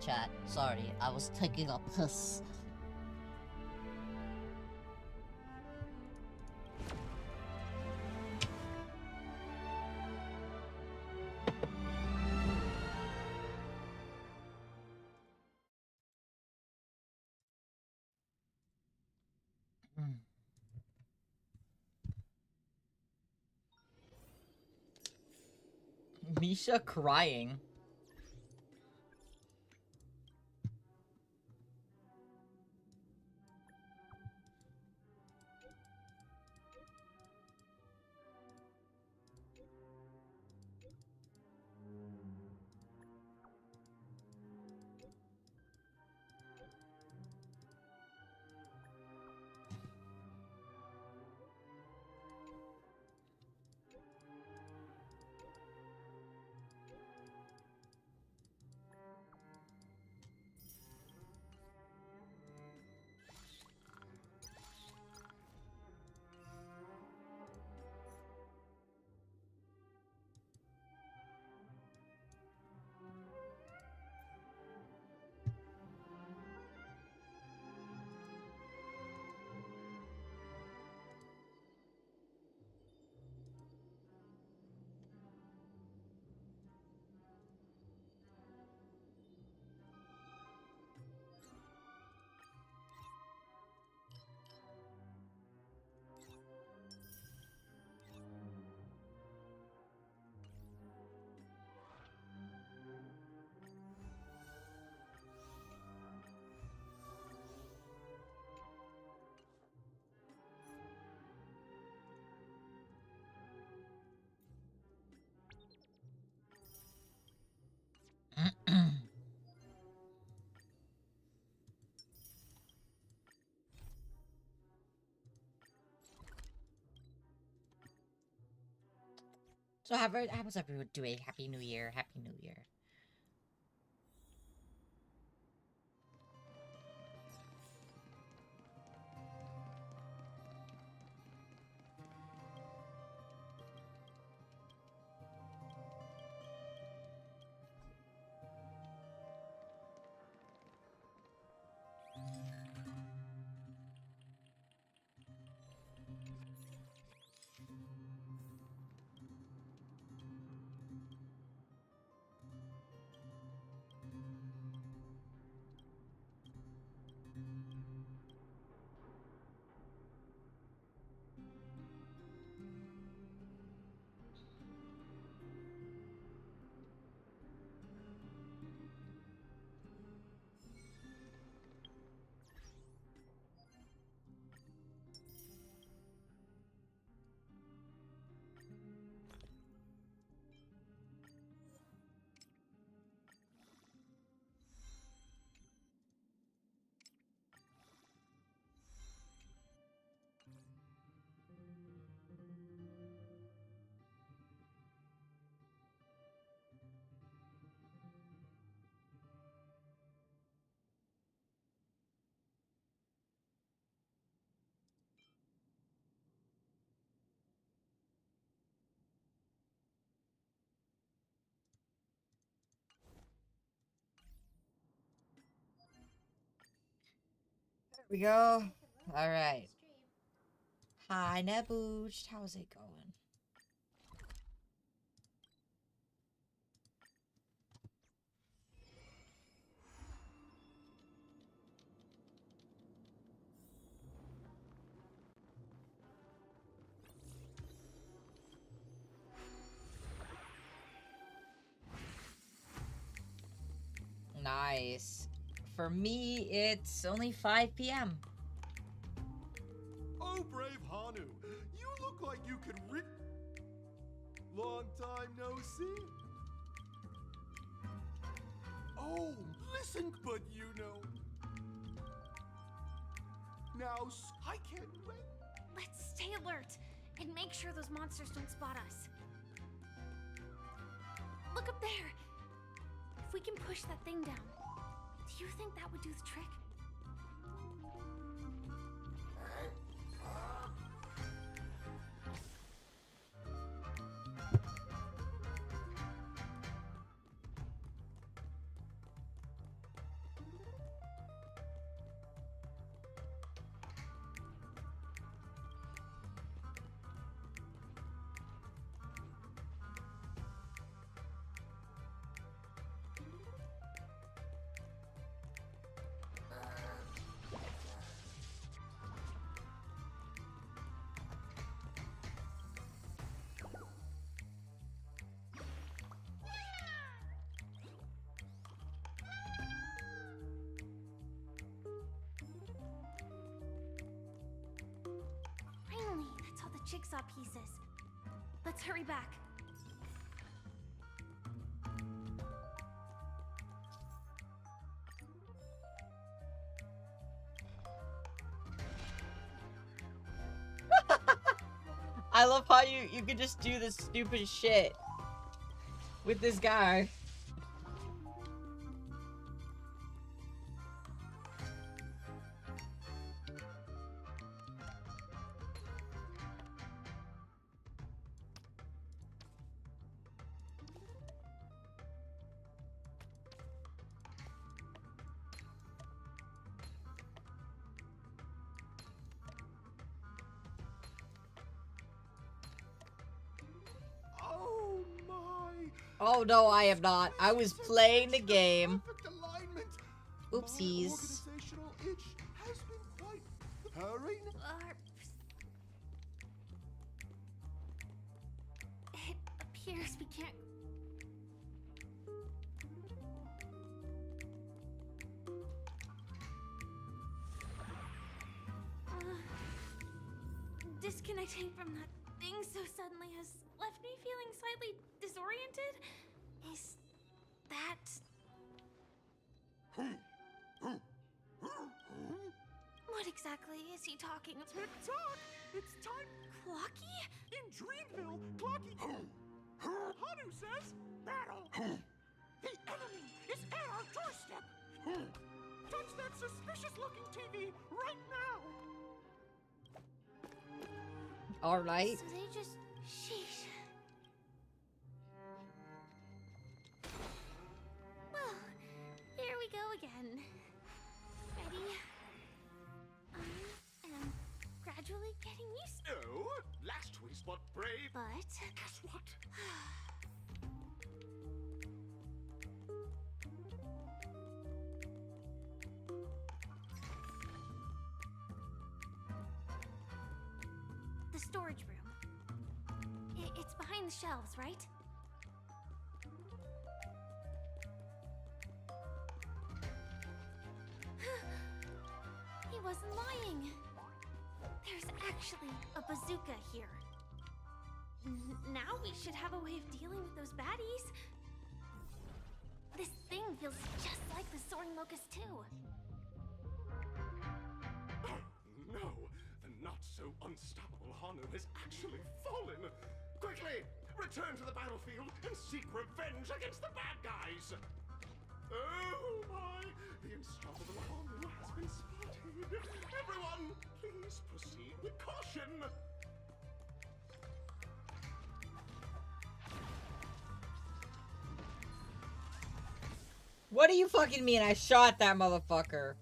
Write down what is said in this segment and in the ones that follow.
chat. Sorry, I was taking a piss. Misha crying. So how was everyone doing? Happy New Year, Happy New Year. There we go. All right. Hi, Nebooch. How's it going? Nice. For me, it's only 5 p.m. Oh, brave Hanu, you look like you could Long time no see. Oh, listen, but you know. Now, I can't wait. Let's stay alert and make sure those monsters don't spot us. Look up there. If we can push that thing down, do you think that would do the trick? jigsaw pieces. Let's hurry back. I love how you could just do this stupid shit with this guy. Oh my! Oh no, I am not. I was playing the game. Perfect alignment. Oopsies. My organizational itch has been quite purring. It appears we can't. Disconnecting from that thing so suddenly has left me feeling slightly disoriented. Is that... What exactly is he talking about? Tick-tock! It's time. Clocky? In Dreamville, Clocky... Hanu says, battle! The enemy is at our doorstep! Touch that suspicious-looking TV right now! Alright. So they just... Sheesh. Well, here we go again. Ready? I am gradually getting used to... No, last we spot brave. But... Guess what? The storage room. It's behind the shelves, right? He wasn't lying. There's actually a bazooka here. Now we should have a way of dealing with those baddies. This thing feels just like the soaring locust too. No, the not-so-unstoppable Hanu has actually fallen. Quickly, return to the battlefield and seek revenge against the bad guys. Oh my, the unstoppable Hanu has been spotted. Everyone, please proceed with caution. What do you fucking mean I shot that motherfucker?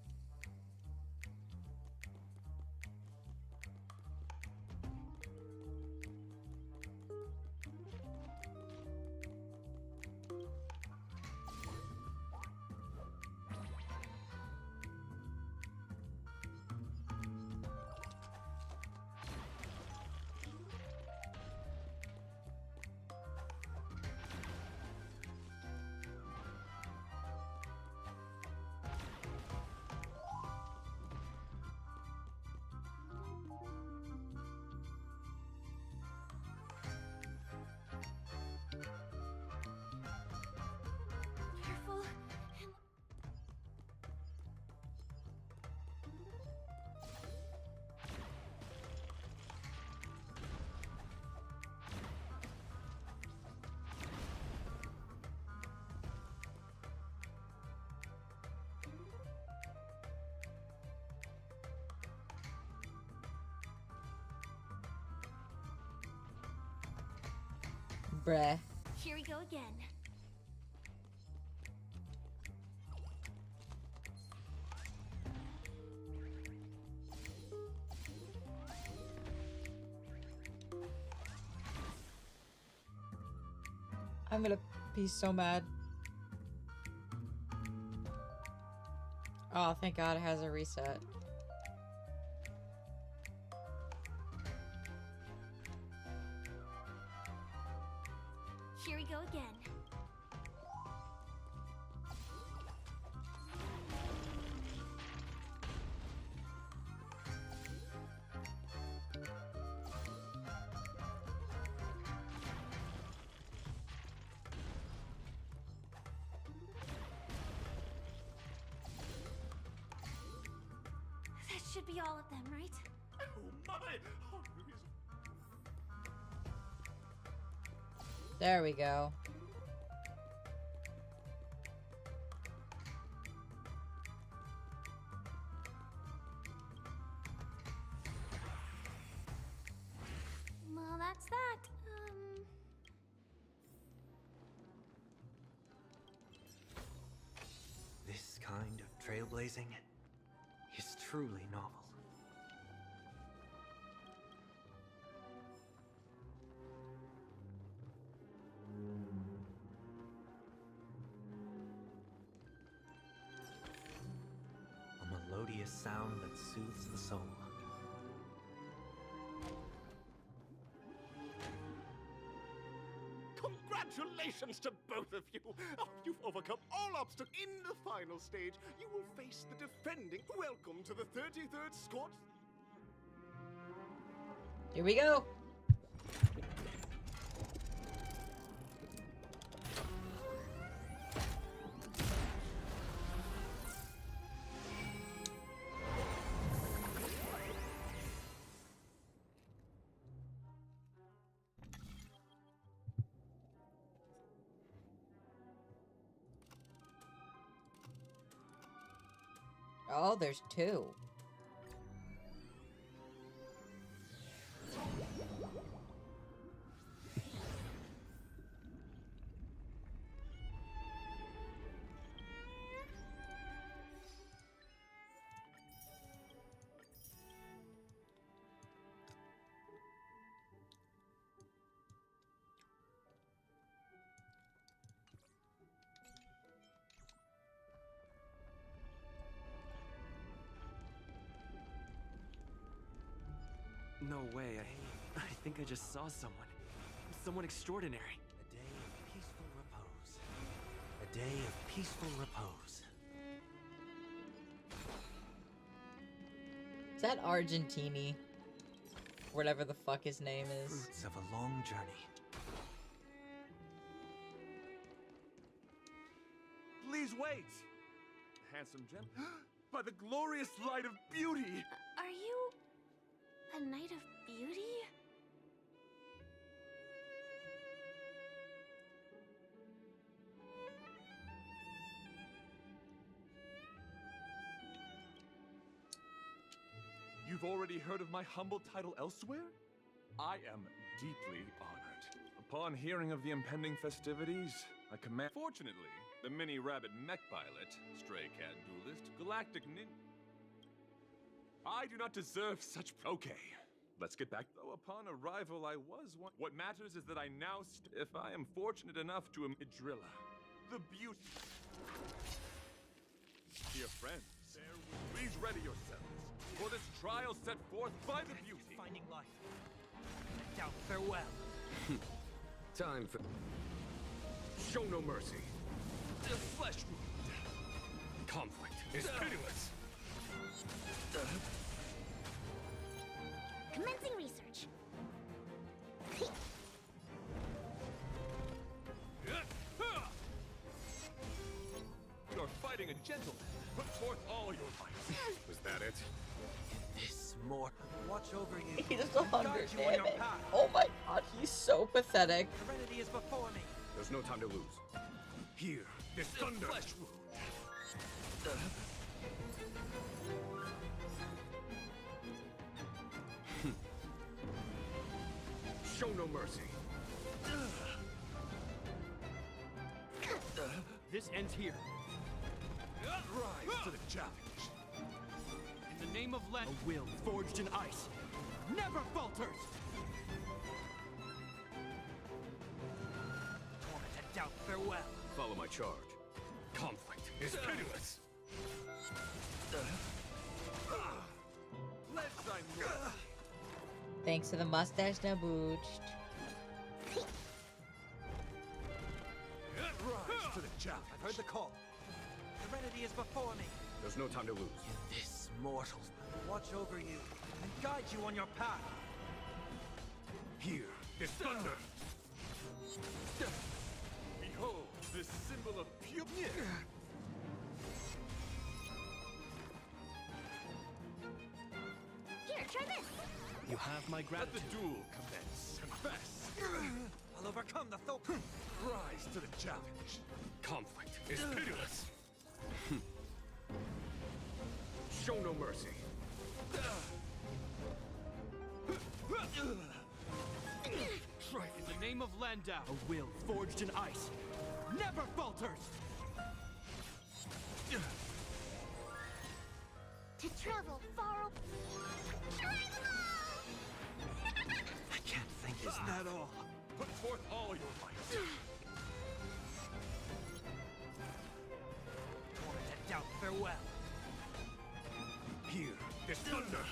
Careful and... Bruh. Here we go again. I'm gonna be so mad. Oh, thank God it has a reset. Here we go again. should be all of them, right? Oh my! Haru is... There we go. Well, that's that. This kind of trailblazing is truly novel. A melodious sound that soothes the soul. Congratulations to both of you! Oh, you've overcome all obstacles. In the final stage, you will face the defending. Welcome to the 33rd Scott. Here we go. Oh, there's two. No way, I think I just saw someone. Someone extraordinary. A day of peaceful repose. A day of peaceful repose. Is that Argentini? Whatever the fuck his name is. Fruits of a long journey. Please wait! Handsome gem. By the glorious light of beauty! Are you a knight of beauty? You've already heard of my humble title elsewhere? I am deeply honored. Upon hearing of the impending festivities, I command... Fortunately, the mini-rabbit mech pilot, stray cat duelist, galactic nin... I do not deserve such... Okay, let's get back. Though upon arrival I was one... What matters is that I now... If I am fortunate enough to... Idrilla, the beauty... Dear friends, please ready yourselves for this trial set forth by the beauty. Finding life. Doubt farewell. Time for... Show no mercy. The flesh wound. Conflict is pitiless. Commencing research. You're fighting a gentleman. Put forth all your might. Was that it? This more. Watch over you. He's and 100, guide you on damn your it. path. Oh my god, he's so pathetic. Serenity is before me. There's no time to lose. Here, this thunder. Flesh wound. Show no mercy. This ends here. Rise to the challenge. In the name of Len, a will forged in ice never falters. Torment and doubt farewell. Follow my charge. Conflict is pitiless. Let's sign more. Thanks to the mustache Nabooched. Rise to the challenge. I've heard the call. Serenity is before me. There's no time to lose. This mortal watch over you and guide you on your path. Here, this thunder. Behold, this symbol of pure... You have my Let gratitude. the duel commence. Confess. I'll overcome the thought. Rise to the challenge. Conflict is pitiless. Show no mercy. In the name of Landau, a will forged in ice never falters. To travel far. I can't think. Isn't that all? Put forth all your might. Torment doubt farewell. Here, this thunder.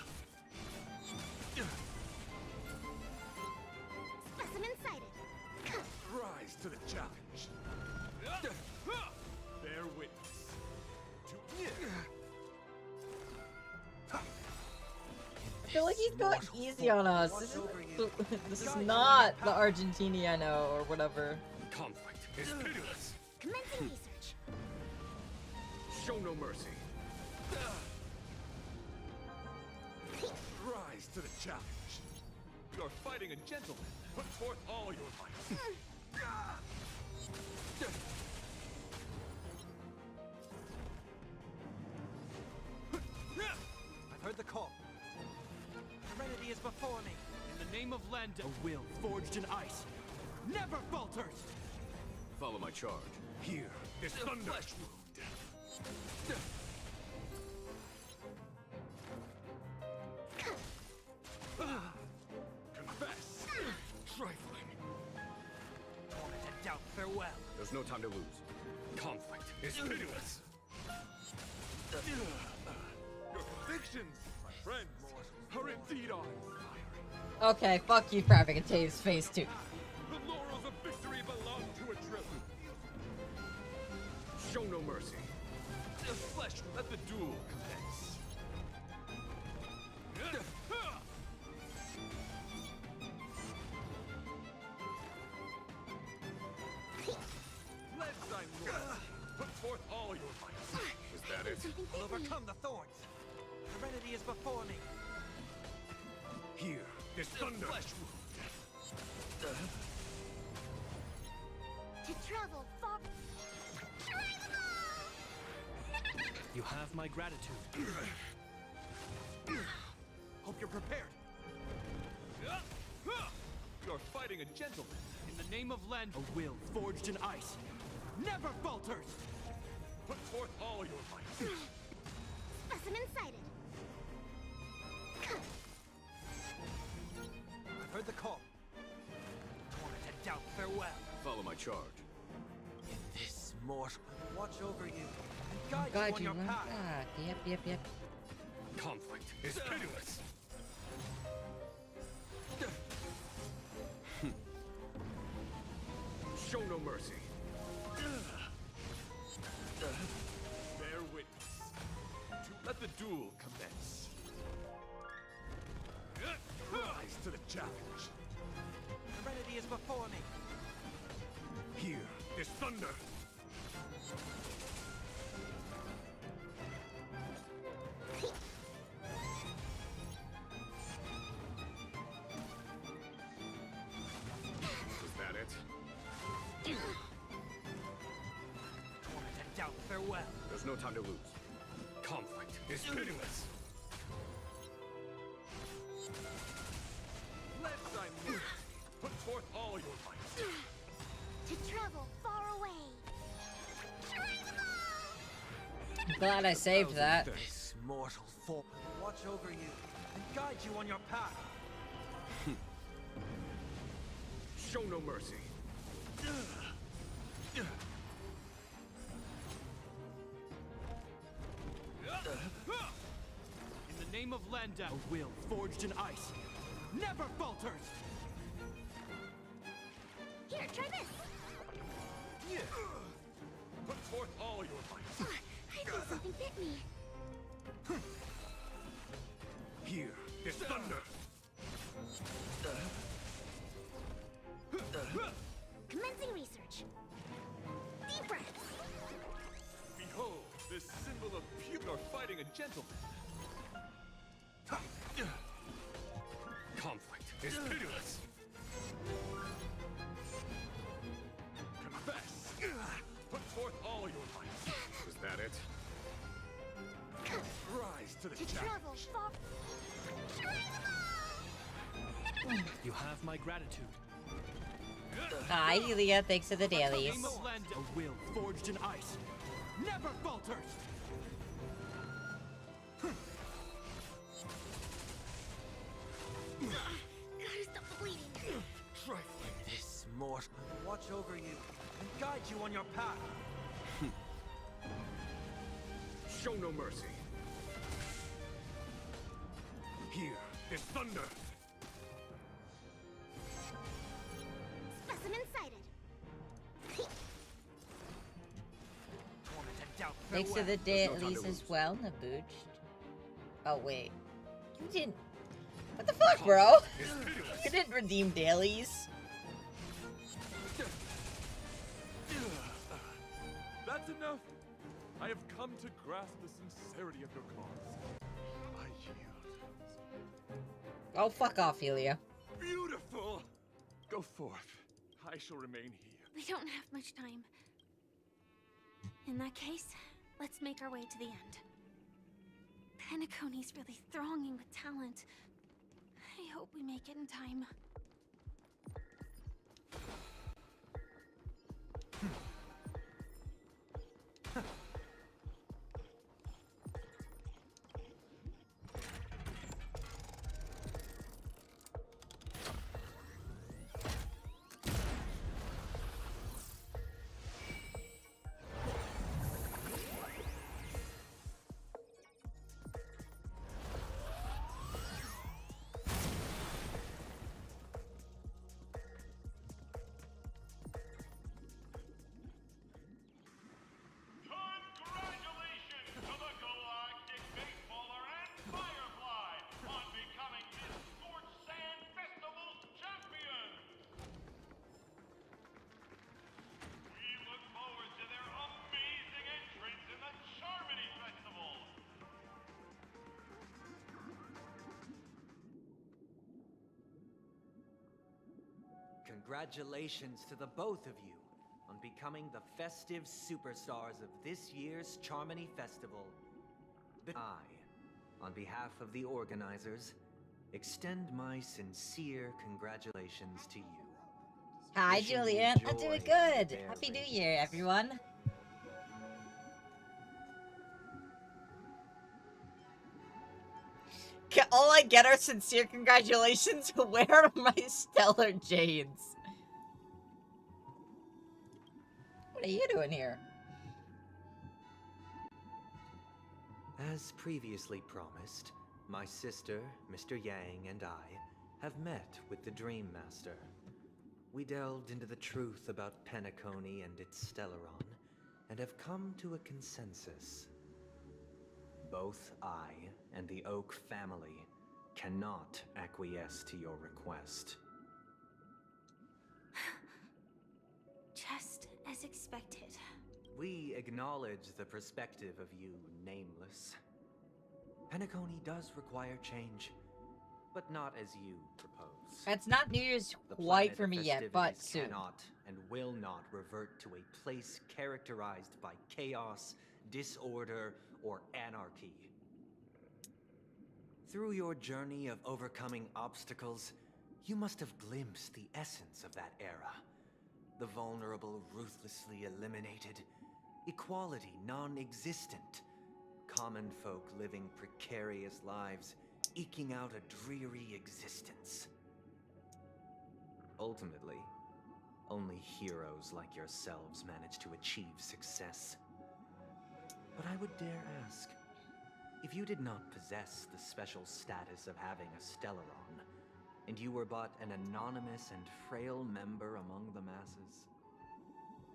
Specimen sighted. Rise to the challenge. Bear witness. I feel like he's going easy on us. This is not the Argentini I know, or whatever. Conflict is pitiless. Commencing research. Show no mercy. Rise to the challenge. You're fighting a gentleman. Put forth all your might. I've heard the call. Serenity is before me. In the name of Landau, a will forged in ice never falters. Follow my charge. Here, this thunder. Flesh wound. Confess. Trifling. Torment doubt farewell. There's no time to lose. Conflict is pitiless. Your convictions, my friends, are indeed on fire. Okay, fuck you for having a Taves face too. The laurels of victory belong to a drill. Show no mercy. The flesh, let the duel commence. Let thine lord put forth all your might. Is that it? Something I'll hit me. overcome the thorns. Serenity is before me. Here, this thunder. Flesh wound. To travel far. You have my gratitude. Hope you're prepared. You're fighting a gentleman. In the name of Landau, a will forged in ice never falters. Put forth all your might. Specimen sighted. I've heard the call. Torment doubt farewell. Follow my charge. In this mortal, watch over you and guide you on your path. Yep. Conflict is pitiless. Show no mercy. Bear witness. Let the duel commence. Rise to the challenge. Serenity is before me. Here, this thunder. Is that it? Torment doubt farewell. There's no time to lose. Conflict is pitiless. Let thine lord put forth all your might. To travel far away. I'm glad I saved that. This mortal form watch over you and guide you on your path. Show no mercy. In the name of Landau, a will forged in ice never falters. Here, try this. Put forth all your might. I think something bit me. Here, this thunder. Commencing research. Deep breaths. Behold, this symbol of pure fighting a gentleman. is pitiless. Confess! Put forth all your might. Was that it? Rise to the To challenge. travel far. You have my gratitude. Hi, Yulia. Thanks for the dailies. A will forged in ice never falters. Gotta stop the bleeding. Trifling. This mortal will watch over you and guide you on your path. Show no mercy. Here is thunder. Specimen sighted. Torment and doubt. Thanks for the dailies as well, Nabooched. Oh, wait. You didn't... What the fuck, bro? Is pitiless. You didn't redeem dailies. That's enough. I have come to grasp the sincerity of your cause. I yield. Oh, fuck off, Yulia. Beautiful! Go forth. I shall remain here. We don't have much time. In that case, let's make our way to the end. Penacony's really thronging with talent. I hope we make it in time. Congratulations to the Galactic Baseballer and Firefly on becoming Miss Scorched Sand Festival's champion! We look forward to their amazing entrance in the Charmony Festival! Congratulations to the both of you on becoming the festive superstars of this year's Charmony Festival. I, on behalf of the organizers, extend my sincere congratulations to you. Hi, Wishing you Julian. I'm doing joy good. therein. Happy New Year, everyone. All I get are sincere congratulations. Where are my stellar jades? What are you doing here? As previously promised, my sister, Mr. Yang, and I have met with the Dream Master. We delved into the truth about Penacony and its Stellaron, and have come to a consensus. Both I and the Oak family cannot acquiesce to your request. Just as expected. We acknowledge the perspective of you, Nameless. Penacony does require change, but not as you propose. It's not New Year's The quite planet for of me yet, but festivities soon. cannot and will not revert to a place characterized by chaos, disorder, or anarchy. Through your journey of overcoming obstacles, you must have glimpsed the essence of that era. The vulnerable ruthlessly eliminated, equality non-existent, common folk living precarious lives, eking out a dreary existence. Ultimately, only heroes like yourselves manage to achieve success. But I would dare ask, if you did not possess the special status of having a Stellaron, and you were but an anonymous and frail member among the masses,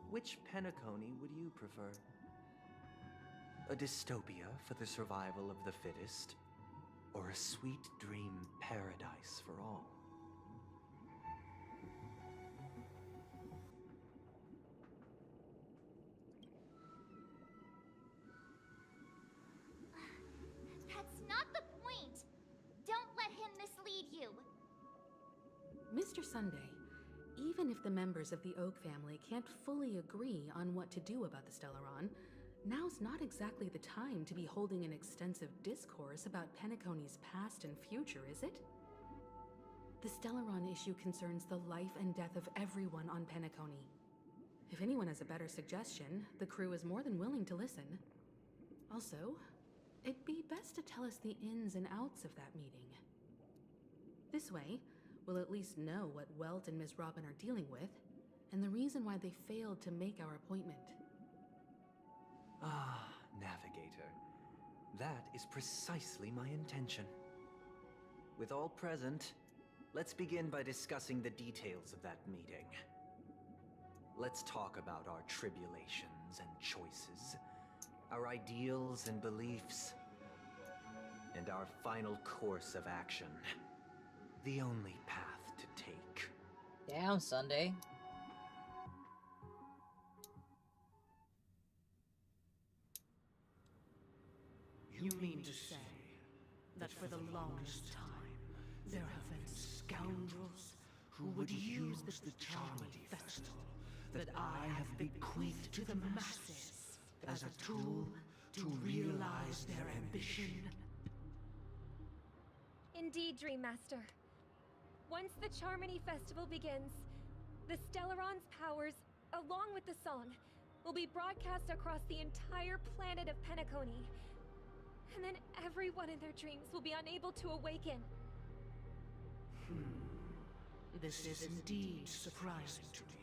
which Penacony would you prefer? A dystopia for the survival of the fittest, or a sweet dream paradise for all? That's not the point! Don't let him mislead you! Sunday, even if the members of the Oak family can't fully agree on what to do about the Stellaron, now's not exactly the time to be holding an extensive discourse about Penacony's past and future, is it? The Stellaron issue concerns the life and death of everyone on Penacony. If anyone has a better suggestion, the crew is more than willing to listen. Also, it'd be best to tell us the ins and outs of that meeting. This way, we'll at least know what Welt and Ms. Robin are dealing with, and the reason why they failed to make our appointment. Ah, Navigator. That is precisely my intention. With all present, let's begin by discussing the details of that meeting. Let's talk about our tribulations and choices, our ideals and beliefs, and our final course of action. The only path to take. Down, Sunday. You mean to say that for the longest time, there have been scoundrels who would use the Charmony Festival that I have bequeathed to the masses as a tool to realize their ambition? Indeed, Dream Master. Once the Charmony Festival begins, the Stellaron's powers, along with the song, will be broadcast across the entire planet of Penacony. And then everyone in their dreams will be unable to awaken. This is indeed surprising to me.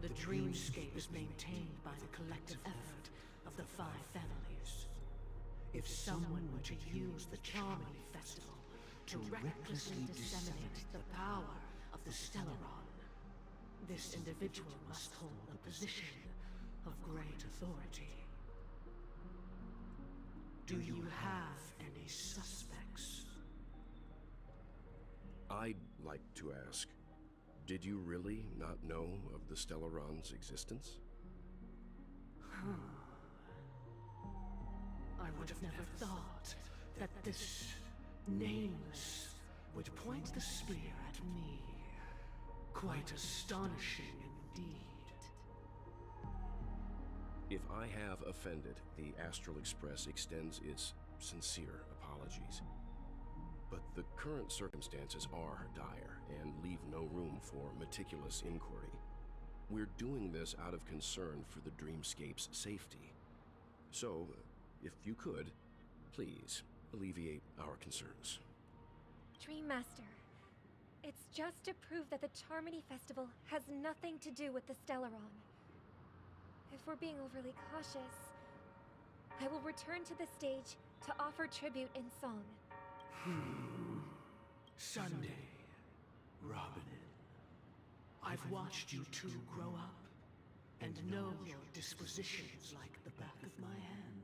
The dreamscape is maintained by the collective effort of the 5 families. If someone were to use the Charmony Festival to recklessly disseminate the power of the Stellaron, this individual must hold a position of great authority. Do you have any suspects? I'd like to ask, did you really not know of the Stellaron's existence? I would have never thought that this nameless would point the spear at me. Quite astonishing indeed. If I have offended, the Astral Express extends its sincere apologies. But the current circumstances are dire and leave no room for meticulous inquiry. We're doing this out of concern for the Dreamscape's safety. So, if you could, please alleviate our concerns. Dream Master, it's just to prove that the Charmony Festival has nothing to do with the Stellaron. If we're being overly cautious, I will return to the stage to offer tribute in song. Sunday, Robin, I've watched you two grow up and know your dispositions like the back of my hand.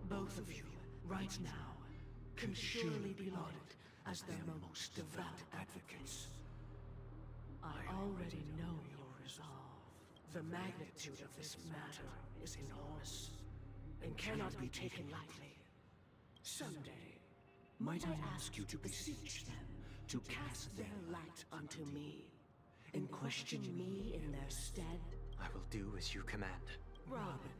Both of you, right now, can surely be lauded as their most devout advocates. I already know your resolve. The magnitude of this matter is enormous and cannot be taken lightly. Someday, might I ask you to beseech them to cast their light unto me and question me in their stead? I will do as you command. Robin,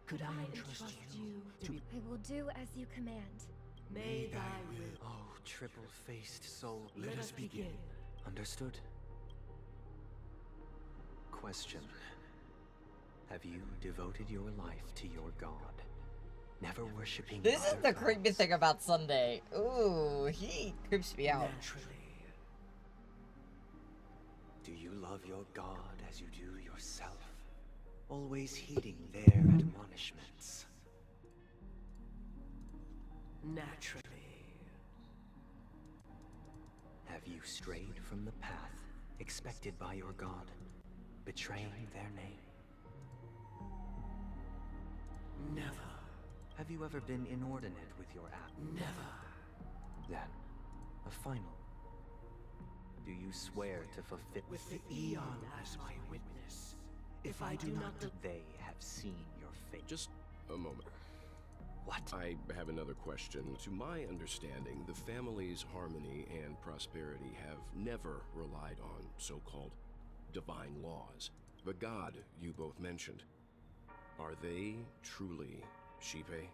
could I entrust you to be... I will do as you command. May thy will... Oh, triple-faced soul. Let us begin. Understood. Question. Have you devoted your life to your god? Never worshipping This is other the creepy gods? thing about Sunday. Ooh, he creeps me out. Naturally. Do you love your god as you do yourself? Always heeding their admonishments? Naturally. Have you strayed from the path expected by your god, betraying their name? Never. Have you ever been inordinate with your act? Never. Then, a final. Do you swear to fulfill With the Eon as my witness, if I do not... They have seen your fate. Just a moment. What? I have another question. To my understanding, the family's harmony and prosperity have never relied on so-called divine laws. The god you both mentioned, are they truly Shipe?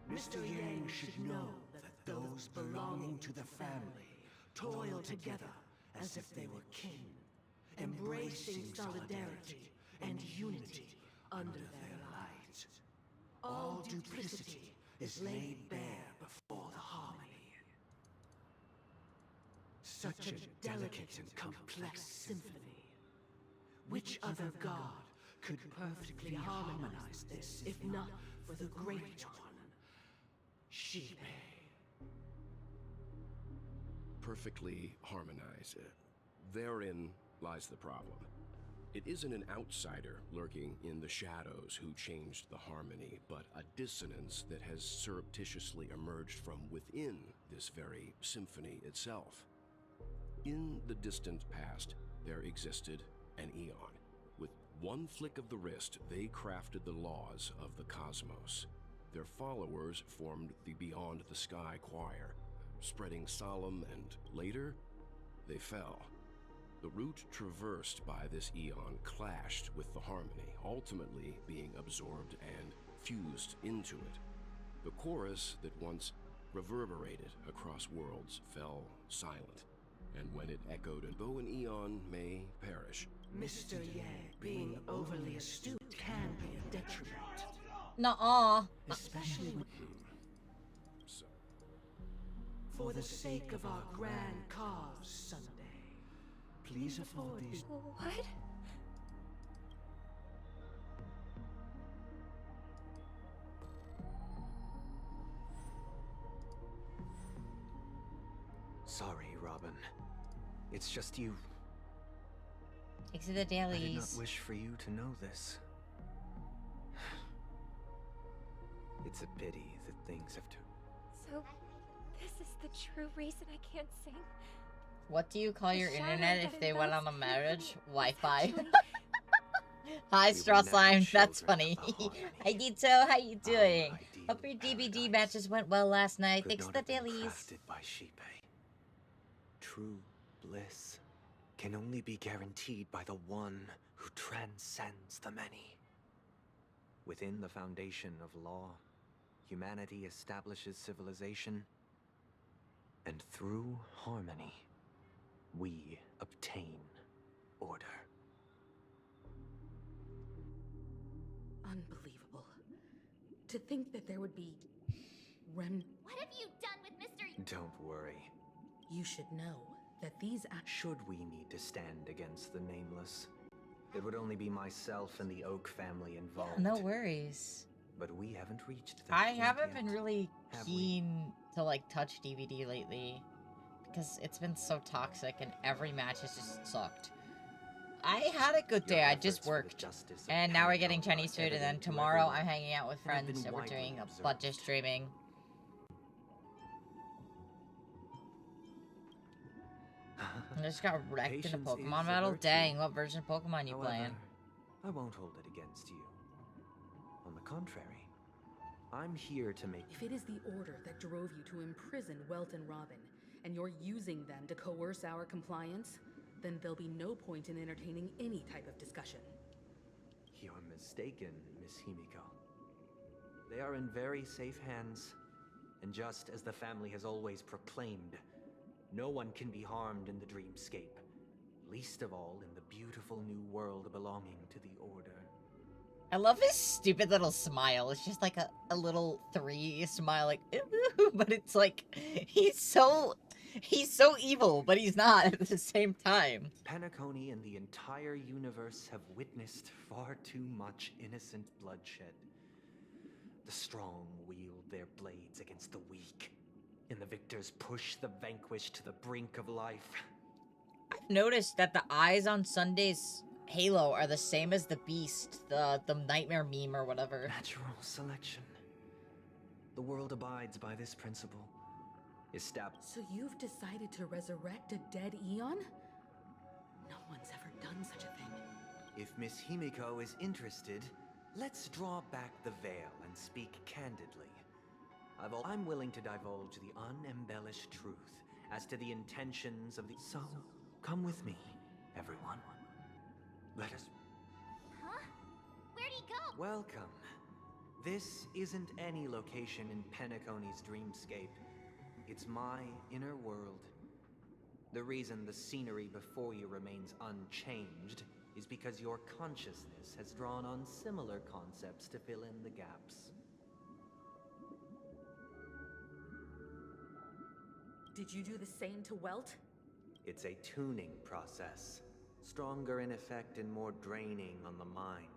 Mr. Yang should know that those belonging to the family toil together as if they were kin, embracing solidarity and unity under their light. All duplicity is laid bare before the harmony. Such a delicate and complex symphony. Which other god could perfectly harmonize this, if not for the great one, Shipe? Perfectly harmonize. Therein lies the problem. It isn't an outsider lurking in the shadows who changed the harmony, but a dissonance that has surreptitiously emerged from within this very symphony itself. In the distant past, there existed an Eon. With one flick of the wrist, they crafted the laws of the cosmos. Their followers formed the Beyond the Sky Choir, spreading solemn, and later, they fell. The route traversed by this Eon clashed with the harmony, ultimately being absorbed and fused into it. The chorus that once reverberated across worlds fell silent, and when it echoed, though an Eon may perish, Mr. Yang being overly astute can be a detriment. Nuh-uh. Especially when... So, For the sake of our grand cause, Sunday, please afford these... What? Sorry, Robin. It's just you. Thanks to the I did dailies. not wish for you to know this. It's a pity that things have to... So, this is the true reason I can't sing? What do you call your The internet shadow if that they went on a envelops marriage? me is Wi-Fi. actually- Hi, We were Straw never Slime. That's children funny. of the harmony. Hi, Dito. How you doing? Our Hope your ideal DVD paradise matches went well last night. could Thanks for not the have been dailies. crafted by Shipe. True bliss can only be guaranteed by the one who transcends the many. Within the foundation of law, humanity establishes civilization, and through harmony, we obtain order. Unbelievable. To think that there would be What have you done with Mr. Don't worry. You should know that these Should we need to stand against the Nameless, it would only be myself and the Oak family involved. No worries. But we haven't reached that I point haven't yet, been really have we? keen to like touch DVD lately because it's been so toxic and every match has just sucked. I had a good Your day. I efforts just for the worked. justice of And now we're getting Pentagon are Chinese food, and then evident to tomorrow everyone, I'm hanging out with and have friends been and we're widely doing a observed. bunch of streaming. I just got wrecked in a Patience Pokemon is a battle. virtue. Dang, what version of Pokemon you However, playing? I won't hold it against you. On the contrary, I'm here to make... If it is the order that drove you to imprison Welt and Robin, and you're using them to coerce our compliance, then there'll be no point in entertaining any type of discussion. You're mistaken, Miss Himiko. They are in very safe hands, and just as the family has always proclaimed, no one can be harmed in the dreamscape, least of all in the beautiful new world belonging to the Order. I love his stupid little smile. It's just like a little 3 smile, like, but it's like, he's so evil, but he's not at the same time. Penacony and the entire universe have witnessed far too much innocent bloodshed. The strong wield their blades against the weak, and the victors push the vanquished to the brink of life. I've noticed that the eyes on Sunday's Halo are the same as the Beast, the nightmare meme or whatever. Natural selection. The world abides by this principle. So you've decided to resurrect a dead Eon? No one's ever done such a thing. If Miss Himiko is interested, Let's draw back the veil and speak candidly. I'm willing to divulge the unembellished truth as to the intentions of the... So, come with me, everyone. Let us... Huh? Where'd he go? Welcome. This isn't any location in Penacony's dreamscape. It's my inner world. The reason the scenery before you remains unchanged is because your consciousness has drawn on similar concepts to fill in the gaps. Did you do the same to Welt? It's a tuning process. Stronger in effect and more draining on the mind.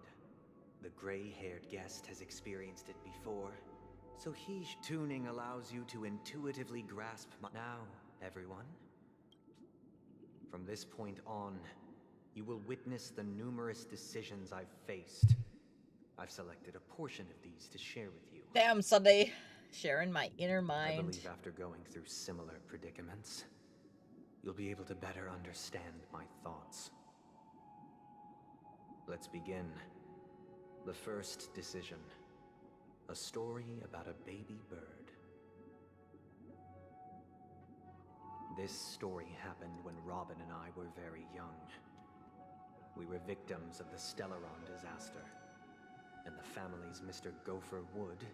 The gray-haired guest has experienced it before, so tuning allows you to intuitively grasp Now, everyone. From this point on, you will witness the numerous decisions I've faced. I've selected a portion of these to share with you. Damn, Sunday. Sharing my inner mind. I believe after going through similar predicaments, you'll be able to better understand my thoughts. Let's begin. The first decision. A story about a baby bird. This story happened when Robin and I were very young. We were victims of the Stellaron disaster, and the family's Mr. Gopher Wood,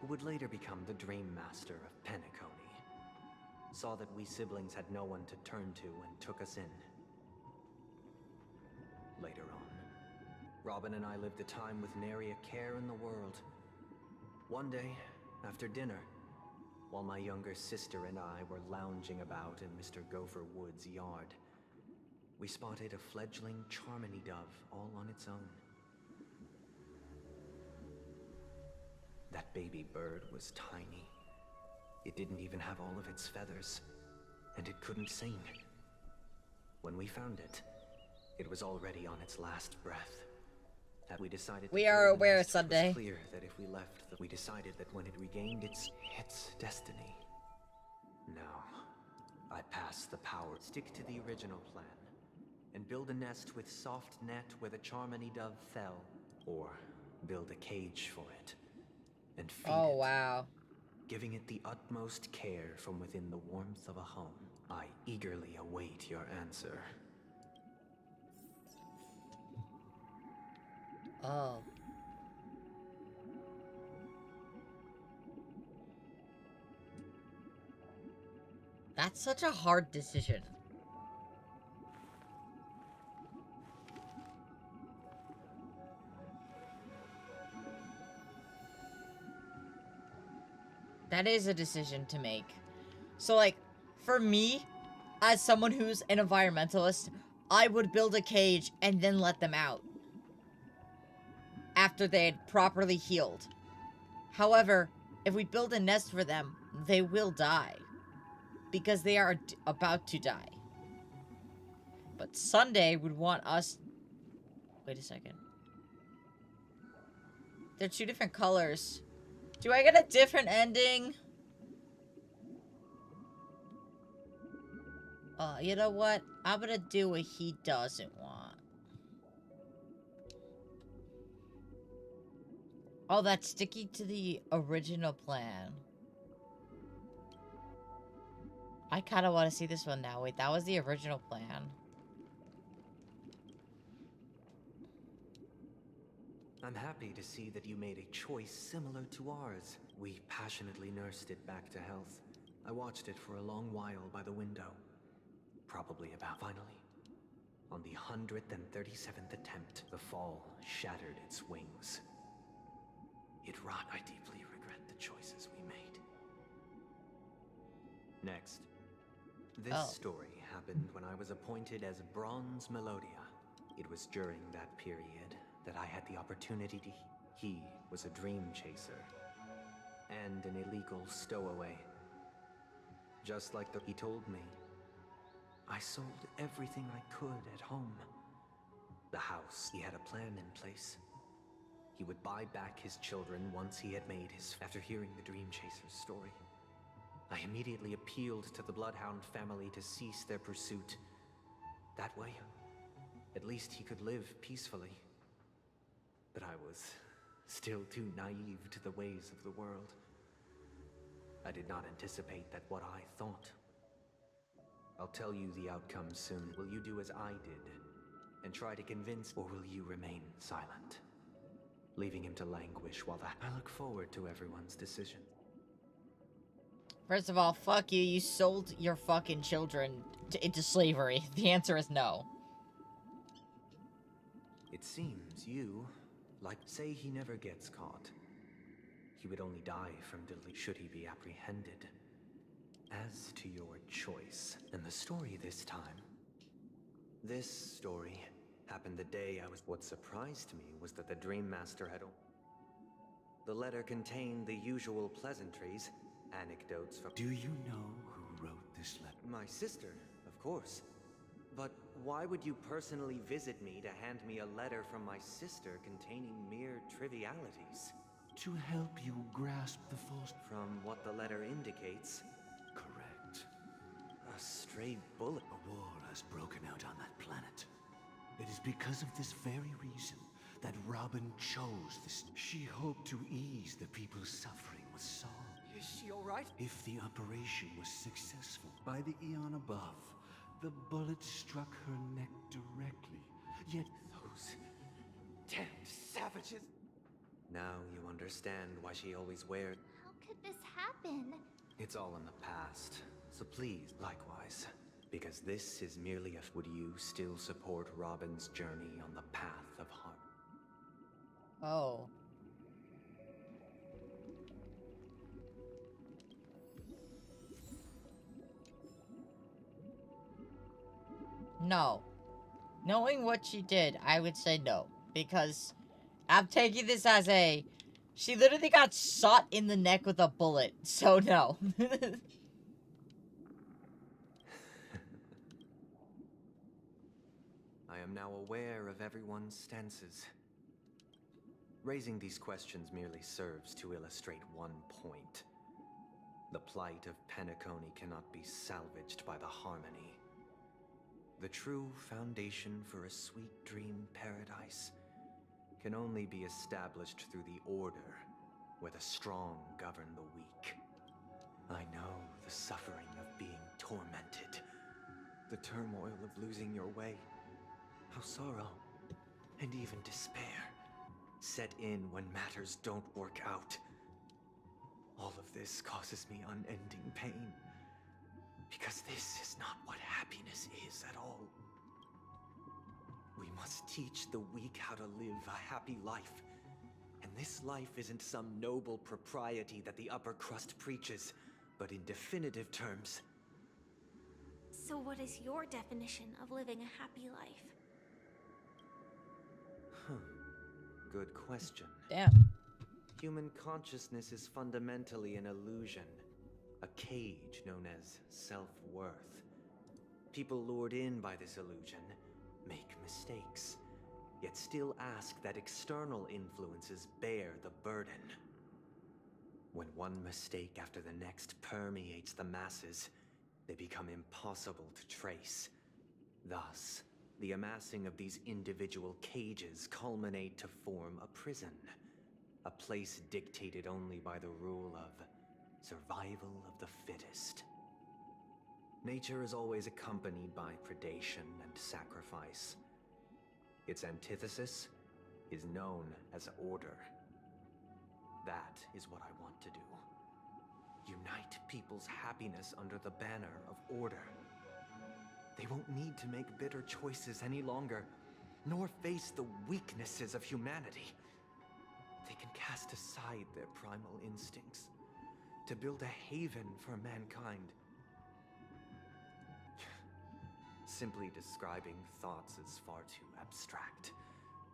who would later become the Dream Master of Penacony, saw that we siblings had no one to turn to and took us in. Later on, Robin and I lived a time with nary a care in the world. One day, after dinner, while my younger sister and I were lounging about in Mr. Gopher Wood's yard, we spotted a fledgling Charmony dove all on its own. That baby bird was tiny. It didn't even have all of its feathers, and it couldn't sing. When we found it, it was already on its last breath. That we decided. We are aware, Sunday. Sunday. It was clear that if we left, we decided that when it regained its destiny. No, I passed the power. Stick to the original plan, and build a nest with soft net where the Charmony dove fell, or build a cage for it. And feed it, wow. giving it the utmost care from within the warmth of a home. I eagerly await your answer. Oh. That's such a hard decision. That is a decision to make. So, like, for me, as someone who's an environmentalist, I would build a cage and then let them out after they had properly healed. However, if we build a nest for them, they will die because they are about to die. But Sunday would want us... Wait a second. They're two different colors. Do I get a different ending? You know what? I'm gonna do what he doesn't want. Oh, that's sticky to the original plan. I kind of want to see this one now. Wait, that was the original plan. I'm happy to see that you made a choice similar to ours. We passionately nursed it back to health. I watched it for a long while by the window. Probably about finally. On the 137th attempt, the fall shattered its wings. It rot. I deeply regret the choices we made. Next. This story happened when I was appointed as Bronze Melodia. It was during that period that I had the opportunity to... He was a dream chaser and an illegal stowaway. Just like he told me, I sold everything I could at home. The house, he had a plan in place. He would buy back his children once he had made his... After hearing the dream chaser's story, I immediately appealed to the Bloodhound family to cease their pursuit. That way, at least he could live peacefully. that I was still too naive to the ways of the world. I did not anticipate that what I thought. I'll tell you the outcome soon. Will you do as I did and try to convince, or will you remain silent, leaving him to languish while I look forward to everyone's decision. First of all, fuck you. You sold your fucking children into slavery. The answer is no. It seems you, like, say he never gets caught. He would only die from should he be apprehended. As to your choice, and the story this time. This story happened the day I was. What surprised me was that the Dream Master had. The letter contained the usual pleasantries, anecdotes from. Do you know who wrote this letter? My sister, of course. But why would you personally visit me to hand me a letter from my sister containing mere trivialities? To help you grasp the force. From what the letter indicates. Correct. A stray bullet. A war has broken out on that planet. It is because of this very reason that Robin chose this. She hoped to ease the people's suffering with song. Is she alright? If the operation was successful, by the eon above, the bullet struck her neck directly. Yet those damned savages. Now you understand why she always wears. How could this happen? It's all in the past, so please, likewise. Because this is merely a. Would you still support Robin's journey on the path of harm? Oh. No. Knowing what she did, I would say no. Because I'm taking this as a... She literally got shot in the neck with a bullet. So no. I am now aware of everyone's stances. Raising these questions merely serves to illustrate one point. The plight of Penacony cannot be salvaged by the harmony. The true foundation for a sweet dream paradise can only be established through the order, where the strong govern the weak. I know the suffering of being tormented, the turmoil of losing your way, how sorrow and even despair set in when matters don't work out. All of this causes me unending pain, because this is not what happiness is at all. We must teach the weak how to live a happy life. And this life isn't some noble propriety that the upper crust preaches, but in definitive terms. So what is your definition of living a happy life? Good question. Damn. Human consciousness is fundamentally an illusion, a cage known as self-worth. People lured in by this illusion make mistakes, yet still ask that external influences bear the burden. When one mistake after the next permeates the masses, they become impossible to trace. Thus, the amassing of these individual cages culminate to form a prison, a place dictated only by the rule of survival of the fittest. Nature is always accompanied by predation and sacrifice. Its antithesis is known as order. That is what I want to do. Unite people's happiness under the banner of order. They won't need to make bitter choices any longer, nor face the weaknesses of humanity. They can cast aside their primal instincts to build a haven for mankind. Simply describing thoughts is far too abstract,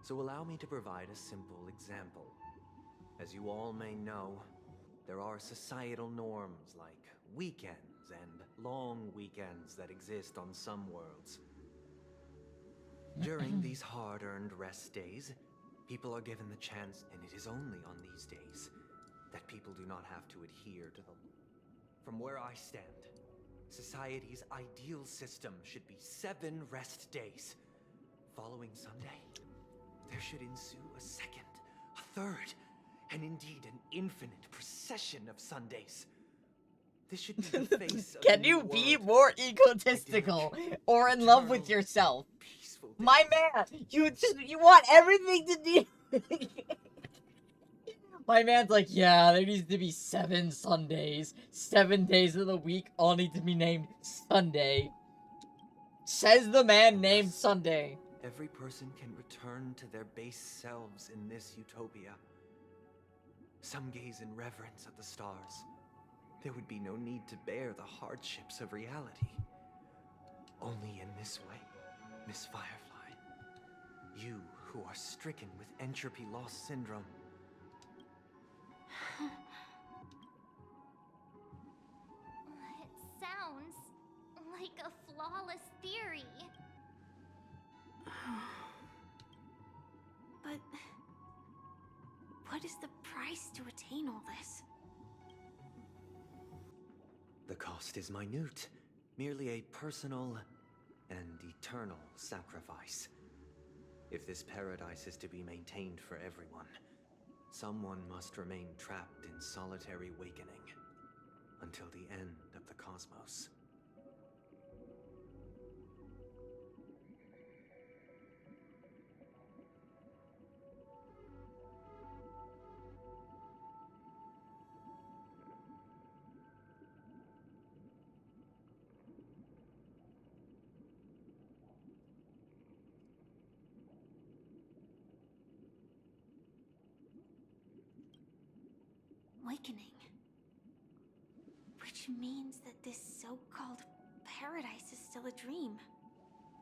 so allow me to provide a simple example. As you all may know, there are societal norms like weekends and long weekends that exist on some worlds. During these hard-earned rest days, people are given the chance, and it is only on these days that people do not have to adhere to the... From where I stand, society's ideal system should be 7 rest days, following Sunday. there should ensue a second, a third, and indeed an infinite procession of Sundays. This should be the face of Can the you new be world. more egotistical or in love with Eternal, yourself? peaceful My days. man, you want everything to be. My man's like, yeah, there needs to be 7 Sundays. 7 days of the week all need to be named Sunday. Says the man And named thus, Sunday. every person can return to their base selves in this utopia. Some gaze in reverence at the stars. There would be no need to bear the hardships of reality. Only in this way, Miss Firefly, you who are stricken with entropy loss syndrome. It sounds like a flawless theory. But what is the price to attain all this? The cost is minute, merely a personal and eternal sacrifice. If this paradise is to be maintained for everyone, someone must remain trapped in solitary awakening until the end of the cosmos. Awakening. Which means that this so-called paradise is still a dream.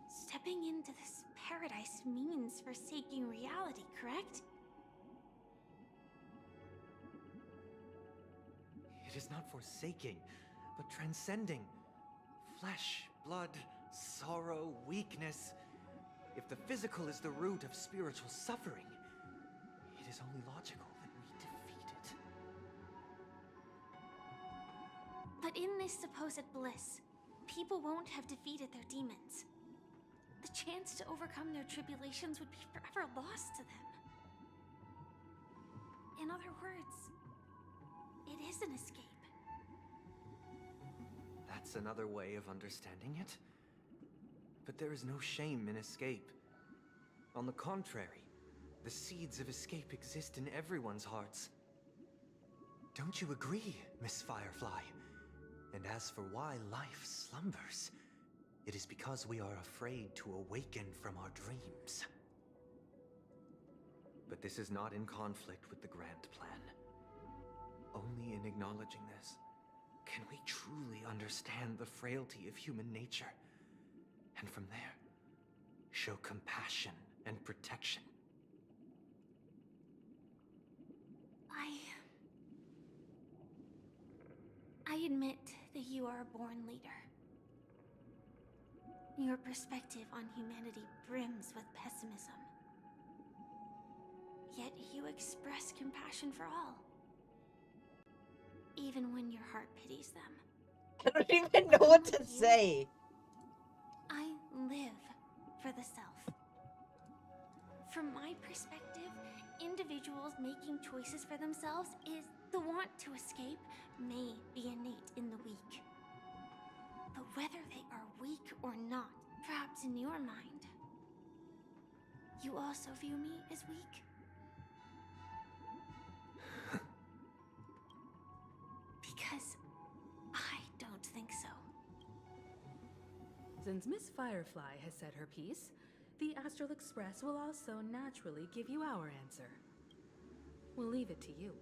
Stepping into this paradise means forsaking reality, correct? It is not forsaking, but transcending. Flesh, blood, sorrow, weakness. If the physical is the root of spiritual suffering, it is only logical that we defeat it. But in this supposed bliss, people won't have defeated their demons. The chance to overcome their tribulations would be forever lost to them. In other words, it is an escape. That's another way of understanding it. But there is no shame in escape. On the contrary, the seeds of escape exist in everyone's hearts. Don't you agree, Miss Firefly? And as for why life slumbers, it is because we are afraid to awaken from our dreams. But this is not in conflict with the grand plan. Only in acknowledging this can we truly understand the frailty of human nature, and from there, show compassion and protection. I admit that you are a born leader. Your perspective on humanity brims with pessimism. Yet you express compassion for all. Even when your heart pities them. I don't even know what to say. I live for the self. From my perspective, individuals making choices for themselves is the want to escape may be innate in the weak. But whether they are weak or not, perhaps in your mind, you also view me as weak? Because I don't think so. Since Miss Firefly has said her piece, the Astral Express will also naturally give you our answer. We'll leave it to you.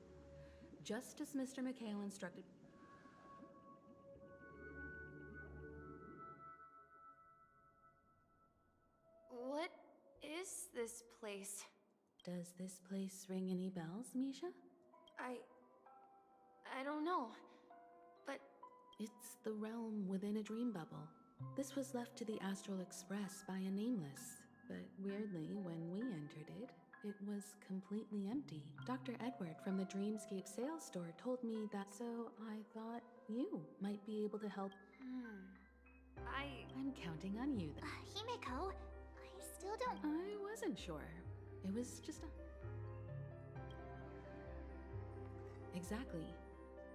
Just as Mr. McHale instructed. What is this place? Does this place ring any bells, Misha? I don't know, but... It's the realm within a dream bubble. This was left to the Astral Express by a nameless, but weirdly, when we entered it, it was completely empty. Dr. Edward from the Dreamscape sales store told me that, so I thought you might be able to help. I'm counting on you then. Himeko, I still don't... I wasn't sure. It was just a... Exactly.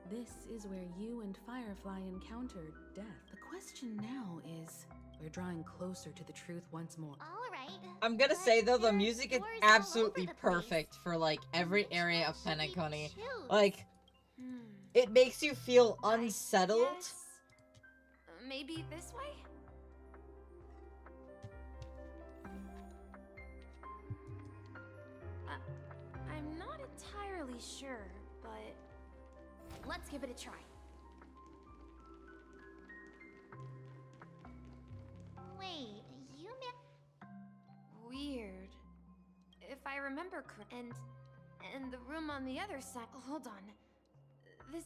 This is where you and Firefly encountered death. The question now is, we're drawing closer to the truth once more. All right. I'm gonna but say though, the there are music is doors all over absolutely the place. perfect for like every Which area one of should we Penacony. choose? Like, it makes you feel unsettled. Guess, maybe this way? I'm not entirely sure, but let's give it a try. Wait, you Weird. If I remember and the room on the other side. Hold on. This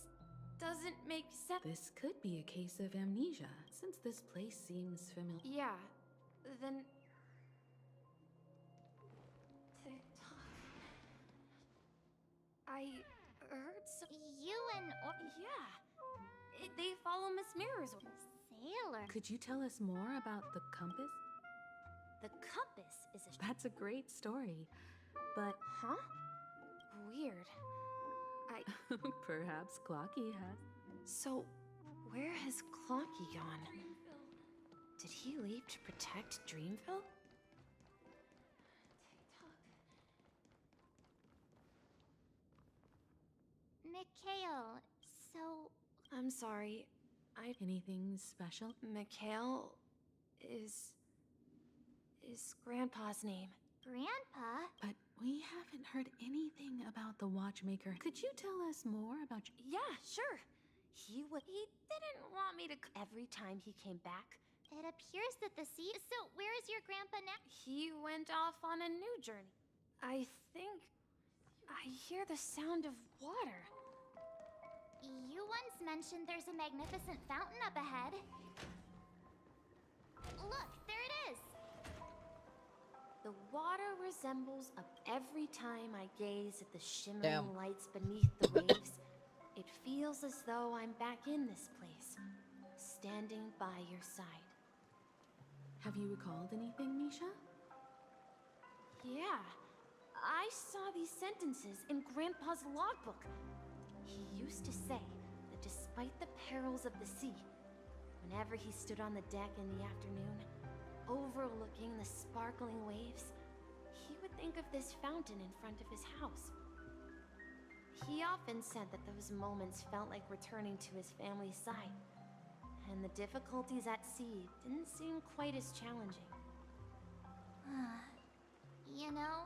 doesn't make sense. This could be a case of amnesia, since this place seems familiar. Yeah. Then I heard some. You and Yeah. They follow Miss Mirror's. Sailor. Could you tell us more about the compass? The compass is a. That's a great story, but... Huh? Weird. Perhaps Clocky has. So, where has Clocky gone? Did he leave to protect Dreamville? Mikhail, so... I'm sorry. Anything special? Mikhail is Grandpa's name. Grandpa? But we haven't heard anything about the watchmaker. Could you tell us more about... Yeah, sure. He didn't want me to... Every time he came back... It appears that the sea... So, where is your grandpa now? He went off on a new journey. I think... I hear the sound of water. You once mentioned there's a magnificent fountain up ahead. Look, there it is! The water resembles every time I gaze at the shimmering Damn. lights beneath the waves. It feels as though I'm back in this place, standing by your side. Have you recalled anything, Misha? Yeah, I saw these sentences in Grandpa's logbook. He used to say that despite the perils of the sea, whenever he stood on the deck in the afternoon, overlooking the sparkling waves, he would think of this fountain in front of his house. He often said that those moments felt like returning to his family's side, and the difficulties at sea didn't seem quite as challenging. You know...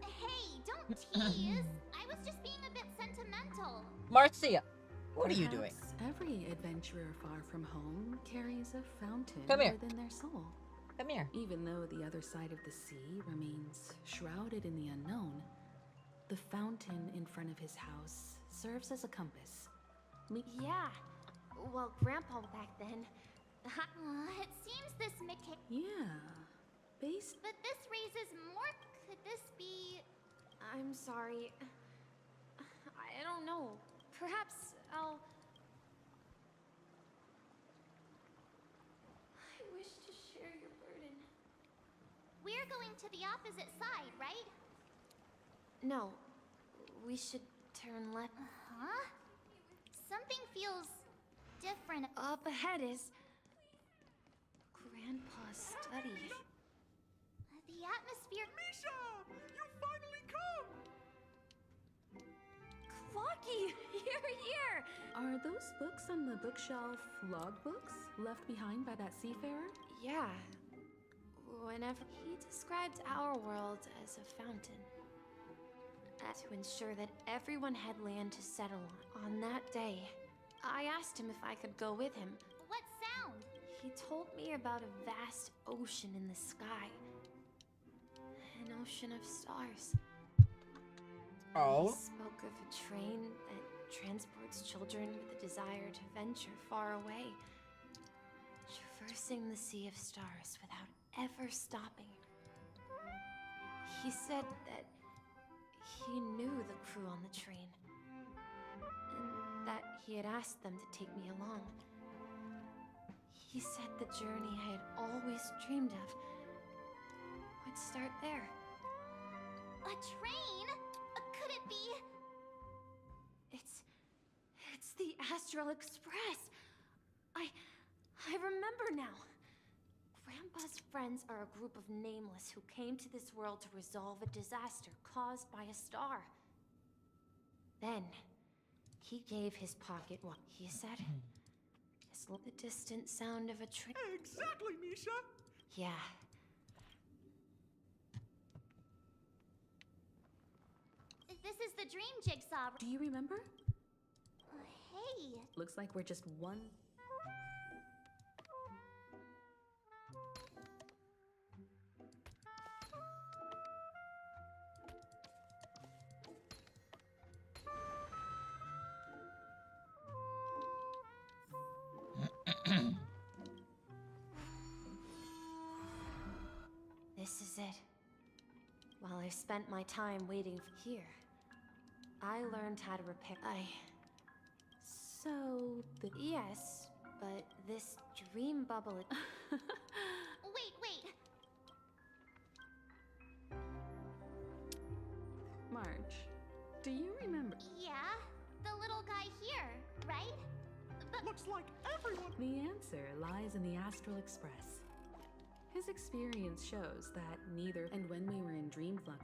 Hey, don't tease! I was just being a bit sentimental. Marcia, what are you doing? Perhaps every adventurer far from home carries a fountain Come here. within their soul. Come here. Even though the other side of the sea remains shrouded in the unknown, the fountain in front of his house serves as a compass. Yeah, well, Grandpa back then... It seems this Mikhail... Yeah, based... But this raises more... Could this be... I'm sorry. I don't know. Perhaps I'll... I wish to share your burden. We're going to the opposite side, right? No, we should turn left. Huh? Something feels different. Up ahead is... Grandpa's study. The atmosphere... Misha! You finally come! Clocky! You're here! Are those books on the bookshelf logbooks left behind by that seafarer? Yeah. Whenever he described our world as a fountain. To ensure that everyone had land to settle on that day, I asked him if I could go with him. What sound? He told me about a vast ocean in the sky. An ocean of stars. Oh. He spoke of a train that transports children with a desire to venture far away, traversing the sea of stars without ever stopping. He said that he knew the crew on the train, and that he had asked them to take me along. He said the the journey I had always dreamed of would start there. A train? Could it be? It's the Astral Express. I remember now. Grandpa's friends are a group of nameless who came to this world to resolve a disaster caused by a star. Then, he gave his pocket what he said. The distant sound of a train. Exactly, Misha! Yeah. This is the dream jigsaw. Do you remember? Hey. Looks like we're just one. This is it. While I spent my time waiting here, I learned how to repair. So, the. Yes, but this dream bubble. Wait. March, do you remember? Yeah, the little guy here, right? But Looks like everyone. The answer lies in the Astral Express. His experience shows that neither, and when we were in dream flux,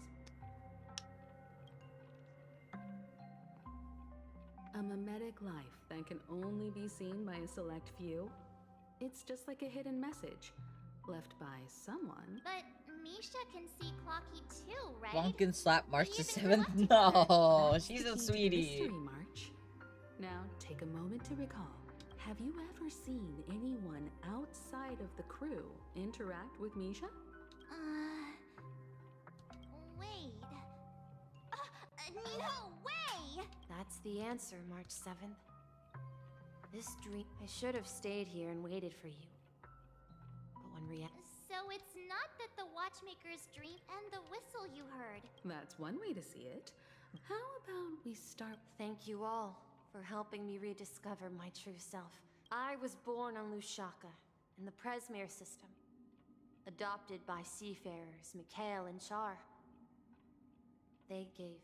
a mimetic life that can only be seen by a select few. It's just like a hidden message left by someone. But Misha can see Clocky too, right? Wonkin slap March the Do you think 7th? No, That's she's the a key to the sweetie. mystery, March. Now, take a moment to recall. Have you ever seen anyone outside of the crew interact with Misha? Wait. No way! That's the answer, March 7th. This dream. I should have stayed here and waited for you. But when So it's not that the Watchmaker's dream and the whistle you heard. That's one way to see it. How about we start? Thank you all for helping me rediscover my true self. I was born on Lushaka, in the Presmere system. Adopted by seafarers Mikhail and Char. They gave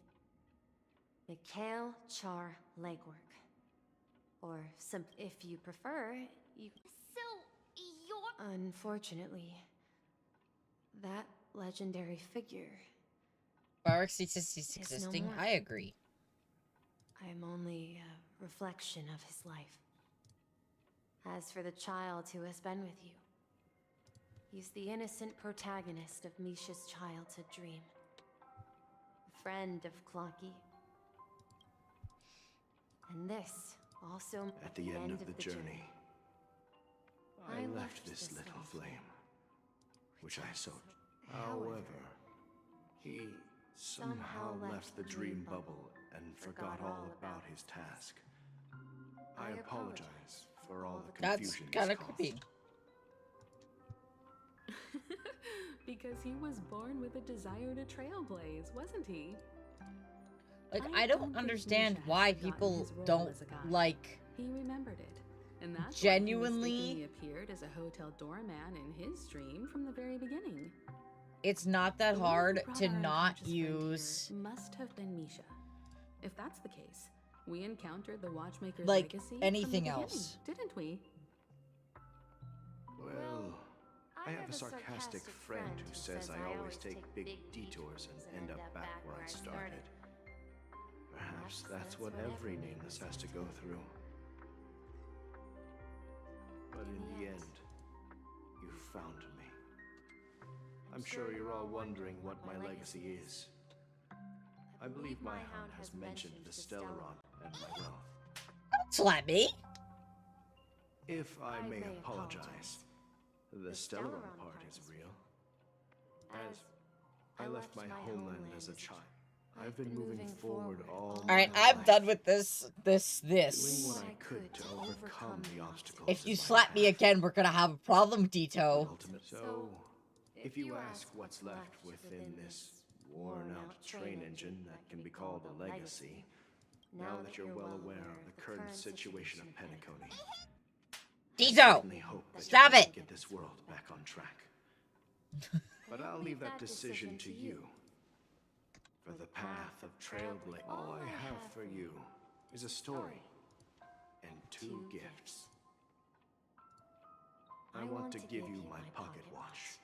Mikhail Char legwork. Or if you prefer, you... So, you're... Unfortunately, that legendary figure... Barak ceases is no existing. more. I agree. I'm only a reflection of his life. As for the child who has been with you, he's the innocent protagonist of Misha's childhood dream. A friend of Clocky. And this also At the end of the journey, I left this little flame, which I sowed. However, he somehow left the dream bubble and forgot all about his task. I apologize for all the That's confusion kind of this caused. creepy. Because he was born with a desire to trailblaze, wasn't he? Like, I I don't don't think understand Misha has why forgotten people his role don't, as a guy. like, He remembered it. And that's genuinely- why he mistakenly appeared as a hotel doorman in his dream from the very beginning. it's not that The one who hard brought to our not unconscious friend here use, must have been Misha. If that's the case, we encountered the Watchmaker's like, legacy from anything the beginning, else. didn't we? Well, I have a sarcastic friend who says I always take big detours and end up back where I started. Perhaps that's what every nameless has to go through. But in the end, you found me. I'm sure you're all wondering what my legacy is. I believe my hound has mentioned the Stellaron and my wealth. Don't slap me. If I may apologize, the Stellaron part is real. As I left my homeland as a child, I've been moving forward all Alright, my I'm life, done with this. doing what I could to overcome the obstacles. If you in my slap me path. again, we're gonna have a problem, Dito. So, if you ask what's left within this worn-out train engine that can be called a legacy, now that you're well aware of the current situation of Penacony, Tizo! certainly hope that Stop you it! get this world back on track. But I'll leave that decision to you. For the path of trailblaze, all I have for you is a story and 2 gifts. I want to give you my pocket watch.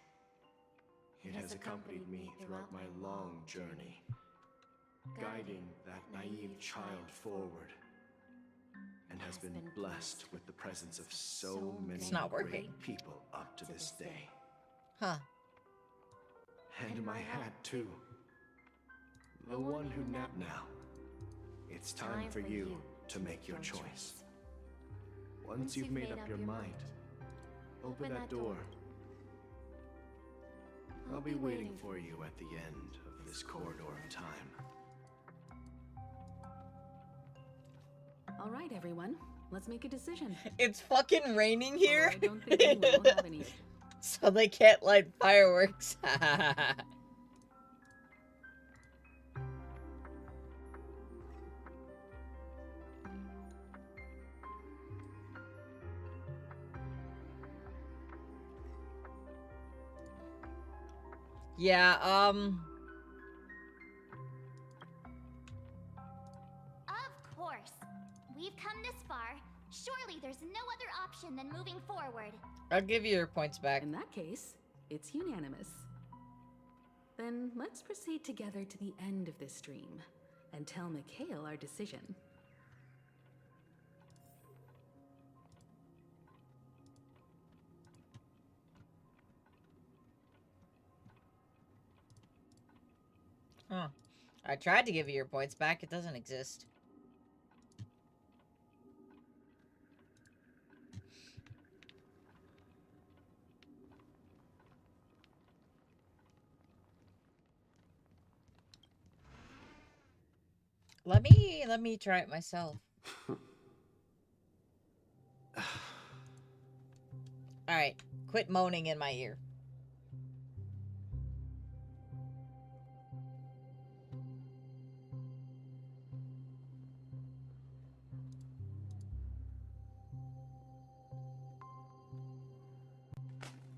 It has accompanied me throughout my long journey, guiding that naive child forward, and has been blessed with the presence of so many It's not working. great people up to this day. Huh. And my hat, too. The one who napped now. It's time for you to make your choice. Once you've made up your mind, open that door. I'll be waiting for you at the end of this corridor of time. All right, everyone. Let's make a decision. It's fucking raining here. I don't think anyone will have any. So they can't light fireworks. Yeah, Of course. We've come this far. Surely there's no other option than moving forward. I'll give you your points back. In that case, it's unanimous. Then let's proceed together to the end of this stream and tell Mikhail our decision. Huh. I tried to give you your points back. It doesn't exist. Let me try it myself. Alright, quit moaning in my ear.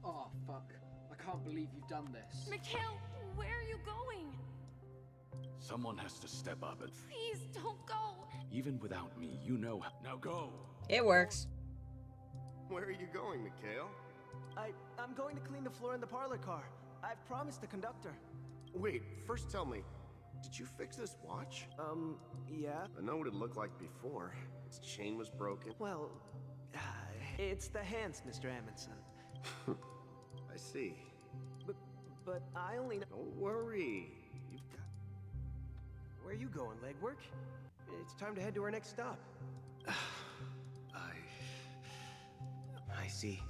Oh, fuck. I can't believe you've done this. Mikhail, where are you going? Someone has to step up and... Please don't go. Even without me, you know... Now go! It works. Where are you going, Mikhail? I'm going to clean the floor in the parlor car. I've promised the conductor. Wait, first tell me, did you fix this watch? Yeah. I know what it looked like before. Its chain was broken. Well, it's the hands, Mr. Amundsen. I see. But I only know... Don't worry. You've got... Where are you going, legwork? It's time to head to our next stop. I see.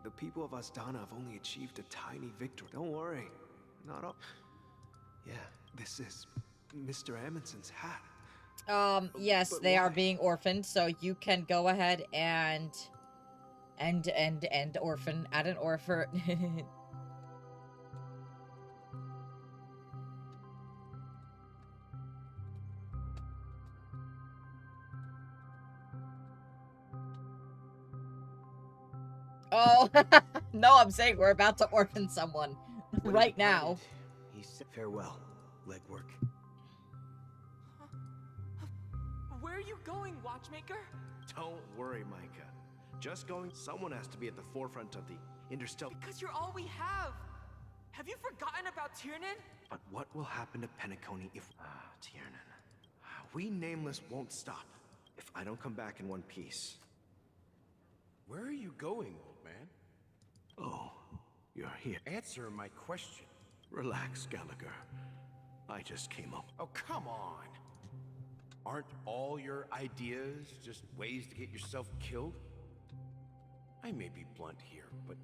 The people of Astana have only achieved a tiny victory. Don't worry. Not all... Yeah, this is Mr. Amundsen's hat. Yes, But they are why? being orphaned, so you can go ahead and orphan at an orphan. Oh, no, I'm saying we're about to orphan someone right now. He said farewell, legwork. Where are you going, watchmaker? Don't worry, Micah. Just going... Someone has to be at the forefront of the interstellar... Because you're all we have. Have you forgotten about Tiernan? But what will happen to Penacony if... Tiernan. We Nameless won't stop if I don't come back in one piece. Where are you going, old man? Oh, you're here. Answer my question. Relax, Gallagher. I just came up. Oh, come on. Aren't all your ideas just ways to get yourself killed? I may be blunt here, but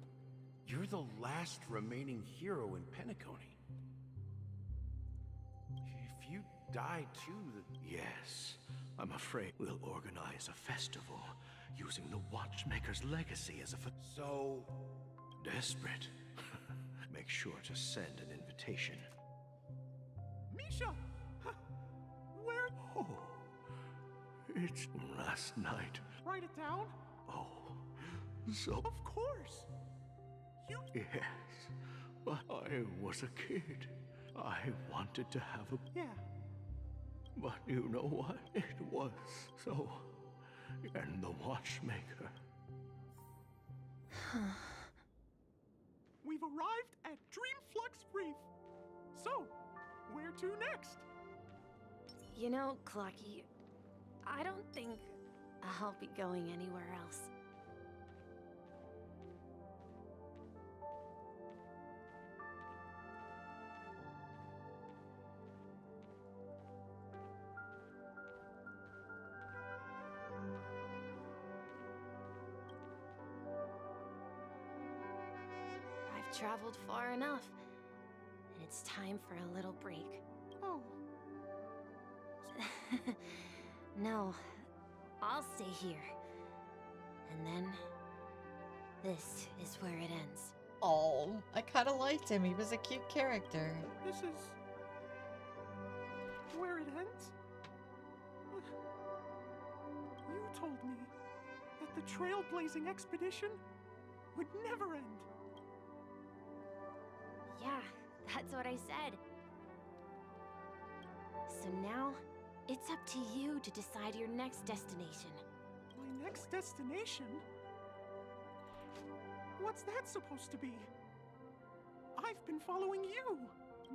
you're the last remaining hero in Penacony. If you die too, Yes, I'm afraid we'll organize a festival using the Watchmaker's legacy as a... So... Desperate. Make sure to send an invitation. Misha! Where? Oh, it's last night. Write it down. Oh, So... Of course! You... Yes, but I was a kid. I wanted to have a... Yeah. But you know what? It was so... And the watchmaker... We've arrived at Dreamflux Reef. So, where to next? You know, Clocky, I don't think I'll be going anywhere else. I've traveled far enough, and it's time for a little break. Oh. No, I'll stay here. And then, this is where it ends. Oh, I kind of liked him. He was a cute character. This is... where it ends? You told me that the trailblazing expedition would never end. Yeah, that's what I said. So now, it's up to you to decide your next destination. My next destination? What's that supposed to be? I've been following you,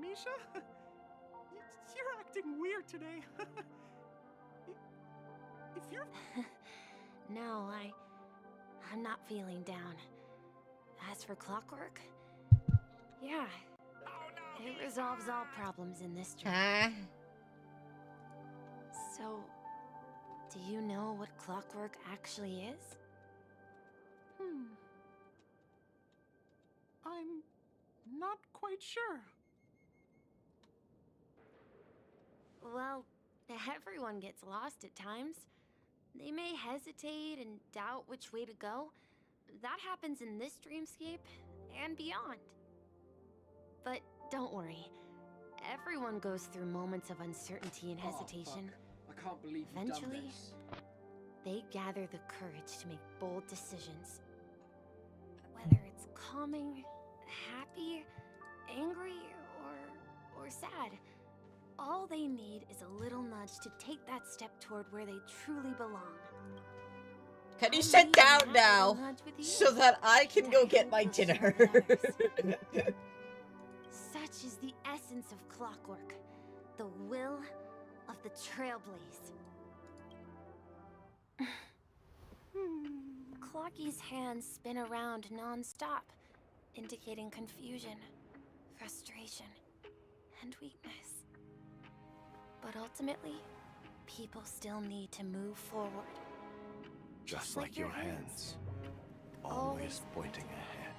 Misha. You're acting weird today. If you're... No, I'm not feeling down. As for clockwork, yeah, it resolves all problems in this dream. So, do you know what clockwork actually is? I'm not quite sure. Well, everyone gets lost at times. They may hesitate and doubt which way to go. That happens in this dreamscape and beyond. But don't worry. Everyone goes through moments of uncertainty and hesitation. I can't believe you've Eventually, done this. they gather the courage to make bold decisions. Whether it's calming, happy, angry, or sad. All they need is a little nudge to take that step toward where they truly belong. Can you sit down now so that I can go get my dinner? Such is the essence of clockwork, the will of the trailblaze. Clocky's hands spin around non-stop, indicating confusion, frustration, and weakness. But ultimately, people still need to move forward. Just like your hands, always pointing ahead.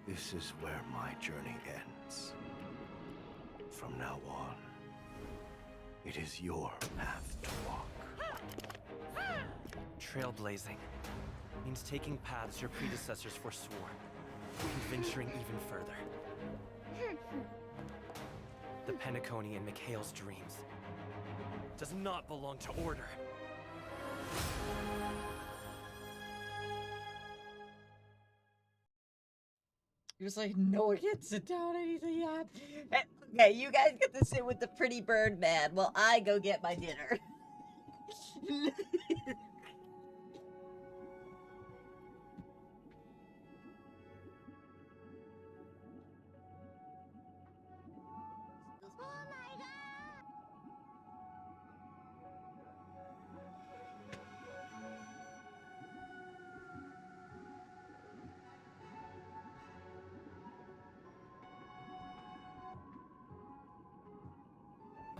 This is where my journey ends. From now on, it is your path to walk. Trailblazing means taking paths your predecessors forswore, and venturing even further. The Penacony in Mikhail's dreams does not belong to Order. He was like, no, I can't sit down, I need to yap. Okay, you guys get to sit with the pretty bird man while I go get my dinner.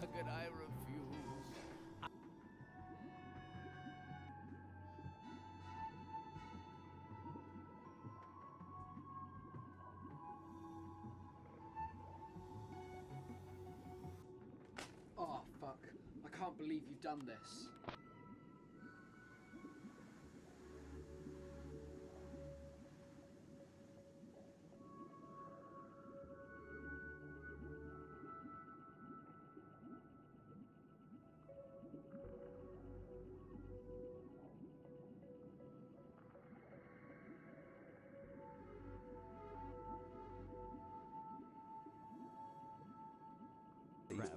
How could I refuse? Oh, fuck. I can't believe you've done this.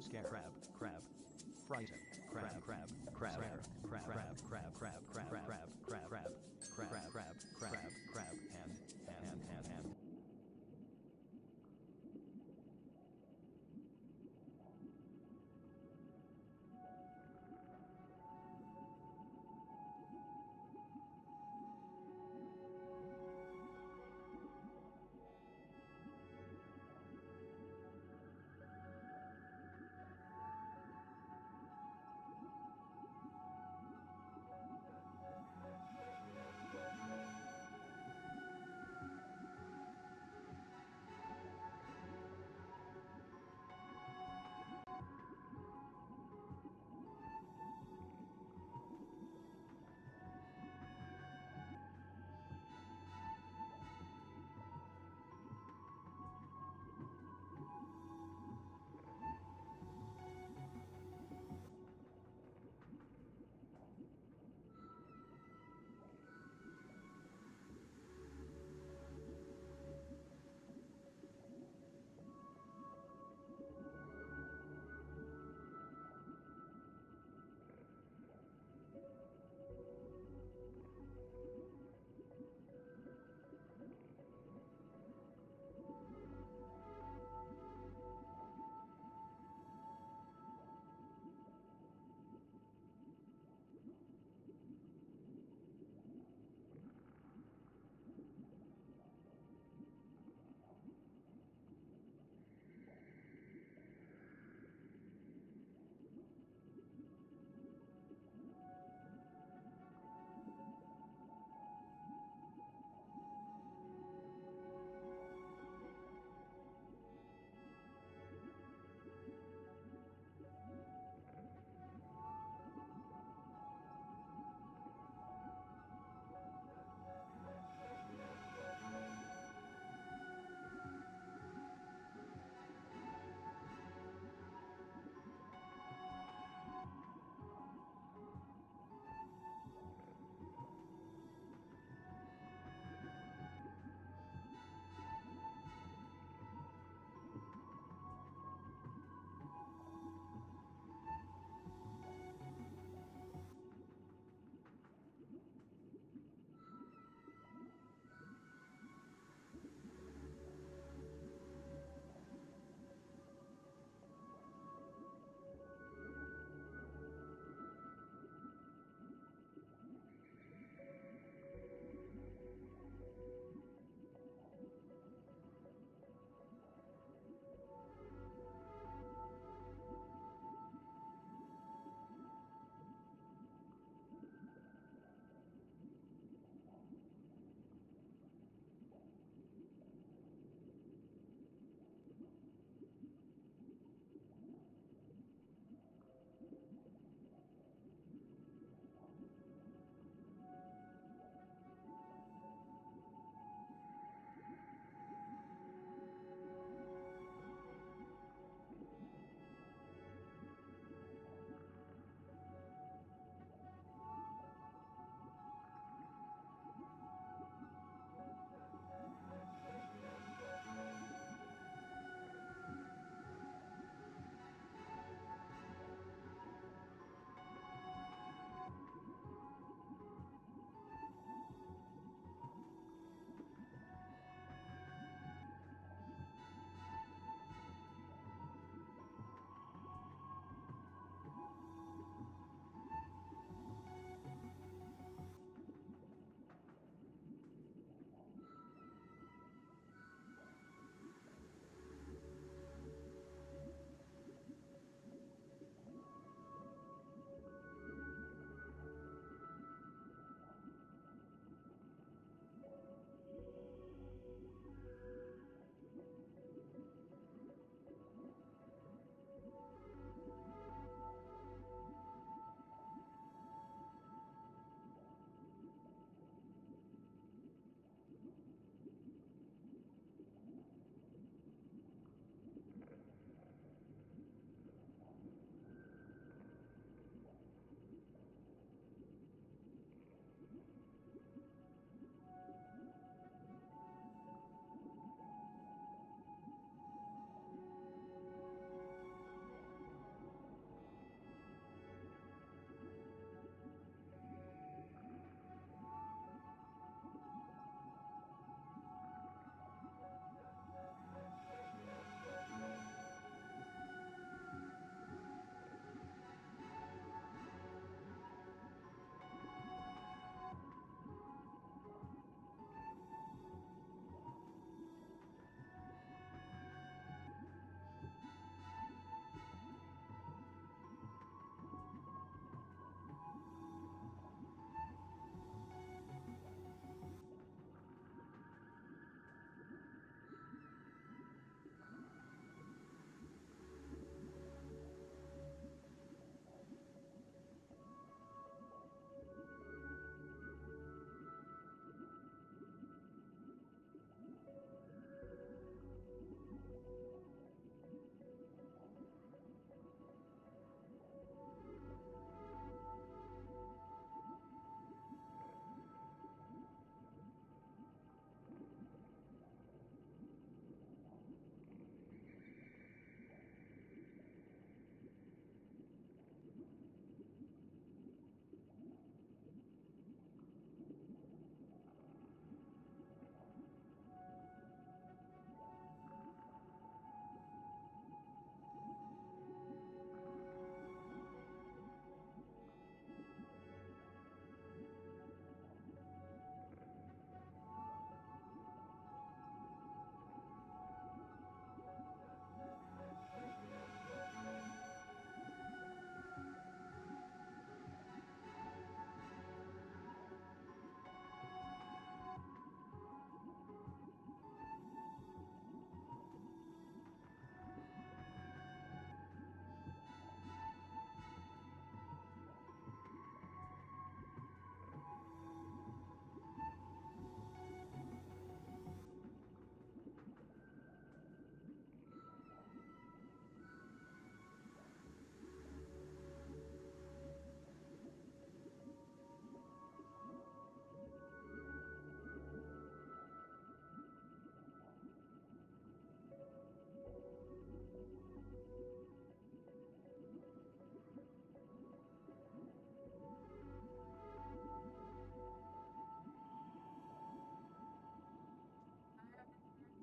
scare, crab, crab, frighten, crab, crab, crab, crab, crab, crab, crab, crab, crab, crab, crab, crab, crab, crab, crab, crab, hand.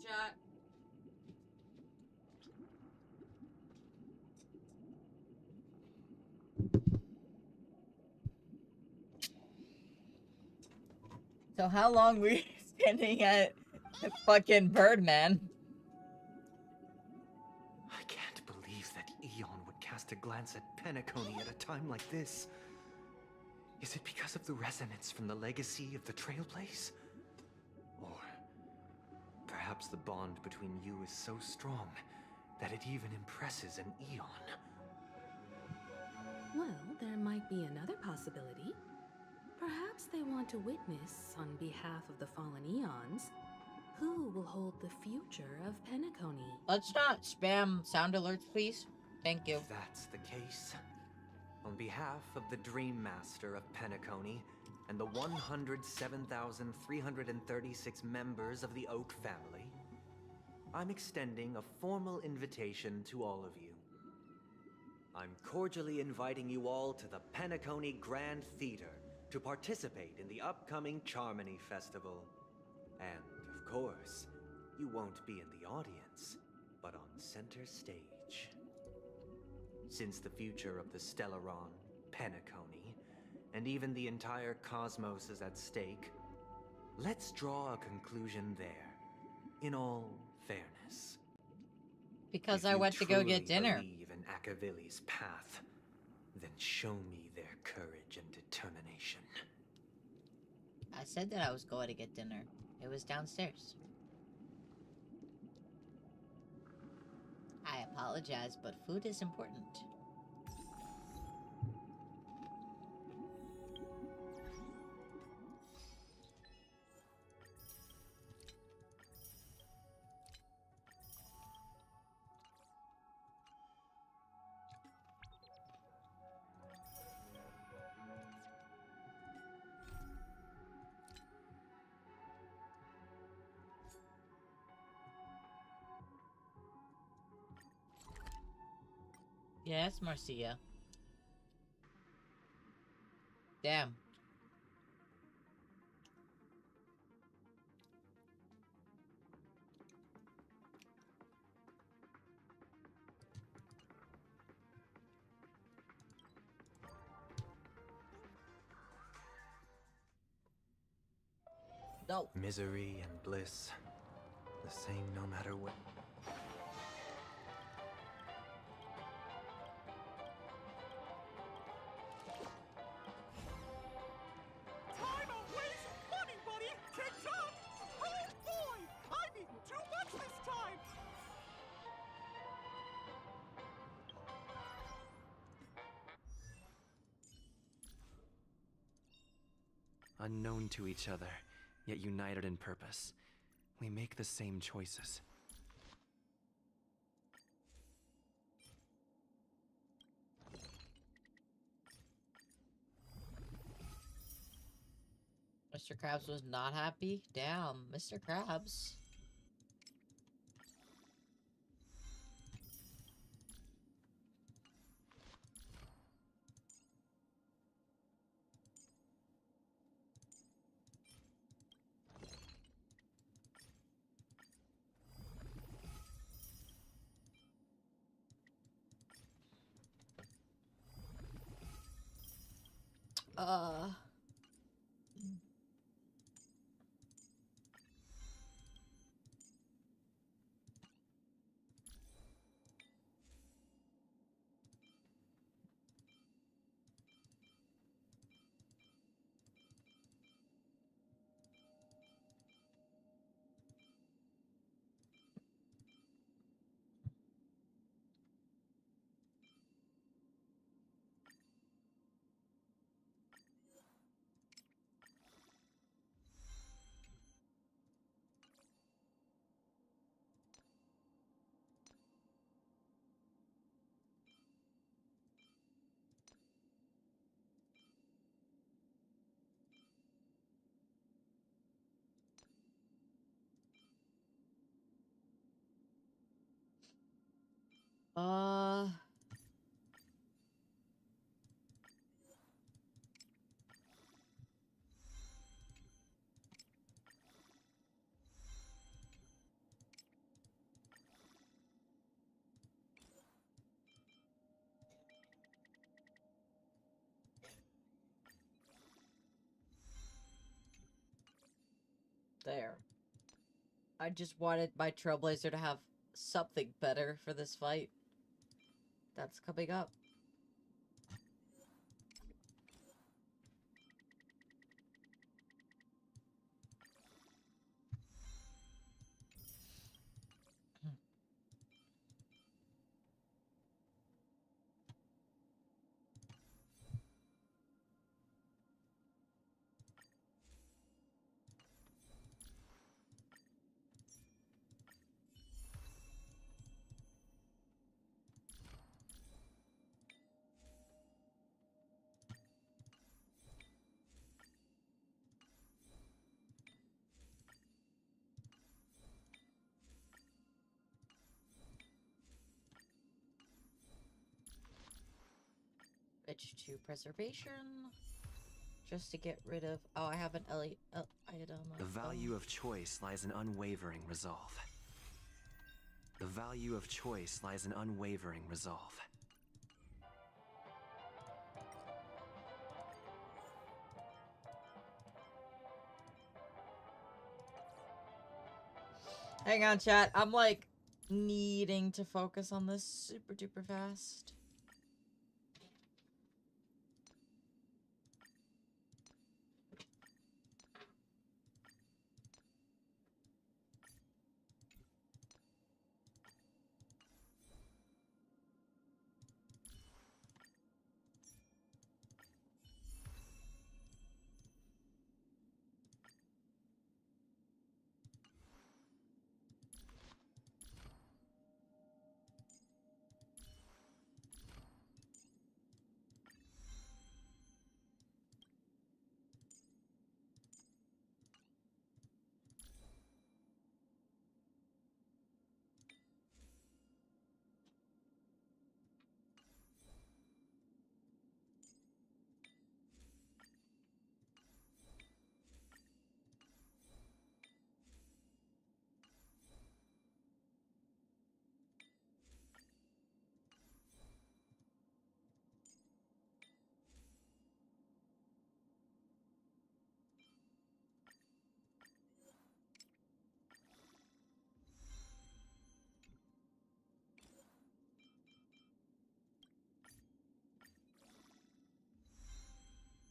chat. So how long were you standing at fucking Birdman? I can't believe that Eon would cast a glance at Penacony at a time like this. Is it because of the resonance from the legacy of the Trailblaze? Or perhaps the bond between you is so strong that it even impresses an Eon? Well, there might be another possibility. Perhaps they want to witness, on behalf of the fallen Eons, who will hold the future of Penacony. Let's not spam sound alerts, please. Thank you. If that's the case, on behalf of the Dream Master of Penacony and the 107,336 members of the Oak family, I'm extending a formal invitation to all of you. I'm cordially inviting you all to the Penacony Grand Theater to participate in the upcoming Charmony Festival. And, of course, you won't be in the audience, but on center stage. Since the future of the Stellaron, Penacony, and even the entire cosmos is at stake, let's draw a conclusion there, in all fairness. Because If I you went to go get truly dinner. believe in Akavili's path, then show me their courage and determination. I said that I was going to get dinner. It was downstairs. I apologize, but food is important. Yes, Marcia. Damn. No. Misery and bliss, the same no matter what. Time of wasting money, buddy! TikTok! Oh boy! I've eaten too much this time! Unknown to each other, yet united in purpose. We make the same choices. Mr. Krabs was not happy? Damn, Mr. Krabs. Uh... Uh... there. I just wanted my Trailblazer to have something better for this fight. That's coming up. Bitch to preservation. Just to get rid of... Oh, I have an item. The value of choice lies in unwavering resolve. The value of choice lies in unwavering resolve. Hang on, chat. I'm like needing to focus on this super duper fast.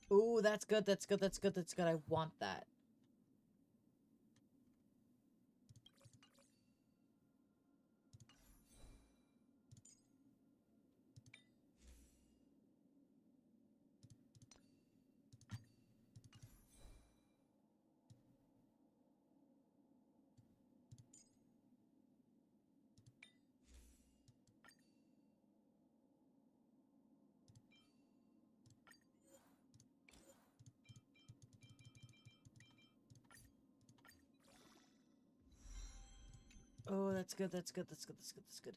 Ooh, that's good, that's good, that's good, that's good. I want that. Oh, that's good, that's good, that's good, that's good, that's good.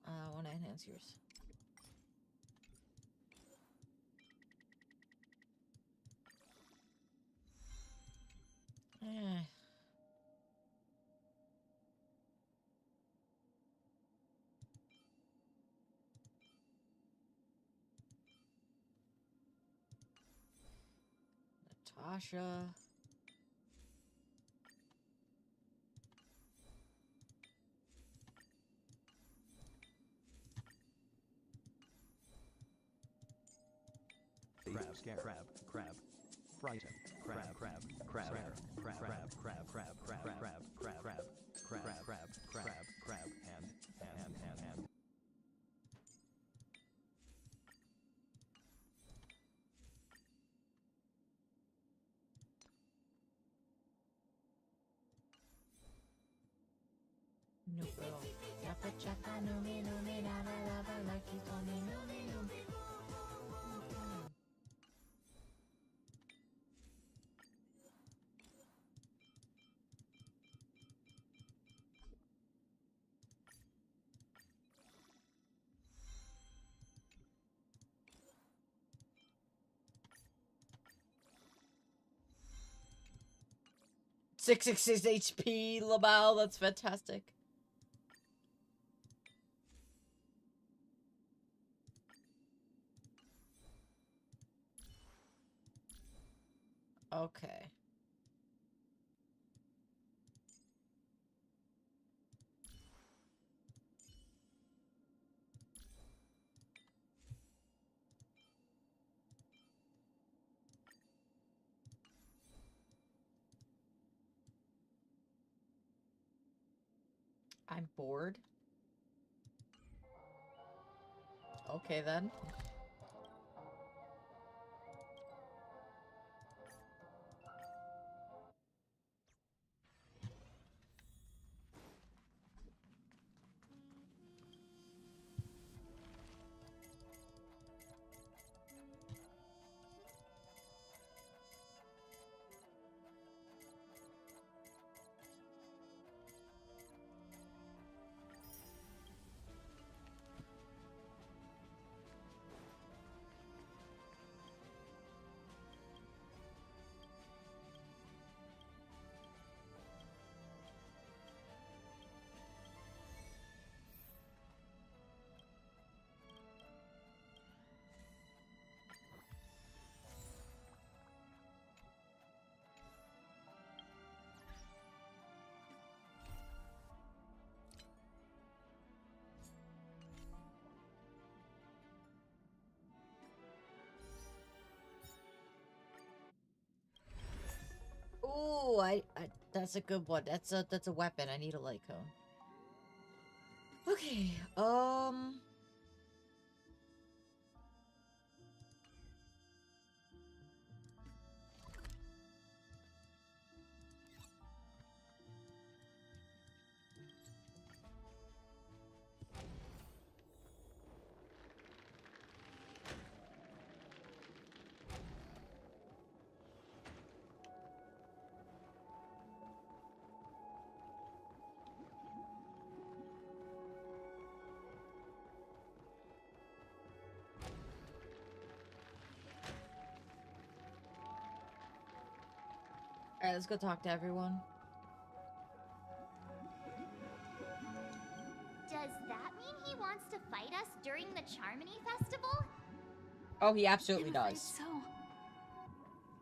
I want to enhance yours. Eh. Natasha. Crab. Frighten. Crab. Hand. No, bro. Chapa chapa, no me, lava, lava, like you told me, no me, no me. Six HP, Lamal, that's fantastic. Okay. I'm bored. Okay then. Ooh, that's a good one. That's a weapon. I need a light cone. Okay, alright, let's go talk to everyone. Does that mean he wants to fight us during the Charmony Festival? Oh, he absolutely does. So.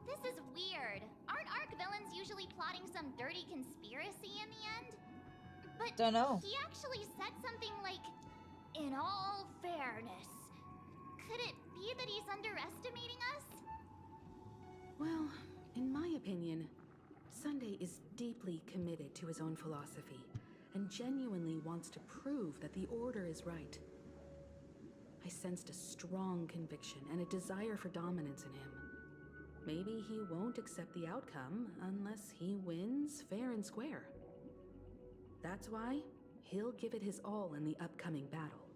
This is weird. Aren't Arc villains usually plotting some dirty conspiracy in the end? But Dunno. he actually said something like, "In all fairness." Could it be that he's underestimating us? Well, in my opinion, Sunday is deeply committed to his own philosophy and genuinely wants to prove that the Order is right. I sensed a strong conviction and a desire for dominance in him. Maybe he won't accept the outcome unless he wins fair and square. That's why he'll give it his all in the upcoming battle.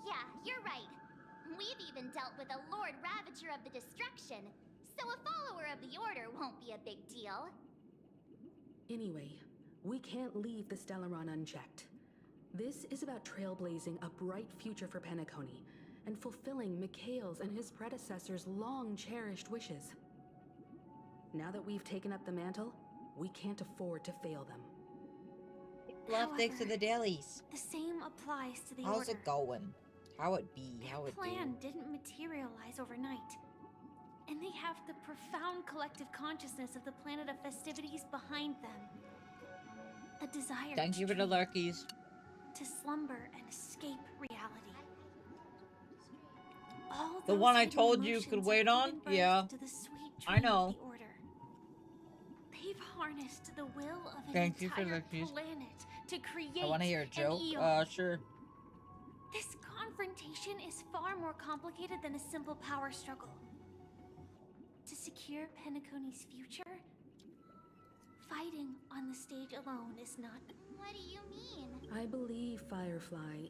Yeah, you're right. We've even dealt with a Lord Ravager of the Destruction, so a follower of the Order won't be a big deal. Anyway, we can't leave the Stellaron unchecked. This is about trailblazing a bright future for Penacony and fulfilling Mikhail's and his predecessors' long-cherished wishes. Now that we've taken up the mantle, we can't afford to fail them. Love, thanks to the dailies. The same applies to the How's Order. it going? How it be? How it Plan do? didn't materialize overnight. And they have the profound collective consciousness of the planet of festivities behind them. A desire Thank you for the lurkies. to slumber and escape reality. All The those one I hidden told you emotions could have wait on? given birth Yeah. to the sweet I dream of know. the Order. They've harnessed the will of an Thank you for entire lurkies. planet to create I want to hear a an joke. eon. Sure. This confrontation is far more complicated than a simple power struggle. To secure Penacony's future, fighting on the stage alone is not. What do you mean? I believe, Firefly.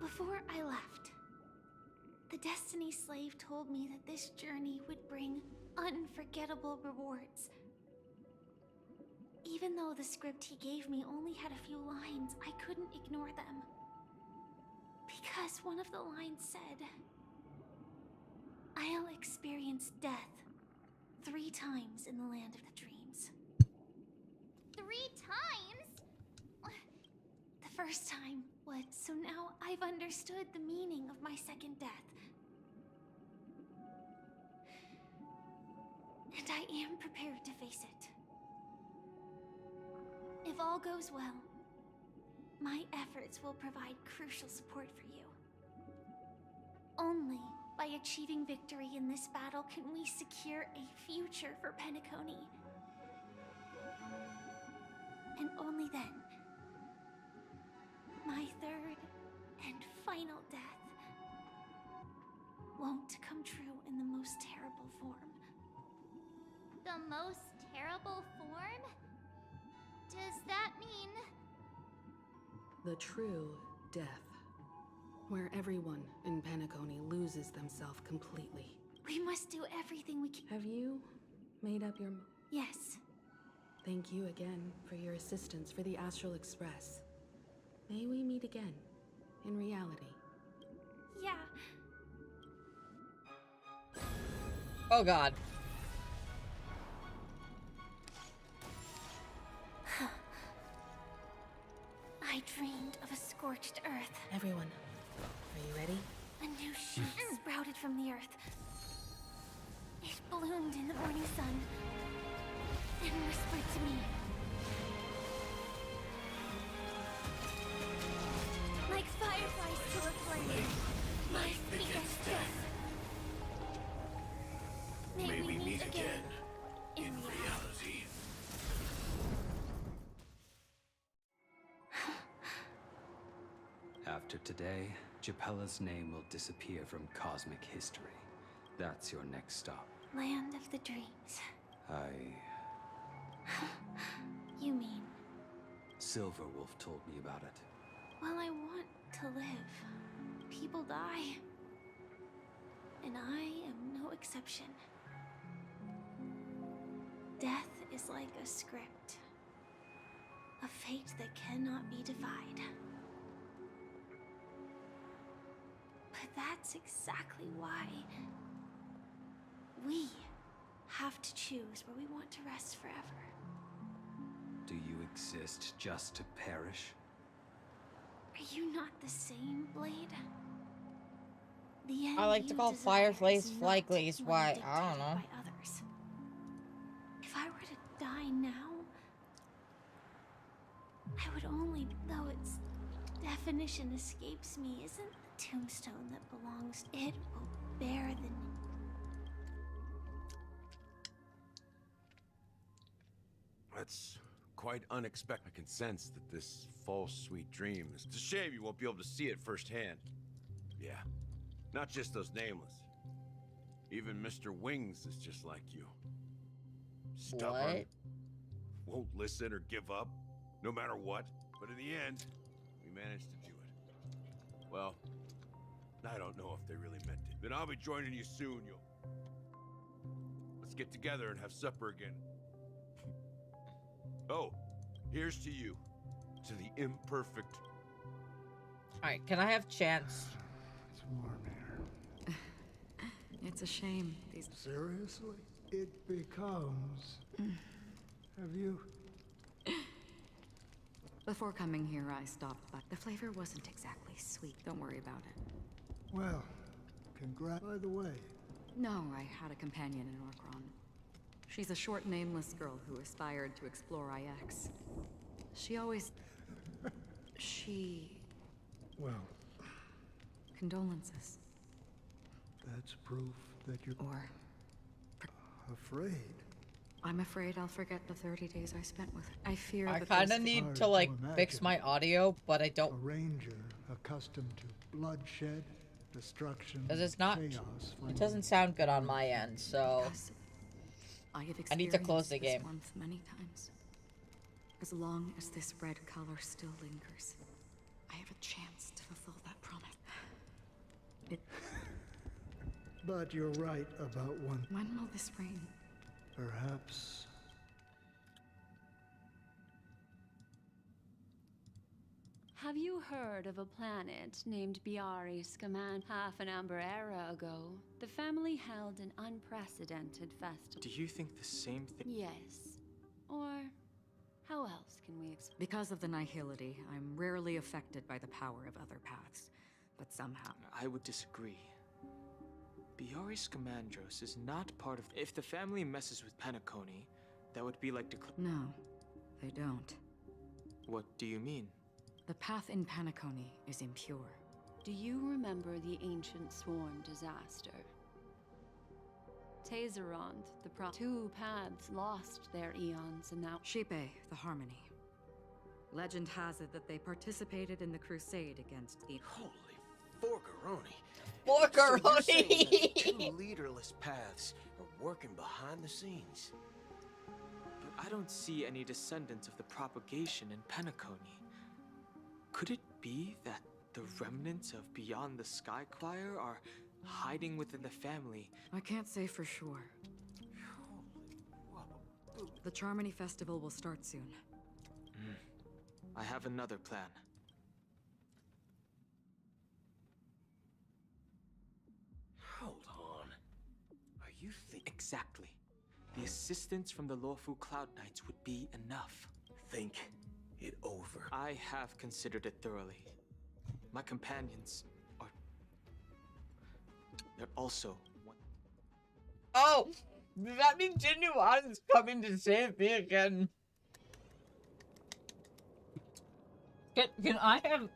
Before I left, the Destiny Slave told me that this journey would bring unforgettable rewards. Even though the script he gave me only had a few lines, I couldn't ignore them. Because one of the lines said, "I'll experience death 3 times in the land of the dreams." 3 times? The first time was, so now I've understood the meaning of my second death. And I am prepared to face it. If all goes well, my efforts will provide crucial support for you. Only By achieving victory in this battle, can we secure a future for Penacony? And only then, my third and final death won't come true in the most terrible form. The most terrible form? Does that mean... The true death. Where everyone in Penacony loses themselves completely. We must do everything we can. Have you made up your... Yes. Thank you again for your assistance for the Astral Express. May we meet again, in reality. Yeah. Oh god. I dreamed of a scorched earth. Everyone, are you ready? A new shoot sprouted from the earth. It bloomed in the morning sun and whispered to me. Like fireflies to a flame, life begets death. May we meet again in reality. After today, Japella's name will disappear from cosmic history. That's your next stop. Land of the dreams. You mean? Silverwolf told me about it. Well, I want to live. People die. And I am no exception. Death is like a script. A fate that cannot be defied. But that's exactly why we have to choose where we want to rest forever. Do you exist just to perish? Are you not the same, Blade? The end I like to you call desire fireflies is not flyglies. one Why? I dictated don't know. by others. If I were to die now, I would only, though its definition escapes me, isn't the tombstone that belongs. It will bear the. That's quite unexpected. I can sense that this false sweet dream is... It's a shame you won't be able to see it firsthand. Yeah. Not just those nameless. Even Mr. Wings is just like you. Stubborn. What? Won't listen or give up, no matter what. But in the end, we managed to do it. Well, I don't know if they really meant it. Then I'll be joining you soon. Let's get together and have supper again. Oh, here's to you. To the imperfect. Alright, can I have Chance? It's warm here. It's a shame. These... Seriously? It becomes... Have you... Before coming here, I stopped, but the flavor wasn't exactly sweet. Don't worry about it. Well, congrats. By the way... No, I had a companion in Orkron. She's a short, nameless girl who aspired to explore IX. She always... She... Well... Condolences. That's proof that you're... Or... Afraid. I'm afraid I'll forget the 30 days I spent with her. I fear I that kind of need to, like, fix my audio, but I don't... A ranger accustomed to bloodshed, destruction, Because it's not... chaos. It doesn't sound good on my end, so... I have I need to close the game. this month many times. As long as this red color still lingers, I have a chance to fulfill that promise. But you're right about one. When will this rain? Perhaps. Have you heard of a planet named Biari Scaman? Half an amber era ago, the family held an unprecedented festival. Do you think the same thing? Yes. Or how else can we explain? Because of the nihility, I'm rarely affected by the power of other paths. But somehow... I would disagree. Biaris Scamandros is not part of... If the family messes with Penacony, that would be like No, they don't. What do you mean? The path in Penacony is impure. Do you remember the ancient swarm disaster? Tazerond, two paths lost their eons, and now Shipe, the Harmony. Legend has it that they participated in the crusade against evil. Holy Forgaroni. Forgaroni! So you're saying that two leaderless paths are working behind the scenes? But I don't see any descendants of the propagation in Penacony. Could it be that the remnants of Beyond the Sky Choir are hiding within the family? I can't say for sure. The Charmony Festival will start soon. I have another plan. Hold on. Are you Exactly. The assistance from the lawful Cloud Knights would be enough. Think it over? I have considered it thoroughly. My companions are... They're also... Oh! Does that mean Genuine is coming to save me again? Can I have...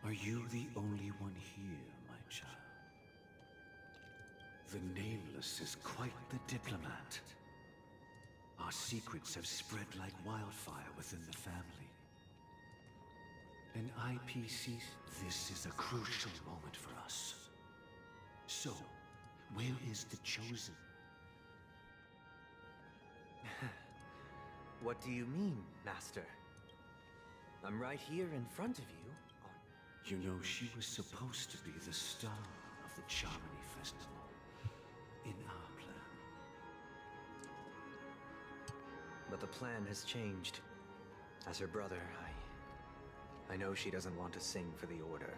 Are you the only one here, my child? The Nameless is quite the diplomat. Our secrets have spread like wildfire within the family. An IPC, this is a crucial moment for us. So, where is the Chosen? What do you mean, Master? I'm right here in front of you. You know, she was supposed to be the star of the Charmony Festival. In our plan. But the plan has changed. As her brother, I know she doesn't want to sing for the Order.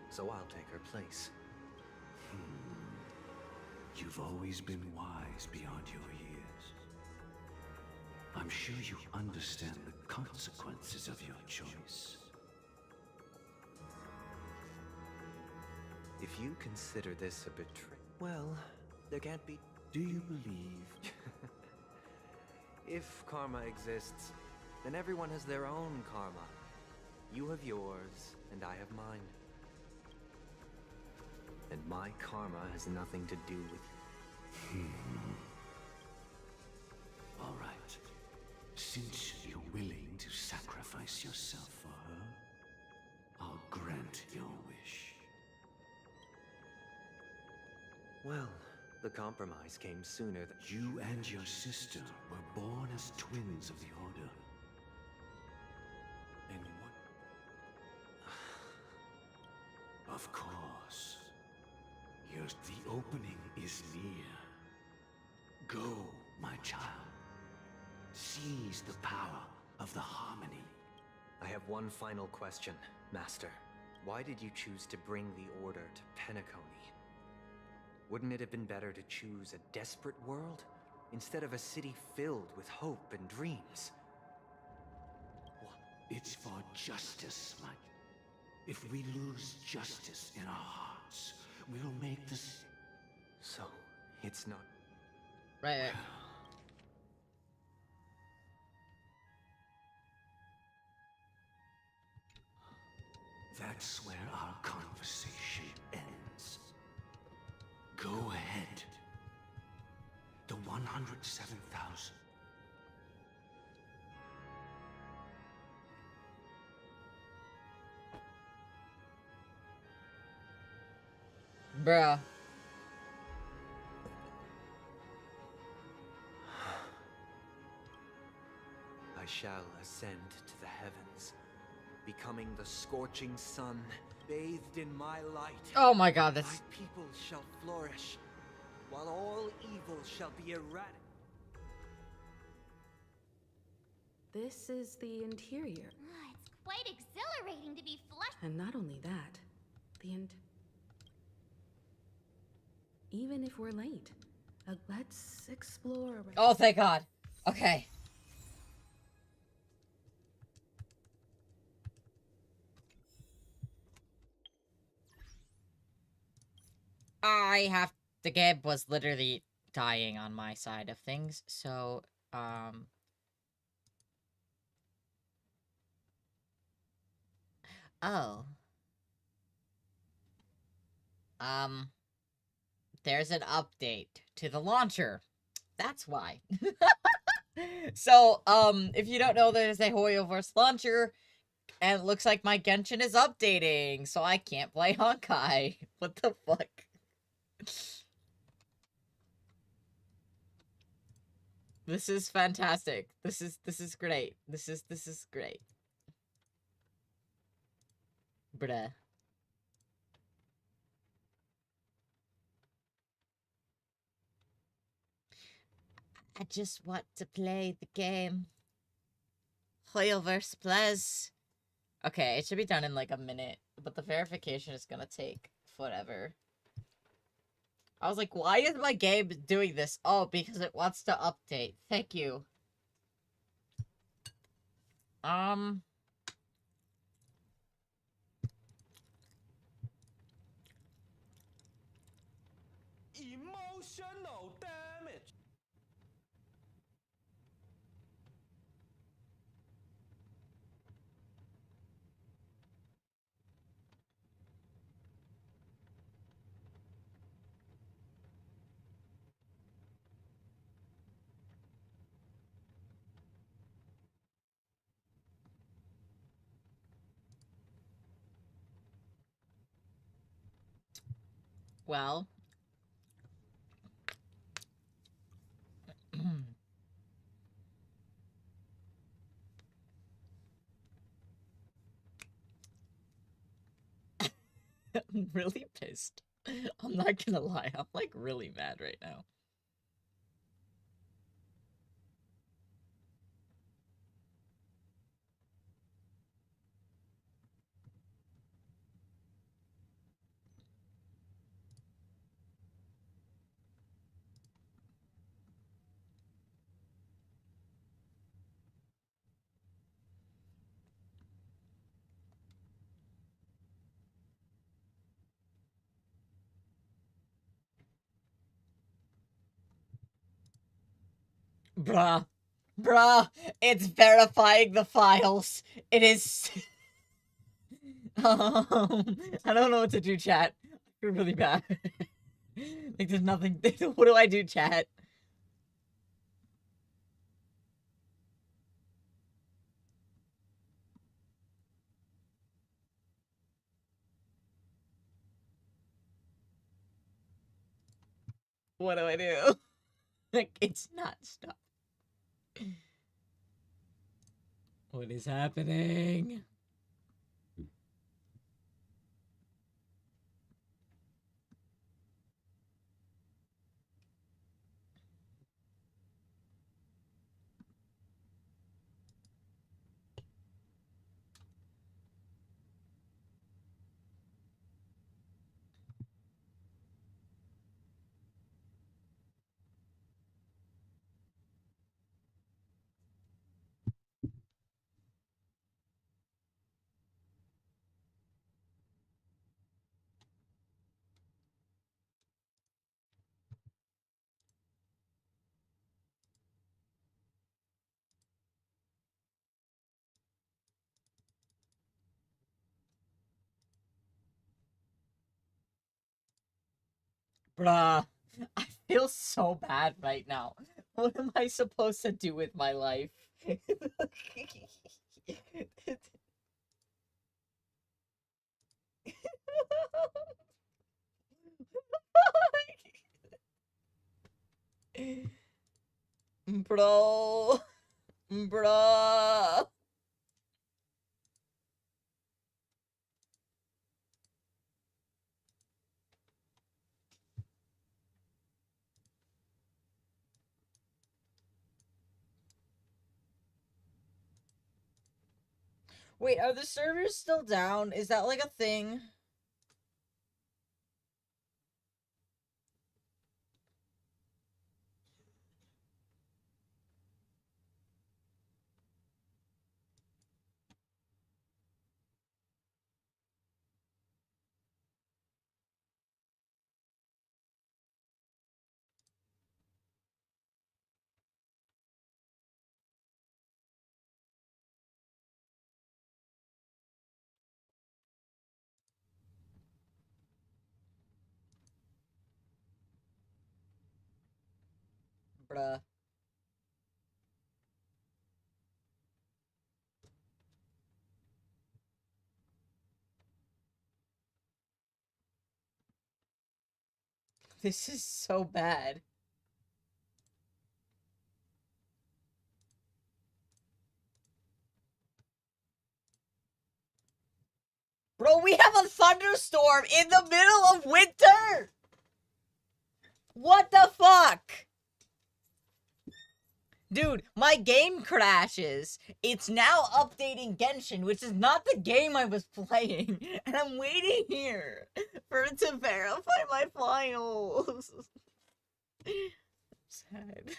So I'll take her place. You've always been wise beyond your years. I'm sure you understand the consequences of your choice. If you consider this a betrayal, well, there can't be... Do you believe? If karma exists, then everyone has their own karma. You have yours, and I have mine. And my karma has nothing to do with you. All right. Since you're willing to sacrifice yourself for her, I'll grant your wish. Well, the compromise came sooner than... You and your sister were born as twins of the Order. And what... Of course. The opening is near. Go, my child. Seize the power of the Harmony. I have one final question, Master. Why did you choose to bring the Order to Penacony? Wouldn't it have been better to choose a desperate world, instead of a city filled with hope and dreams? It's for justice, Mike. If we lose justice in our hearts, we'll make this... So, it's not... Right. That's where our conversation ends. Go ahead. The 107,000. Bruh. I shall ascend to the heavens, becoming the scorching sun, bathed in my light. Oh my god, that's... My people shall flourish, while all evil shall be eradicated. This is the interior. It's quite exhilarating to be flushed. And not only that, even if we're late, let's explore. Oh, thank god. Okay. The game was literally dying on my side of things, so, Oh. There's an update to the launcher. That's why. So, if you don't know, there's a Hoyoverse launcher, and it looks like my Genshin is updating, so I can't play Honkai. What the fuck? This is fantastic. This is great. This is great. Bruh. I just want to play the game. Hoyoverse, please. Okay, it should be done in like a minute, but the verification is gonna take forever. I was like, why is my game doing this? Oh, because it wants to update. Thank you. Emotional damage. Well. I'm really pissed. I'm not gonna lie, I'm like really mad right now. Bruh. Bruh. It's verifying the files. It is... I don't know what to do, chat. I feel really bad. Like, there's nothing... What do I do, chat? What do I do? Like, it's not stuff. What is happening? Bruh. I feel so bad right now. What am I supposed to do with my life? Bro. Bruh. Wait, are the servers still down? Is that like a thing? Bruh. This is so bad. Bro, we have a thunderstorm in the middle of winter! What the fuck? Dude, my game crashes. It's now updating Genshin, which is not the game I was playing. And I'm waiting here for it to verify my finals. Sad.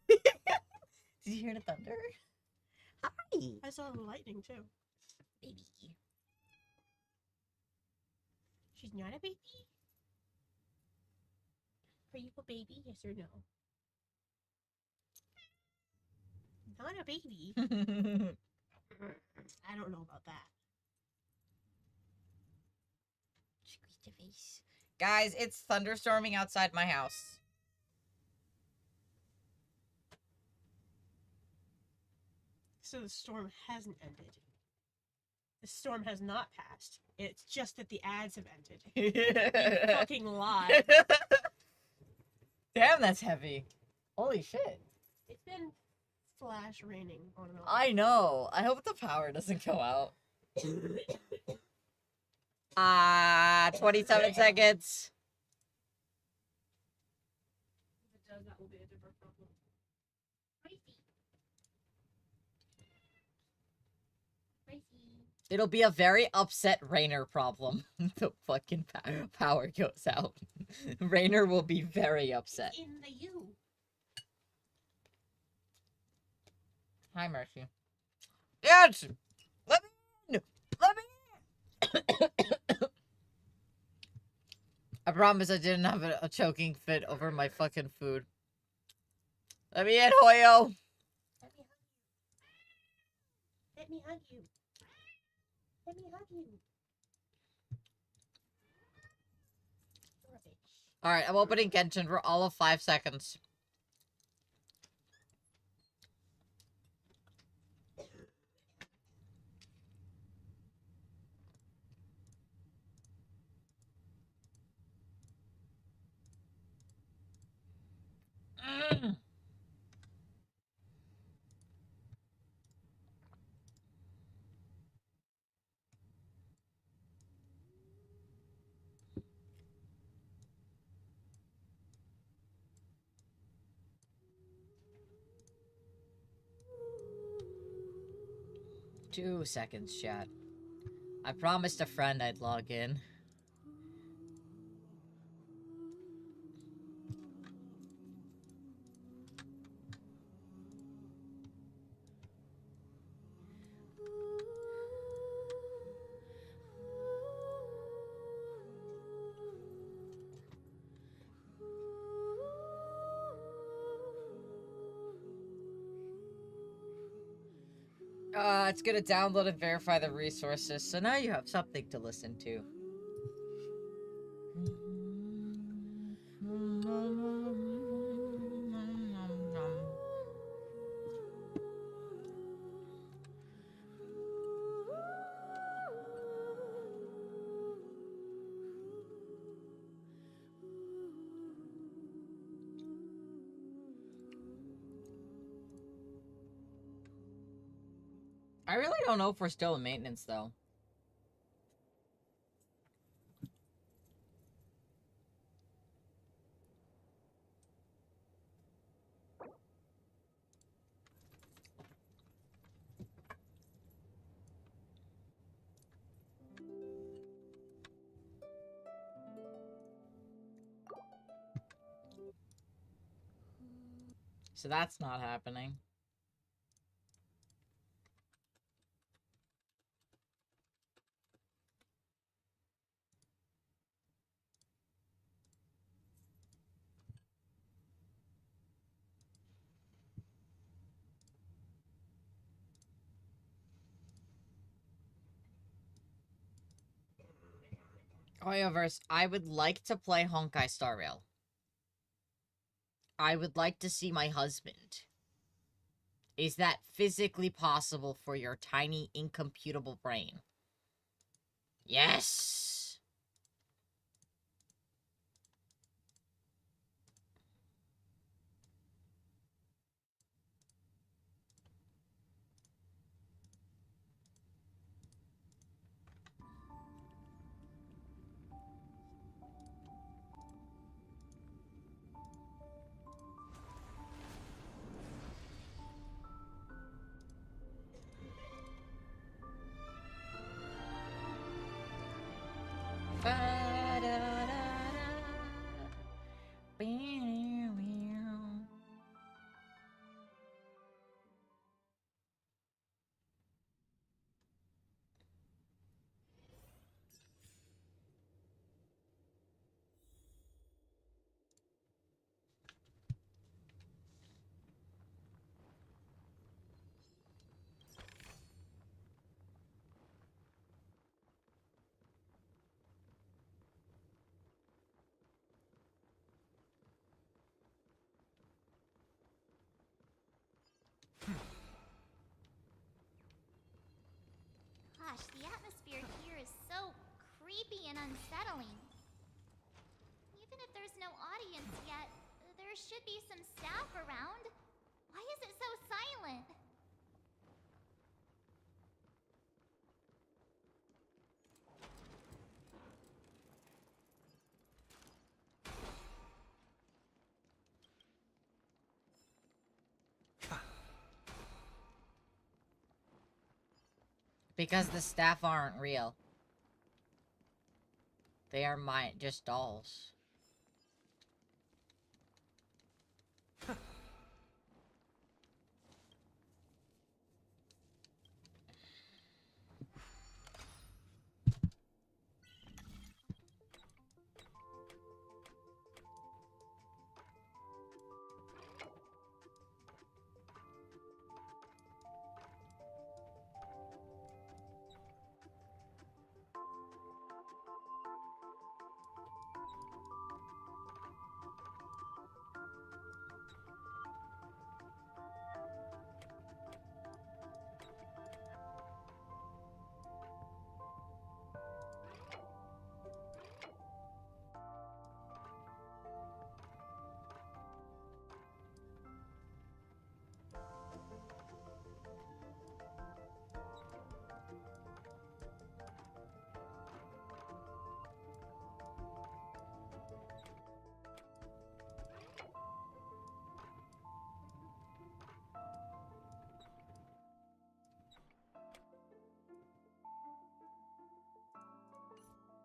Did you hear the thunder? Hi. I saw the lightning too. Baby. She's not a baby? Are you a baby? Yes or no? Not a baby. I don't know about that. Guys, it's thunderstorming outside my house. So the storm hasn't ended. The storm has not passed. It's just that the ads have ended. You fucking lie. Damn, that's heavy. Holy shit. It's been flash raining on and off. I know. I hope the power doesn't go out. 27 seconds. If it does, that will be a different problem. It'll be a very upset Rainer problem. The fucking power goes out. Rainer will be very upset. In the U. Hi, Mercy. Yes! Let me in! Let me in! I promise I didn't have a choking fit over my fucking food. Let me in, Hoyo! Let me hug you. Let me hug you. You're a bitch. Alright, I'm opening Genshin for all of 5 seconds. Mm. Two seconds, chat. I promised a friend I'd log in. It's gonna download and verify the resources, so now you have something to listen to. I really don't know if we're still in maintenance, though. So that's not happening. Hoyoverse, I would like to play Honkai Star Rail. I would like to see my husband. Is that physically possible for your tiny, incomputable brain? Yes! Gosh, the atmosphere here is so creepy and unsettling. Even if there's no audience yet, there should be some staff around. Why is it so silent? Because the staff aren't real. They are just dolls.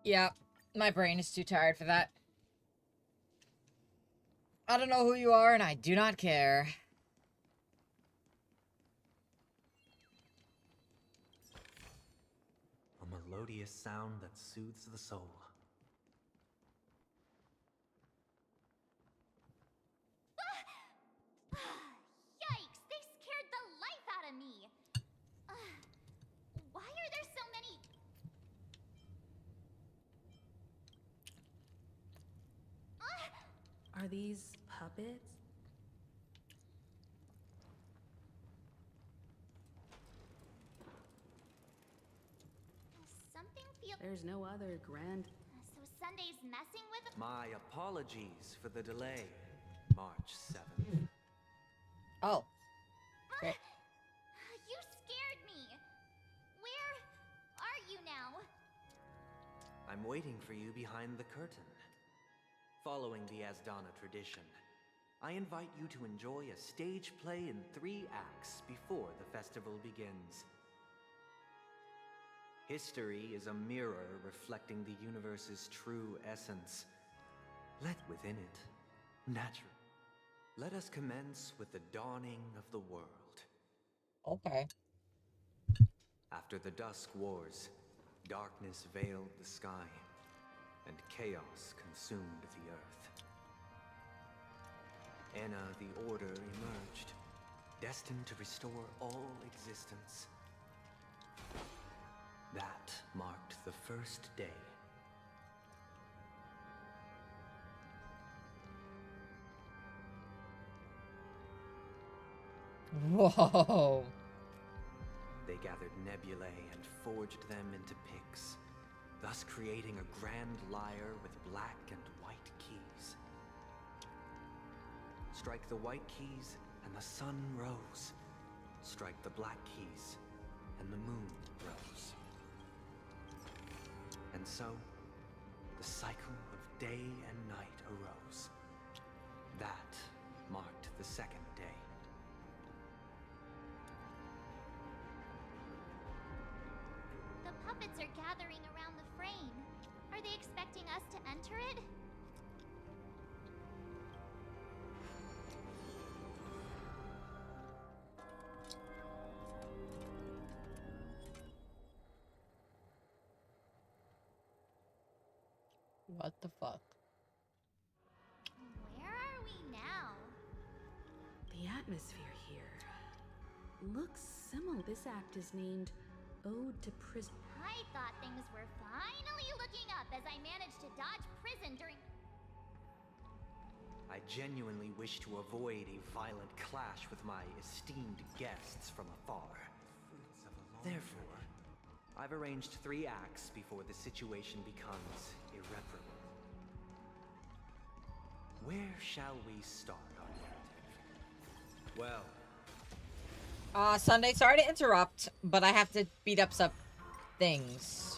Yeah, my brain is too tired for that. I don't know who you are, and I do not care. A melodious sound that soothes the soul. Yikes, they scared the life out of me. Why are there so many... Are these puppets? Something feels... There's no other grand... So Sunday's messing with... My apologies for the delay. March 7th. Oh. Okay. You scared me. Where are you now? I'm waiting for you behind the curtain. Following the Asdana tradition, I invite you to enjoy a stage play in 3 acts before the festival begins. History is a mirror reflecting the universe's true essence. Let within it, natural. Let us commence with the dawning of the world. Okay. After the Dusk Wars, darkness veiled the sky, and chaos consumed the earth. Enna the Order emerged, destined to restore all existence. That marked the first day. Whoa. They gathered nebulae and forged them into picks, thus creating a grand lyre with black and white keys. Strike the white keys and the sun rose. Strike the black keys and the moon rose. And so, the cycle of day and night arose. That marked the second day. The puppets are gathering around the frame. Are they expecting us to enter it? What the fuck? Where are we now? The atmosphere here looks similar. This act is named Ode to Prison. I thought things were finally looking up as I managed to dodge prison during... I genuinely wish to avoid a violent clash with my esteemed guests from afar. Therefore, I've arranged 3 acts before the situation becomes irreparable. Where shall we start our narrative? Well... Sunday, sorry to interrupt, but I have to beat up some things.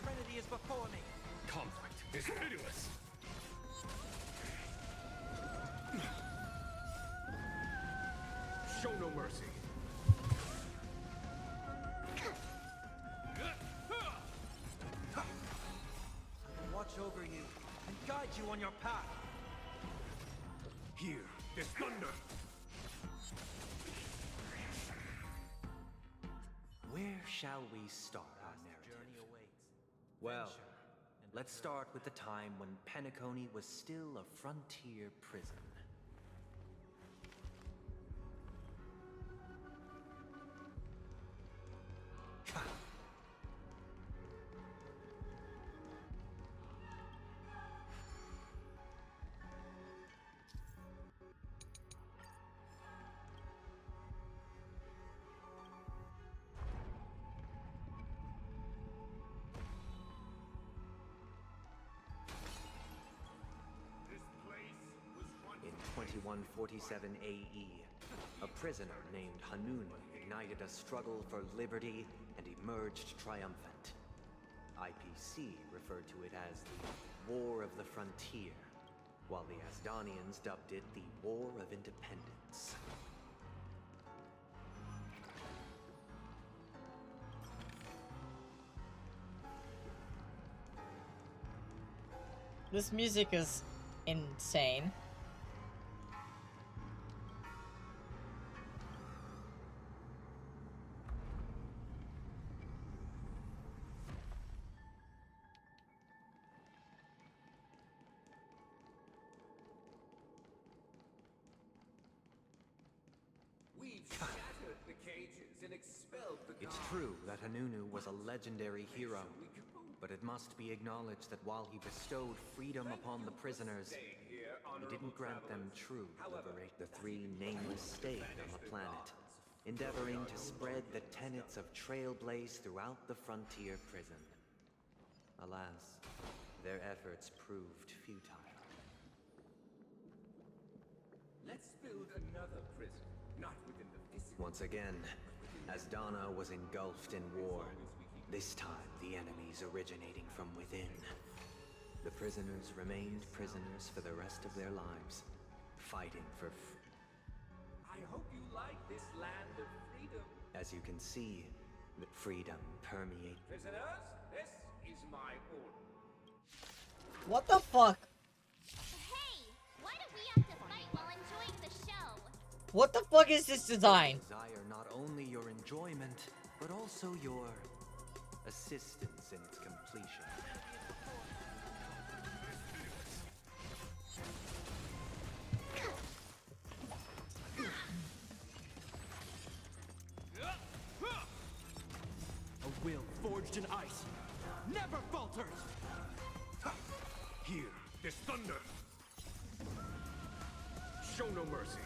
Trinity is before me. Conflict is hideous. Show no mercy. Watch over you and guide you on your path. Here is thunder. Where shall we start our narrative? Well, let's start with the time when Penacony was still a frontier prison. In 2147 AE, a prisoner named Hanunu ignited a struggle for liberty and emerged triumphant. IPC referred to it as the War of the Frontier, while the Asdanians dubbed it the War of Independence. This music is insane. We've shattered the cages and expelled the It's guards. true that Hanunu was a legendary hero, but it must be acknowledged that while he bestowed freedom upon the prisoners, he didn't grant them true liberation. The 3 nameless stayed on the planet, endeavoring to spread the tenets of Trailblaze throughout the frontier prison. Alas, their efforts proved futile. Let's build another prison, not within the vicinity. Once again, Asdana was engulfed in war. This time, the enemies originating from within. The prisoners remained prisoners for the rest of their lives, fighting for I hope you like this land of freedom. As you can see, the freedom permeates. Prisoners, this is my order. What the fuck? Hey, why do we have to fight while enjoying the show? What the fuck is this design? Desire not only your enjoyment, but also your assistance in its completion. A will forged in ice never falters. Hear this thunder! Show no mercy.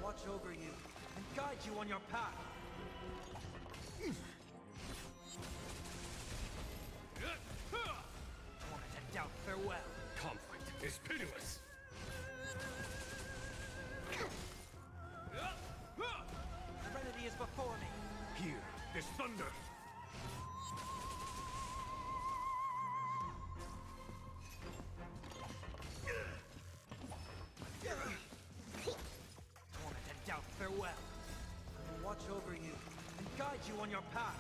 Watch over you and guide you on your path. Torment and doubt, farewell. Conflict is pitiless. Serenity is before me. Hear this thunder! Torment and doubt, farewell. Watch over you and guide you on your path.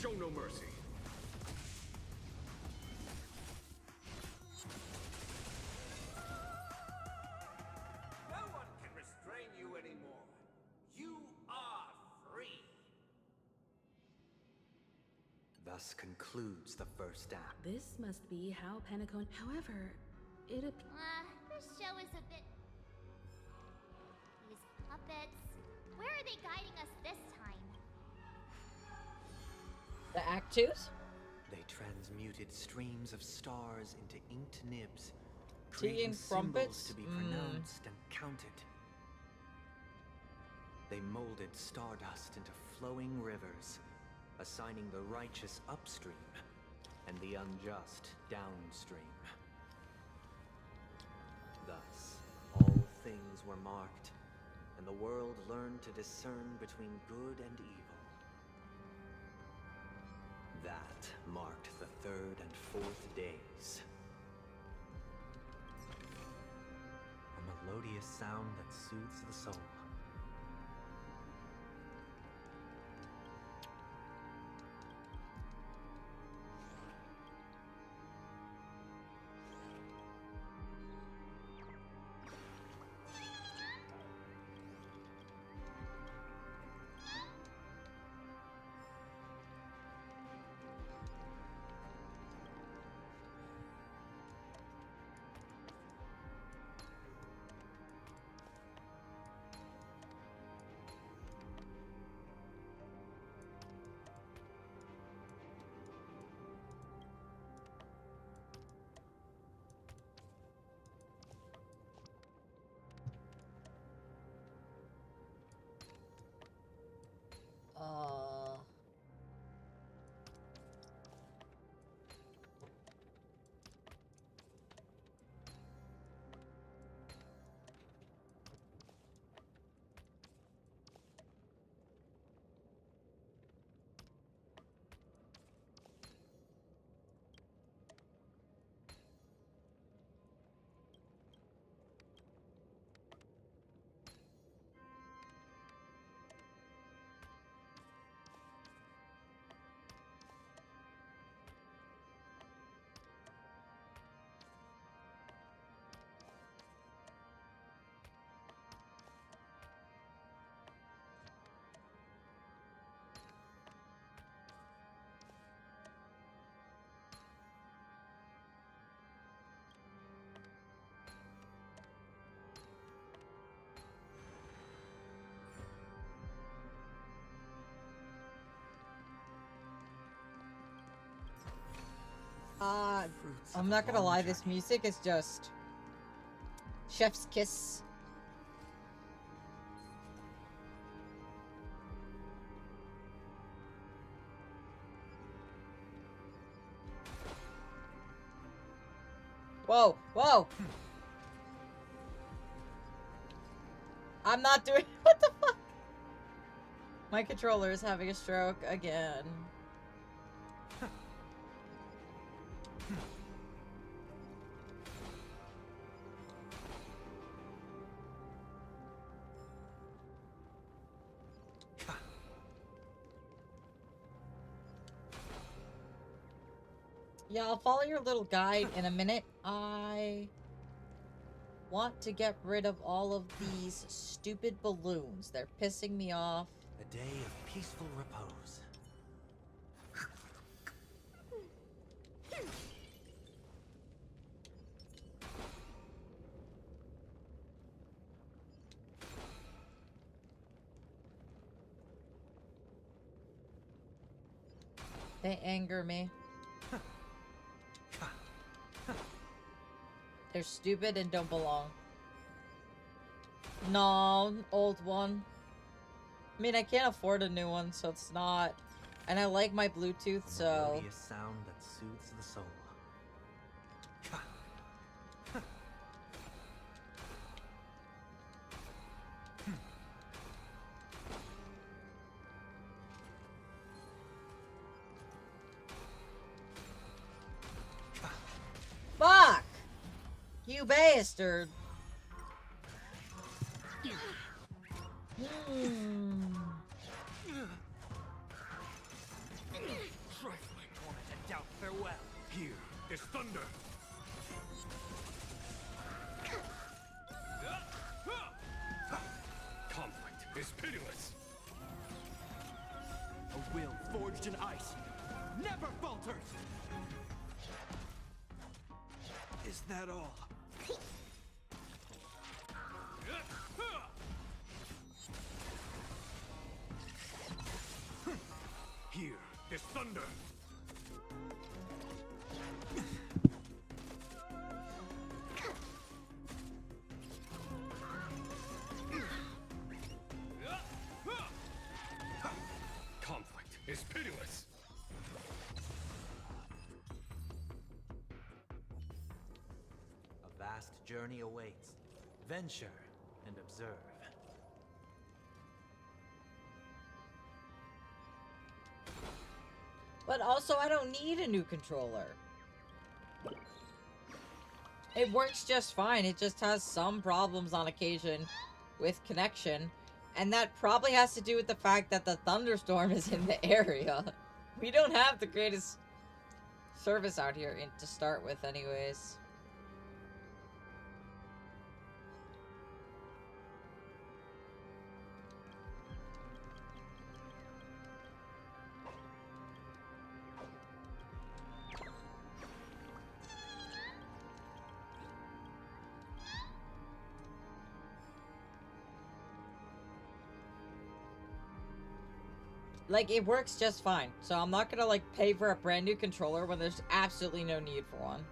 Show no mercy. No one can restrain you anymore. You are free. Thus concludes the first act. This must be how Penacone. However, it This show is a bit... These puppets... Where are they guiding us this time? The Act 2s? They transmuted streams of stars into inked nibs, Tea creating and symbols crumpets? to be pronounced and counted. They molded stardust into flowing rivers, assigning the righteous upstream and the unjust downstream. Thus, all things were marked, and the world learned to discern between good and evil. That marked the third and fourth days. A melodious sound that soothes the soul. I'm not gonna lie, this music is just chef's kiss. Whoa, whoa! I'm not doing- what the fuck? My controller is having a stroke again. Yeah, I'll follow your little guide in a minute. I want to get rid of all of these stupid balloons. They're pissing me off. A day of peaceful repose. They anger me. They're stupid and don't belong. No, old one. I mean, I can't afford a new one, so it's not. And I like my Bluetooth, A so... melodious sound that soothes the soul. Fuck! You bastard! Trifling torment and doubt, farewell. Here is thunder. Conflict is pitiless. A will forged in ice never falters. Is that all? Here is thunder. Conflict is pitiless. A vast journey awaits. Venture and observe. But also, I don't need a new controller. It works just fine. It just has some problems on occasion with connection. And that probably has to do with the fact that the thunderstorm is in the area. We don't have the greatest service out here to start with anyways. Like, it works just fine. So I'm not gonna, like, pay for a brand new controller when there's absolutely no need for one.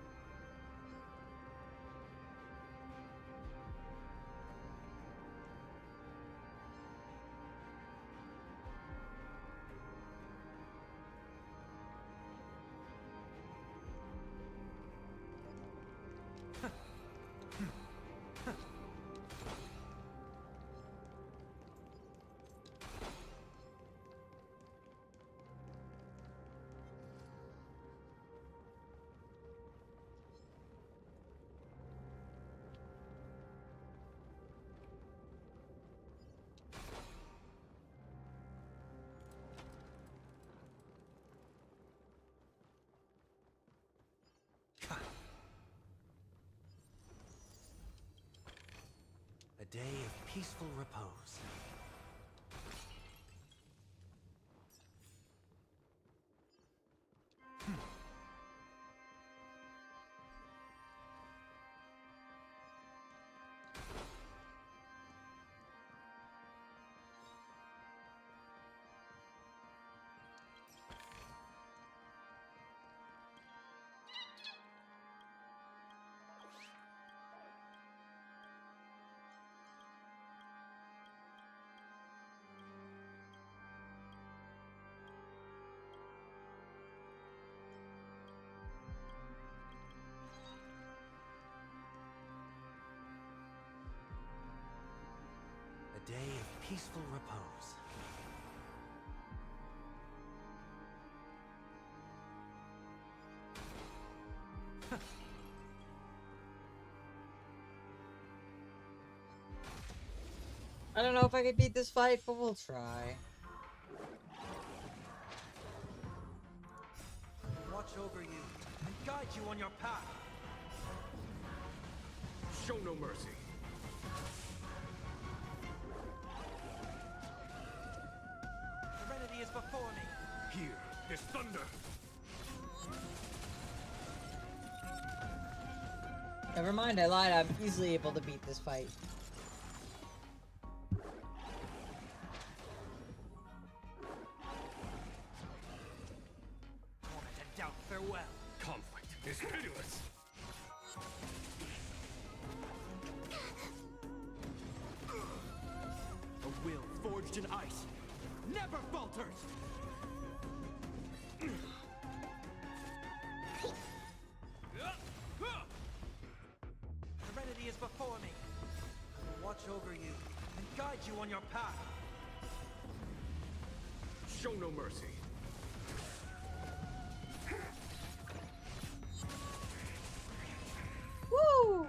A day of peaceful repose. A day of peaceful repose. I don't know if I can beat this fight, but we'll try. Watch over you and guide you on your path. Show no mercy. Serenity is before me. Here is thunder. Never mind, I lied. I'm easily able to beat this fight. forged in ice, never falters! Serenity is before me. I will watch over you and guide you on your path. Show no mercy. Woo!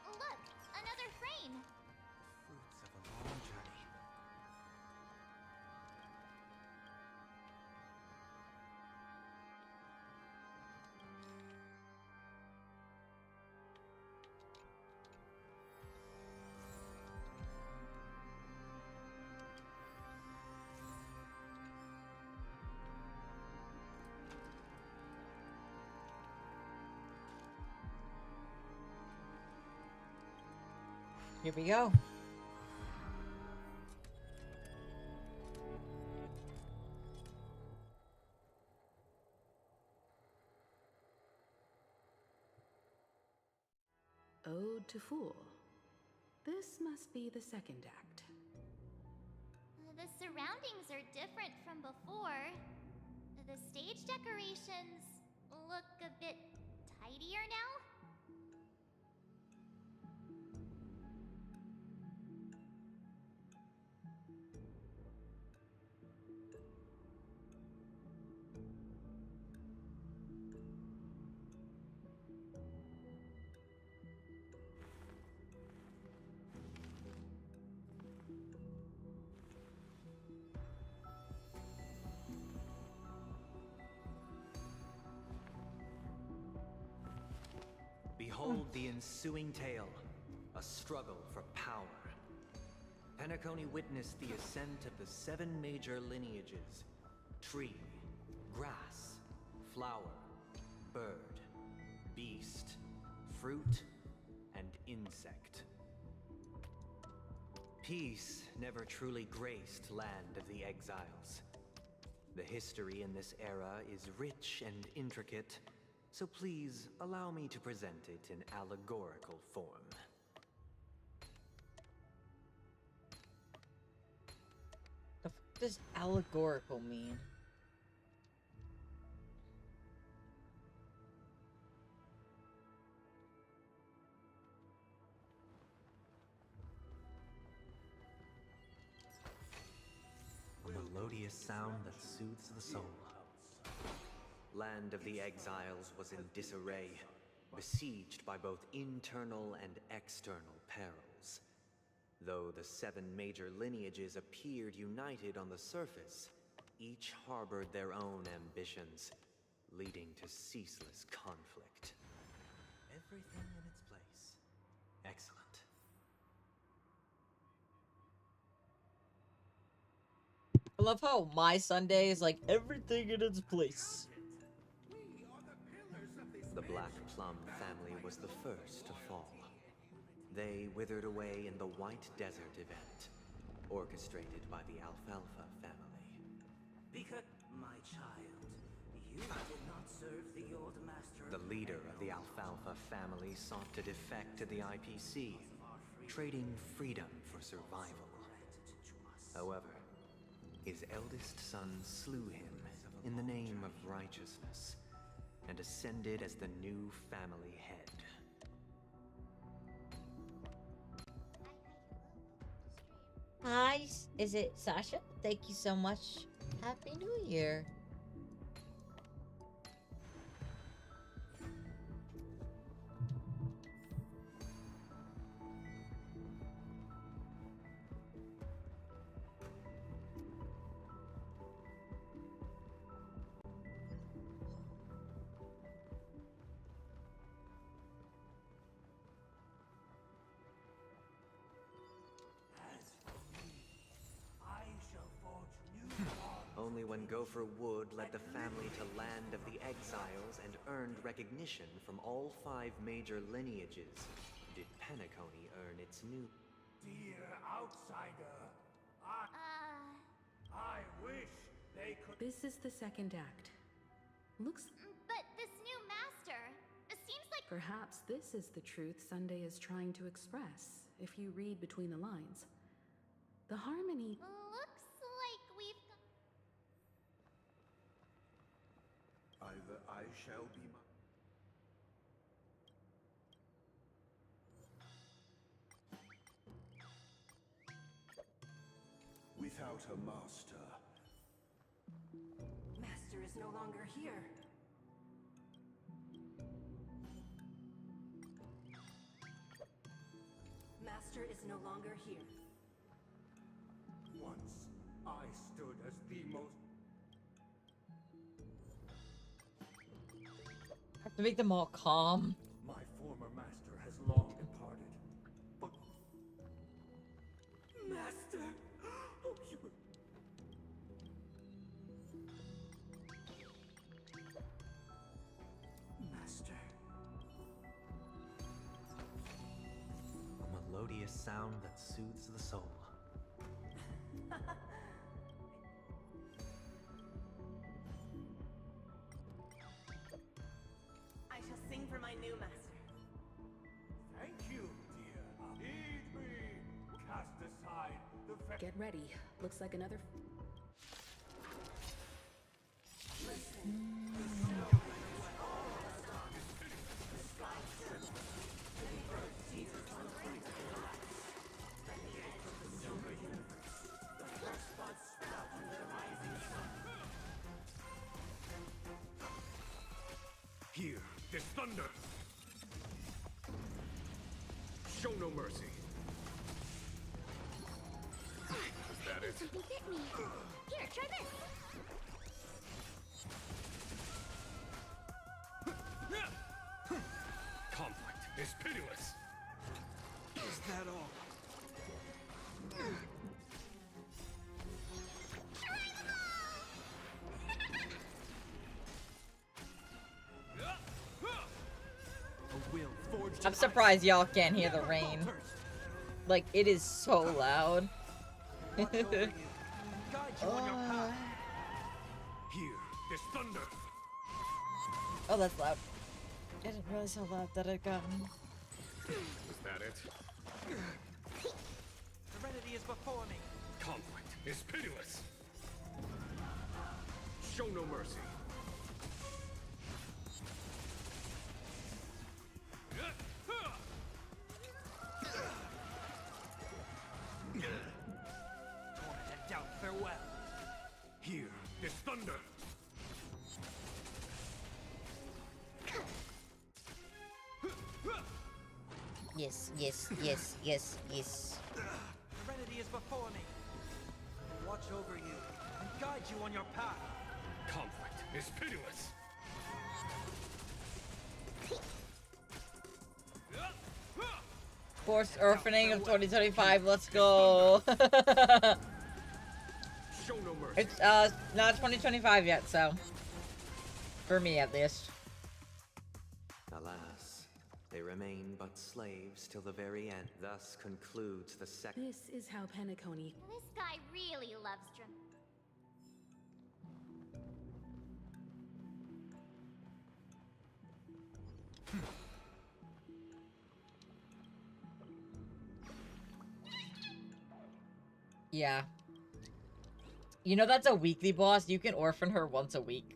Look, another frame. Fruits of a long journey. Here we go. Ode to Fool. This must be the second act. The surroundings are different from before. The stage decorations look a bit tidier now. Behold the ensuing tale, a struggle for power. Penacony witnessed the ascent of the 7 major lineages: tree, grass, flower, bird, beast, fruit, and insect. Peace never truly graced Land of the Exiles. The history in this era is rich and intricate, so please allow me to present it in allegorical form. The f does allegorical mean? A melodious sound that soothes the soul. Land of the Exiles was in disarray, besieged by both internal and external perils. Though the 7 major lineages appeared united on the surface, each harbored their own ambitions, leading to ceaseless conflict. Everything in its place. Excellent. I love how my Sunday is like everything in its place. The Black Plum family was the first to fall. They withered away in the White Desert event, orchestrated by the Alfalfa family. Because, my child, you did not serve the old master. The leader of the Alfalfa family sought to defect to the IPC, trading freedom for survival. However, his eldest son slew him in the name of righteousness, and ascended as the new family head. Hi, is it Sasha? Thank you so much. Happy New Year. Only when Gopher Wood led the family to Land of the Exiles and earned recognition from all 5 major lineages did Penacony earn its new... Dear outsider, I wish they could... This is the second act. Looks... But this new master, it seems like... Perhaps this is the truth Sunday is trying to express, if you read between the lines. The harmony... Looks like we've... Either I shall be... Without a master. Master is no longer here. Master is no longer here. Once I stood as the most... Have to make them all calm. My former master has long departed, but... Master! Oh, you were... Master. A melodious sound that soothes the soul. I shall sing for my new master. Thank you, dear. Heed me. Cast aside the... Get ready. Looks like another... Here, this thunder. Show no mercy. Is that it? Something bit me. Here, try this. Conflict is pitiless. Is that all? I'm surprised y'all can't hear the rain. Like, it is so loud. Here, this thunder. Oh, that's loud. I didn't realize how loud that had gotten. Is that it? Serenity is before me. Conflict is pitiless. Show no mercy. Tormented doubt, farewell. Here, this thunder. Yes, yes, yes, yes, yes. Serenity is before me. Watch over you and guide you on your path. Conflict is pitiless. Forced orphaning of 2025, let's go. Show no mercy. It's not 2025 yet, so for me at least. Alas, they remain but slaves till the very end. Thus concludes the second... This is how Penacony... This guy really loves drum. Yeah. You know that's a weekly boss? You can orphan her once a week.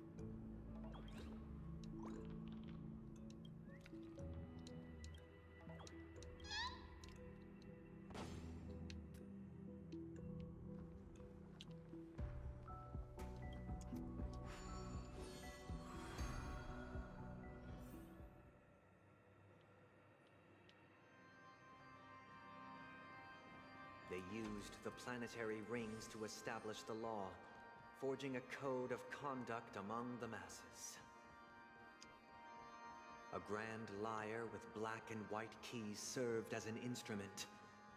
They used the planetary rings to establish the law, forging a code of conduct among the masses. A grand lyre with black and white keys served as an instrument,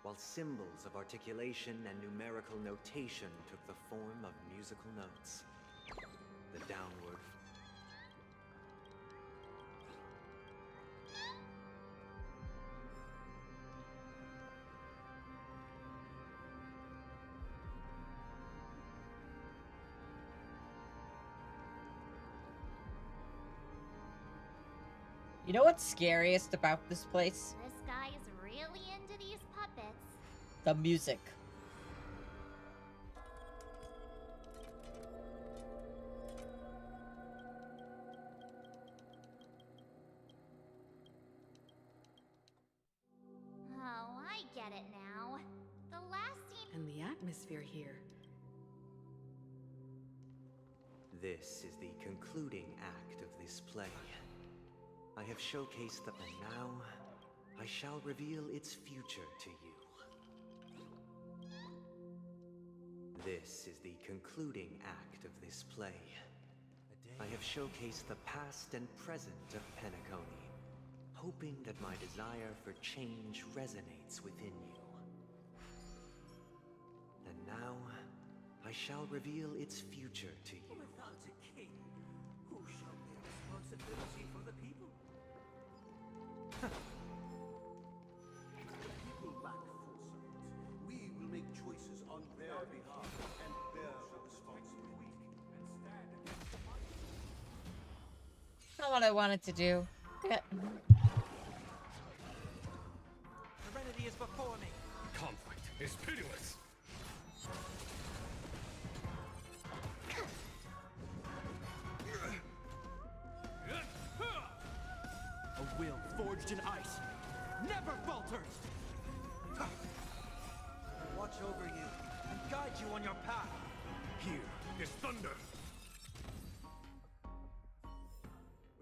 while symbols of articulation and numerical notation took the form of musical notes. The downward You know what's scariest about this place? This guy is really into these puppets. The music. Oh, I get it now. The last scene. And the atmosphere here. This is the concluding act of this play. I have showcased the... And now, I shall reveal its future to you. This is the concluding act of this play. I have showcased the past and present of Penacony, hoping that my desire for change resonates within you. And now, I shall reveal its future to you. Without a king, who shall bear responsibility for the people? The people lack foresight. We will make choices on their behalf and bear the responsibility. Not what I wanted to do. Yeah. Serenity is before me. Conflict is pitiless. A will forged in ice never falters. Watch over you and guide you on your path. Here is thunder.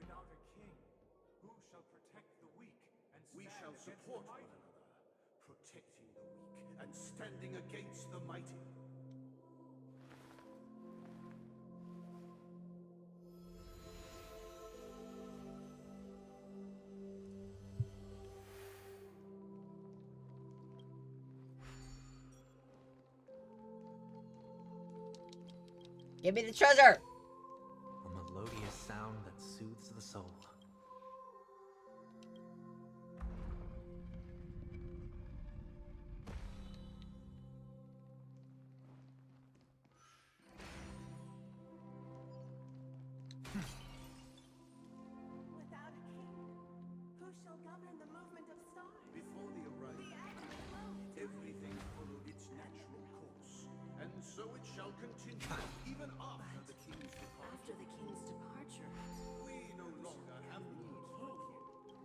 Without a king, who shall protect the weak and We stand shall against support the one mighty? another, protecting the weak and standing against the mighty. Give me the treasure! A melodious sound that soothes the soul. Without a king, who shall govern the movement of stars? Before the arrival, The act alone. everything followed its natural course, and so it shall continue, even after the king's departure. After the king's departure, We no longer have need for a king.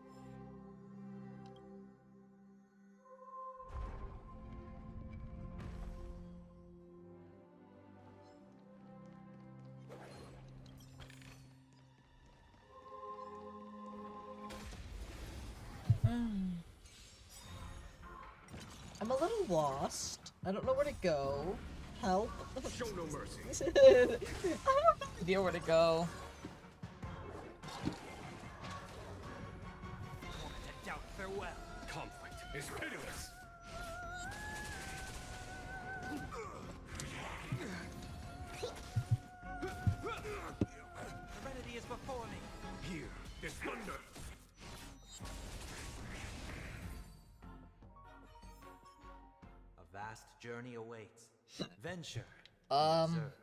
I'm a little lost. I don't know where to go. Help. Show no mercy. I have no idea where to go. Moment to doubt farewell. Conflict is pitiless. Serenity is before me. Here is thunder. A vast journey awaits. Venture. Um. Observe.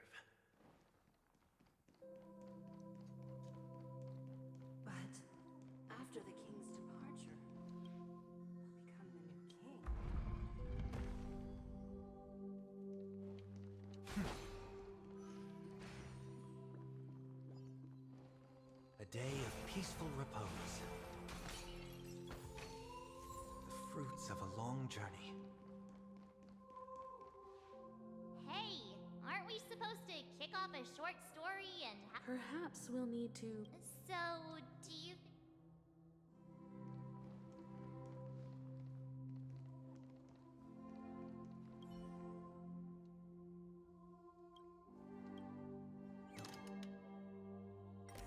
but after the king's departure, will become the new king. A day of peaceful repose. The fruits of a long journey. Hey, aren't we supposed to kick off a short story and Perhaps we'll need to... So, do you...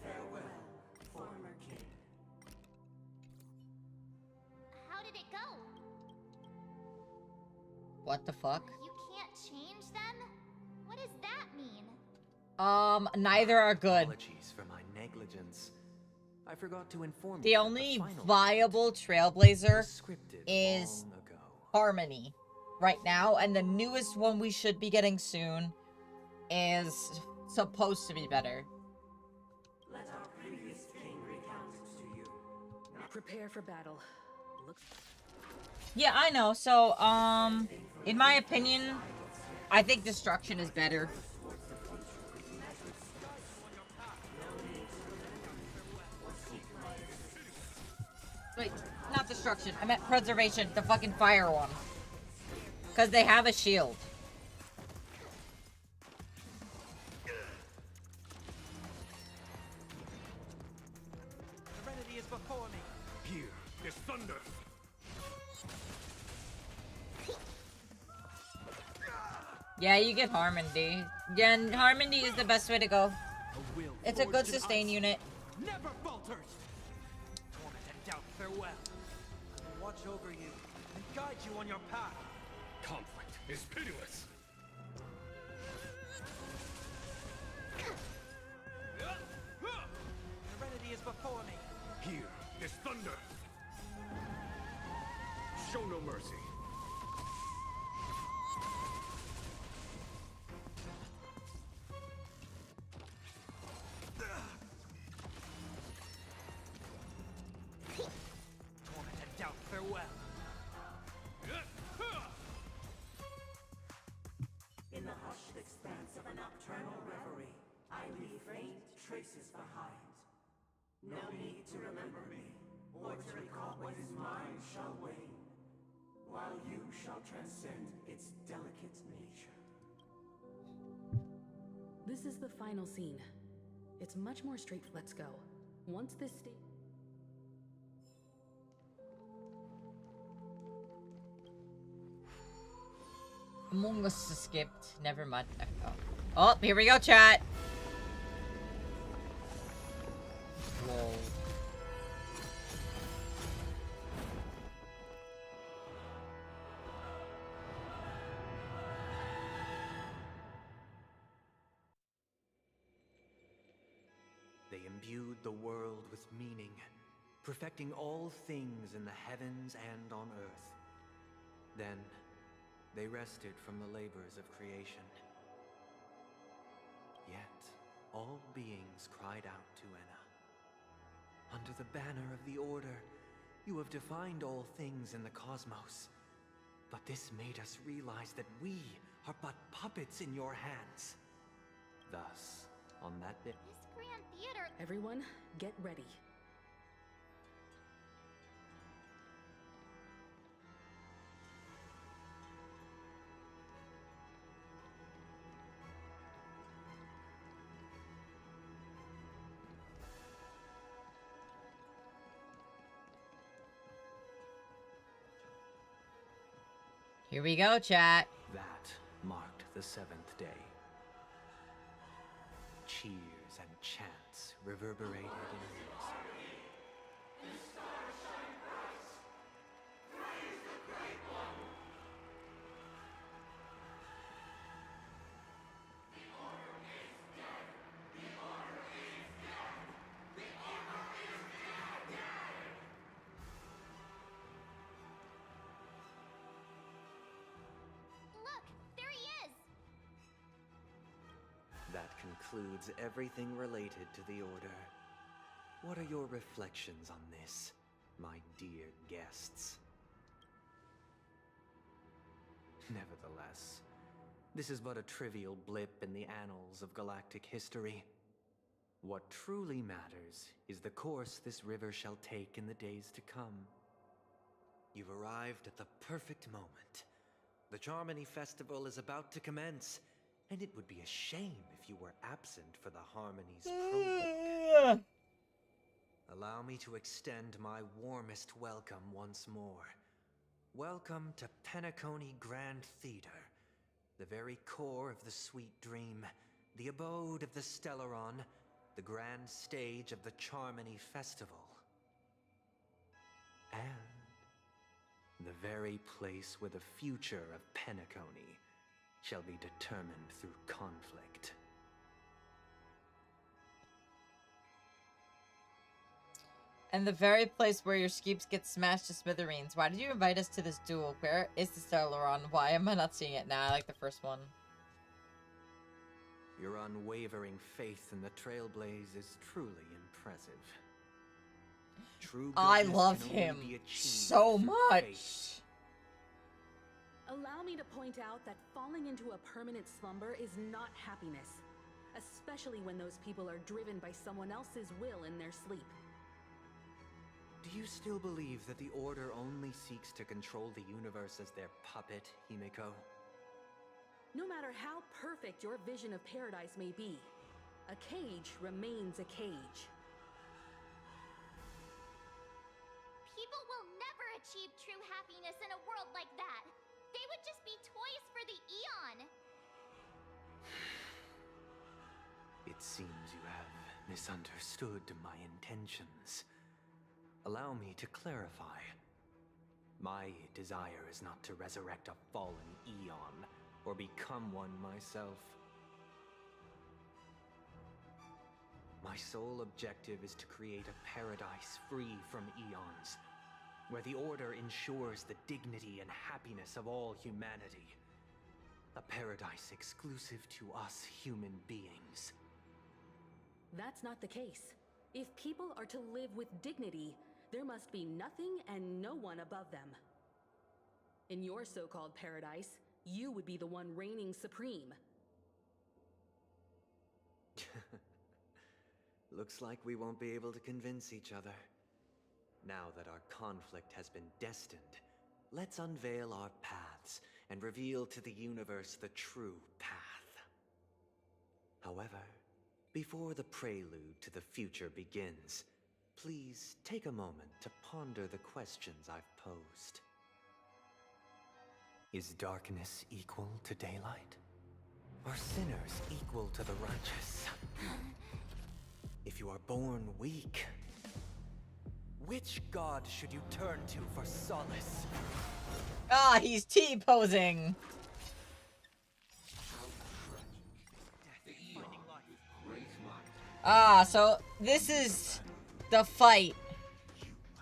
Farewell, former king. How did it go? What the fuck? You can't change them? What does that mean? Neither are good. Apologies for my negligence. I forgot to inform The you that only final viable Trailblazer was scripted is long ago. Harmony right now, and the newest one we should be getting soon is supposed to be better. Let our previous king recount it to you. Prepare for battle. Look. Yeah, I know. So, in my opinion, I think destruction is better. Wait, not destruction. I meant preservation, the fucking fire one. Because they have a shield. Serenity is before me. Here is thunder. Yeah, you get Harmony. Yeah, and Harmony is the best way to go. It's a good sustain unit. Never falters. Torment and doubt farewell. I will watch over you and guide you on your path. Conflict is pitiless. Serenity is before me. Here is thunder. Show no mercy. Torment and doubt farewell. In the hushed expanse of a nocturnal reverie, I leave faint traces behind. No need to remember me, or to recall what is mine shall wane, while you shall transcend its delicate nature. This is the final scene. It's much more straight. Let's go. Once this state. Among Us skipped. Never mind. Oh, here we go, chat. Whoa. They imbued the world with meaning, perfecting all things in the heavens and on earth. Then, they rested from the labors of creation. Yet, all beings cried out to Enna. Under the banner of the Order, you have defined all things in the cosmos. But this made us realize that we are but puppets in your hands. Thus, on that day... This grand theater... Everyone, get ready. Here we go, chat. That marked the seventh day. Cheers and chants reverberated in unison. Look, there he is! That concludes everything related to the Order. What are your reflections on this, my dear guests? Nevertheless, this is but a trivial blip in the annals of galactic history. What truly matters is the course this river shall take in the days to come. You've arrived at the perfect moment. The Charmony Festival is about to commence, and it would be a shame if you were absent for the Harmony's prologue. Allow me to extend my warmest welcome once more. Welcome to Penacony Grand Theater, the very core of the sweet dream, the abode of the Stellaron, the grand stage of the Charmony Festival. And the very place where the future of Penacony shall be determined through conflict. And the very place where your skeeps get smashed to smithereens. Why did you invite us to this duel? Where is the Stellaron? Why am I not seeing it now? I like the first one. Your unwavering faith in the Trailblaze is truly impressive. True I goodness love can only him be achieved so through much. faith. Allow me to point out that falling into a permanent slumber is not happiness, especially when those people are driven by someone else's will in their sleep. Do you still believe that the Order only seeks to control the universe as their puppet, Himiko? No matter how perfect your vision of paradise may be, a cage remains a cage. People will never achieve true happiness in a world like that. They would just be toys for the Eon. It seems you have misunderstood my intentions. Allow me to clarify. My desire is not to resurrect a fallen Eon, or become one myself. My sole objective is to create a paradise free from Eons, where the Order ensures the dignity and happiness of all humanity. A paradise exclusive to us human beings. That's not the case. If people are to live with dignity, there must be nothing and no one above them. In your so-called paradise, you would be the one reigning supreme. Looks like we won't be able to convince each other. Now that our conflict has been destined, let's unveil our paths and reveal to the universe the true path. However, before the prelude to the future begins, please take a moment to ponder the questions I've posed. Is darkness equal to daylight? Are sinners equal to the righteous? If you are born weak, which god should you turn to for solace? Ah, he's T-posing. Ah, so this is the fight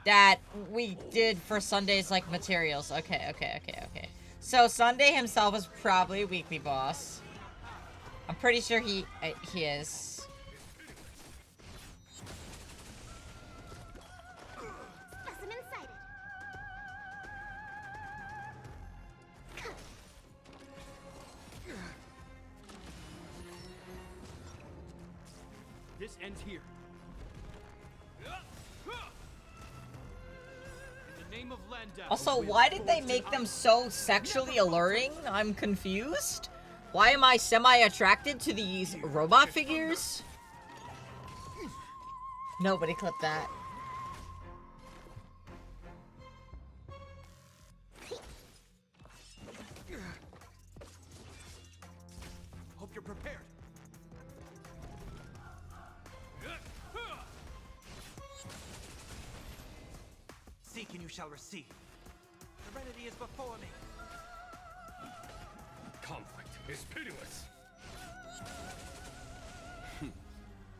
that we did for Sunday's, like, materials. Okay. So Sunday himself is probably a weekly boss. I'm pretty sure he is. Specimen sighted. This ends here. In the name of Landau. Also, why did they make them so sexually alluring? I'm confused. Why am I semi-attracted to these robot figures? Nobody clipped that. Hope you're prepared. Seek and you shall receive. Serenity is before me. Conflict is pitiless.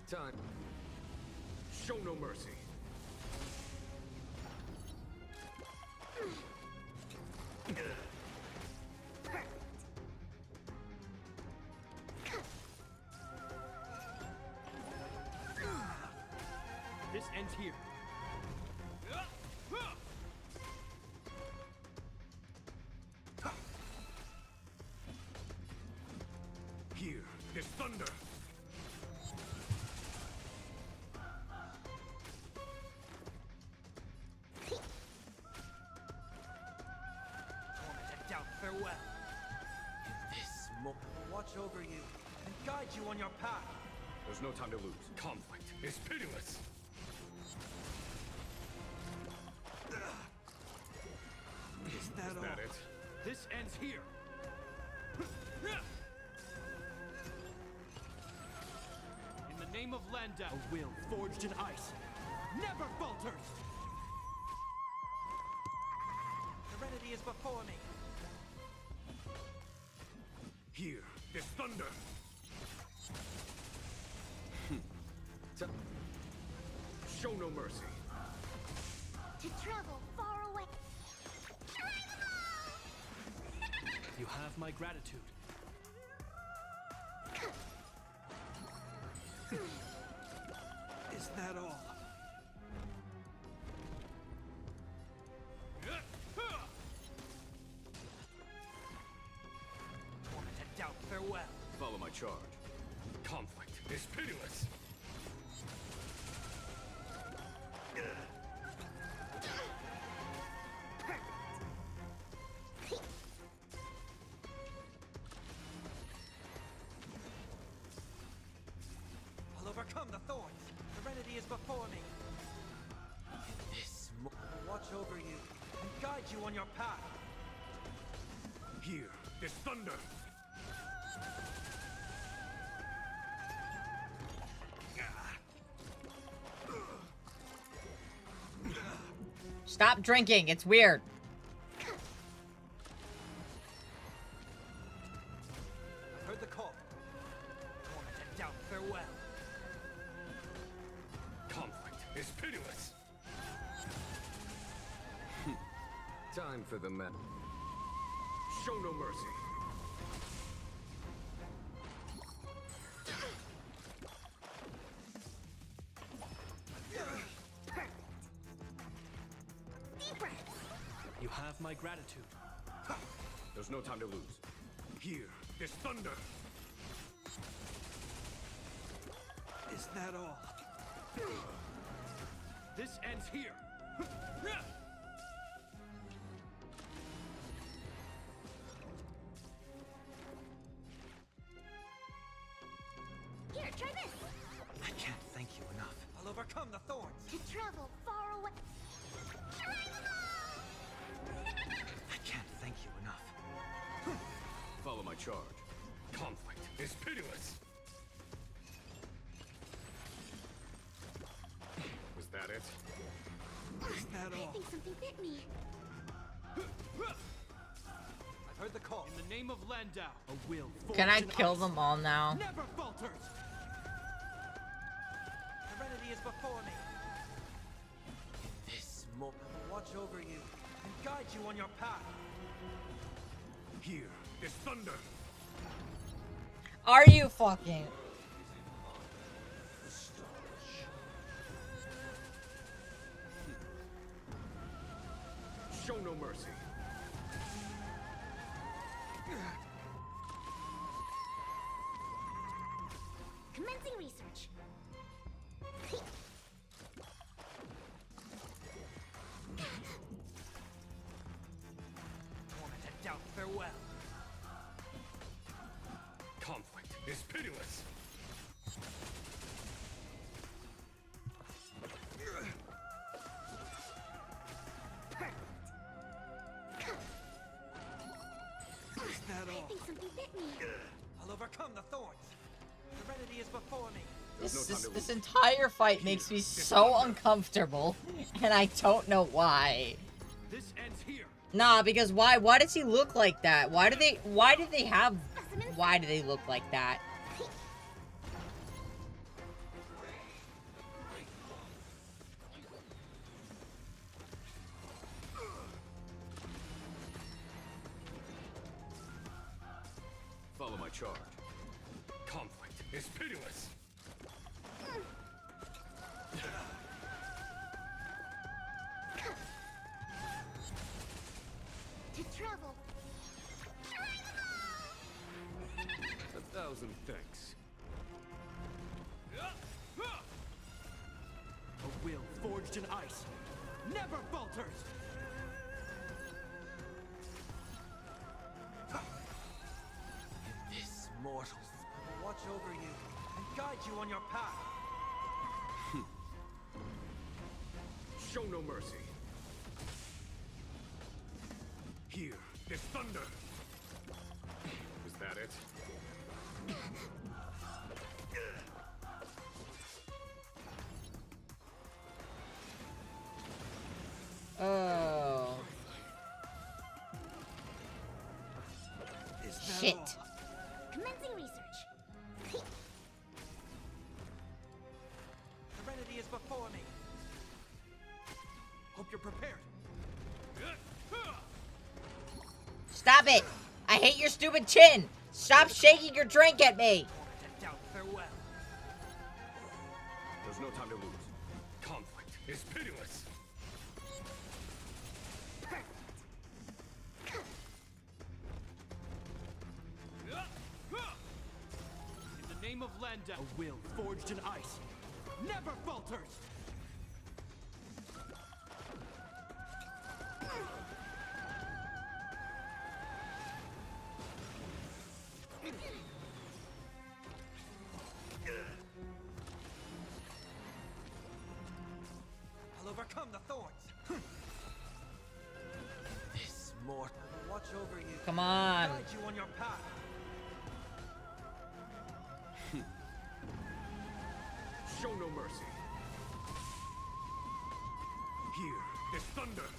Time. Show no mercy. This ends here. Here is thunder. Torment and doubt, farewell. In this moment, watch over you and guide you on your path. There's no time to lose. Conflict is pitiless. Is that it? This ends here. In the name of Landau, a will forged in ice never falters. Serenity is before me. Here is thunder. Show no mercy. To travel far away. You have my gratitude. Is that all? charge. Conflict is pitiless. I'll overcome the thorns. Serenity is before me. This I'll watch over you and guide you on your path. Here is thunder. Stop drinking. It's weird. I've heard the call. Torment and doubt, farewell. Conflict is pitiless. Time for the men. Show no mercy. You have my gratitude. There's no time to lose. Here is thunder. Is that all? This ends here. Here, try this. I can't thank you enough. I'll overcome the thorns. To travel far away. I can't thank you enough. Follow my charge. Conflict is pitiless. Was that it? Is that I all? think something bit me. I've heard the call. In the name of Landau, a will. Can I forged in kill ice. them all now? Never falters. Serenity is before me. This more watch over you and guide you on your path. Here is thunder. Are you fucking? Show no mercy. Commencing research. Torment and doubt, farewell. Conflict is pitiless. Is that I all? think something bit me. I'll overcome the thorns. Serenity is before me. This entire fight makes me so uncomfortable, and I don't know why. This ends here. Nah, because why? Why does he look like that? Why do they look like that? Follow my charge. Conflict is pitiless. To travel. 1,000 thanks. A will forged in ice. Never falters. This mortals will watch over you and guide you on your path. Show no mercy. Here is thunder. Was that it? Oh. Is that Shit. all? Commencing research. Serenity is before me. Hope you're prepared. Stop it! I hate your stupid chin! Stop shaking your drink at me! Torment and doubt, farewell. There's no time to lose. Conflict is pitiless. Landau. A will forged in ice never falters. I'll overcome the thorns. This mortal will watch over you. Come on. Guide you on your path. Show no mercy. Here is thunder.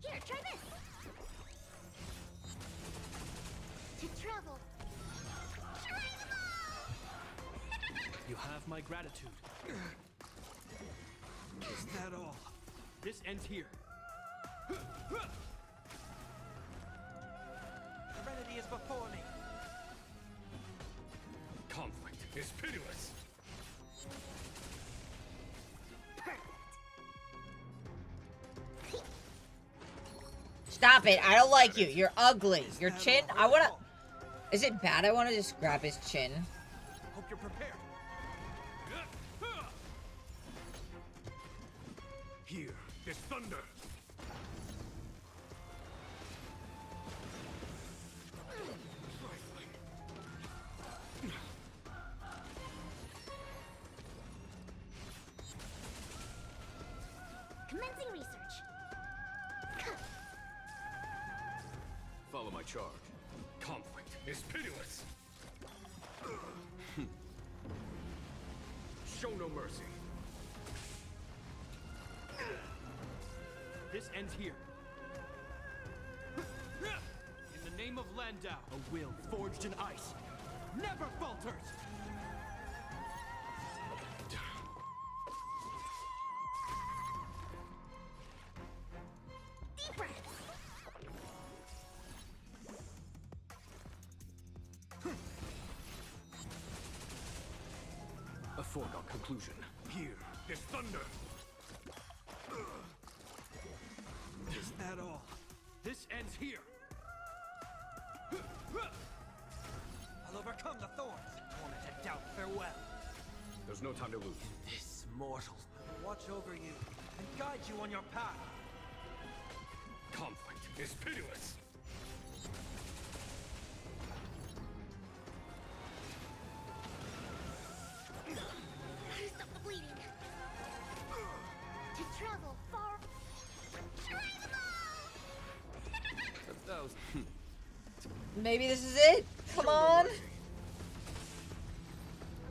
Here, try this. To travel. You have my gratitude. Is that all? This ends here. Serenity is before me. Conflict is pitiless. Stop it. I don't like you. You're ugly. Your chin. I want to... Is it bad I want to just grab his chin? Hope you're prepared. Here is thunder. Commencing research. Follow my charge. Conflict is pitiless. Show no mercy. This ends here. In the name of Landau, a will forged in ice never falters. Deep breaths. A foregone conclusion. Here is thunder. Is that all? This ends here. I'll overcome the thorns. Tormented doubt, farewell. There's no time to lose. This mortal will watch over you and guide you on your path. Conflict is pitiless. Stop the bleeding. To travel far. That was... Maybe this is it. Come on.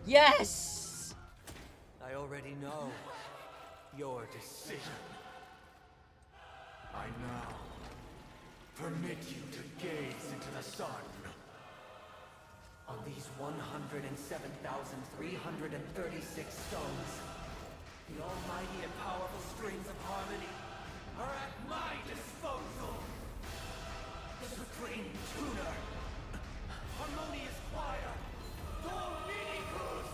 Yes. I already know your decision. I now permit you to gaze into the sun. On these 107,336 stones, the almighty and powerful strings of harmony are at my disposal. The supreme tuner, harmonious choir, Dominicus!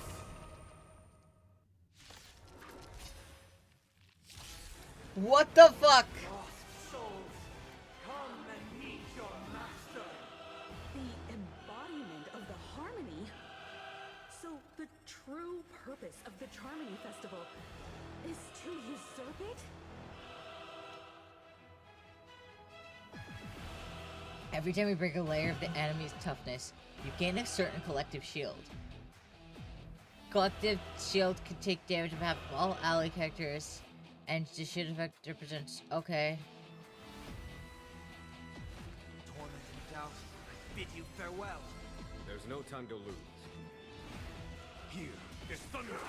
What the fuck? Lost souls, come and meet your master. The embodiment of the harmony? So the true purpose of the Charmony Festival is to usurp it? Every time you break a layer of the enemy's toughness, you gain a certain collective shield. Collective shield can take damage on behalf of all ally characters, and the shield effect represents... Okay. Torment and doubt, I bid you farewell. There's no time to lose. Here is thunder.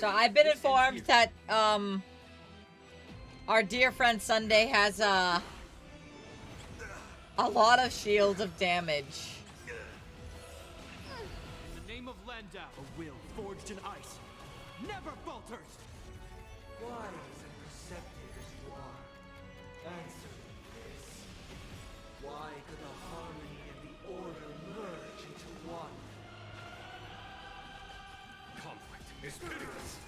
So I've been informed that, our dear friend Sunday has, a lot of shields of damage. In the name of Landau, a will forged in ice never falters. Wise and perceptive as you are, answer me this. Why could the harmony and the order merge into one? Conflict is pitiless.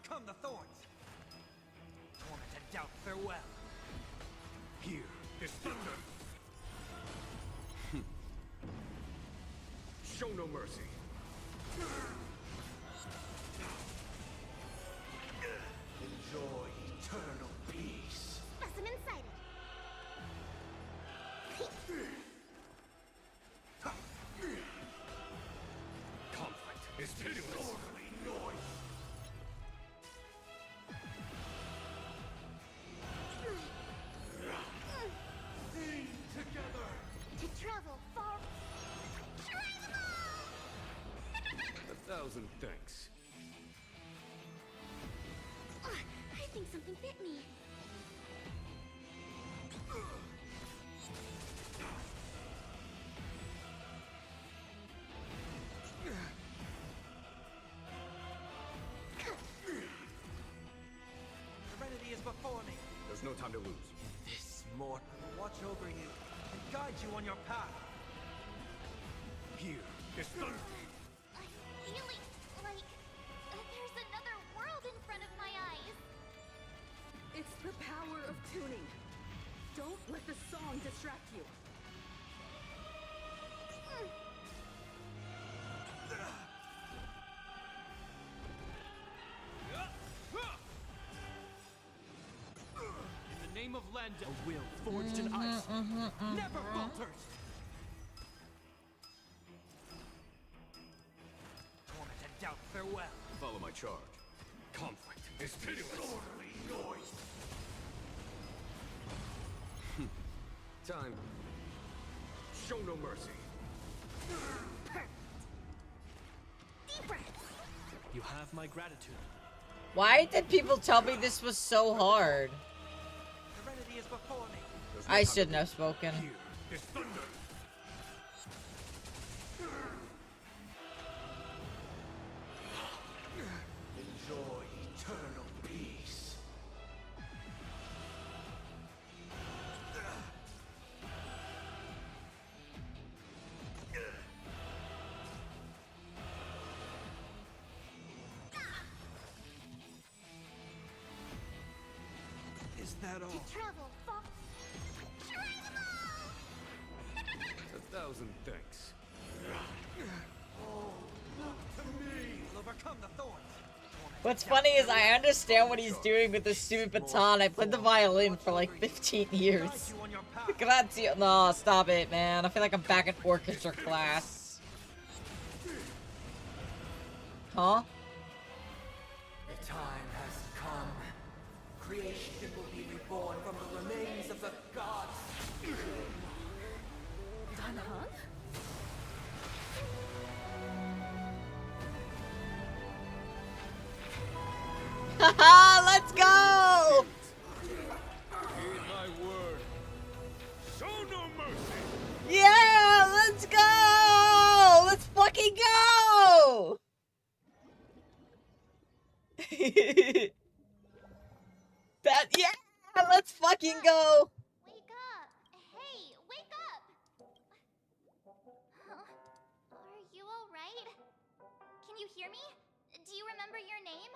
overcome the thorns. Torment and doubt, farewell. Here is thunder. Show no mercy. Enjoy eternal peace. Specimen sighted. Conflict is pitiless. Noise. Sing together. To travel far. Try them all! 1,000 thanks. I think something bit me. Serenity is before me. There's no time to lose. This mortal will watch over you and guide you on your path. Here is thunder. I'm feeling like there's another world in front of my eyes. It's the power of tuning. Don't let the song distract you. In the name of Land, a will forged in ice never falters. Torment and doubt, farewell. Follow my charge. Conflict is pitiless. Disorderly noise. Time. Show no mercy. Deep breath. You have my gratitude. Why did people tell me this was so hard? Serenity is before me. I shouldn't have spoken. Here is thunder. Enjoy eternal peace. Is that all? To travel far. Try them all! 1,000 thanks. Will overcome the thorns. What's funny is I understand what he's doing with this stupid baton. I played the violin for like 15 years. Grazio. No, stop it, man. I feel like I'm back in orchestra class. Huh? The time has come. Creation will be reborn from the remains of the gods. Danhang? Haha, let's go! Heed my word. Show no mercy. Yeah, let's go! Let's fucking go! Yeah, let's fucking go! Wake up! Hey, wake up! Huh? Are you alright? Can you hear me? Do you remember your name?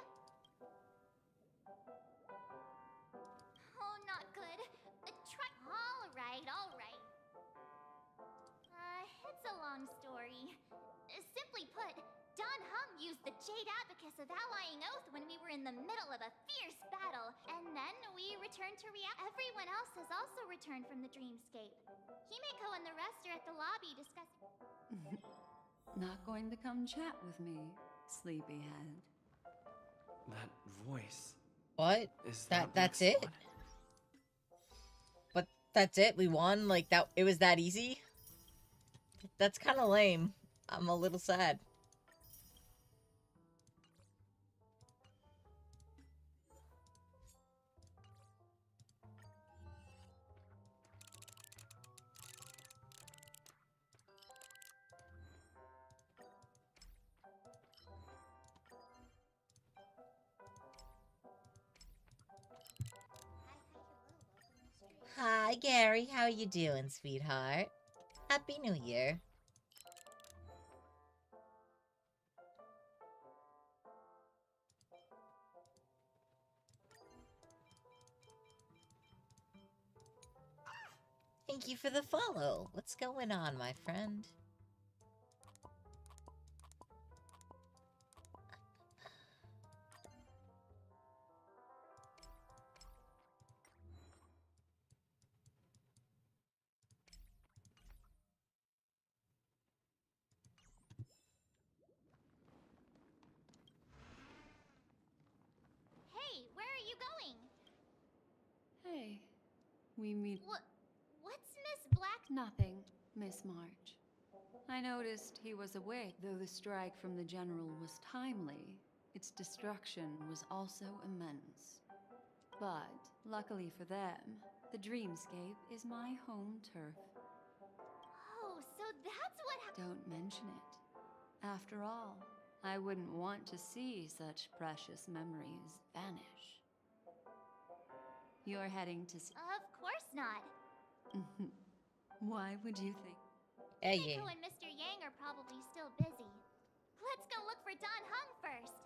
Oh, not good. Try. Alright, alright. It's a long story. Simply put, Don Hum used the Jade Abacus of Allying Oath when we were in the middle of a fierce battle, and then we returned to reality. Everyone else has also returned from the dreamscape. Himeko and the rest are at the lobby discussing. Not going to come chat with me, sleepyhead. That voice. What? Is That's it? But that's it? We won? Like, that? It was that easy? That's kind of lame. I'm a little sad. Hi, Gary. How you doing, sweetheart? Happy New Year. Thank you for the follow. What's going on, my friend? Hey, where are you going? Hey, we meet. What's Miss Black? Nothing, Miss March. I noticed he was away. Though the strike from the General was timely, its destruction was also immense. But, luckily for them, the dreamscape is my home turf. Oh, so that's what Don't mention it. After all, I wouldn't want to see such precious memories vanish. You're heading to... Of course not. Why would you think? Nico and Mr. Yang are probably still busy. Let's go look for Don Hung first.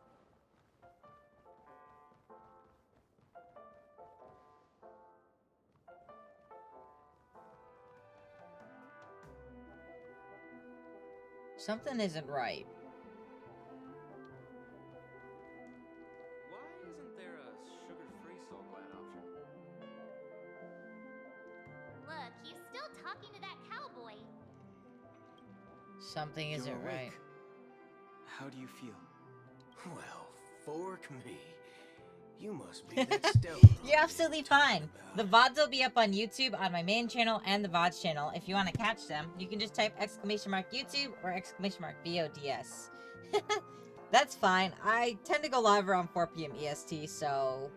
Something isn't right. Why isn't there a sugar-free Soul Glad option? Look, he's still talking to that cowboy. Something isn't You're right. awake. How do you feel? Well, fork me. You must be that stellar. You're absolutely fine. The VODs will be up on YouTube on my main channel and the VODs channel. If you want to catch them, you can just type !YouTube or !VODS. That's fine. I tend to go live around 4 p.m. EST, so...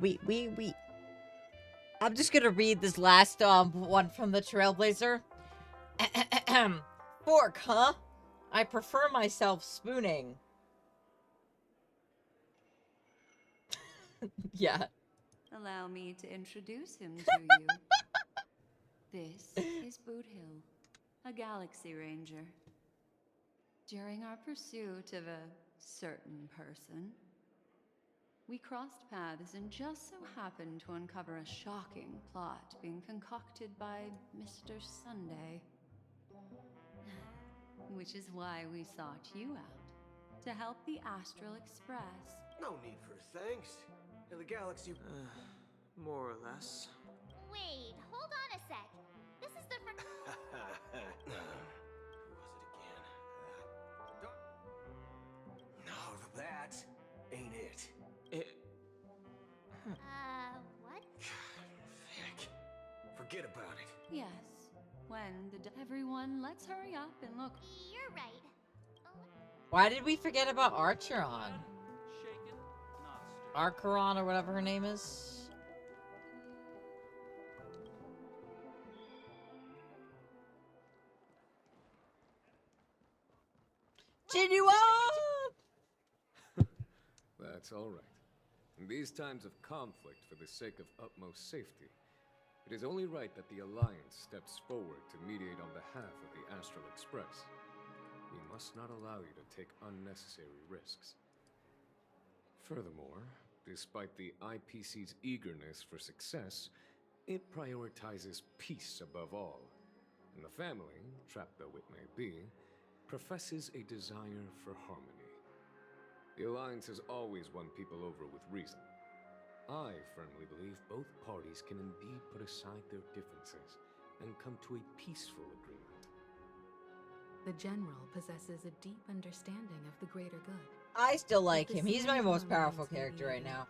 Wait. I'm just gonna read this last one from the Trailblazer. Fork, huh? I prefer myself spooning. Yeah. Allow me to introduce him to you. This is Boot Hill, a Galaxy Ranger. During our pursuit of a certain person, we crossed paths and just so happened to uncover a shocking plot being concocted by Mr. Sunday. Which is why we sought you out, to help the Astral Express. No need for thanks. The galaxy... More or less. Wait, hold on a sec. This is the Who was it again? No, that ain't it. What? Heck. Forget about it. Yes, when everyone, let's hurry up and look. You're right. Why did we forget about Archeron? Archeron or whatever her name is? Genuine! That's all right. In these times of conflict for the sake of utmost safety, it is only right that the Alliance steps forward to mediate on behalf of the Astral Express. We must not allow you to take unnecessary risks. Furthermore, despite the IPC's eagerness for success, it prioritizes peace above all. And the family, trapped though it may be, professes a desire for harmony. The Alliance has always won people over with reason. I firmly believe both parties can indeed put aside their differences and come to a peaceful agreement. The General possesses a deep understanding of the greater good. I still like him. He's my most powerful character right now.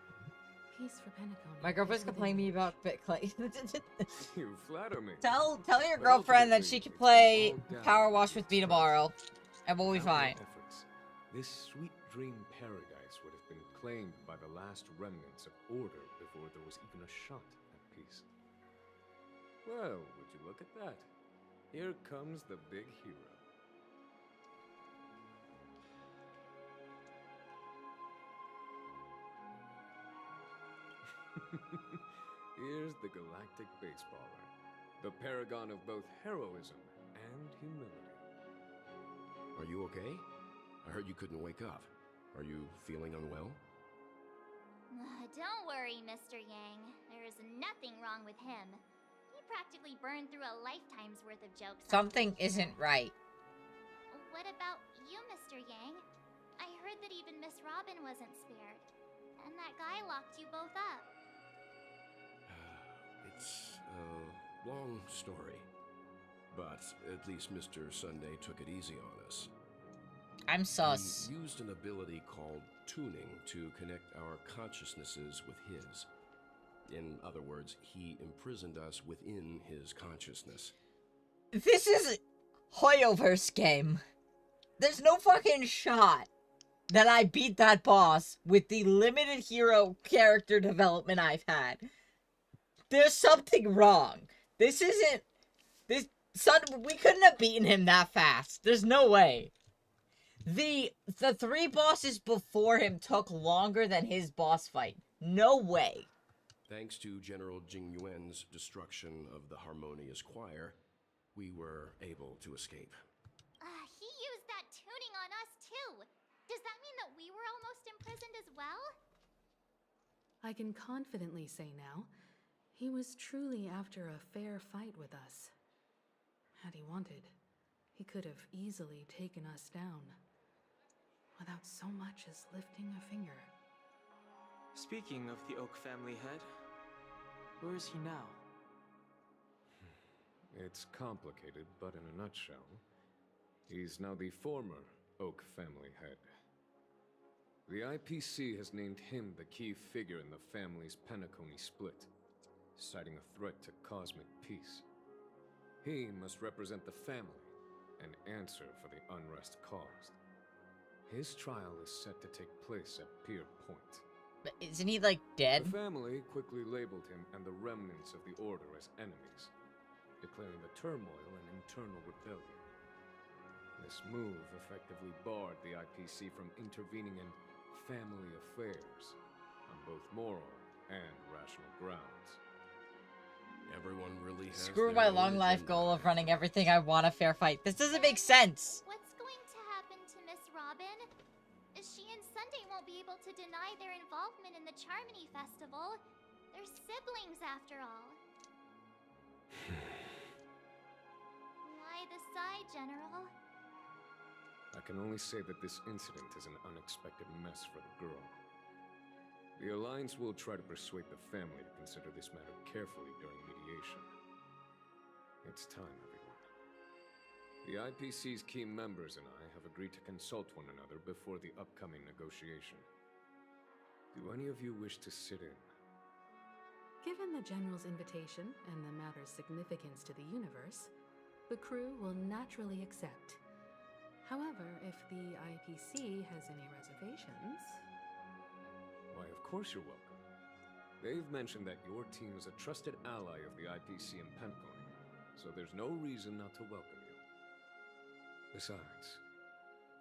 Peace for Penacony. My girlfriend's complaining to me about Bitcoin. You flatter me. Tell your girlfriend that she can play Power Wash with me tomorrow, and we'll be fine. This sweet dream paradise would have been claimed by the last remnants of order before there was even a shot at peace. Well, would you look at that? Here comes the big hero. Here's the galactic baseballer, the paragon of both heroism and humility. Are you okay? I heard you couldn't wake up. Are you feeling unwell? Don't worry, Mr. Yang. There's nothing wrong with him. He practically burned through a lifetime's worth of jokes. Something isn't right. What about you, Mr. Yang? I heard that even Miss Robin wasn't spared. And that guy locked you both up. It's a long story. But at least Mr. Sunday took it easy on us. I'm sus. He used an ability called tuning to connect our consciousnesses with his. In other words, he imprisoned us within his consciousness. This is Hoyoverse game. There's no fucking shot that I beat that boss with the limited hero character development I've had. There's something wrong. This isn't... we couldn't have beaten him that fast. There's no way. The 3 bosses before him took longer than his boss fight. No way. Thanks to General Jing Yuan's destruction of the Harmonious Choir, we were able to escape. He used that tuning on us too. Does that mean that we were almost imprisoned as well? I can confidently say now, he was truly after a fair fight with us. Had he wanted, he could have easily taken us down, without so much as lifting a finger. Speaking of the Oak family head, where is he now? It's complicated, but in a nutshell, he's now the former Oak family head. The IPC has named him the key figure in the family's Penacony split, citing a threat to cosmic peace. He must represent the family and answer for the unrest caused. His trial is set to take place at Pier Point. But isn't he, like, dead? The family quickly labeled him and the remnants of the Order as enemies, declaring the turmoil an internal rebellion. This move effectively barred the IPC from intervening in family affairs on both moral and rational grounds. Everyone really has Screw my long life goal of running everything I want a fair fight. This doesn't make sense. What's going to happen to Miss Robin? She and Sunday won't be able to deny their involvement in the Charmony Festival. They're siblings, after all. Why the sigh, General? I can only say that this incident is an unexpected mess for the girl. The Alliance will try to persuade the family to consider this matter carefully during mediation. It's time, everyone. The IPC's key members and I have agreed to consult one another before the upcoming negotiation. Do any of you wish to sit in? Given the General's invitation and the matter's significance to the universe, the crew will naturally accept. However, if the IPC has any reservations... Why, of course you're welcome. They've mentioned that your team is a trusted ally of the IPC in Penacony, so there's no reason not to welcome you. Besides,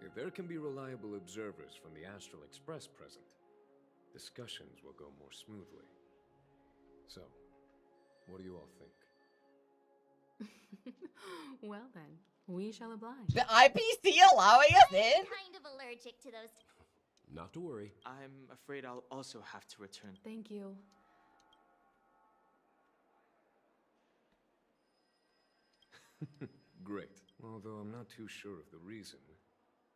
if there can be reliable observers from the Astral Express present, discussions will go more smoothly. So, what do you all think? Well then, we shall oblige. The IPC allowing us in? Kind of allergic to those. Not to worry. I'm afraid I'll also have to return. Thank you. Great. Although I'm not too sure of the reason.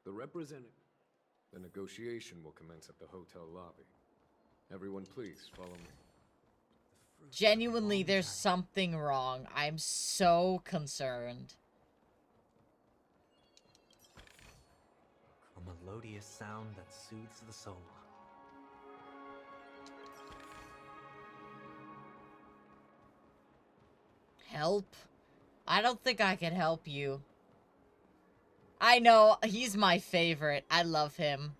The negotiation will commence at the hotel lobby. Everyone please, follow me. Genuinely, there's something wrong. I'm so concerned. A melodious sound that soothes the soul. Help? I don't think I can help you. I know, he's my favorite. I love him.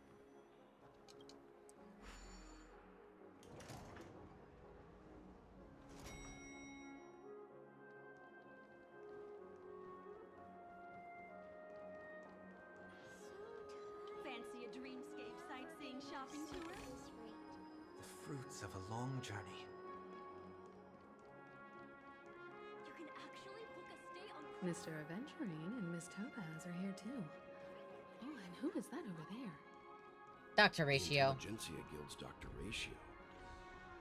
Fancy a dreamscape sightseeing shopping tour? The fruits of a long journey. You can actually book a stay on... Mr. Aventurine and Miss Topaz are here too. Oh, and Who is that over there? Dr. Ratio. Intelligentsia Guild's Dr. Ratio.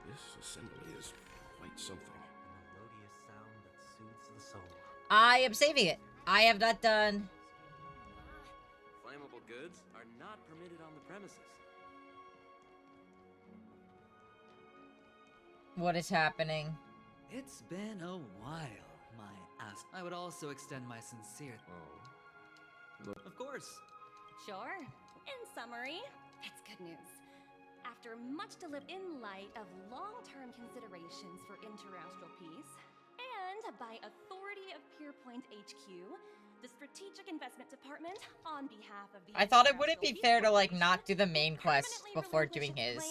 This assembly is quite something. Melodious sound that soothes the soul. I am saving it. I have not done. Flammable goods are not permitted on the premises. What is happening? It's been a while, my ass. I would also extend my sincere. Oh. Look. Of course. Sure. In summary, it's good news. After much in light of long-term considerations for interastral peace, and by authority of Pierpoint HQ, the Strategic Investment Department, on behalf of the I thought it wouldn't be fair to like not do the main quest before doing his.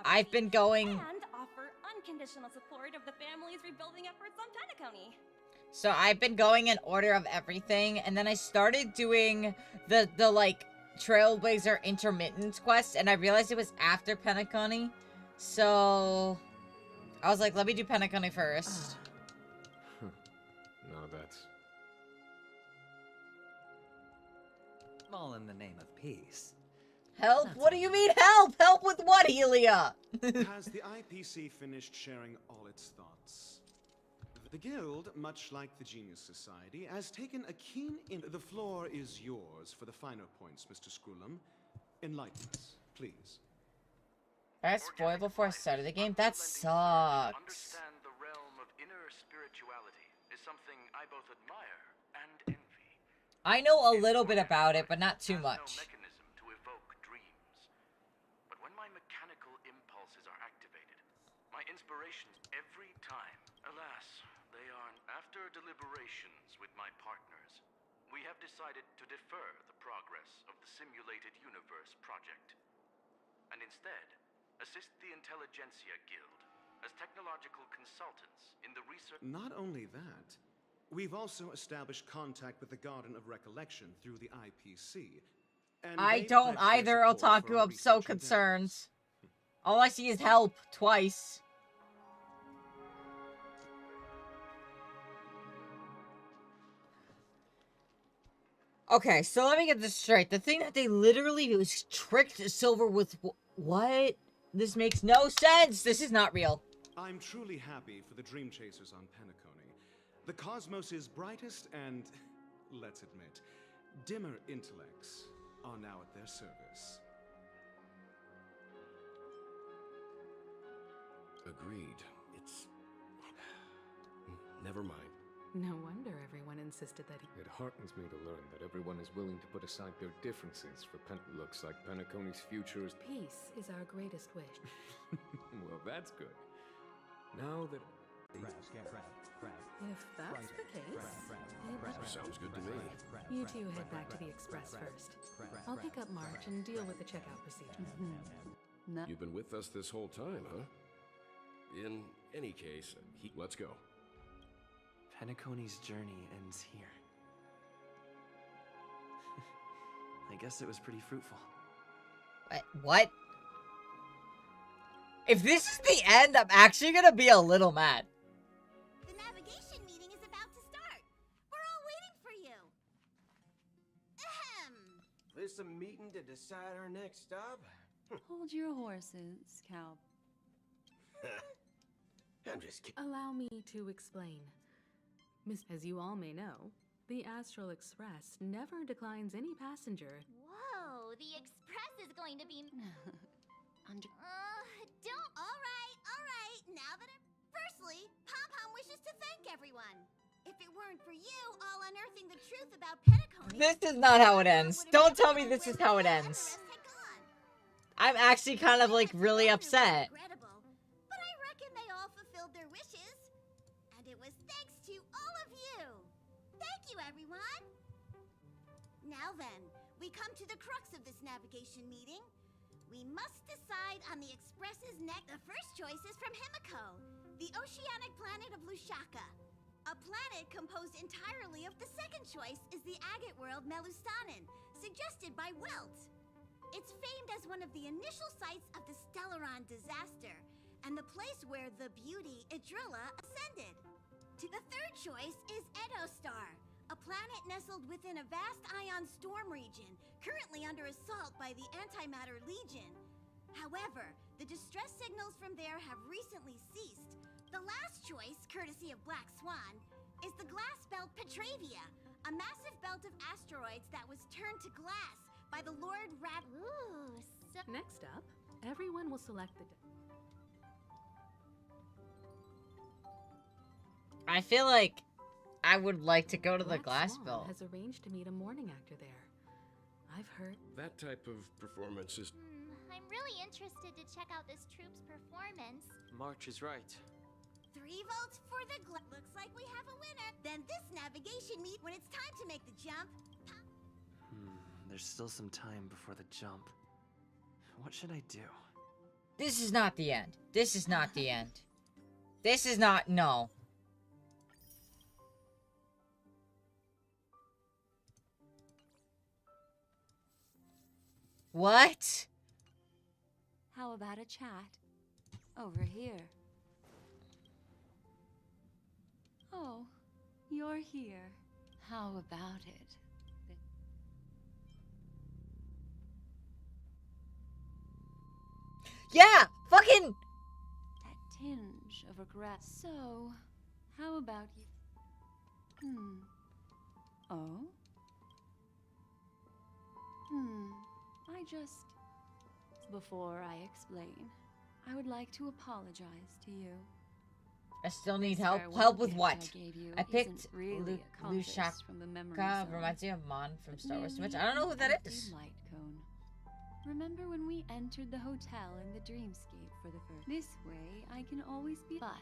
I've been going. And offer unconditional support of the family's rebuilding efforts on Penacony. So I've been going in order of everything, and then I started doing the like Trailblazer intermittent quest, and I realized it was after Penacony. So I was like, let me do Penacony first. No, that's... All in the name of peace. Help? What do you mean help? Help with what, Helia? Has the IPC finished sharing all its thoughts? The Guild, much like the Genius Society, has taken a keen The floor is yours for the finer points, Mr. Scrollum. Enlighten us, please. I spoiled before I started the game? That sucks. Understand the realm of inner spirituality is something I both admire and envy. I know a little bit about it, but not too much. Mechanism to evoke dreams. But when my mechanical impulses are activated, my inspirations every time, alas, they are after deliberations with my partners. We have decided to defer the progress of the Simulated Universe project, and instead assist the Intelligentsia Guild as technological consultants in the research. Not only that, we've also established contact with the Garden of Recollection through the IPC. And I they don't pledged their either, support for Otaku. our I'm so research concerned. All I see is help twice. Okay, so let me get this straight. The thing that they literally tricked Silver with what? This makes no sense. This is not real. I'm truly happy for the Dream Chasers on Penacony. The cosmos's brightest and, let's admit, dimmer intellects are now at their service. Agreed. It's... Never mind. No wonder everyone insisted that he... It heartens me to learn that everyone is willing to put aside their differences for Looks like Penacony's future is... Peace is our greatest wish. Well, that's good. Now that... If that's the case... Sounds good to me. You two head back to the Express first. I'll pick up March and deal with the checkout procedure. No. You've been with us this whole time, huh? In any case, let's go. Penacony's journey ends here. I guess it was pretty fruitful. What? If this is the end, I'm actually gonna be a little mad. The navigation meeting is about to start. We're all waiting for you. Ahem. This a meeting to decide our next stop? Hold your horses, Cal. I'm just kidding. Allow me to explain. As you all may know, the Astral Express never declines any passenger. Whoa, the Express is going to be... Don't... All right. Now that Firstly, Pom-Pom wishes to thank everyone. If it weren't for you all unearthing the truth about Penacony... This is not how it ends. Don't tell me this is how it ends. I'm actually kind of like really upset. But I reckon they all fulfilled their wishes. And it was thanks to all of you. Thank you, everyone. Now then, we come to the crux of this navigation meeting. We must decide on the Express's next. The first choice is from Himiko, the oceanic planet of Lushaka. A planet composed entirely of the second choice is the agate world Melustanen, suggested by Welt. It's famed as one of the initial sites of the Stellaron disaster, and the place where the beauty Idrilla ascended. The third choice is Edostar, a planet nestled within a vast ion storm region, currently under assault by the Antimatter Legion. However, the distress signals from there have recently ceased. The last choice, courtesy of Black Swan, is the glass belt Petravia, a massive belt of asteroids that was turned to glass by the Lord Rab. Ooh, so Next up, everyone will select the... I feel like I would like to go to the Black glass Swan belt. has arranged to meet a morning actor there. I've heard... That type of performance is... I'm really interested to check out this troupe's performance. March is right. 3 votes for the looks like we have a winner. Then this navigation meet when it's time to make the jump. There's still some time before the jump. What should I do? This is not the end. This is not the end. This is not... No. What? How about a chat? Over here. Oh, you're here. How about it? Yeah! Fucking... That tinge of regret. So, how about you? Oh? I just... Before I explain, I would like to apologize to you. I still need This help. farewell Help with gift what? I gave you I picked isn't really a compass from the memory Lushaka. zone, Reminds me of Mon from Star Wars too much. merely I don't know who that an empty is. light cone. Remember when we entered the hotel in the dreamscape for the first? This way, I can always be. But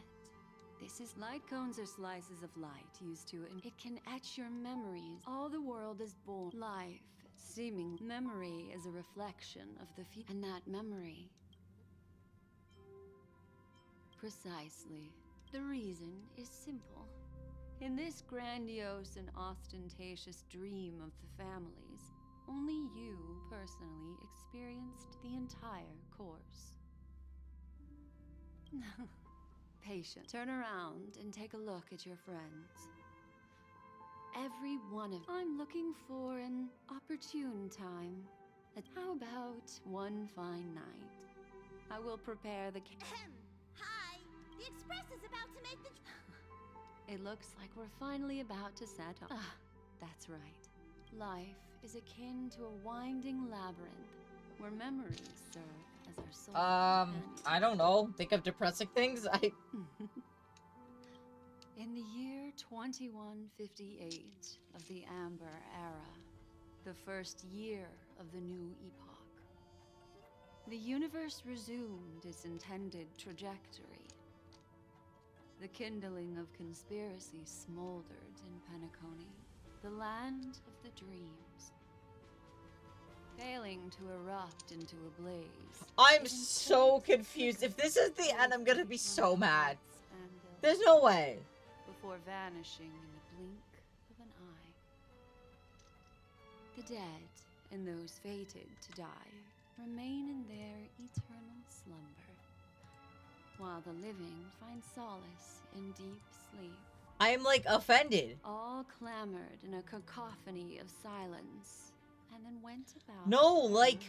this is light cones are slices of light used to, and it can etch your memories. All the world is born. Life, seeming memory, is a reflection of the future, and that memory. Precisely. The reason is simple. In this grandiose and ostentatious dream of the families, only you personally experienced the entire course. Patient. Turn around and take a look at your friends. Every one of... I'm looking for an opportune time. How about one fine night? I will prepare the... Hi! The Express is about to make the... It looks like we're finally about to set up. Ah, that's right. Life is akin to a winding labyrinth where memories serve as our soul. I don't know. Think of depressing things? In the year 2158 of the Amber Era, the first year of the new epoch, the universe resumed its intended trajectory. The kindling of conspiracy smoldered in Penacony, the land of the dreams. Failing to erupt into a blaze. I'm so confused. If this is the end, I'm gonna be so mad. There's no way. Before vanishing in the blink of an eye. The dead and those fated to die remain in their eternal slumber, while the living find solace in deep sleep. I'm like offended. All clamored in a cacophony of silence, and then went about. No, like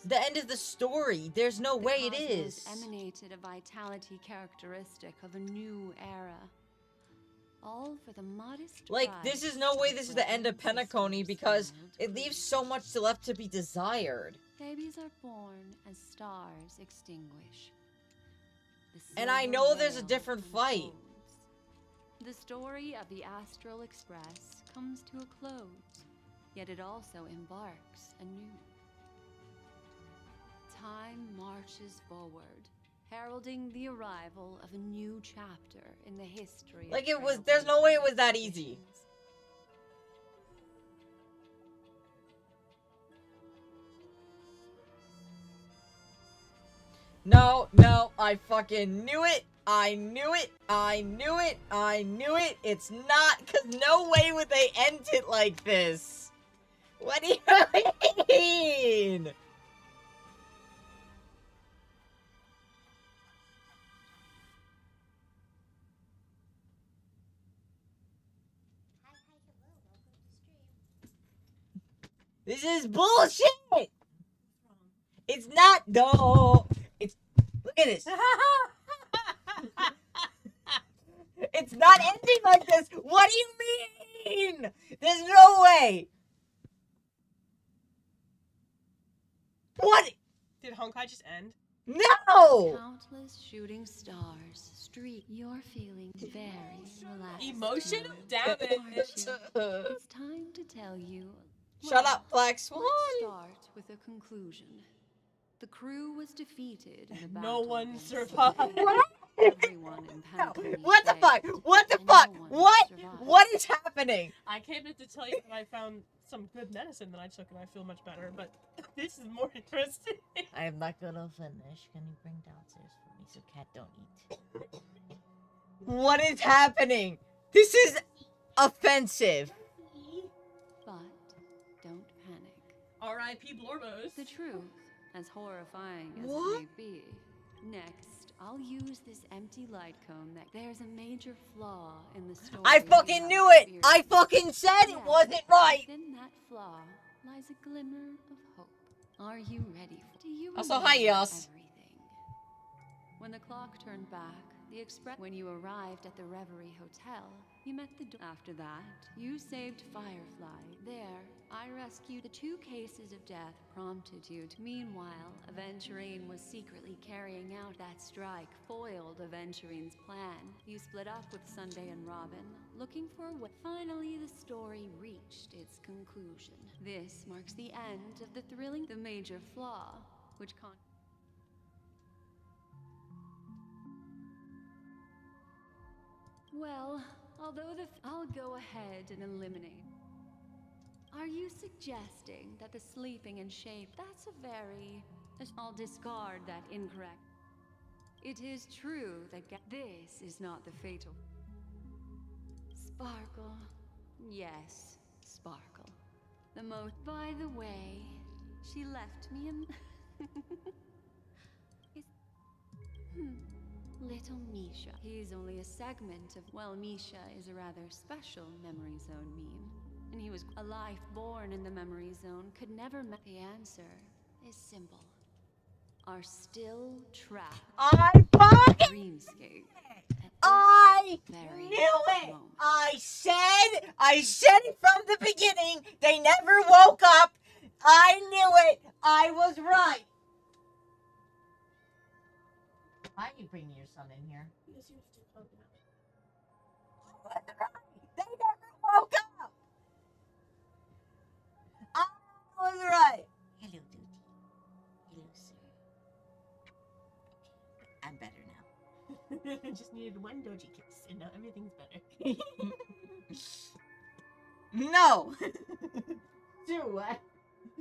the end of the story. There's no way it is. Emanated a vitality characteristic of a new era. All for the modest. Like, this is no way this is the end of Penacony because it leaves so much left to be desired. Babies are born as stars extinguish. And I know there's a different fight. The story of the Astral Express comes to a close, yet it also embarks anew. Time marches forward, heralding the arrival of a new chapter in the history. Like it was, there's no way it was that easy. No, no, I fucking knew it. I knew it. I knew it. I knew it. It's not, because no way would they end it like this. What do you mean? This is bullshit! It's not, no! It's, look at this. It's not ending like this! What do you mean? There's no way! What? Did Honkai just end? No! Countless shooting stars streak. You're feeling very relaxed. Emotion now, damage. aren't you? It's time to tell you. Shut up, Black Swan. Let's start with a conclusion. The crew was defeated in the battle. No one against survived. Sunday. Everyone in Penacony What the fuck? failed, What the and fuck? no one What? survived. What is happening? I came in to tell you that I found some good medicine that I took and I feel much better, but this is more interesting. I am not gonna finish. Can you bring downstairs for me so Cat don't eat? What is happening? This is offensive. But don't panic. R.I.P. Blorbos. The truth, as horrifying as What? it may be. Next, I'll use this empty light cone that there's a major flaw in the story. I fucking knew it! I fucking said it wasn't right! Within that flaw lies a glimmer of hope. Are you ready? Do you Also, remember hi, Yas. everything? When the clock turned back, the express. When you arrived at the Reverie Hotel, you met the. After that, you saved Firefly. There, I rescued the 2 cases of death prompted you to. Meanwhile, Aventurine was secretly carrying out that strike, foiled Aventurine's plan. You split up with Sunday and Robin, looking for what. Finally, the story reached its conclusion. This marks the end of the thrilling. The major flaw, which Well, although I'll go ahead and eliminate. Are you suggesting that the sleeping in shape, that's a very. I'll discard that incorrect. It is true that this is not the fatal. Sparkle. Yes, Sparkle. The most. By the way, she left me in. Little Misha. He's only a segment of. Well, Misha is a rather special Memory Zone meme. And he was a life born in the Memory Zone could never. The answer is simple. Are still trapped. I fucking Dreamscape. I Very knew it! moment. I said it from the beginning! They never woke up! I knew it! I was right! Why are you bringing your son in here? Because you have to calm down. I was right! They never woke up! I was right! Hello, Duty. Hello, sir. Okay, I'm better now. Just needed one doji kiss, and now everything's better. No! Sue!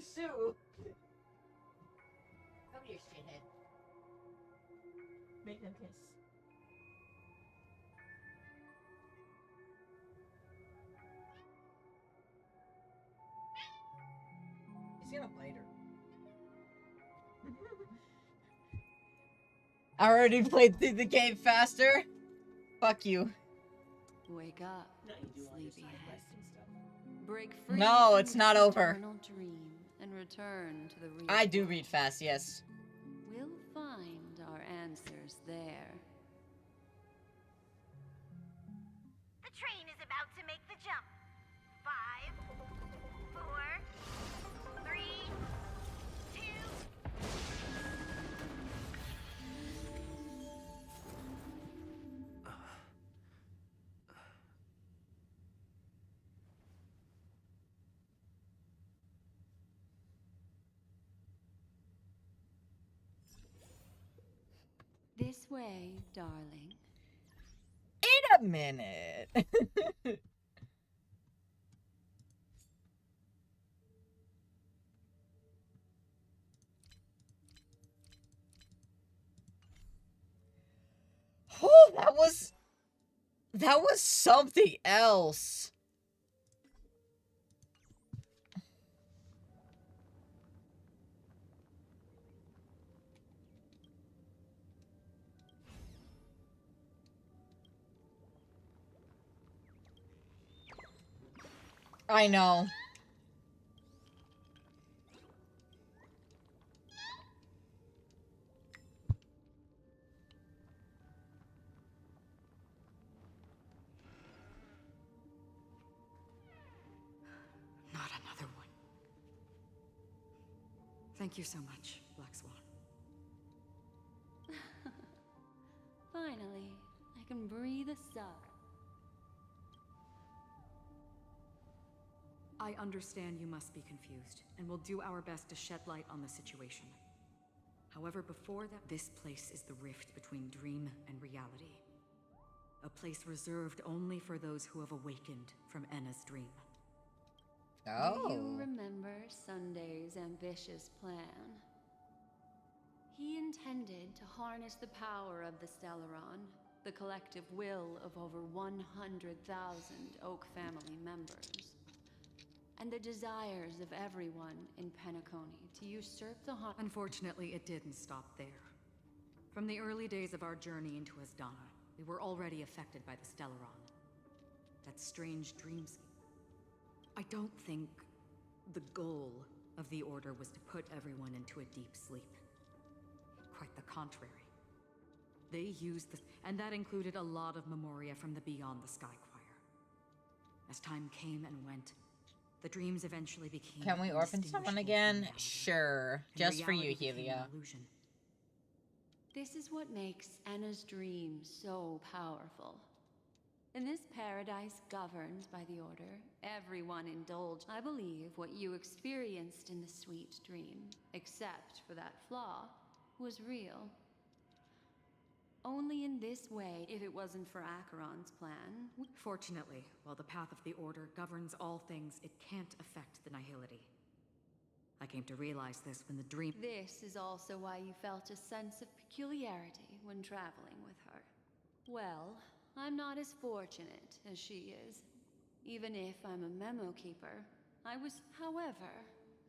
Sue! Come here, shithead. Make them kiss. He's gonna bite her. I already played through the game faster. Fuck you. Wake up, No, you do all your side sleepyhead. quests and stuff. Break free. No, from it's this not over. eternal dream and return to the real. I do world. read fast, yes. We'll find our answers there. The train is about to make the jump. 5, 4, 3, 2. This way, darling. In a minute. Oh, that was something else. I know. Thank you so much, Black Swan. Finally, I can breathe a sigh. I understand you must be confused, and we'll do our best to shed light on the situation. However, before that, this place is the rift between dream and reality. A place reserved only for those who have awakened from Enna's dream. Do you remember Sunday's ambitious plan? He intended to harness the power of the Stellaron, the collective will of over 100,000 Oak family members, and the desires of everyone in Penacony to usurp the Unfortunately, it didn't stop there. From the early days of our journey into Asdana, we were already affected by the Stellaron. That strange dreamscape. I don't think the goal of the Order was to put everyone into a deep sleep. Quite the contrary. They used the... and that included a lot of memoria from the Beyond the Sky Choir. As time came and went, the dreams eventually became... Can we orphan someone again? Sure. Just for you, Helia. This is what makes Enna's dream so powerful. In this paradise governed by the Order, everyone indulged. I believe what you experienced in the sweet dream, except for that flaw, was real. Only in this way, if it wasn't for Acheron's plan. Fortunately, while the path of the Order governs all things, it can't affect the Nihility. I came to realize this when the dream... This is also why you felt a sense of peculiarity when traveling with her. Well, I'm not as fortunate as she is. Even if I'm a memo keeper, I was, however,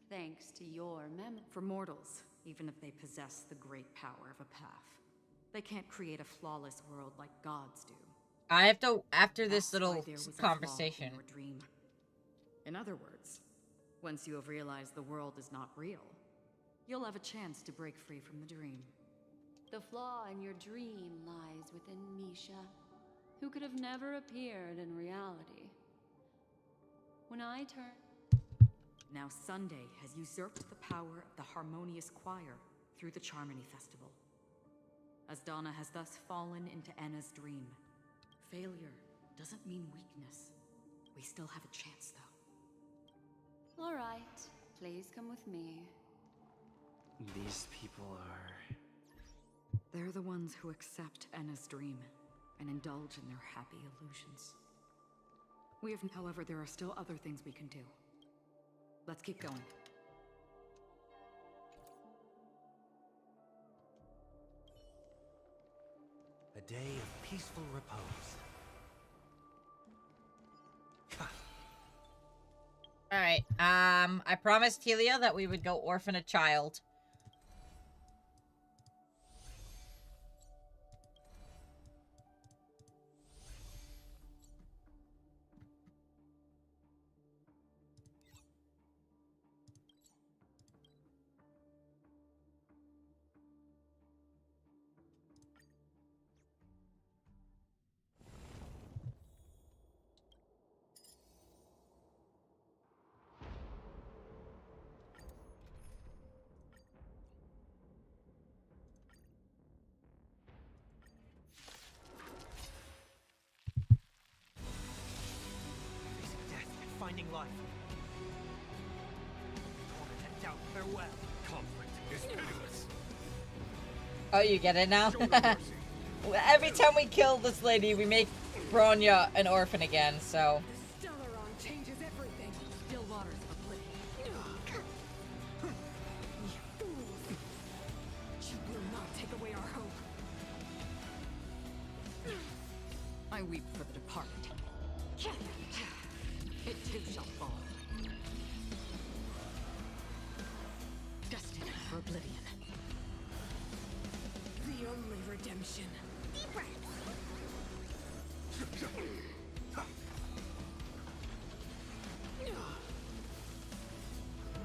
thanks to your memo... For mortals, even if they possess the great power of a path, they can't create a flawless world like gods do. I have to, after this little conversation. In other words, once you have realized the world is not real, you'll have a chance to break free from the dream. The flaw in your dream lies within Misha, who could have never appeared in reality. When I turn... Now Sunday has usurped the power of the Harmonious Choir through the Charmony Festival. Asdana has thus fallen into Enna's dream. Failure doesn't mean weakness. We still have a chance, though. All right, please come with me. These people are... They're the ones who accept Enna's dream and indulge in their happy illusions. However, there are still other things we can do. Let's keep going. A day of peaceful repose. Alright, I promised Helia that we would go orphan a child. Finding life. Torment and doubt, farewell. Conflict is pitiless. Oh, you get it now? Every time we kill this lady, we make Bronya an orphan again, so... Stellaron changes everything. Still waters of oblivion. You fools. She will not take away our hope. I weep for the departed. It too shall fall. Destined for oblivion. The only redemption. Deep breath.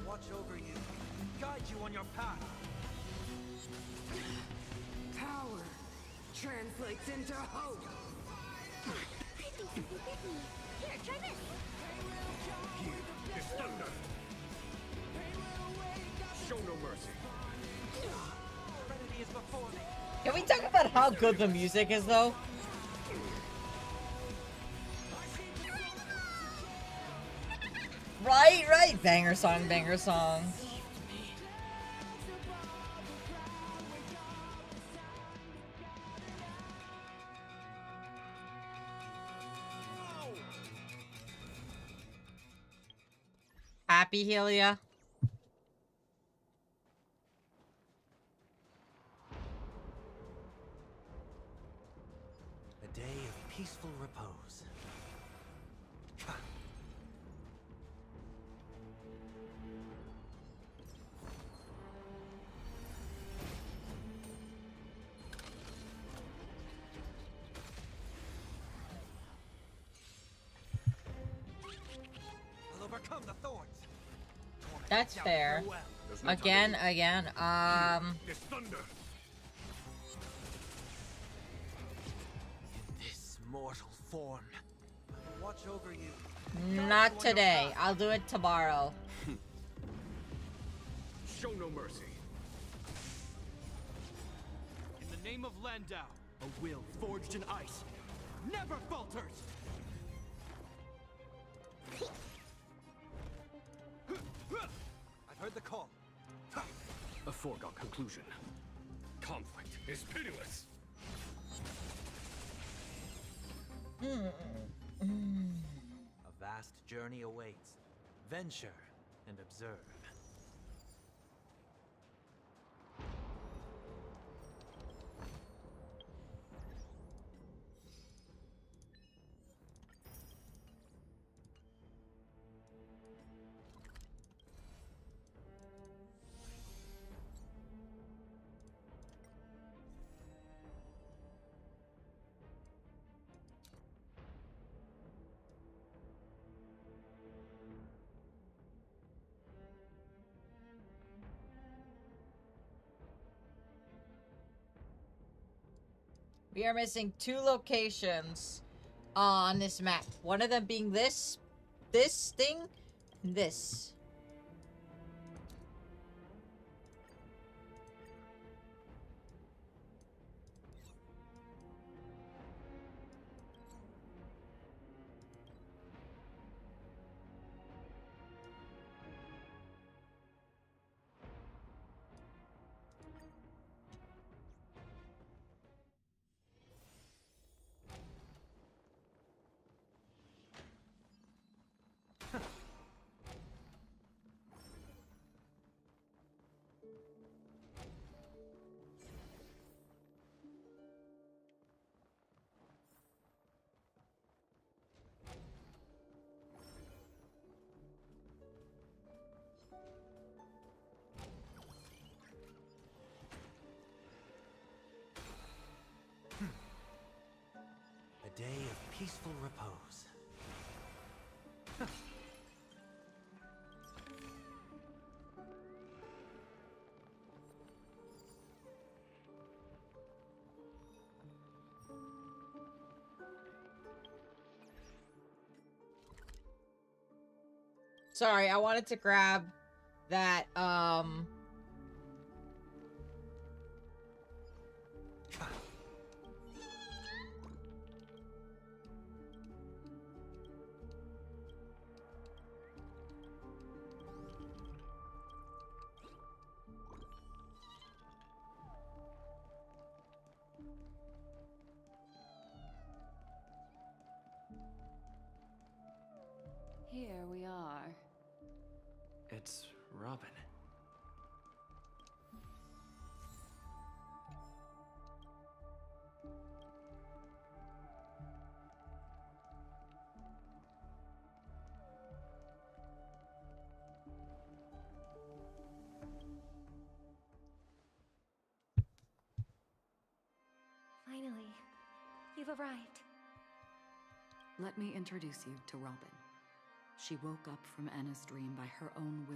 Watch over you. Guide you on your path. Power translates into hope. I think something bit me. Here, try this. Show no mercy. Serenity is before me. Can we talk about how good the music is, though? Right, right. Banger song, banger song. Happy, Helia? A day of peaceful repose. I'll overcome the thorns. That's fair. Again. This thunder. This mortal form. I will watch over you. Not today. I'll do it tomorrow. Show no mercy. In the name of Landau, a will forged in ice never falters. I've heard the call. A foregone conclusion. Conflict is pitiless. A vast journey awaits. Venture and observe. We are missing 2 locations on this map. One of them being this thing, and this. A day of peaceful repose. Sorry, I wanted to grab that, Here we are. It's Robin. Finally, you've arrived. Let me introduce you to Robin. She woke up from Anna's dream by her own will,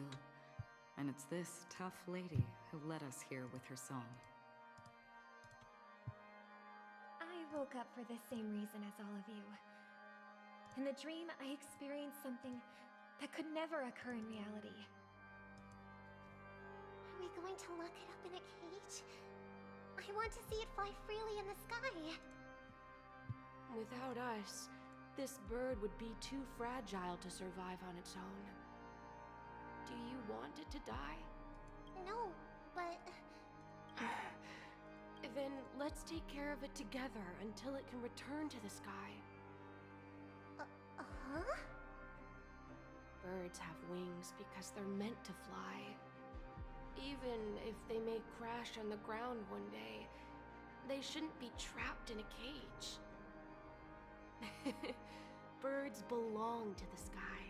and it's this tough lady who led us here with her song. I woke up for the same reason as all of you. In the dream, I experienced something that could never occur in reality. going to lock it up in a cage? I want to see it fly freely in the sky. Without us, this bird would be too fragile to survive on its own. Do you want it to die? No, but... Then let's take care of it together until it can return to the sky. Huh? Birds have wings because they're meant to fly. Even if they may crash on the ground one day, they shouldn't be trapped in a cage. Birds belong to the sky,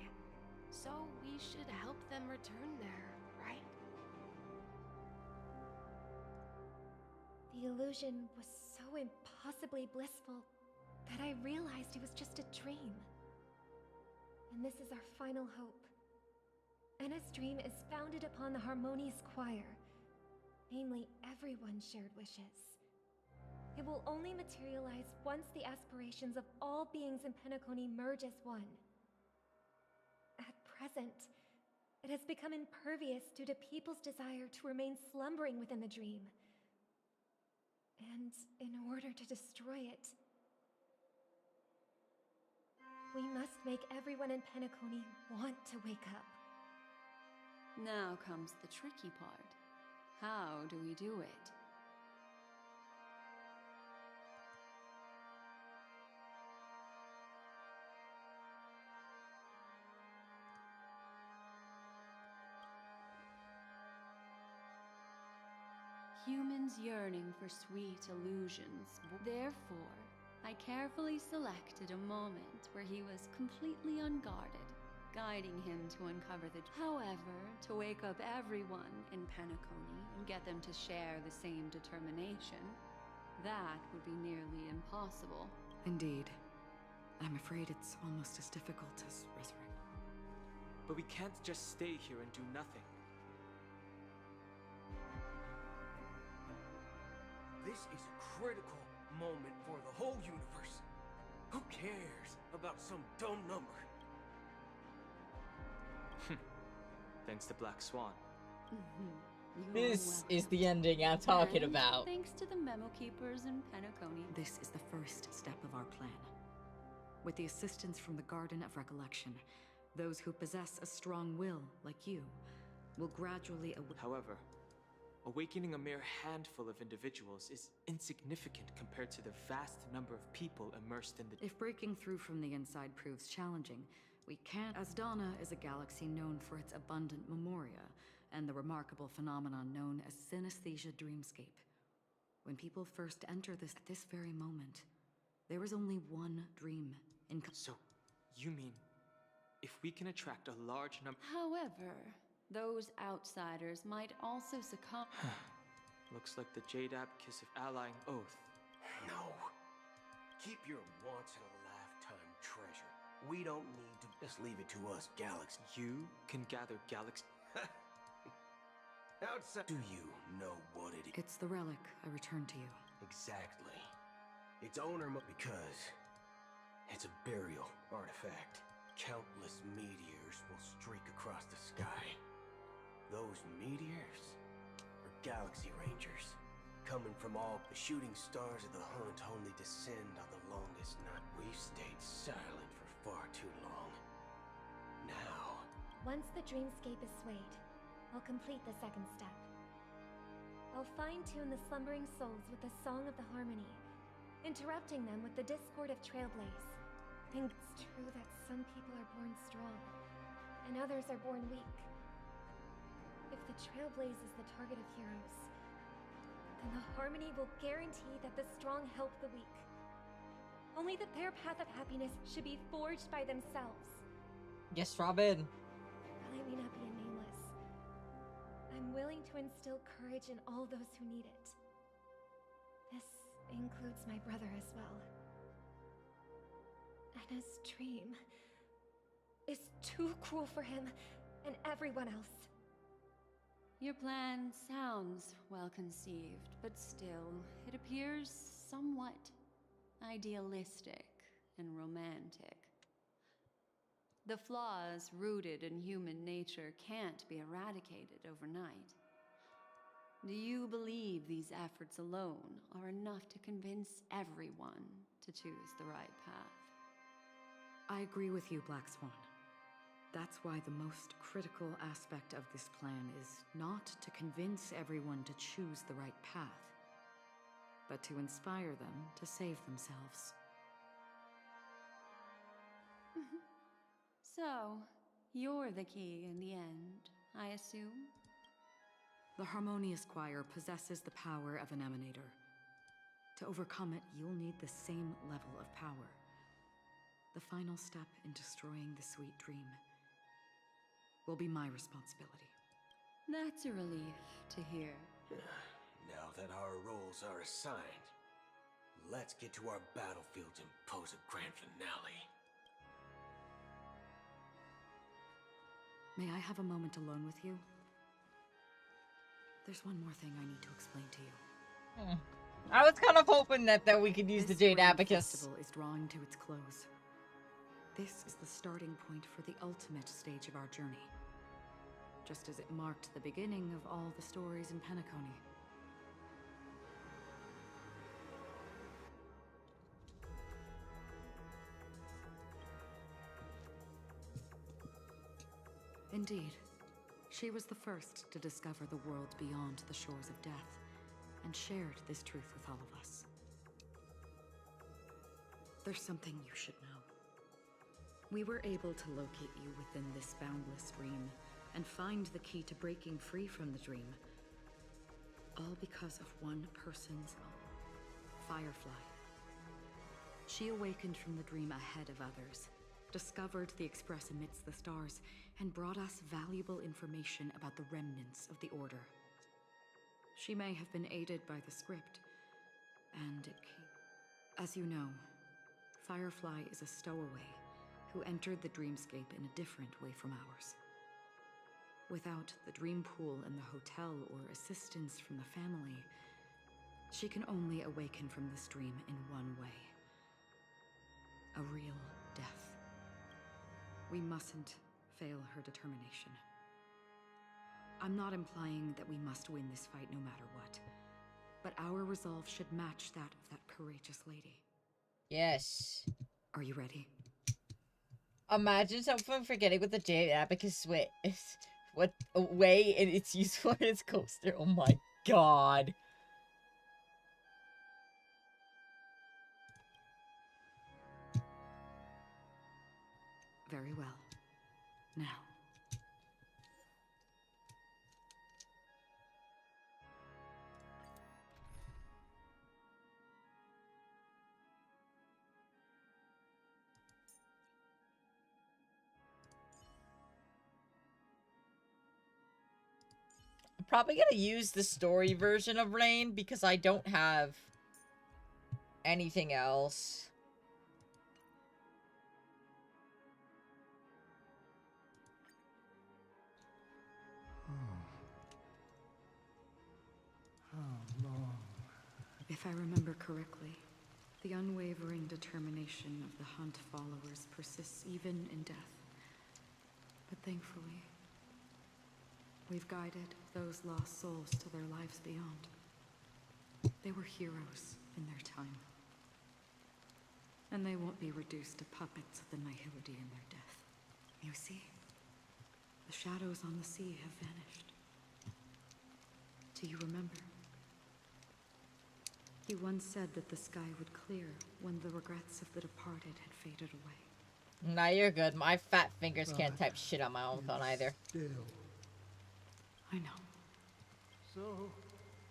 so we should help them return there, right? The illusion was so impossibly blissful that I realized it was just a dream. And this is our final hope. Anna's dream is founded upon the harmonious choir, namely everyone's shared wishes. It will only materialize once the aspirations of all beings in Penacony merge as one. At present, it has become impervious due to people's desire to remain slumbering within the dream. And in order to destroy it, we must make everyone in Penacony want to wake up. Now comes the tricky part. How do we do it? Humans yearning for sweet illusions. Therefore, I carefully selected a moment where he was completely unguarded, guiding him to uncover the... However, to wake up everyone in Penacony and get them to share the same determination, that would be nearly impossible. Indeed. I'm afraid it's almost as difficult as resurrect. But we can't just stay here and do nothing. This is a critical moment for the whole universe. Who cares about some dumb number? Thanks to Black Swan. This is the ending I'm talking about. Thanks to the memo keepers in Penacony. This is the first step of our plan. With the assistance from the Garden of Recollection, those who possess a strong will, like you, will gradually... However, awakening a mere handful of individuals is insignificant compared to the vast number of people immersed in the... If breaking through from the inside proves challenging, we can't... Asdana is a galaxy known for its abundant memoria, and the remarkable phenomenon known as synesthesia dreamscape. When people first enter this at this very moment, there is only one dream in... So, you mean, if we can attract a large number... However, those outsiders might also succumb... Looks like the Jade Abacus of Allying Oath. No. Keep your once-in-a-lifetime treasure. We don't need to... Just leave it to us, Galaxy. You can gather galaxy... Outside... Do you know what it is? It's the relic I returned to you. Exactly. Its owner because it's a burial artifact. Countless meteors will streak across the sky. Those meteors are galaxy rangers. Coming from all the shooting stars of the hunt only descend on the longest night. We've stayed silent for far too long. Now... Once the dreamscape is swayed, I'll complete the second step. I'll fine-tune the slumbering souls with the Song of the Harmony, interrupting them with the discord of Trailblaze. I think it's true that some people are born strong, and others are born weak. If the Trailblaze is the target of heroes, then the Harmony will guarantee that the strong help the weak. Only that their path of happiness should be forged by themselves. Yes, Robin. While I may not be a nameless, I'm willing to instill courage in all those who need it. This includes my brother as well. Anna's dream is too cruel for him and everyone else. Your plan sounds well conceived, but still, it appears somewhat idealistic and romantic. The flaws rooted in human nature can't be eradicated overnight. Do you believe these efforts alone are enough to convince everyone to choose the right path? I agree with you, Black Swan. That's why the most critical aspect of this plan is not to convince everyone to choose the right path, but to inspire them to save themselves. So, you're the key in the end, I assume? The Harmonious Choir possesses the power of an emanator. To overcome it, you'll need the same level of power. The final step in destroying the sweet dream will be my responsibility. That's a relief to hear. Now that our roles are assigned, let's get to our battlefields and pose a grand finale. May I have a moment alone with you? There's one more thing I need to explain to you. I was kind of hoping that we could use the Jade Abacus. Festival is drawing to its close. This is the starting point for the ultimate stage of our journey. Just as it marked the beginning of all the stories in Penacony. Indeed, she was the first to discover the world beyond the shores of death, and shared this truth with all of us. There's something you should know. We were able to locate you within this boundless dream, and find the key to breaking free from the dream. All because of one person's own, Firefly. She awakened from the dream ahead of others, discovered the Express amidst the stars, and brought us valuable information about the remnants of the Order. She may have been aided by the script, and it came. As you know, Firefly is a stowaway who entered the dreamscape in a different way from ours. Without the dream pool in the hotel or assistance from the family, she can only awaken from this dream in one way. A real death. We mustn't fail her determination. I'm not implying that we must win this fight no matter what, but our resolve should match that of that courageous lady. Yes. Are you ready? Imagine someone forgetting what the Jade Abacus what way and it's useful in its coaster. Oh my god. Very well. Now. I'm probably gonna use the story version of Rain because I don't have anything else. If I remember correctly, the unwavering determination of the Hunt followers persists even in death. But thankfully, we've guided those lost souls to their lives beyond. They were heroes in their time. And they won't be reduced to puppets of the Nihility in their death. You see, the shadows on the sea have vanished. Do you remember? You once said that the sky would clear when the regrets of the departed had faded away. Nah, you're good. My fat fingers can't type shit on my own phone either. I know. So,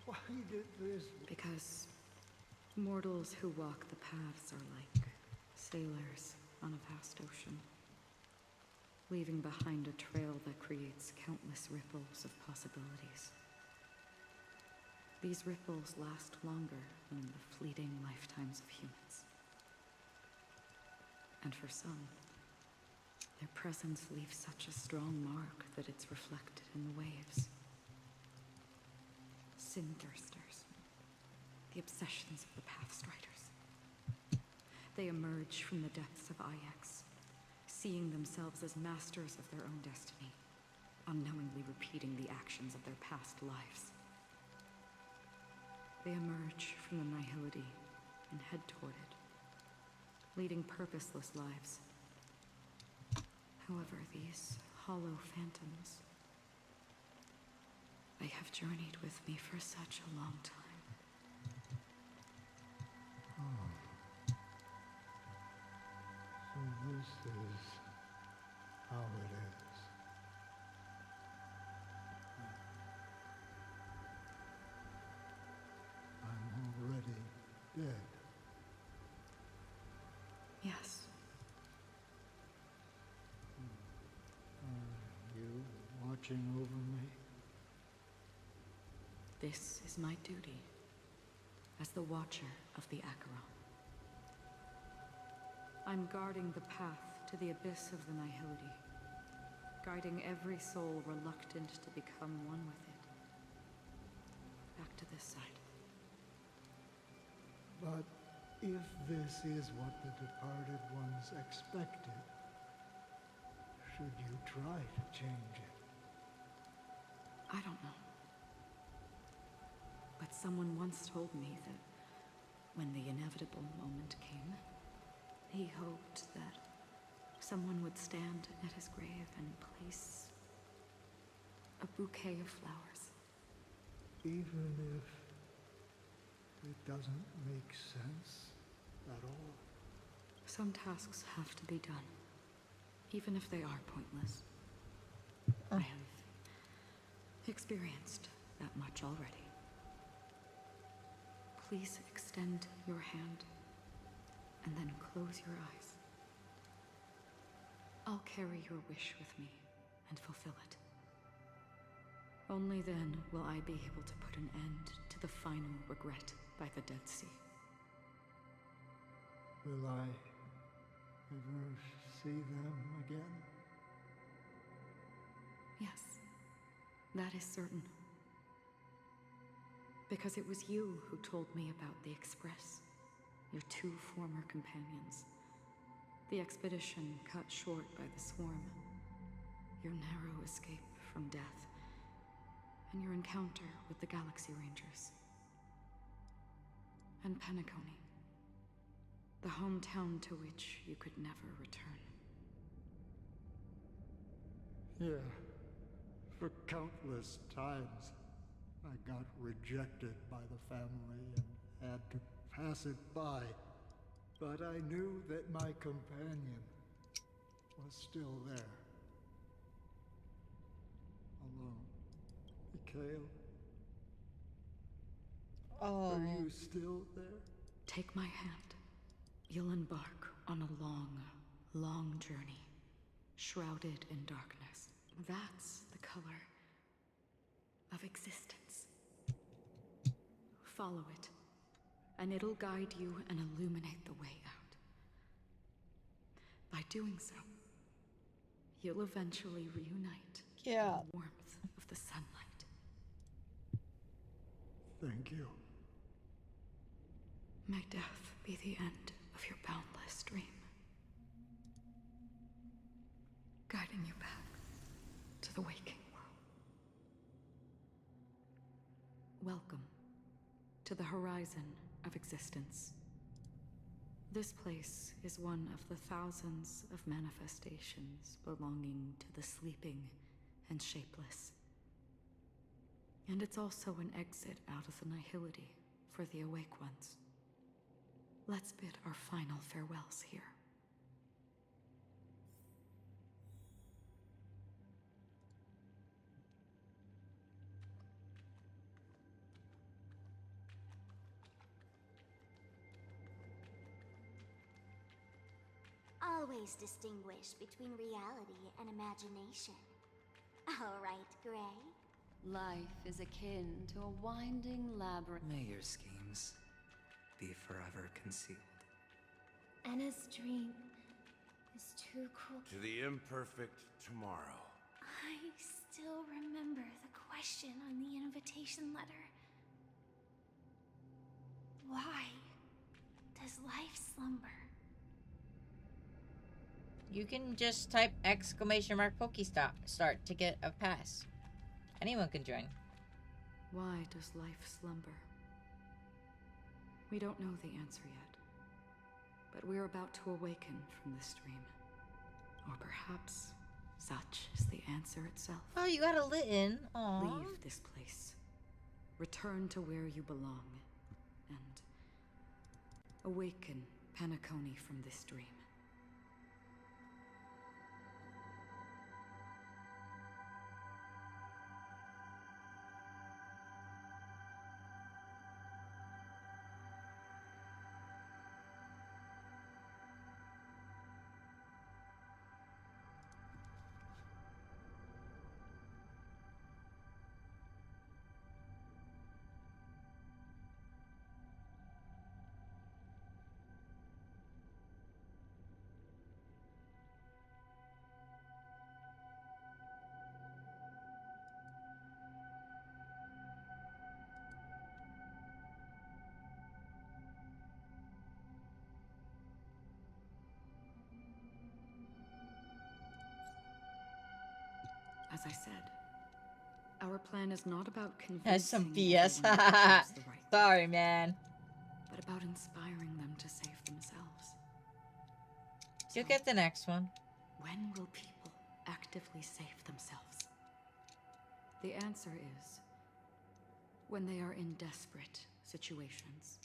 why did this? Because mortals who walk the paths are like sailors on a vast ocean, leaving behind a trail that creates countless ripples of possibilities. These ripples last longer than the fleeting lifetimes of humans. And for some, their presence leaves such a strong mark that it's reflected in the waves. Sin-thirsters, the obsessions of the Pathstriders. They emerge from the depths of Ix, seeing themselves as masters of their own destiny, unknowingly repeating the actions of their past lives. They emerge from the nihility and head toward it, leading purposeless lives. However, these hollow phantoms, they have journeyed with me for such a long time. So this is how it is. I'm already dead. Yes. Are you watching over me? This is my duty as the Watcher of the Acheron. I'm guarding the path to the abyss of the nihility, guiding every soul reluctant to become one with it. Back to this side. But if this is what the departed ones expected, should you try to change it? I don't know. But someone once told me that when the inevitable moment came, he hoped that someone would stand at his grave and place a bouquet of flowers. Even if it doesn't make sense at all? Some tasks have to be done, even if they are pointless. I have experienced that much already. Please extend your hand and then close your eyes. I'll carry your wish with me and fulfill it. Only then will I be able to put an end to the final regret by the Dead Sea. Will I ever see them again? Yes, that is certain. Because it was you who told me about the Express, your two former companions. The expedition cut short by the swarm, your narrow escape from death, and your encounter with the Galaxy Rangers. And Penacony, the hometown to which you could never return. Yeah, for countless times I got rejected by the family and had to pass it by. But I knew that my companion was still there. Alone. Mikhail? Oh. Are you still there? Take my hand. You'll embark on a long, long journey, shrouded in darkness. That's the color of existence. Follow it, and it'll guide you and illuminate the way out. By doing so, you'll eventually reunite in the warmth of the sunlight. Thank you. May death be the end of your boundless dream, guiding you back to the waking world. Welcome to the horizon of existence. This place is one of the thousands of manifestations belonging to the sleeping and shapeless. And it's also an exit out of the nihility for the awake ones. Let's bid our final farewells here. Always distinguish between reality and imagination. All right, Gray? Life is akin to a winding labyrinth. May your schemes be forever concealed. Anna's dream is too cruel. To the imperfect tomorrow. I still remember the question on the invitation letter. Why does life slumber? You can just type !Pokestart to get a pass. Anyone can join. Why does life slumber? We don't know the answer yet, but we're about to awaken from this dream. Or perhaps such is the answer itself. Oh, you got a Litten. Aww. Leave this place. Return to where you belong. And awaken Penacony from this dream. As I said, our plan is not about convincing That's some BS. everyone to choose the right Sorry, man. but about inspiring them to save themselves. You'll get the next one. When will people actively save themselves? The answer is when they are in desperate situations.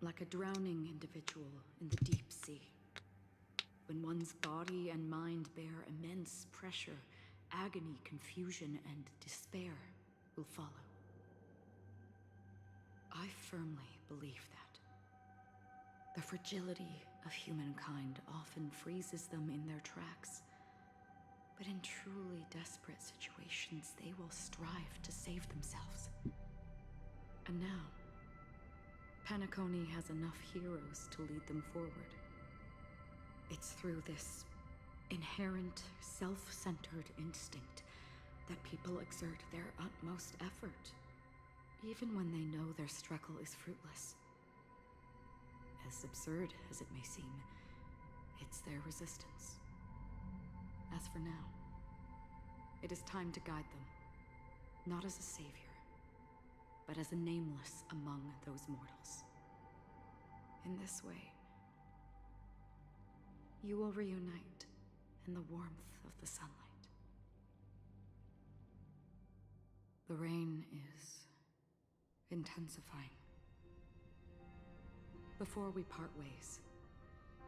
Like a drowning individual in the deep sea. When one's body and mind bear immense pressure, agony, confusion, and despair will follow. I firmly believe that. The fragility of humankind often freezes them in their tracks. But in truly desperate situations, they will strive to save themselves. And now, Penacony has enough heroes to lead them forward. It's through this inherent, self-centered instinct that people exert their utmost effort, even when they know their struggle is fruitless. As absurd as it may seem, it's their resistance. As for now, it is time to guide them, not as a savior, but as a nameless among those mortals. In this way, you will reunite in the warmth of the sunlight. The rain is intensifying. Before we part ways,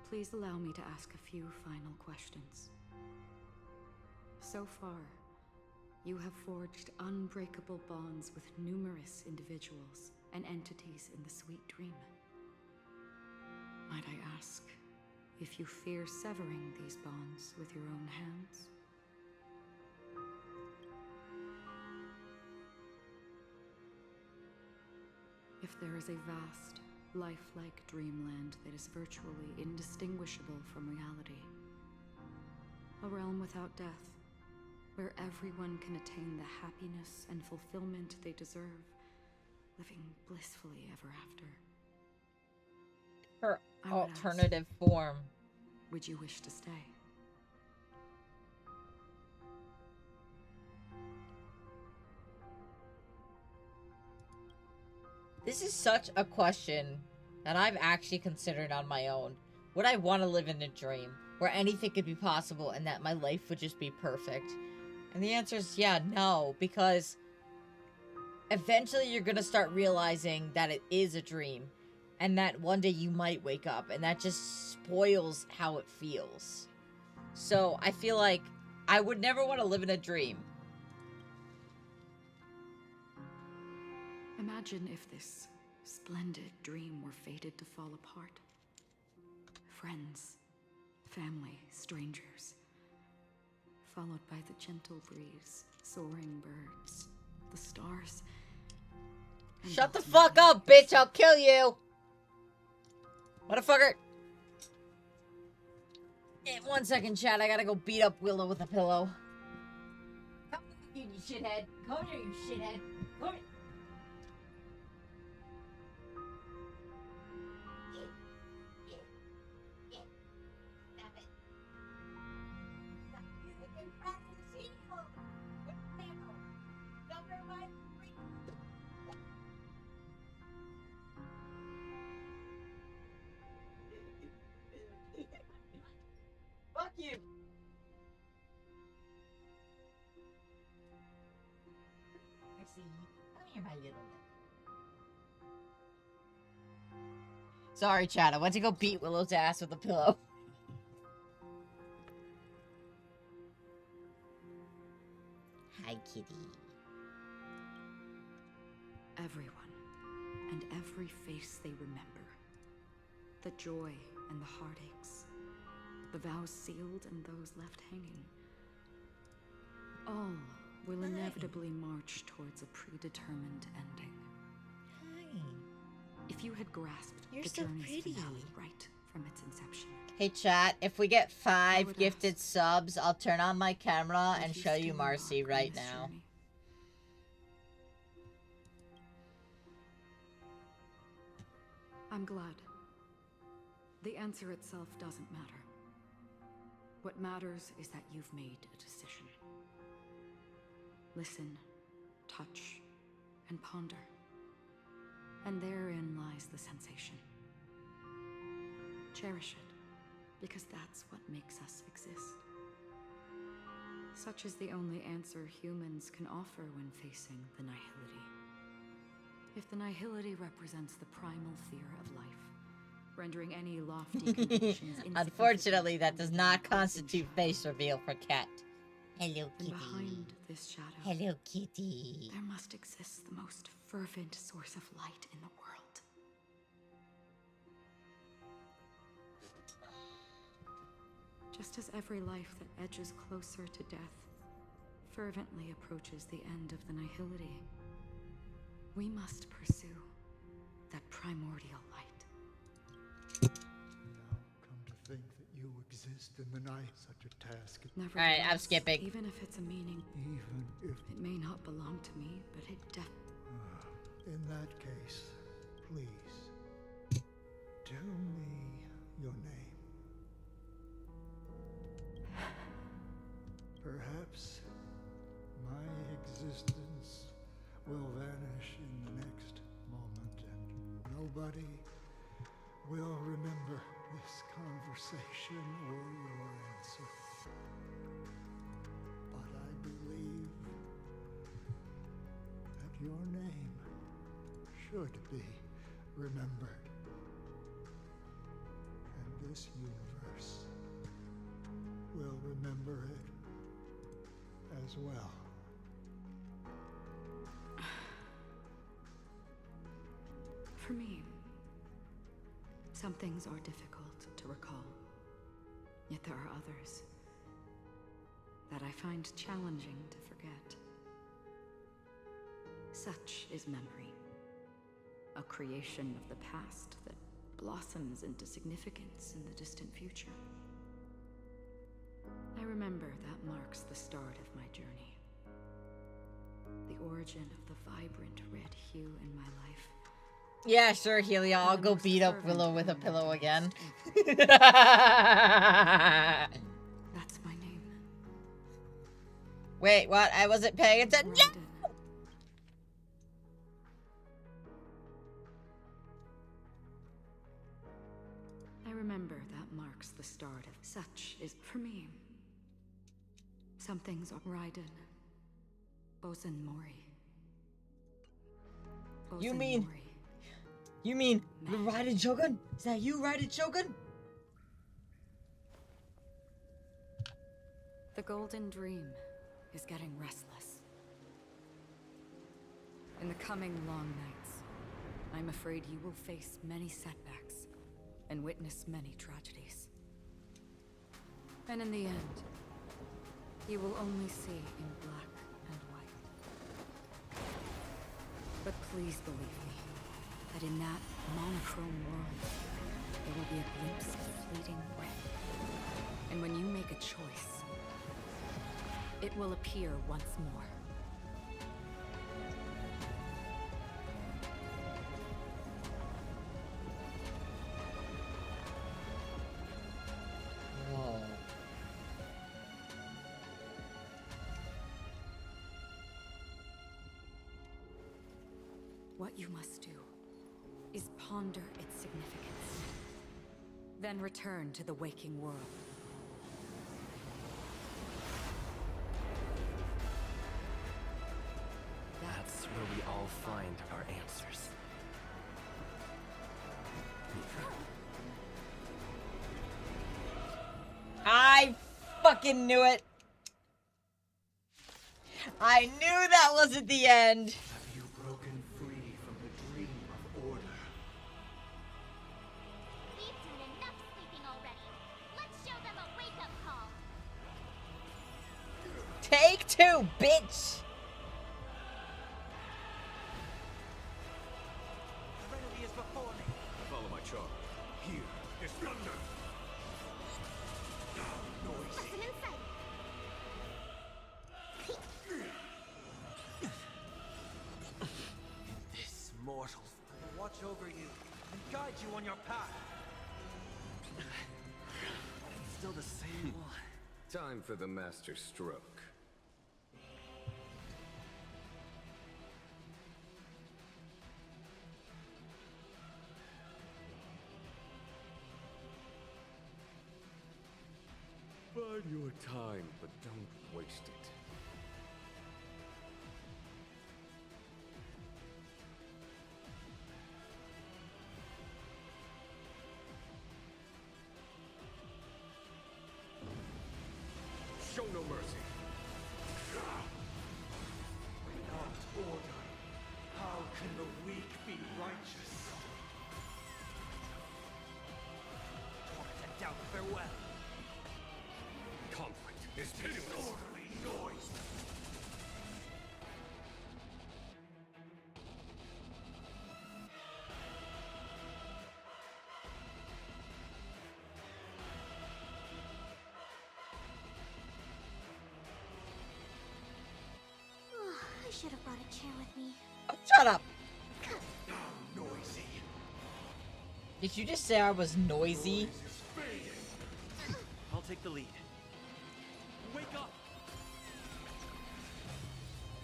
please allow me to ask a few final questions. So far, you have forged unbreakable bonds with numerous individuals and entities in the Sweet Dream. Might I ask if you fear severing these bonds with your own hands? If there is a vast, lifelike dreamland that is virtually indistinguishable from reality, a realm without death, where everyone can attain the happiness and fulfillment they deserve, living blissfully ever after. Her alternative form. Would you wish to stay? This is such a question that I've actually considered on my own. Would I want to live in a dream where anything could be possible and that my life would just be perfect? And the answer is yeah, no, because eventually you're going to start realizing that it is a dream and that one day you might wake up, and that just spoils how it feels. So I feel like I would never want to live in a dream. Imagine if this splendid dream were fated to fall apart. Friends, family, strangers, followed by the gentle breeze, soaring birds, the stars. Shut the fuck up, bitch! I'll kill you! Motherfucker! 1 second, chat. I gotta go beat up Willow with a pillow. Come here, you shithead. Come here, you shithead. Come here. Come here, my little. Sorry, Chad. I went to go beat Willow's ass with a pillow. Hi, kitty. Everyone, and every face they remember. The joy and the heartaches. The vows sealed and those left hanging. All will inevitably march towards a predetermined ending. Hi. If you had grasped You're the so journey's pretty. finale right from its inception. Hey, chat. If we get 5 gifted subs, I'll turn on my camera and show you Marcy right now. I'm glad. The answer itself doesn't matter. What matters is that you've made a decision. Listen, touch, and ponder. And therein lies the sensation. Cherish it, because that's what makes us exist. Such is the only answer humans can offer when facing the nihility. If the nihility represents the primal fear of life, rendering any lofty convictions Unfortunately, that does not constitute face reveal for Cat. Hello, kitty. And behind this shadow, Hello, kitty. there must exist the most fervent source of light in the world. Just as every life that edges closer to death fervently approaches the end of the nihility, we must pursue that primordial light. Now, come to think that you exist in the night, such a task. Alright, I'm skipping. Even if it's a meaning, Even if it may not belong to me, but it in that case, please, tell me your name. Perhaps my existence will vanish in the next moment, and nobody will remember this conversation or your answer. But I believe that your name should be remembered. And this universe will remember it as well. For me, some things are difficult to recall. Yet there are others that I find challenging to forget. Such is memory, a creation of the past that blossoms into significance in the distant future. I remember that marks the start of my journey. The origin of the vibrant red hue in my life. Yeah, sure, Helia. I'll go beat up Willow with a pillow again. That's my name. Wait, what? I wasn't paying attention. No! I remember that marks the start of such is for me. Some things are Raiden, Bosun Mori. You mean the Raiden Shogun? Is that you, Raiden Shogun? The Golden Dream is getting restless. In the coming long nights, I'm afraid you will face many setbacks and witness many tragedies. And in the end, you will only see in black and white. But please believe me, that in that monochrome world, there will be a glimpse of fleeting red. And when you make a choice, it will appear once more. Whoa. What you must do is ponder its significance, then return to the waking world. That's fucking knew it. I knew that wasn't the end. Have you broken free from the dream of order? We've done enough sleeping already. Let's show them a wake-up call. Take two, bitch. Serenity is before me. Follow my charm. Here is thunder. Listen in sight. This mortal will watch over you and guide you on your path. Still the same one. Time for the master stroke. Bide your time, but don't waste it. Show no mercy. Without order, how can the weak be righteous? Torment and doubt farewell. Conflict is pitiless. Disorderly noise. I should have brought a chair with me. Oh, shut up. Noisy. Did you just say I was noisy? I'll take the lead. Wake up!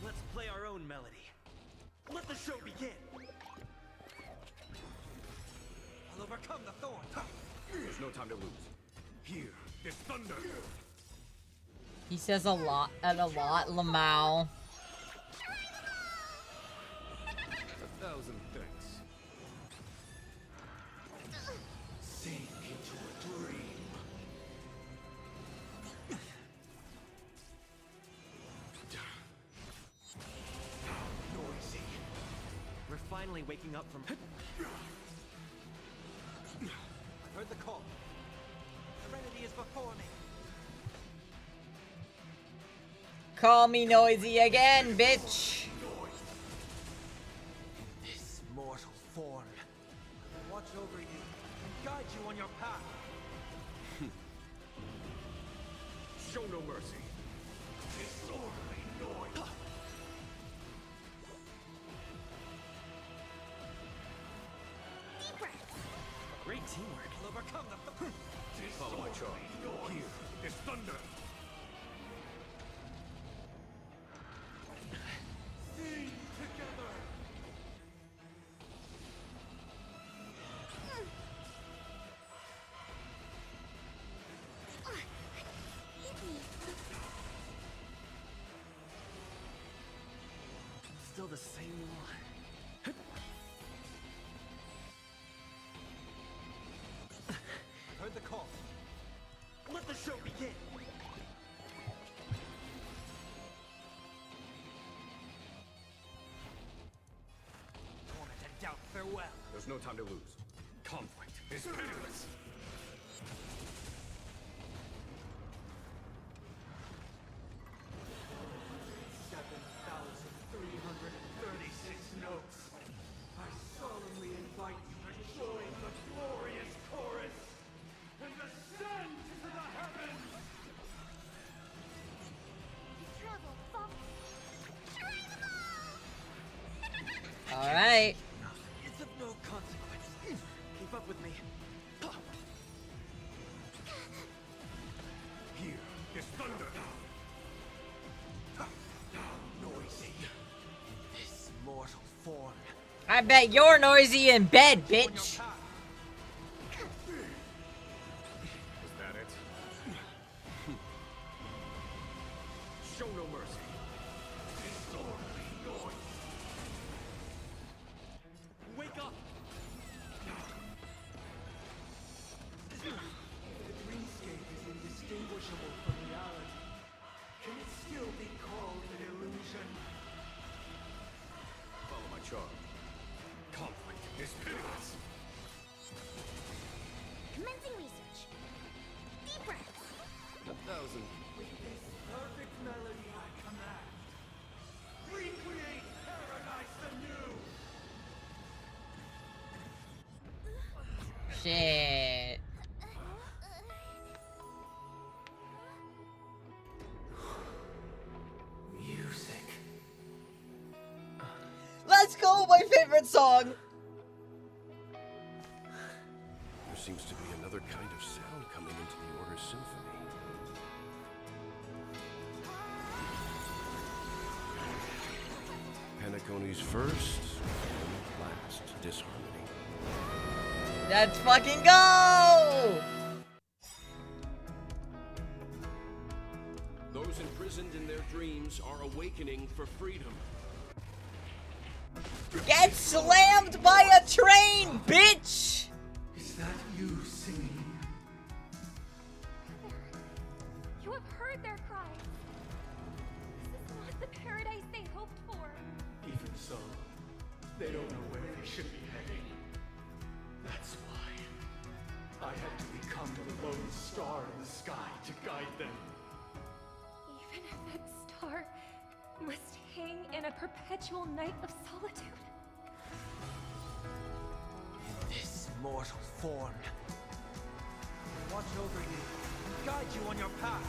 Let's play our own melody. Let the show begin! I'll overcome the thorn. There's no time to lose. Here is thunder. He says a lot and a lot, Lamau. 1,000 thanks. Sink into a dream. Noisy. We're finally waking up from... I heard the call. Serenity is before me. Call me noisy again, bitch. This mortal form will watch over you and guide you on your path. Show no mercy. Disorderly noise. Deep breaths. Great teamwork. I'll overcome the... Follow my charm. Here is thunder. Sing together. Hit me. Still the same one. I heard the call. Let the show begin! Torment and doubt farewell. There's no time to lose. Conflict is pitiless. Notes. I solemnly invite you to join the glorious chorus and ascend to the heavens. Trouble, folks. All right. It's of no consequence. Keep up with me. Here is thunder. Noisy. This mortal form. I bet you're noisy in bed, bitch. Is that it? Show no mercy. Disorderly noise. Wake up! The dreamscape is indistinguishable from reality. Commencing research. Deep breaths. 1,000. With this perfect melody I command, recreate paradise anew! Shit. Music. Let's go, my favorite song. There seems to be another kind of sound coming into the Order Symphony. Penacony's first and last disharmony. Let's fucking go! Those imprisoned in their dreams are awakening for freedom. Get slammed by a train, bitch! Is that you singing? You have heard their cries. This is not the paradise they hoped for. Even so, they don't know where they should be heading. That's why I had to become the lone star in the sky to guide them. Even if that star must hang in a perpetual night of solitude. This mortal form watch over you and guide you on your path.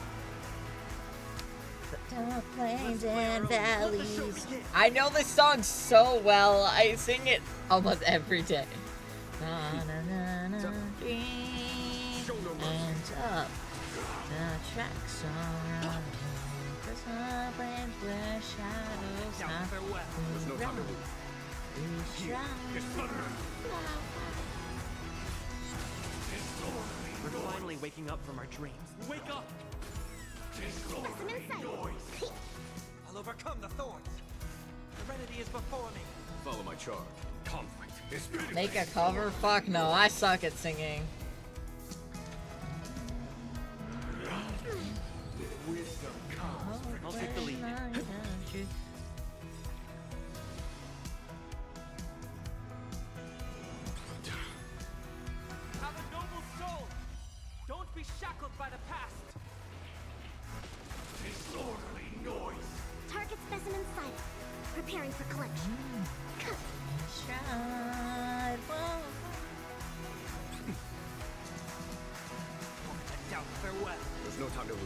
Plains and valleys. I know this song so well. I sing it almost every day. And up. The tracks are on the plains where shadows have There's no time to lose. We're finally waking up from our dreams. Wake up! Specimen sight. I'll overcome the thorns. Serenity is before me. Follow my charge. Conflict is Make a cover? Fuck no, I suck at singing. Wisdom comes I'll take the lead. Have a noble soul! Don't be shackled by the past! disorderly noise. Target specimen sight. Preparing for collection. Doubt farewell. There's no time to lose.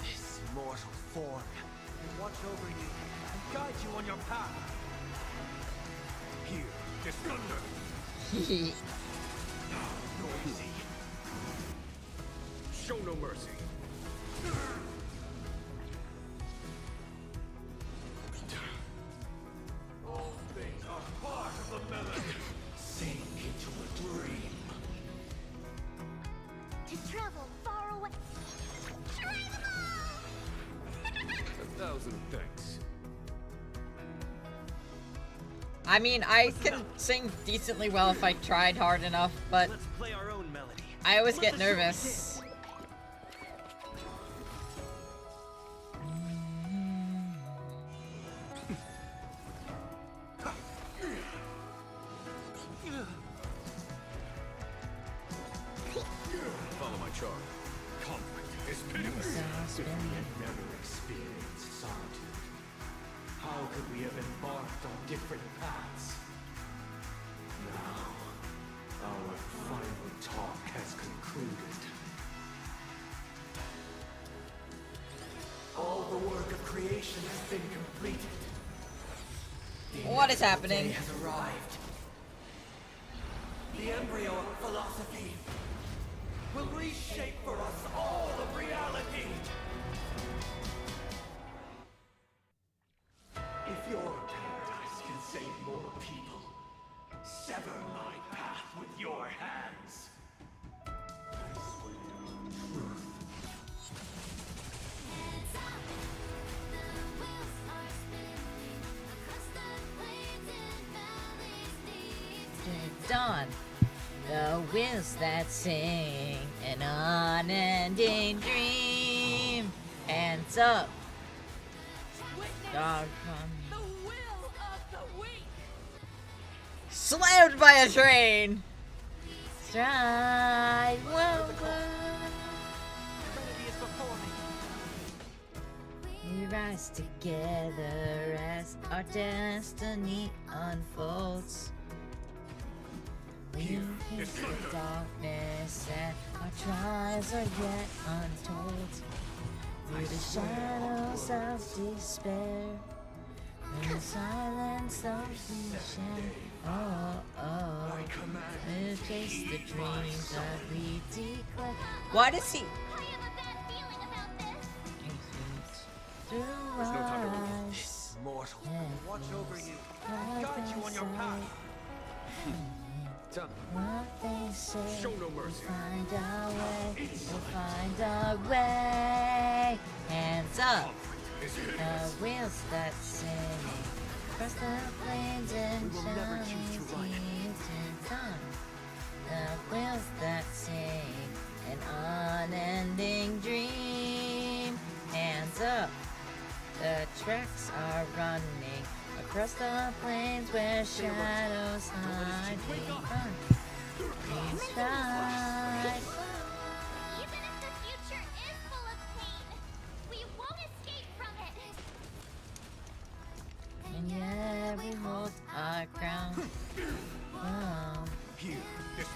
This mortal form will watch over you and guide you on your path. Here is thunder. Noisy. Show no mercy. All things are part of the melody. Sink into a dream. To travel far away. 1,000 thanks. I mean, I can sing decently well if I tried hard enough, but Let's play our own melody. I always get nervous. Follow my charge. Conflict is pitiless. If we had never experienced solitude, how could we have embarked on different paths? Now, our final talk has concluded. All the work of creation has been completed. The What is inevitable happening? day has arrived. The embryo of philosophy will reshape for us all of reality. If your paradise can save more people, sever my path with your hands. I swear on truth. Dawn, the winds that sing an unending dream. Hands up. Dog The will of the weak. Slammed by a train! Stride, whoa, we rise together as our destiny unfolds. We face the darkness and our trials are yet untold. Through the shadows of despair, in the silence of the shadow, we face the dreams that we declare. Why does he? There's no time to lose. Mortal. Watch over you. Guide you on your path. What they say, Show no mercy. Find our way, we'll find our way. Hands up, the wheels that sing across the plains and shines to come. The wheels that sing an unending dream. Hands up, the tracks are running across the plains where shadows hide. We run, we stride. Even if the future is full of pain, we won't escape from it. And yeah, we hold our ground. Oh.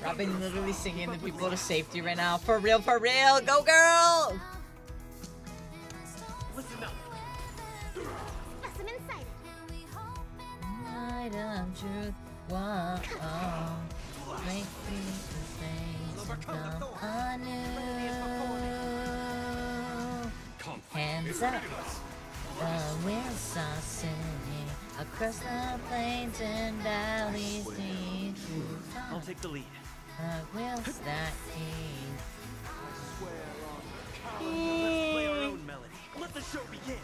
Robin literally singing the people to safety right now. For real, go girl! Listen up. Specimen sighted. Light of truth, whoa, make these things come anew. Hands up, the wheels are singing across the plains and valleys need to come. I'll take the lead. The wheels that king. Let's play our own melody. Let the show begin.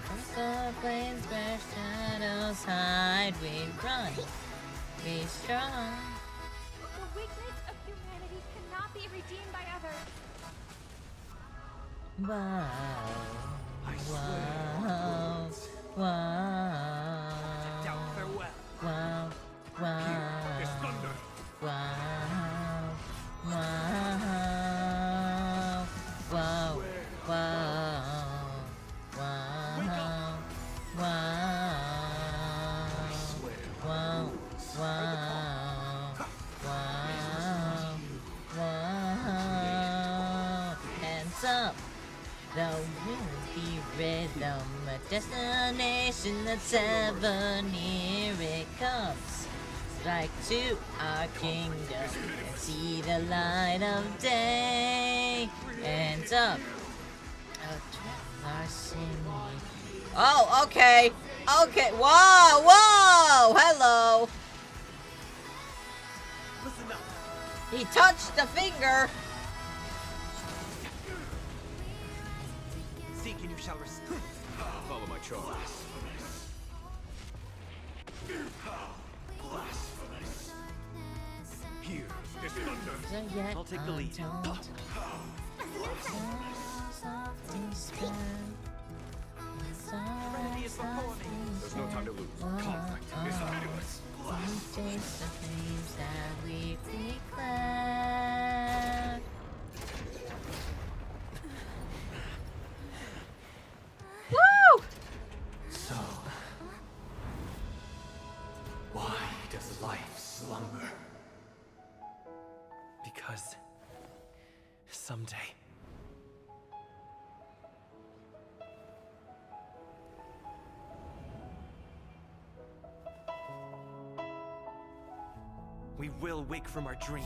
Across the plains where shadows hide, we run, we strong. The weakness of humanity cannot be redeemed by others. Whoa, whoa, whoa. Farewell. Whoa, whoa. It's thunder. Whoa, whoa, whoa, whoa, whoa, whoa. Hands up, the windy rhythm, a destination that's ever near. It comes. Strike to our kingdom and see the light of day. Hands up. Our singing. Oh, okay. Okay. Whoa, whoa. Hello. Listen up. He touched the finger. Seek and you shall receive. Follow my charge. Blasphemous. Here is thunder. I'll take the lead. Serenity is before me. There's no time to lose. Conflict is ahead of us. Chase the flames that we declare. Woo! So, why does life slumber? Because someday we will wake from our dreams.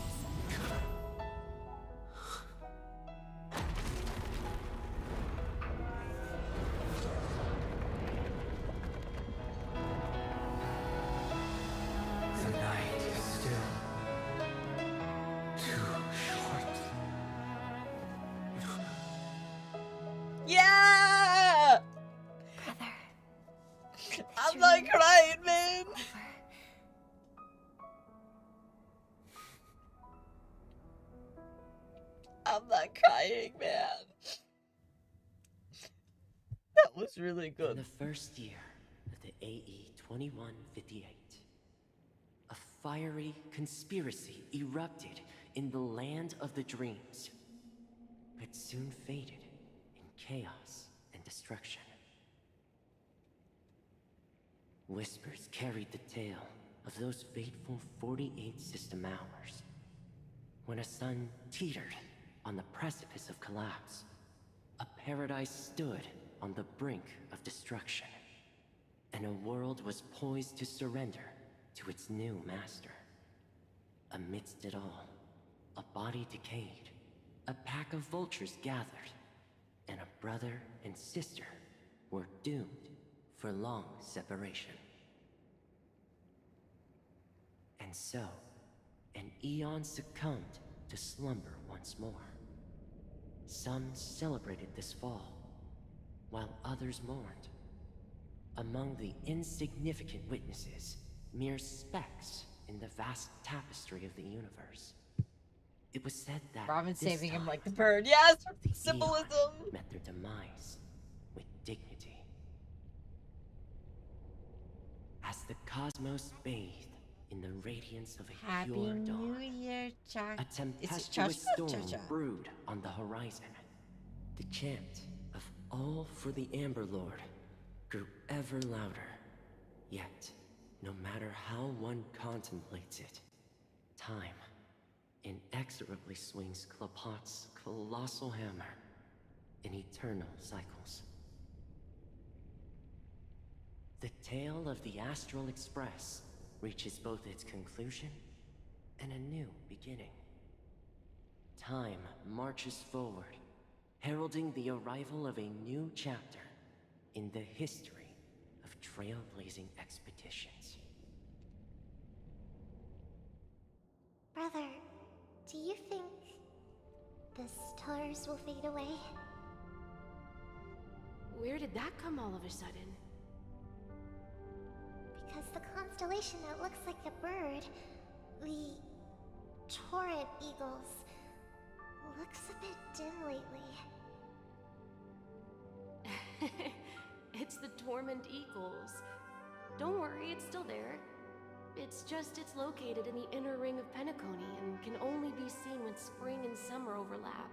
The night is still too short. Yeah! Brother. I'm not crying, man. I'm not crying, man. That was really In good. the first year of the AE 2158. A fiery conspiracy erupted in the land of the dreams, but soon faded in chaos and destruction. Whispers carried the tale of those fateful 48 system hours, when a sun teetered on the precipice of collapse. A paradise stood on the brink of destruction, and a world was poised to surrender to its new master. Amidst it all, a body decayed, a pack of vultures gathered, and a brother and sister were doomed for long separation. And so, an eon succumbed to slumber once more. Some celebrated this fall, while others mourned. Among the insignificant witnesses, mere specks in the vast tapestry of the universe. It was said that Robin's this saving him time, like the bird. Yes, the symbolism. eon met their demise with dignity. As the cosmos bathed in the radiance of a Happy pure New dawn, Year, Chuck. a tempestuous storm brewed on the horizon. The chant of "All for the Amber Lord" grew ever louder. Yet, no matter how one contemplates it, time inexorably swings Klapot's colossal hammer in eternal cycles. The tale of the Astral Express reaches both its conclusion and a new beginning. Time marches forward, heralding the arrival of a new chapter in the history of trailblazing expeditions. Brother, do you think the stars will fade away? Where did that come all of a sudden? Because the constellation that looks like a bird, the torrent eagles, looks a bit dim lately. It's the Torment Eagles. Don't worry, it's still there. It's just it's located in the inner ring of Penacony and can only be seen when spring and summer overlap.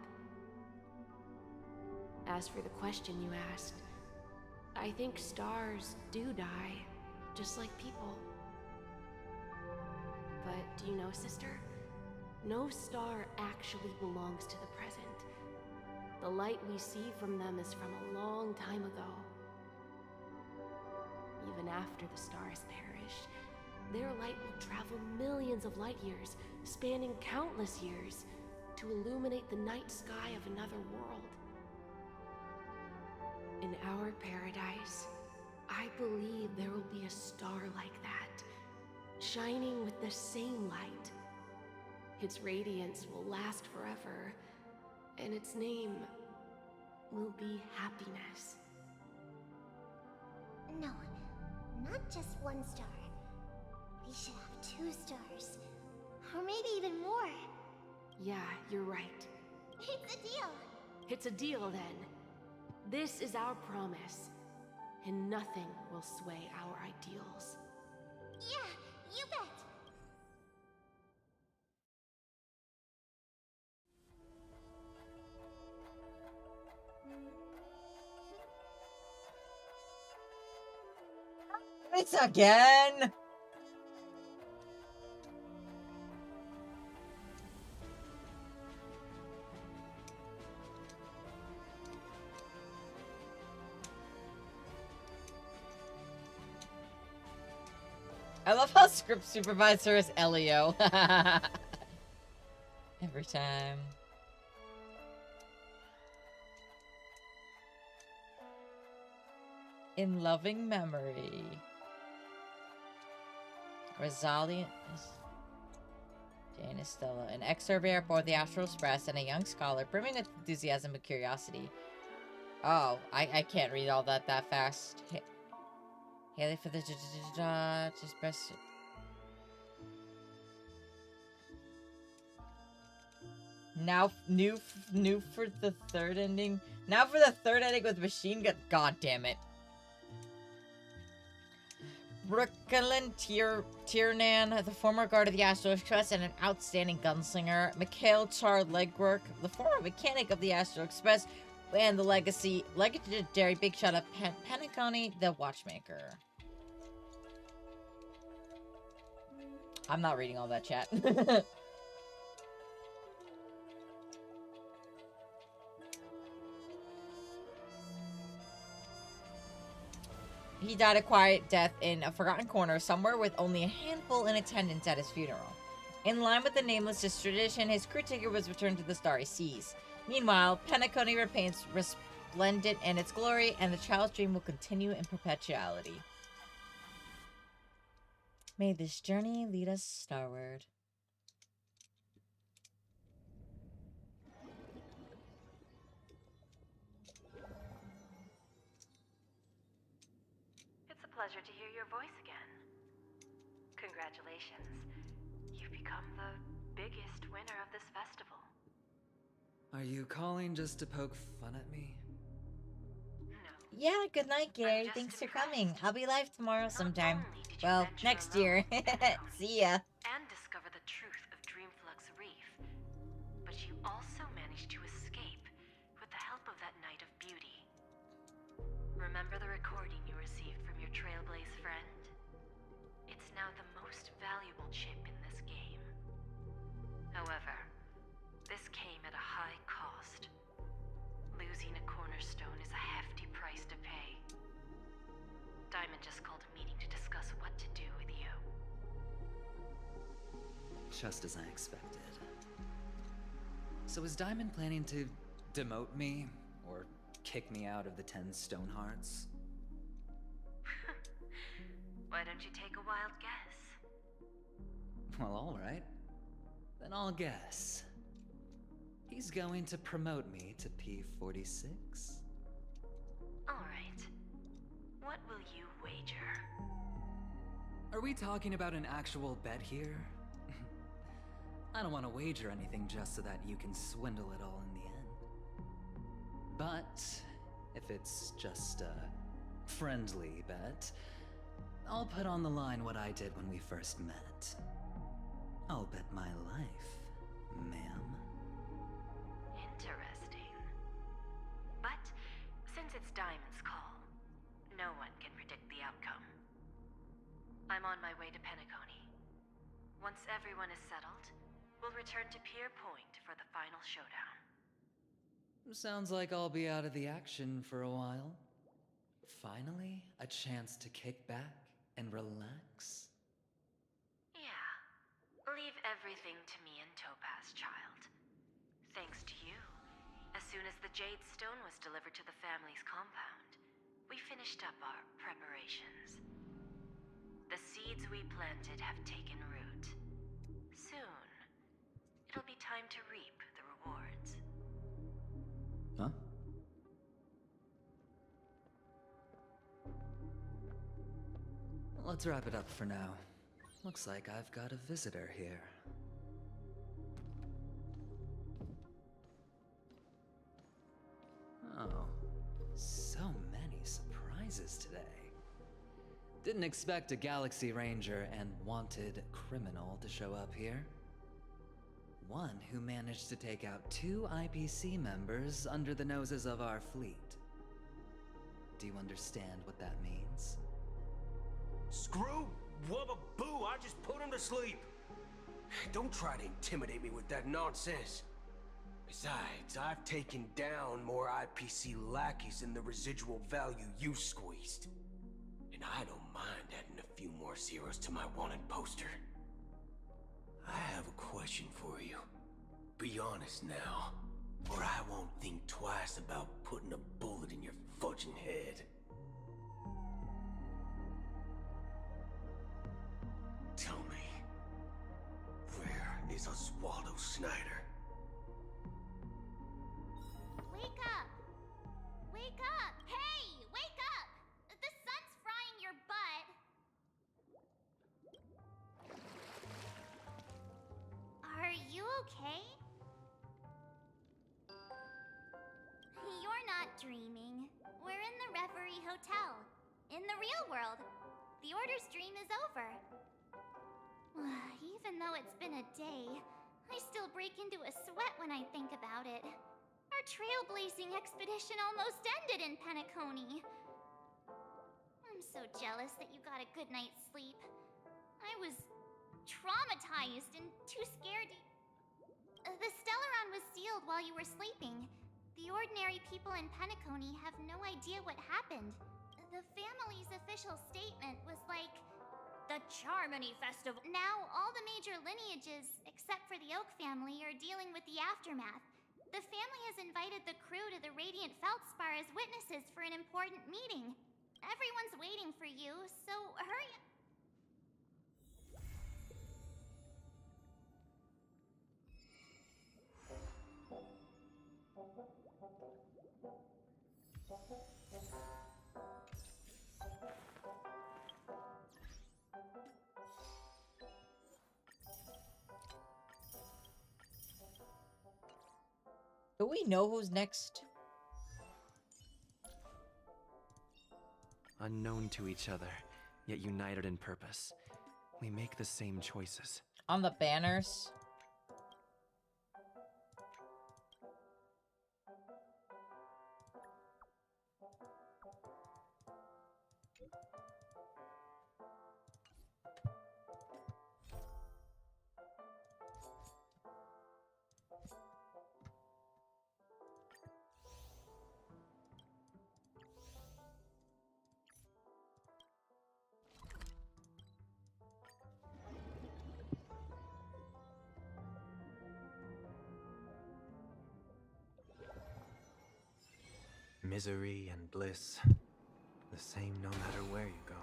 As for the question you asked, I think stars do die, just like people. But do you know, sister? No star actually belongs to the present. The light we see from them is from a long time ago. Even after the stars perish, their light will travel millions of light years, spanning countless years, to illuminate the night sky of another world. In our paradise, I believe there will be a star like that, shining with the same light. Its radiance will last forever, and its name will be happiness. No, not just one star. We should have 2 stars. Or maybe even more. Yeah, you're right. It's a deal. It's a deal then. This is our promise, and nothing will sway our ideals. Yeah, you bet. It's again. I love how script supervisor is Elio. Every time. In loving memory. Resilient. Jane Estella, an ex-surveyor aboard the Astral Express and a young scholar brimming with enthusiasm and curiosity. Oh, I can't read all that fast. Haley for the just best. Now new for the third ending. Now for the third ending with machine gun. God damn it. Brooklyn Tiernan, the former guard of the Astro Express and an outstanding gunslinger. Mikhail Char Legwork, the former mechanic of the Astro Express and the legendary big shot of Penacony, the watchmaker. I'm not reading all that chat. He died a quiet death in a forgotten corner somewhere with only a handful in attendance at his funeral. In line with the Nameless' tradition, his crew ticket was returned to the Starry Seas. Meanwhile, Penacony remains resplendent in its glory, and the child's dream will continue in perpetuality. May this journey lead us starward. It's a pleasure to hear your voice again. Congratulations. You've become the biggest winner of this festival. Are you calling just to poke fun at me? Yeah, good night, Gary. Thanks for coming. I'll be live tomorrow sometime. Well, next year. See ya. And discover the truth of Dreamflux Reef. But you also managed to escape with the help of that Knight of Beauty. Remember the recording you received from your Trailblaze friend? It's now the most valuable chip in this game. However, this came at a high cost. Losing a cornerstone is a hefty price to pay. Diamond just called a meeting to discuss what to do with you. Just as I expected. So is Diamond planning to demote me? Or kick me out of the 10 Stonehearts? Why don't you take a wild guess? Well, alright. Then I'll guess. He's going to promote me to P46? Alright. What will you wager? Are we talking about an actual bet here? I don't want to wager anything just so that you can swindle it all in the end. But if it's just a friendly bet, I'll put on the line what I did when we first met. I'll bet my life, ma'am. Interesting. But since it's Diamond's call, no one can predict the outcome. I'm on my way to Penacony. Once everyone is settled, we'll return to Pier Point for the final showdown. Sounds like I'll be out of the action for a while. Finally, a chance to kick back and relax. Yeah. Leave everything to me and Topaz, child. Thanks to you, as soon as the Jade Stone was delivered to the family's compound, we finished up our preparations. The seeds we planted have taken root. Soon, it'll be time to reap the rewards. Huh? Let's wrap it up for now. Looks like I've got a visitor here. Oh, so many surprises today. Didn't expect a Galaxy Ranger and wanted criminal to show up here. One who managed to take out 2 IPC members under the noses of our fleet. Do you understand what that means? Screw Wubba Boo, I just put him to sleep. Don't try to intimidate me with that nonsense. Besides, I've taken down more IPC lackeys than the residual value you squeezed. And I don't mind adding a few more zeros to my wanted poster. I have a question for you. Be honest now, or I won't think twice about putting a bullet in your fudging head. Tell me, where is Oswaldo Snyder? Wake up! Wake up! Hey! Wake up! The sun's frying your butt! Are you okay? You're not dreaming. We're in the Reverie Hotel. In the real world. The Order's dream is over. Even though it's been a day, I still break into a sweat when I think about it. Our trailblazing expedition almost ended in Penacony. I'm so jealous that you got a good night's sleep. I was traumatized and too scared. The Stellaron was sealed while you were sleeping. The ordinary people in Penacony have no idea what happened. The family's official statement was like, the Charmony Festival. Now, all the major lineages, except for the Oak family, are dealing with the aftermath. The family has invited the crew to the Radiant Feldspar as witnesses for an important meeting. Everyone's waiting for you, so hurry. Do we know who's next? Unknown to each other, yet united in purpose, we make the same choices. On the banners? Misery and bliss, the same no matter where you go.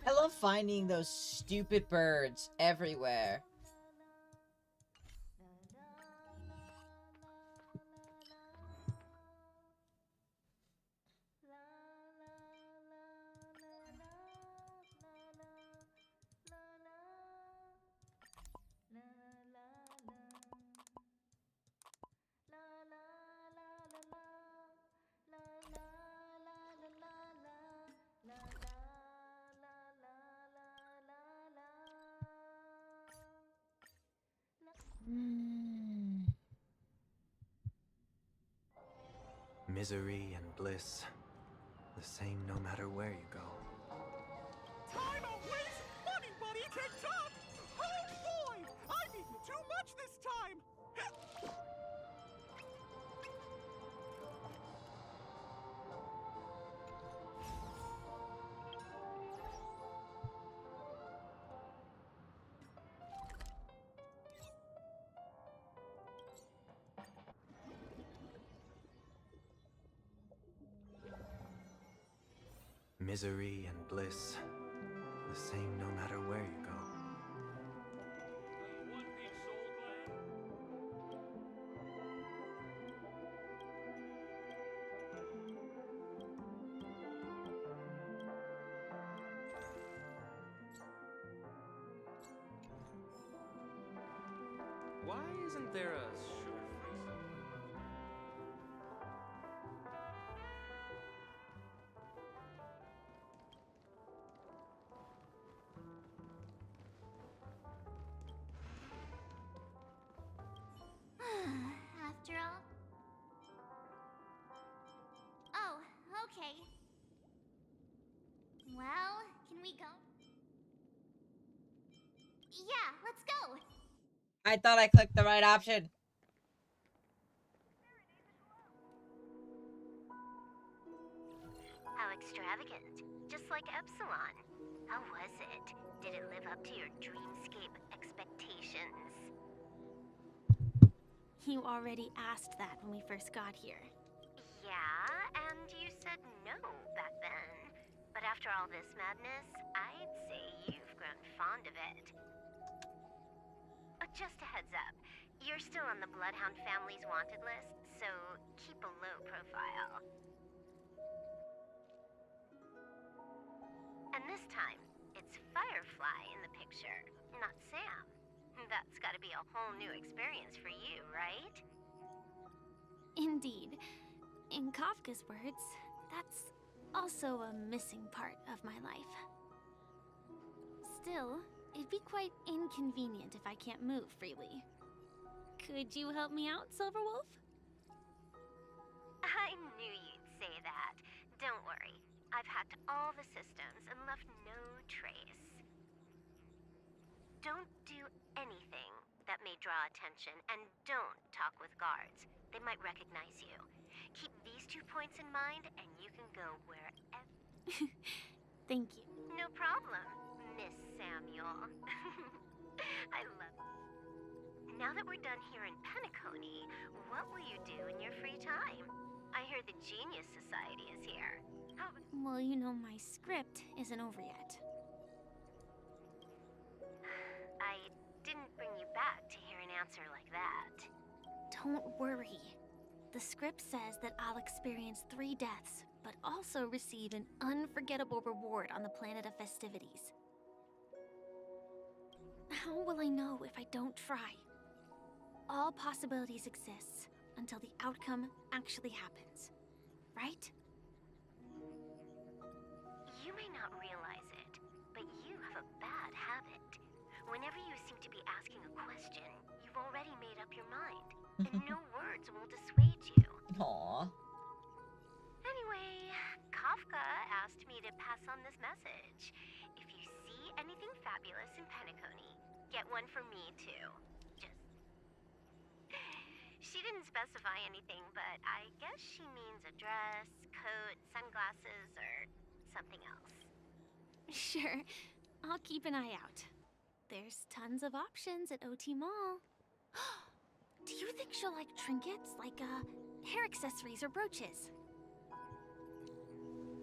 I love finding those stupid birds everywhere. Misery and bliss, the same no matter where you go. Time outweighs money, buddy! TikTok! Oh boy! I've eaten too much this time! Misery and bliss, the same no matter where you go. Why isn't there a sugar-free soda? After all. Oh, okay. Well, can we go? go! I thought I clicked the right option. How extravagant. Just like Epsilon. How was it? Did it live up to your dreamscape expectations? You already asked that when we first got here. Yeah, and you said no back then. But after all this madness, I'd say you've grown fond of it. Just a heads up, you're still on the Bloodhound family's wanted list, so keep a low profile. And this time, it's Firefly in the picture, not Sam. That's gotta be a whole new experience for you, right? Indeed. In Kafka's words, that's also a missing part of my life. Still, it'd be quite inconvenient if I can't move freely. Could you help me out, Silverwolf? I knew you'd say that. Don't worry. I've hacked all the systems and left no trace. Don't do anything that may draw attention, and don't talk with guards. They might recognize you. Keep these 2 points in mind, and you can go wherever. Thank you. No problem, Miss Samuel. I love it. Now that we're done here in Penacony, what will you do in your free time? I hear the Genius Society is here. Well, you know, my script isn't over yet. I didn't bring you back to hear an answer like that. Don't worry. The script says that I'll experience 3 deaths, but also receive an unforgettable reward on the planet of festivities. How will I know if I don't try? All possibilities exist until the outcome actually happens, right? You may not realize it, but you have a bad habit. Whenever you seem to be asking a question, you've already made up your mind, and no words will dissuade you. Aww. Anyway, Kafka asked me to pass on this message. If you see anything fabulous in Penacony, get one for me too. She didn't specify anything, but I guess she means a dress, coat, sunglasses, or something else. Sure, I'll keep an eye out. There's tons of options at OT Mall. Do you think she'll like trinkets, like hair accessories or brooches?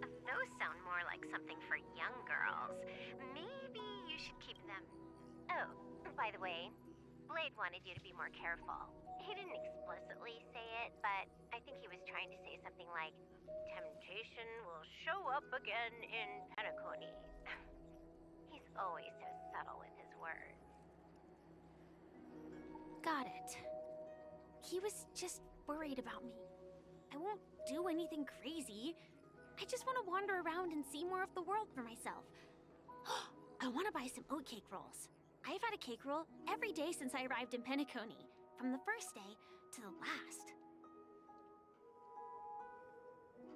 Those sound more like something for young girls. Maybe you should keep them. Oh, by the way, Blade wanted you to be more careful. He didn't explicitly say it, but I think he was trying to say something like, temptation will show up again in Penacony. He's always so subtle with his words. Got it. He was just worried about me. I won't do anything crazy. I just want to wander around and see more of the world for myself. I want to buy some oatcake rolls. I've had a cake roll every day since I arrived in Penacony, from the first day to the last.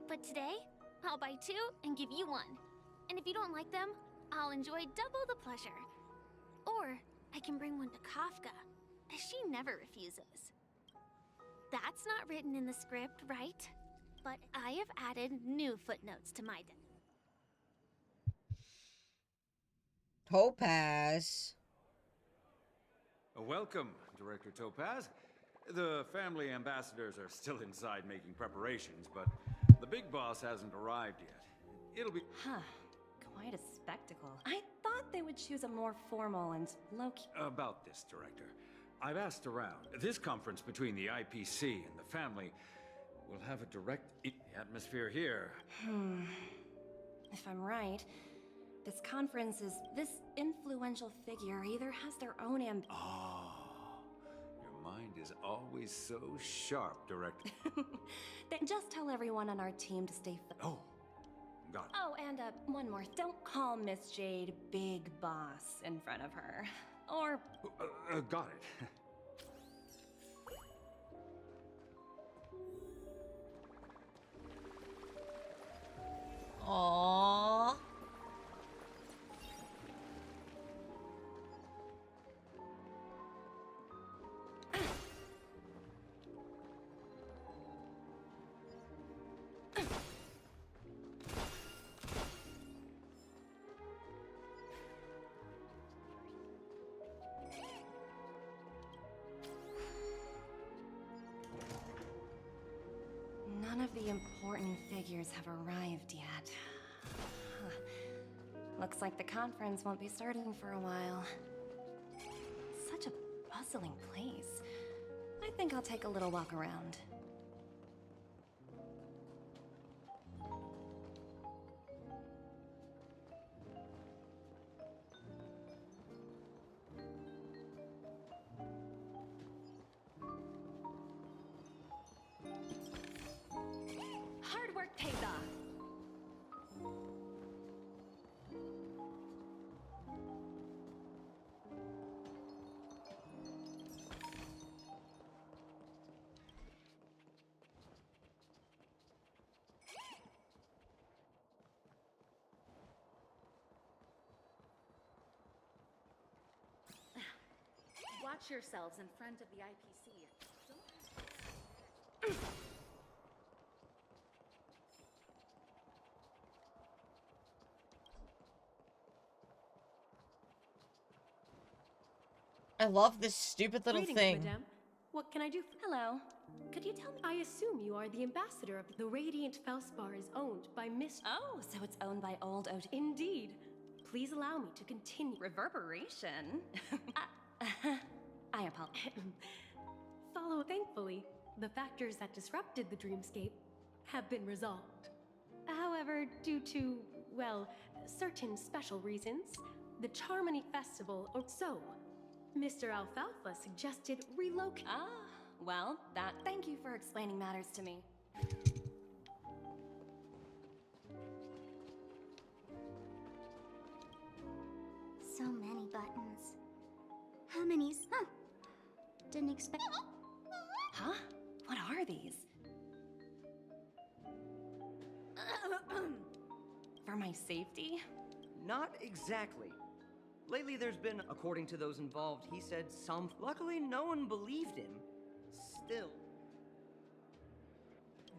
But today, I'll buy 2 and give you 1. And if you don't like them, I'll enjoy double the pleasure. Or I can bring one to Kafka, as she never refuses. That's not written in the script, right? But I have added new footnotes to my deck. Topaz. Welcome, Director Topaz. The family ambassadors are still inside making preparations, but the big boss hasn't arrived yet. It'll be... Huh. Quite a spectacle. I thought they would choose a more formal and low-key... About this, Director. I've asked around. This conference between the IPC and the family will have a direct atmosphere here. If I'm right, this conference is... This influential figure either has their own Your mind is always so sharp, Director. Then just tell everyone on our team to stay... Oh, got it. Oh, and one more. Don't call Miss Jade Big Boss in front of her. Or... got it. Aww. of the important figures have arrived yet. Looks like the conference won't be starting for a while. Such a bustling place. I think I'll take a little walk around. Hard work pays off. Watch yourselves in front of the IPC. I love this stupid little Greetings, thing. madame. What can I do? Hello. Could you tell me? I assume you are the ambassador of the Radiant Felspar is owned by Miss. Oh, so it's owned by old Ot. Indeed. Please allow me to continue. Reverberation? I apologize. Follow. Thankfully, the factors that disrupted the dreamscape have been resolved. However, due to, well, certain special reasons, the Charmony Festival, or so, Mr. Alfalfa suggested relocate. Ah, well, thank you for explaining matters to me. So many buttons. How many? Huh. Didn't expect. Huh? What are these? For my safety? Not exactly. Lately there's been, according to those involved, he said some... Luckily, no one believed him. Still.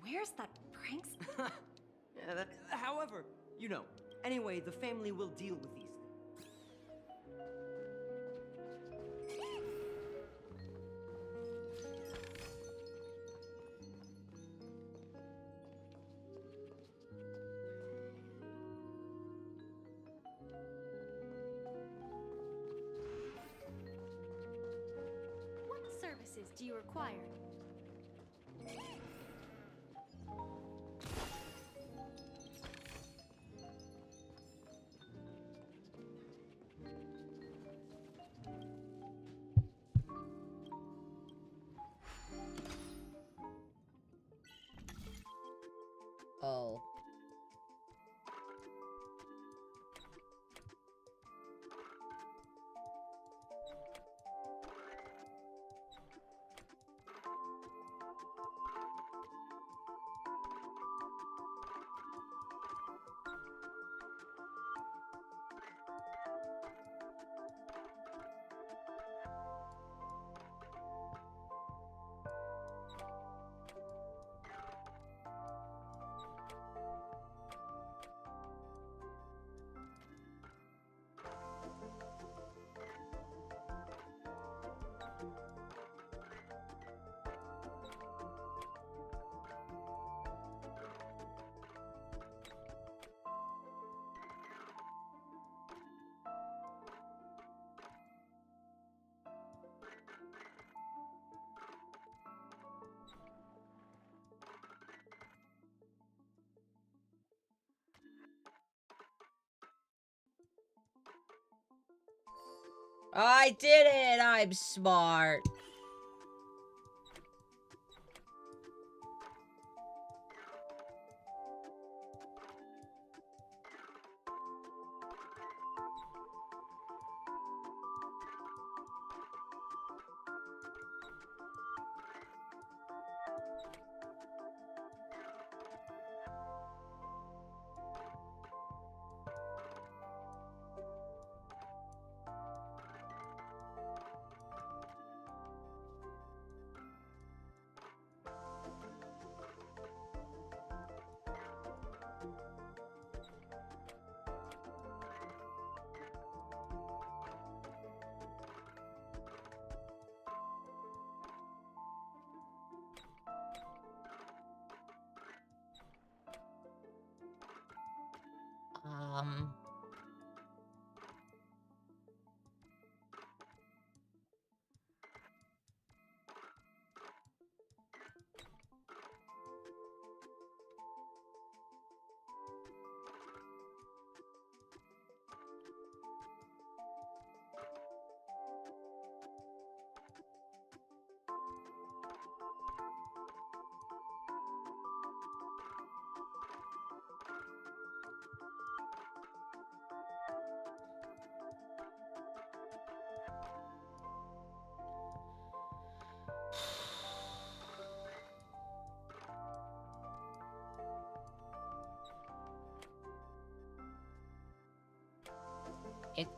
Where's that pranks? Yeah, however, you know. Anyway, the family will deal with these things. What services do you require? Oh. I did it! I'm smart.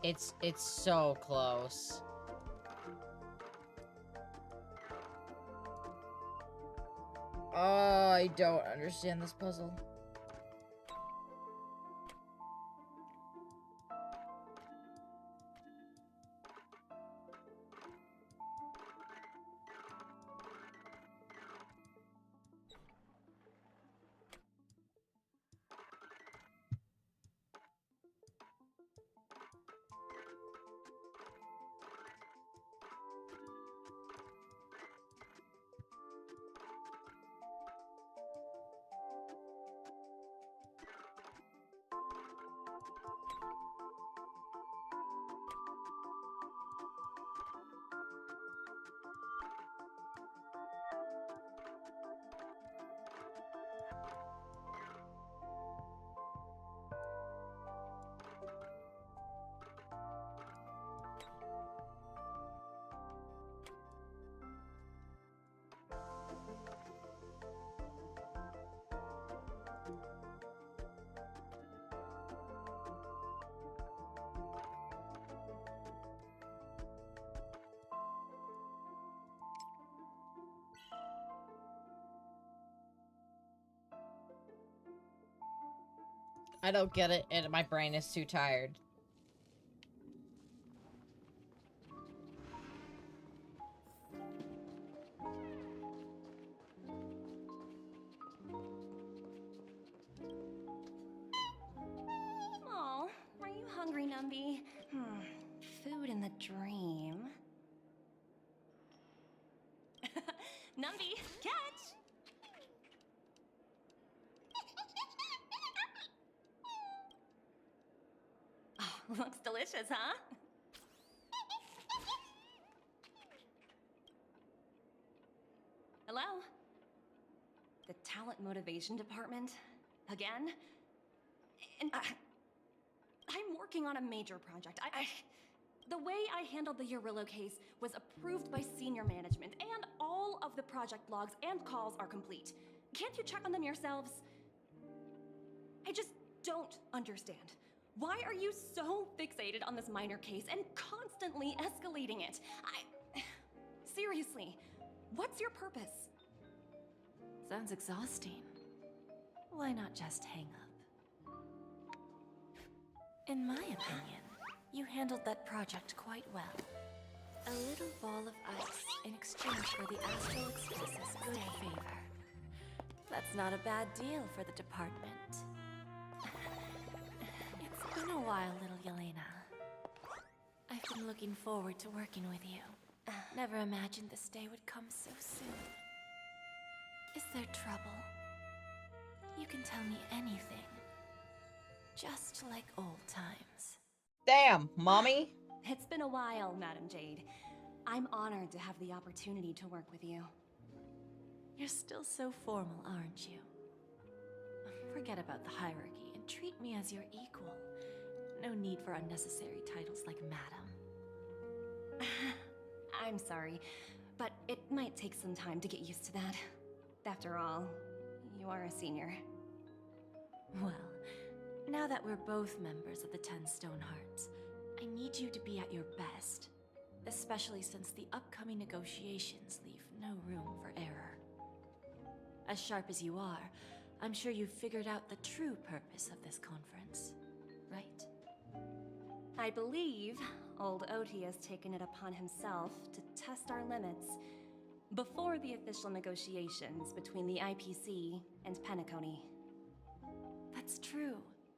It's so close. Oh, I don't understand this puzzle. I don't get it, and my brain is too tired. Oh, are you hungry, Numby? Food in the dream. Numby, catch! Oh, looks delicious, huh? Hello? The talent motivation department? Again? And I'm working on a major project. The way I handled the Urillo case was approved by senior management, and all of the project logs and calls are complete. Can't you check on them yourselves? I just don't understand. Why are you so fixated on this minor case and constantly escalating it? Seriously, what's your purpose? Sounds exhausting. Why not just hang up? In my opinion, you handled that project quite well. A little ball of ice in exchange for the Astral Express's good favor. That's not a bad deal for the department. It's been a while, little Yelena. I've been looking forward to working with you. Never imagined this day would come so soon. Is there trouble? You can tell me anything. Just like old times. Damn, mommy. It's been a while, Madam Jade. I'm honored to have the opportunity to work with you. You're still so formal, aren't you? Forget about the hierarchy and treat me as your equal. No need for unnecessary titles like Madam. I'm sorry, but it might take some time to get used to that. After all, you are a senior. Well, now that we're both members of the 10 Stonehearts, I need you to be at your best. Especially since the upcoming negotiations leave no room for error. As sharp as you are, I'm sure you've figured out the true purpose of this conference, right? I believe old Oti has taken it upon himself to test our limits before the official negotiations between the IPC and Penacony. That's true,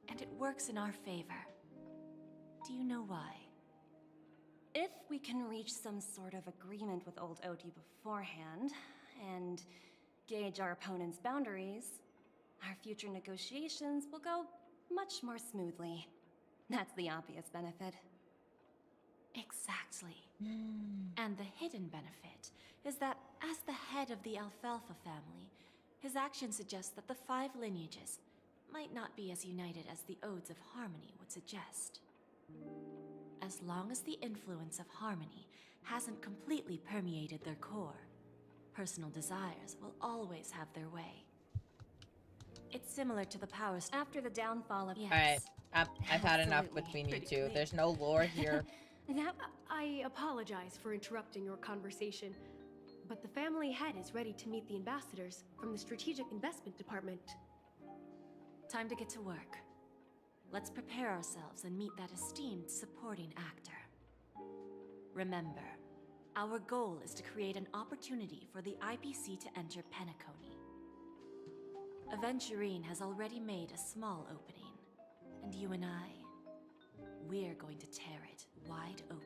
and it works in our favor. Do you know why? If we can reach some sort of agreement with old Oti beforehand, and gauge our opponent's boundaries, our future negotiations will go much more smoothly. That's the obvious benefit. Exactly. And the hidden benefit is that as the head of the Alfalfa family, his actions suggest that the 5 lineages might not be as united as the Odes of Harmony would suggest. As long as the influence of Harmony hasn't completely permeated their core, personal desires will always have their way. It's similar to the powers after the downfall of... Yes. Alright, I've had enough Absolutely. between you Pretty two. clear. There's no lore here. Now, I apologize for interrupting your conversation, but the family head is ready to meet the ambassadors from the Strategic Investment Department. Time to get to work. Let's prepare ourselves and meet that esteemed supporting actor. Remember, our goal is to create an opportunity for the IPC to enter Penacony. Aventurine has already made a small opening, and you and I, we're going to tear it wide open.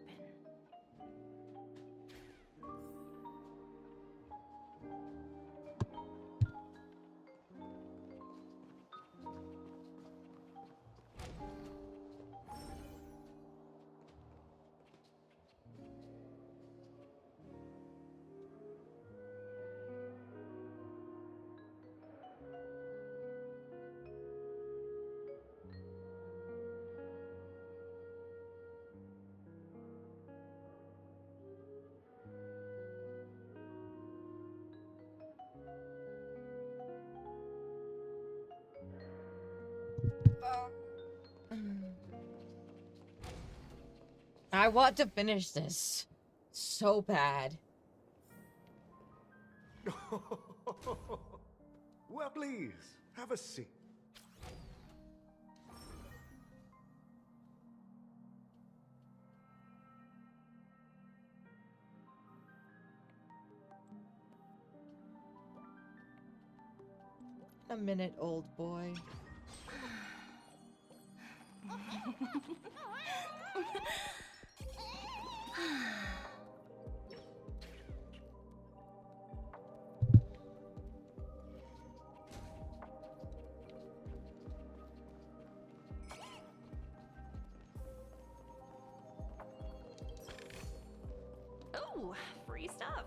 I want to finish this so bad. Well, please, have a seat. A minute, old boy. Oh, free stuff.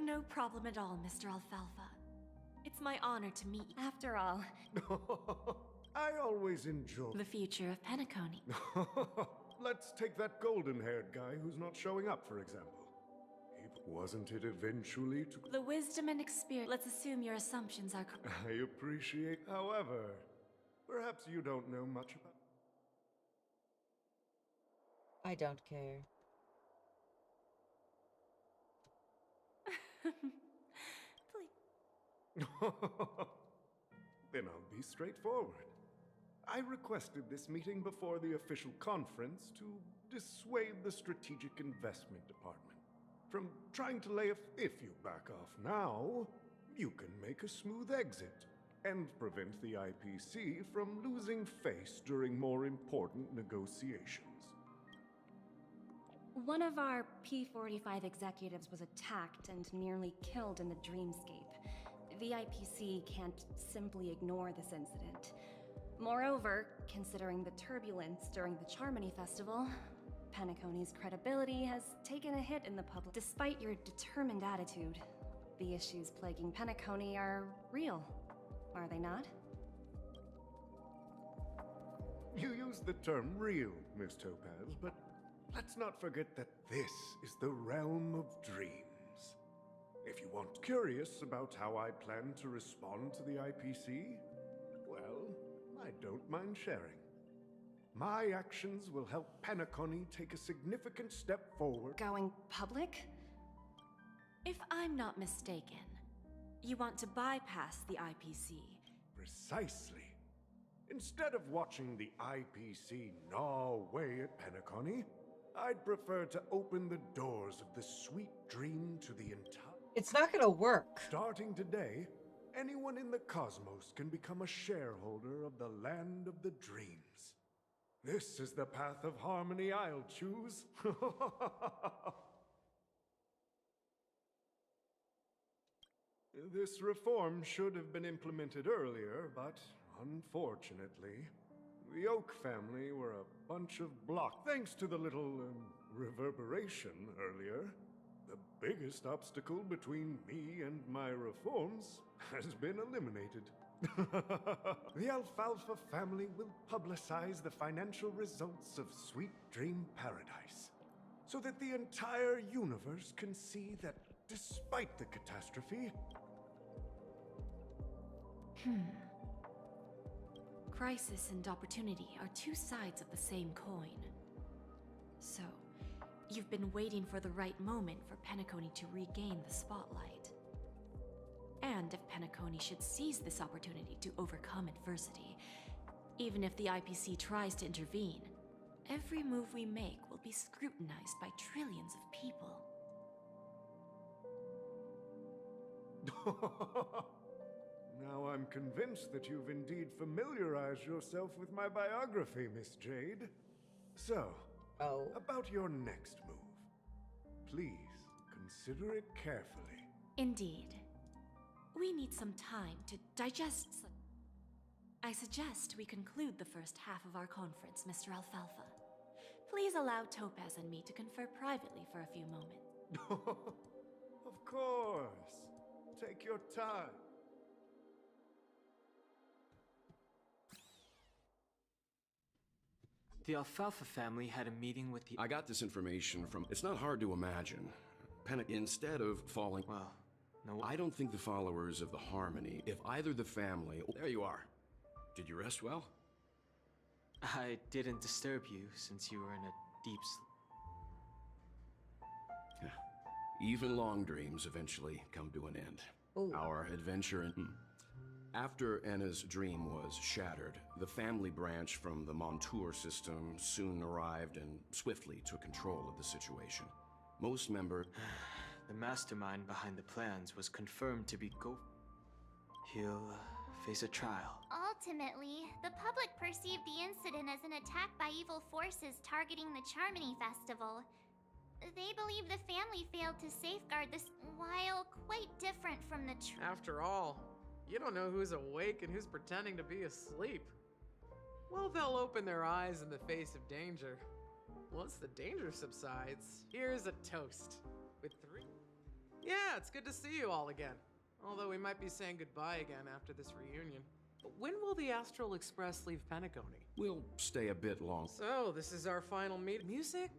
No problem at all, Mr. Alfalfa. It's my honor to meet you. After all, I always enjoy the future of Penacony. Let's take that golden-haired guy who's not showing up, for example. Wasn't it eventually to... The wisdom and experience. Let's assume your assumptions are correct. I appreciate. However, perhaps you don't know much about... I don't care. Then I'll be straightforward. I requested this meeting before the official conference to dissuade the Strategic Investment Department from trying to lay a... If you back off now, you can make a smooth exit and prevent the IPC from losing face during more important negotiations. One of our P-45 executives was attacked and nearly killed in the dreamscape. The IPC can't simply ignore this incident. Moreover, considering the turbulence during the Charmony Festival, Penacony's credibility has taken a hit in the public. Despite your determined attitude, the issues plaguing Penacony are real, are they not? You use the term real, Miss Topaz, but let's not forget that this is the realm of dreams. If you want curious about how I plan to respond to the IPC, well, I don't mind sharing. My actions will help Penacony take a significant step forward. Going public? If I'm not mistaken, you want to bypass the IPC. Precisely. Instead of watching the IPC gnaw away at Penacony, I'd prefer to open the doors of the sweet dream to the entire... It's not gonna work. Starting today, anyone in the cosmos can become a shareholder of the land of the dreams. This is the path of harmony I'll choose. This reform should have been implemented earlier, but unfortunately, The Oak family were a bunch of blocks. Thanks to the little reverberation earlier, the biggest obstacle between me and my reforms has been eliminated. The Alfalfa family will publicize the financial results of Sweet Dream Paradise, so that the entire universe can see that despite the catastrophe... Crisis and opportunity are two sides of the same coin. So, you've been waiting for the right moment for Penacony to regain the spotlight. And if Penacony should seize this opportunity to overcome adversity, even if the IPC tries to intervene, every move we make will be scrutinized by trillions of people. Now I'm convinced that you've indeed familiarized yourself with my biography, Miss Jade. So, about your next move. Please, consider it carefully. Indeed. We need some time to digest. I suggest we conclude the first half of our conference, Mr. Alfalfa. Please allow Topaz and me to confer privately for a few moments. Of course. Take your time. The Alfalfa family had a meeting with the... I got this information from... It's not hard to imagine. Instead of falling... Well, no... I don't think the followers of the Harmony, if either the family... There you are. Did you rest well? I didn't disturb you since you were in a deep sleep. Even long dreams eventually come to an end. Ooh. Our adventure in... After Enna's dream was shattered, the family branch from the Montour system soon arrived and swiftly took control of the situation. Most members... The mastermind behind the plans was confirmed to be He'll face a trial. Ultimately, the public perceived the incident as an attack by evil forces targeting the Charmony Festival. They believe the family failed to safeguard this, while quite different from the truth. After all, you don't know who's awake and who's pretending to be asleep. Well, they'll open their eyes in the face of danger. Once the danger subsides, here's a toast. With 3... Yeah, it's good to see you all again. Although we might be saying goodbye again after this reunion. When will the Astral Express leave Penacony? We'll stay a bit long. So, this is our final meet. Music?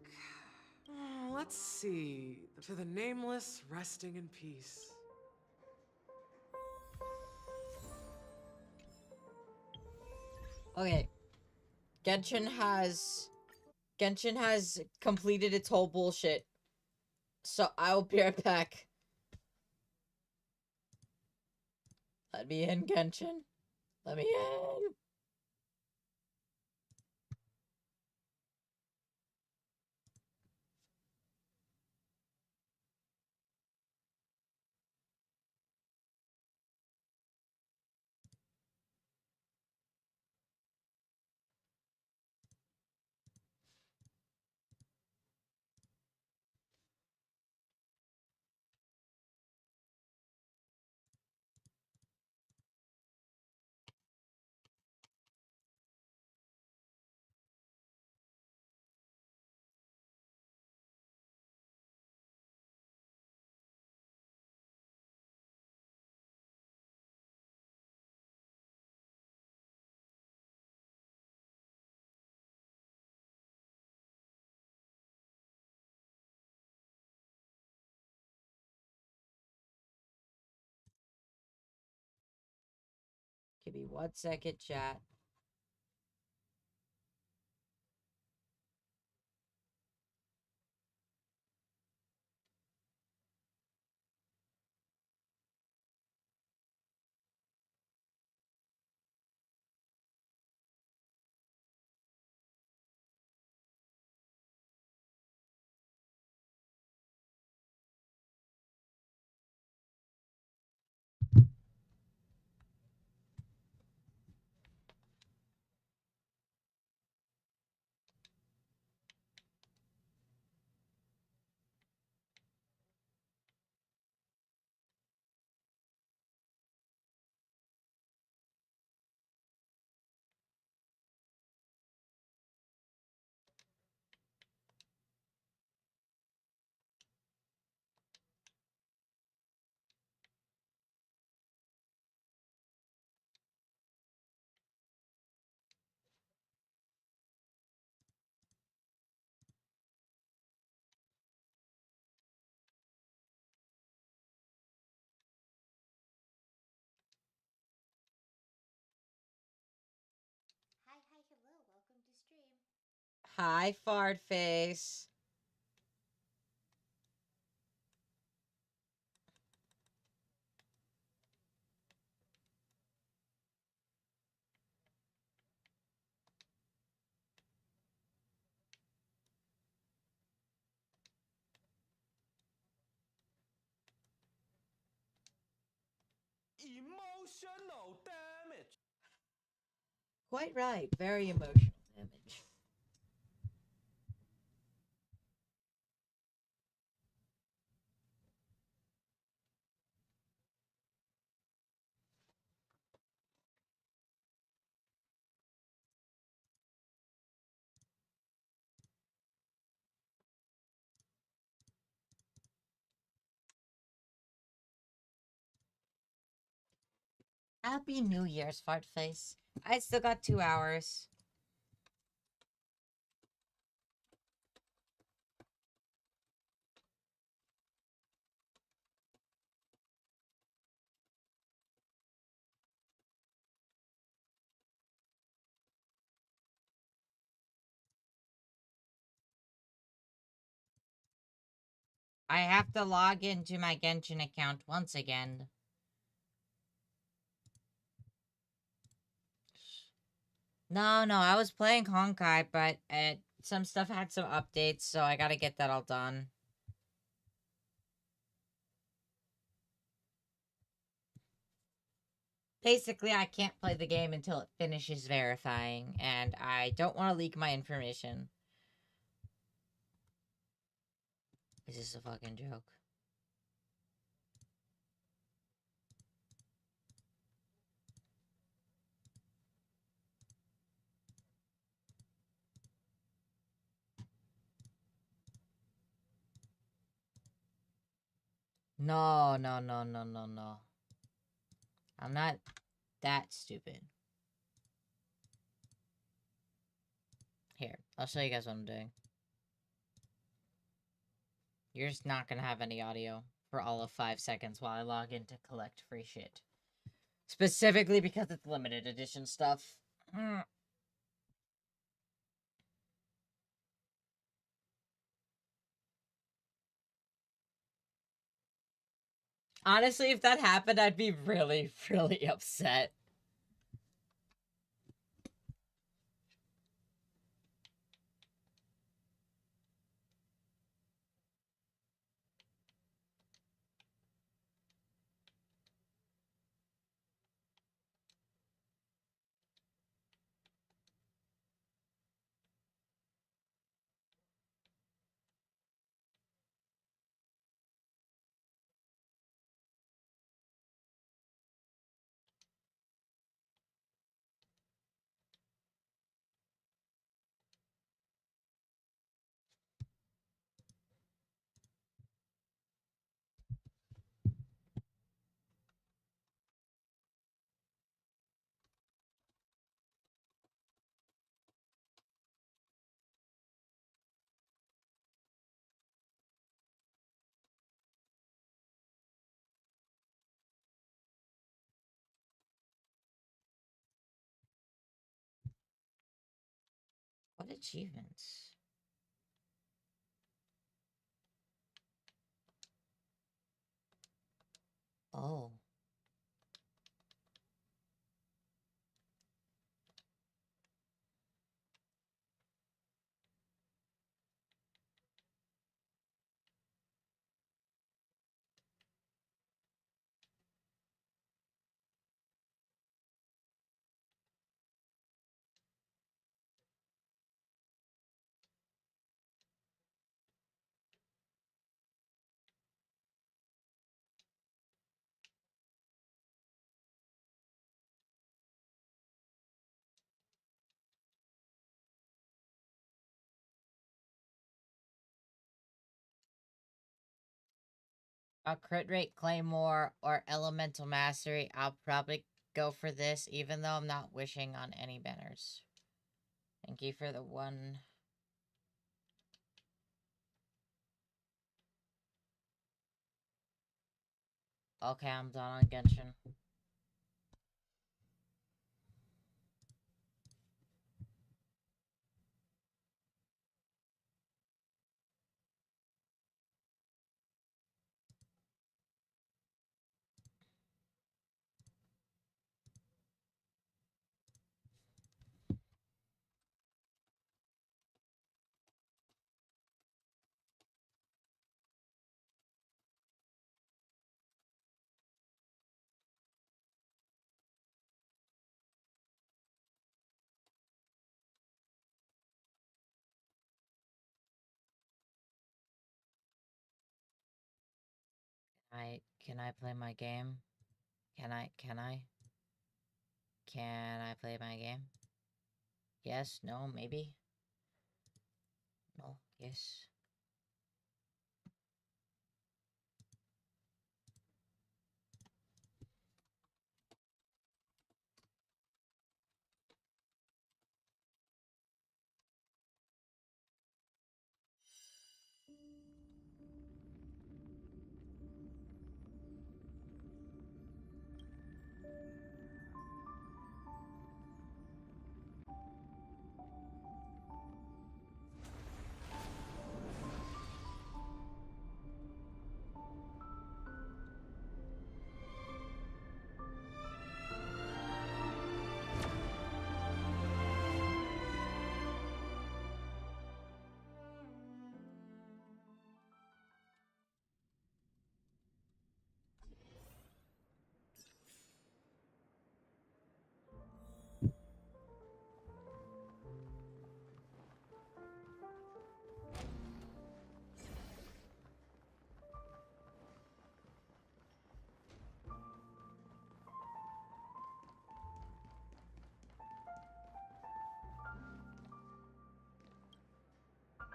Let's see. To the Nameless, resting in peace. Okay. Genshin has completed its whole bullshit. So I'll be right back. Let me in, Genshin. Let me in. Give me 1 second, chat. Hi, fart face. Emotional damage. Quite right. Very emotional damage. Happy New Year's, fart face. I still got 2 hours. I have to log into my Genshin account once again. No, I was playing Honkai, but some stuff had some updates, so I gotta get that all done. Basically, I can't play the game until it finishes verifying, and I don't want to leak my information. Is this a fucking joke? No. I'm not that stupid. Here, I'll show you guys what I'm doing. You're just not gonna have any audio for all of 5 seconds while I log in to collect free shit. Specifically because it's limited edition stuff. Honestly, if that happened, I'd be really, really upset. What achievements? Oh. A crit rate claymore or elemental mastery. I'll probably go for this, even though I'm not wishing on any banners. Thank you for the one. Okay, I'm done on Genshin. Can I play my game? Can I play my game? Yes, no, maybe? No, yes.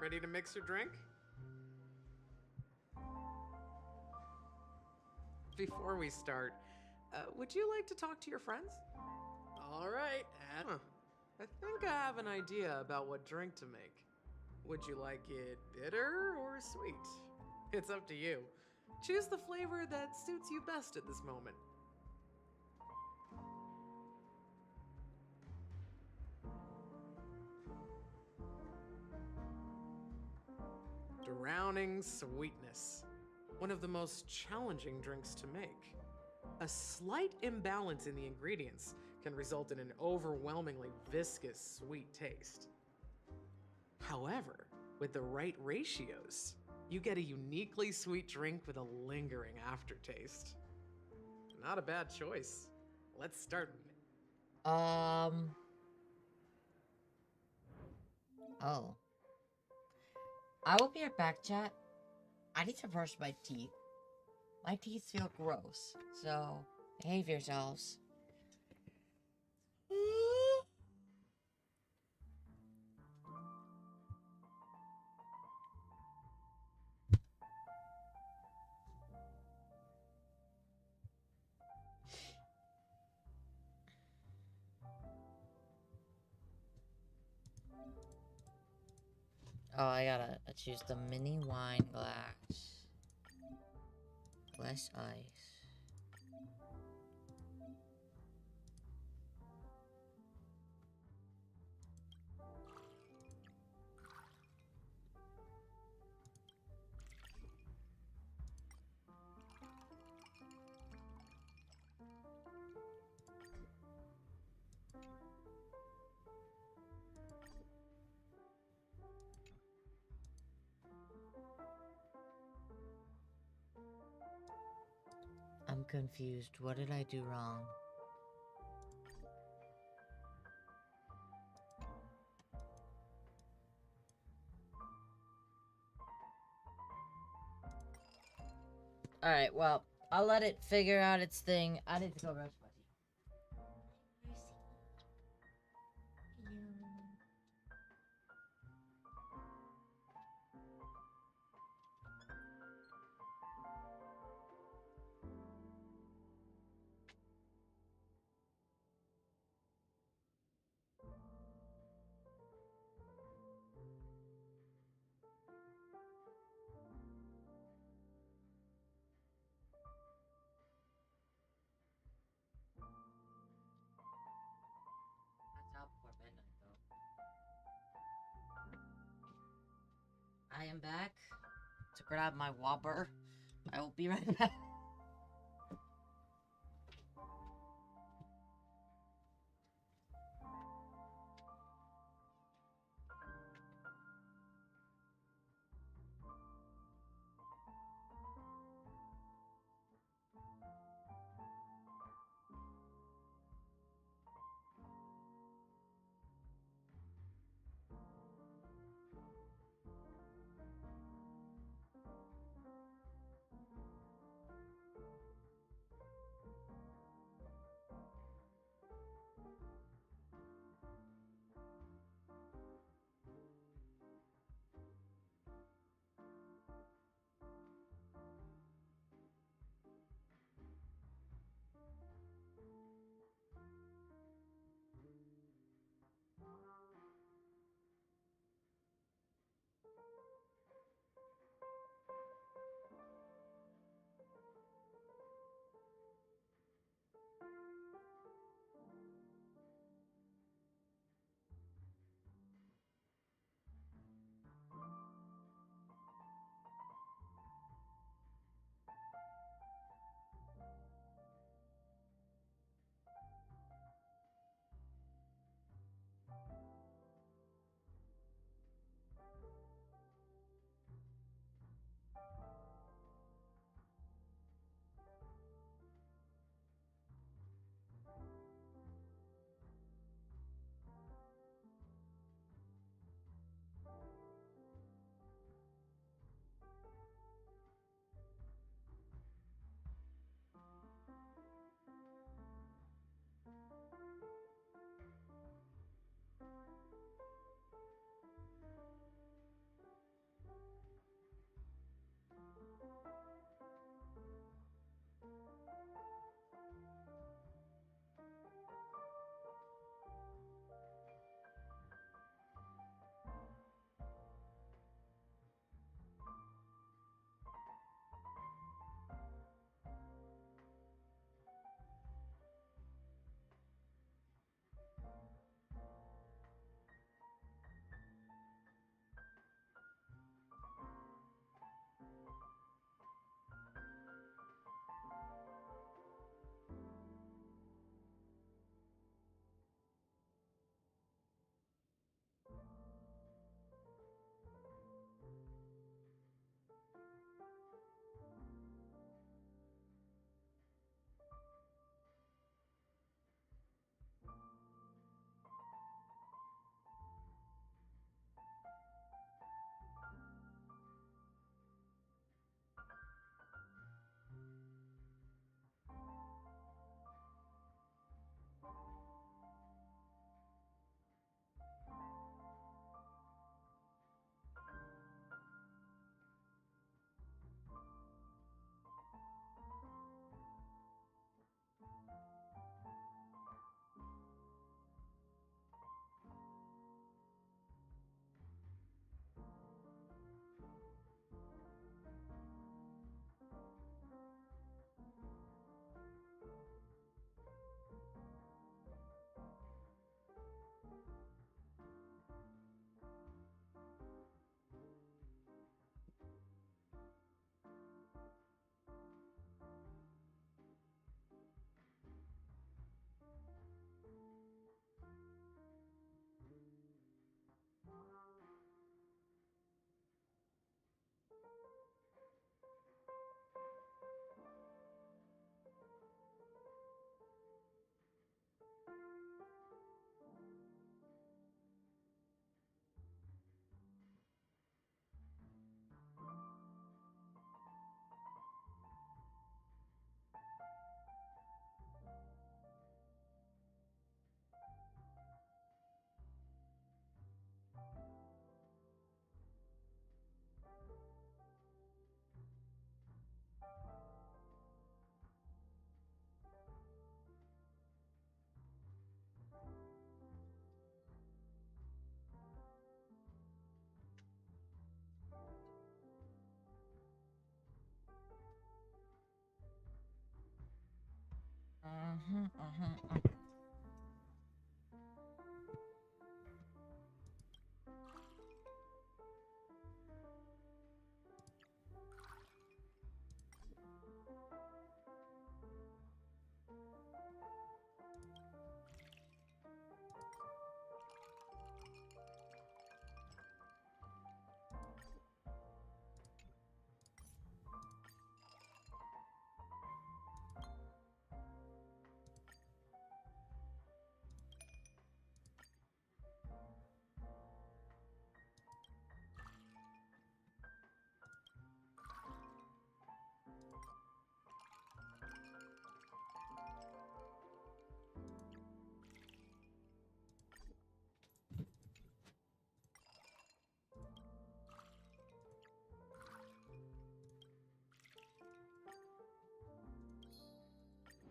Ready to mix your drink? Before we start, would you like to talk to your friends? All right, and I think I have an idea about what drink to make. Would you like it bitter or sweet? It's up to you. Choose the flavor that suits you best at this moment. Drowning sweetness. One of the most challenging drinks to make. A slight imbalance in the ingredients can result in an overwhelmingly viscous sweet taste. However, with the right ratios, you get a uniquely sweet drink with a lingering aftertaste. Not a bad choice. Let's start. Oh. I will be right back, chat. I need to brush my teeth. My teeth feel gross, so behave yourselves. Oh, I gotta choose the mini wine glass. Less ice. I'm confused. What did I do wrong? Alright, well, I'll let it figure out its thing. I need to go brush my teeth. That's out before midnight, though. I am back to grab my Whopper. I will be right back.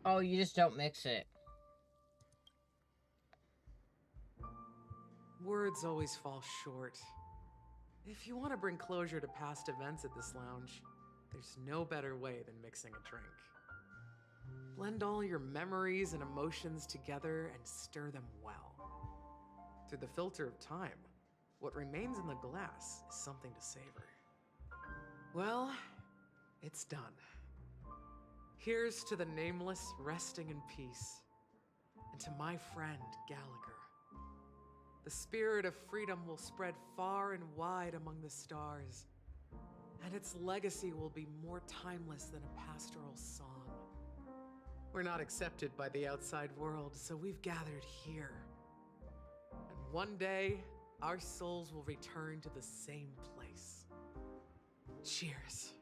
Oh, you just don't mix it. Words always fall short. If you want to bring closure to past events at this lounge, there's no better way than mixing a drink. Blend all your memories and emotions together and stir them well. Through the filter of time, what remains in the glass is something to savor. Well, it's done. Here's to the nameless resting in peace, and to my friend Gallagher. The spirit of freedom will spread far and wide among the stars, and its legacy will be more timeless than a pastoral song. We're not accepted by the outside world, so we've gathered here. And one day, our souls will return to the same place. Cheers.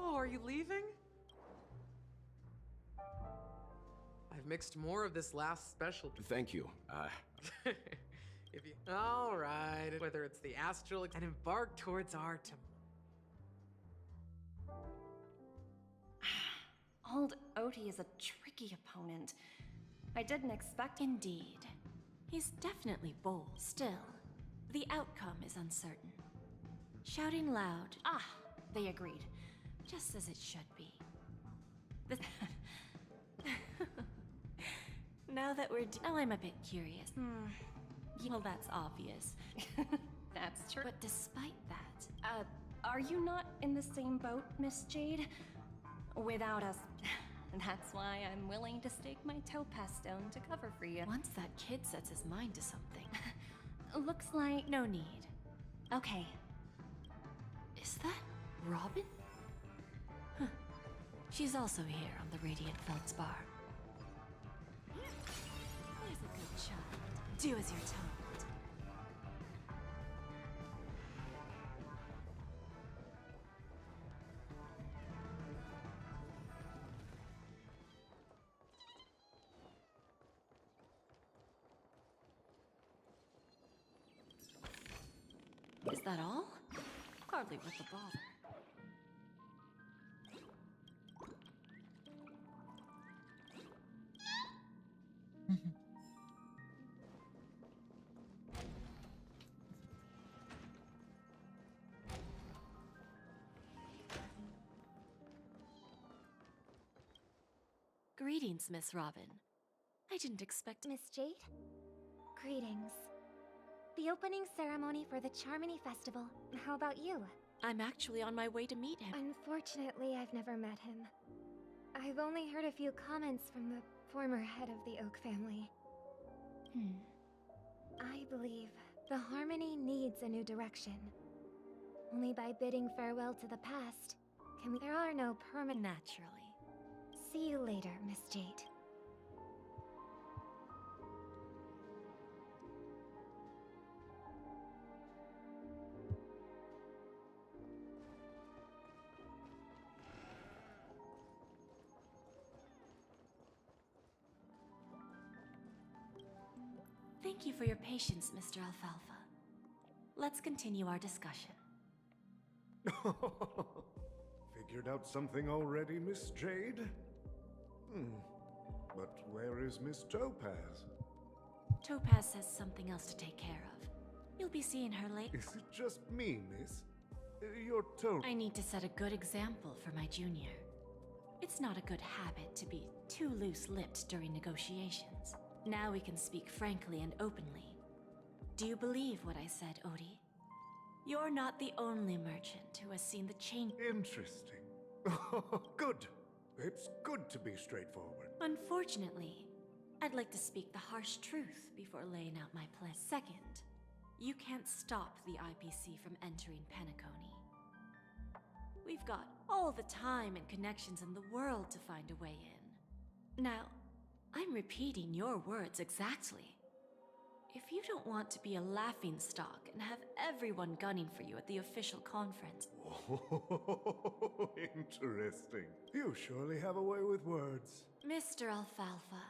Oh, are you leaving? I've mixed more of this last special. Thank you. If you... All right, whether it's the astral and embark towards our Old Odie is a tricky opponent. I didn't expect. Indeed. He's definitely bold. Still, the outcome is uncertain. Shouting loud. Ah, they agreed. Just as it should be. Now that we're now I'm a bit curious. Well, that's obvious. That's true. But despite that, are you not in the same boat, Miss Jade? Without us. That's why I'm willing to stake my topaz stone to cover for you. once that kid sets his mind to something, Looks like... no need. Okay. Is that Robin? Huh. She's also here on the Radiant Feldspar. There's a good child. Do as you're told. Is that all? Hardly worth the bother. Greetings, Miss Robin. I didn't expect... Miss Jade? Greetings. The opening ceremony for the Charmony Festival. How about you? I'm actually on my way to meet him. Unfortunately, I've never met him. I've only heard a few comments from the former head of the Oak family. I believe the Harmony needs a new direction. Only by bidding farewell to the past can we... There are no permanent... Naturally. See you later, Miss Jade. Thank you for your patience, Mr. Alfalfa. Let's continue our discussion. Figured out something already, Miss Jade? But where is Miss Topaz? Topaz has something else to take care of. You'll be seeing her later. Is it just me, miss? You're told. I need to set a good example for my junior. It's not a good habit to be too loose-lipped during negotiations. Now we can speak frankly and openly. Do you believe what I said, Odie? You're not the only merchant who has seen the change. Interesting. Good. It's good to be straightforward. Unfortunately, I'd like to speak the harsh truth before laying out my plan. Second, you can't stop the IPC from entering Penacony. We've got all the time and connections in the world to find a way in. Now, I'm repeating your words exactly. If you don't want to be a laughingstock and have everyone gunning for you at the official conference... Oh, interesting. You surely have a way with words. Mr. Alfalfa,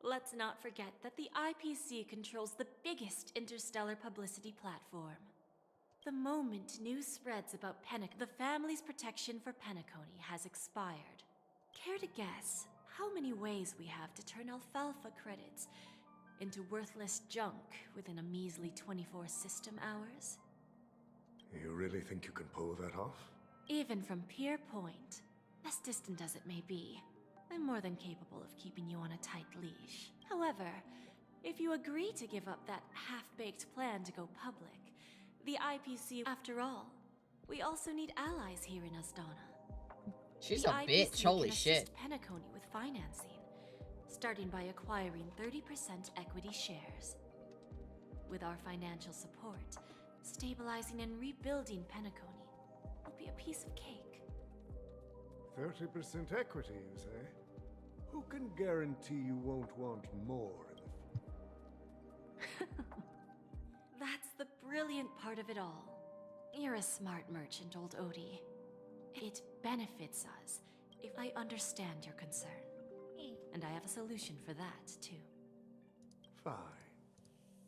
let's not forget that the IPC controls the biggest interstellar publicity platform. The moment news spreads about the family's protection for Penacony has expired. Care to guess how many ways we have to turn Alfalfa credits into worthless junk within a measly 24 system hours? You really think you can pull that off? Even from Pier Point, as distant as it may be, I'm more than capable of keeping you on a tight leash. However, if you agree to give up that half-baked plan to go public, the IPC, after all, we also need allies here in Asdana. She's The a bitch, IPC holy can shit. assist Penacony with financing, starting by acquiring 30% equity shares. With our financial support, stabilizing and rebuilding Penacony will be a piece of cake. 30% equity, you say? Who can guarantee you won't want more in the That's the brilliant part of it all. You're a smart merchant, old Odie. It benefits us if I understand your concern. And I have a solution for that, too. Fine.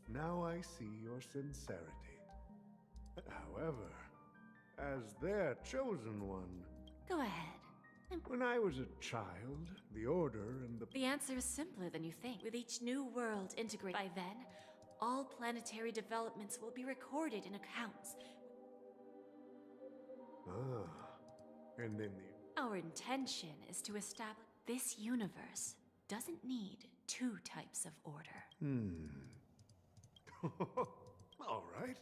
Now I see your sincerity. However, as their chosen one... Go ahead. When I was a child, the Order and the... The answer is simpler than you think. With each new world integrated, by then, all planetary developments will be recorded in accounts. And then the... Our intention is to establish this universe doesn't need two types of order. All right.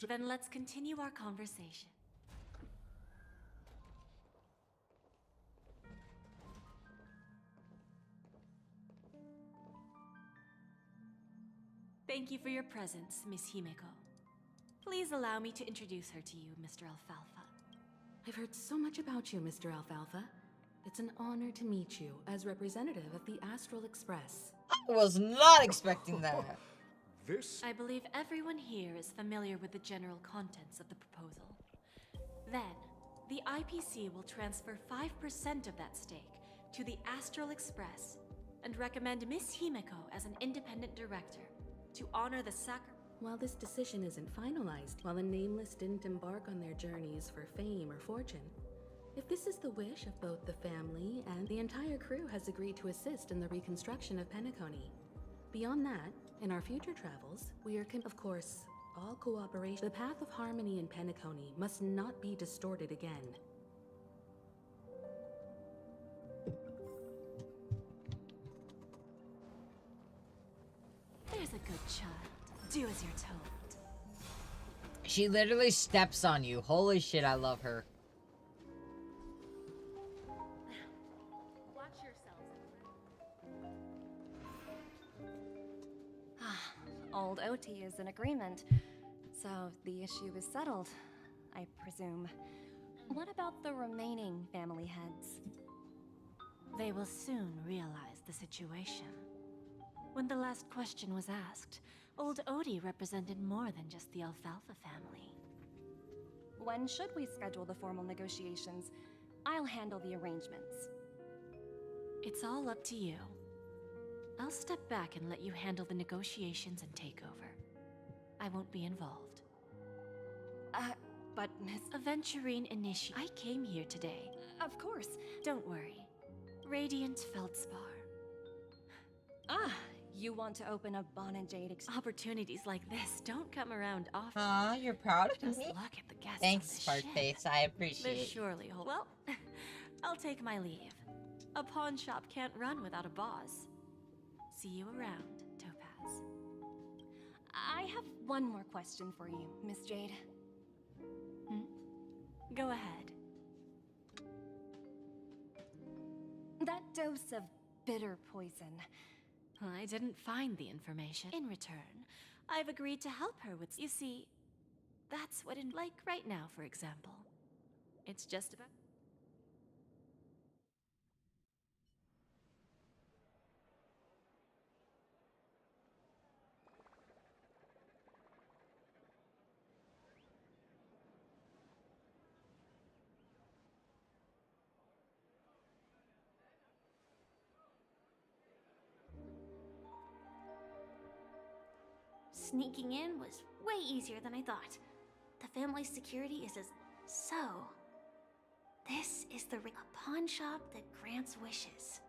Then let's continue our conversation. Thank you for your presence, Miss Himeko. Please allow me to introduce her to you, Mr. Alfalfa. I've heard so much about you, Mr. Alfalfa. It's an honor to meet you as representative of the Astral Express. I was not expecting that. I believe everyone here is familiar with the general contents of the proposal. Then, the IPC will transfer 5% of that stake to the Astral Express and recommend Miss Himeko as an independent director to honor the sacrifice. While this decision isn't finalized, while the Nameless didn't embark on their journeys for fame or fortune, if this is the wish of both the family and the entire crew has agreed to assist in the reconstruction of Penacony. Beyond that, in our future travels, we are of course, all cooperation. The path of harmony in Penacony must not be distorted again. There's a good child. Do as you're told. She literally steps on you. Holy shit, I love her. Watch yourselves. Old OT is in agreement, so the issue is settled, I presume. What about the remaining family heads? They will soon realize the situation. When the last question was asked, old Odie represented more than just the Alfalfa family. When should we schedule the formal negotiations? I'll handle the arrangements. It's all up to you. I'll step back and let you handle the negotiations and takeover. I won't be involved. But Miss Aventurine Initiate, I came here today. Of course, don't worry. Radiant Feldspar. Ah, you want to open a Bon and Jade Opportunities like this don't come around often. Aw, you're proud of Just me? look at the guests Thanks, on this Smart ship. Face. I appreciate They're it. surely whole. Well, I'll take my leave. A pawn shop can't run without a boss. See you around, Topaz. I have one more question for you, Miss Jade. Go ahead. That dose of bitter poison. I didn't find the information. In return, I've agreed to help her with... You see, that's what like right now, for example. It's just about... Sneaking in was way easier than I thought. The family's security is as... So... This is a pawn shop that grants wishes.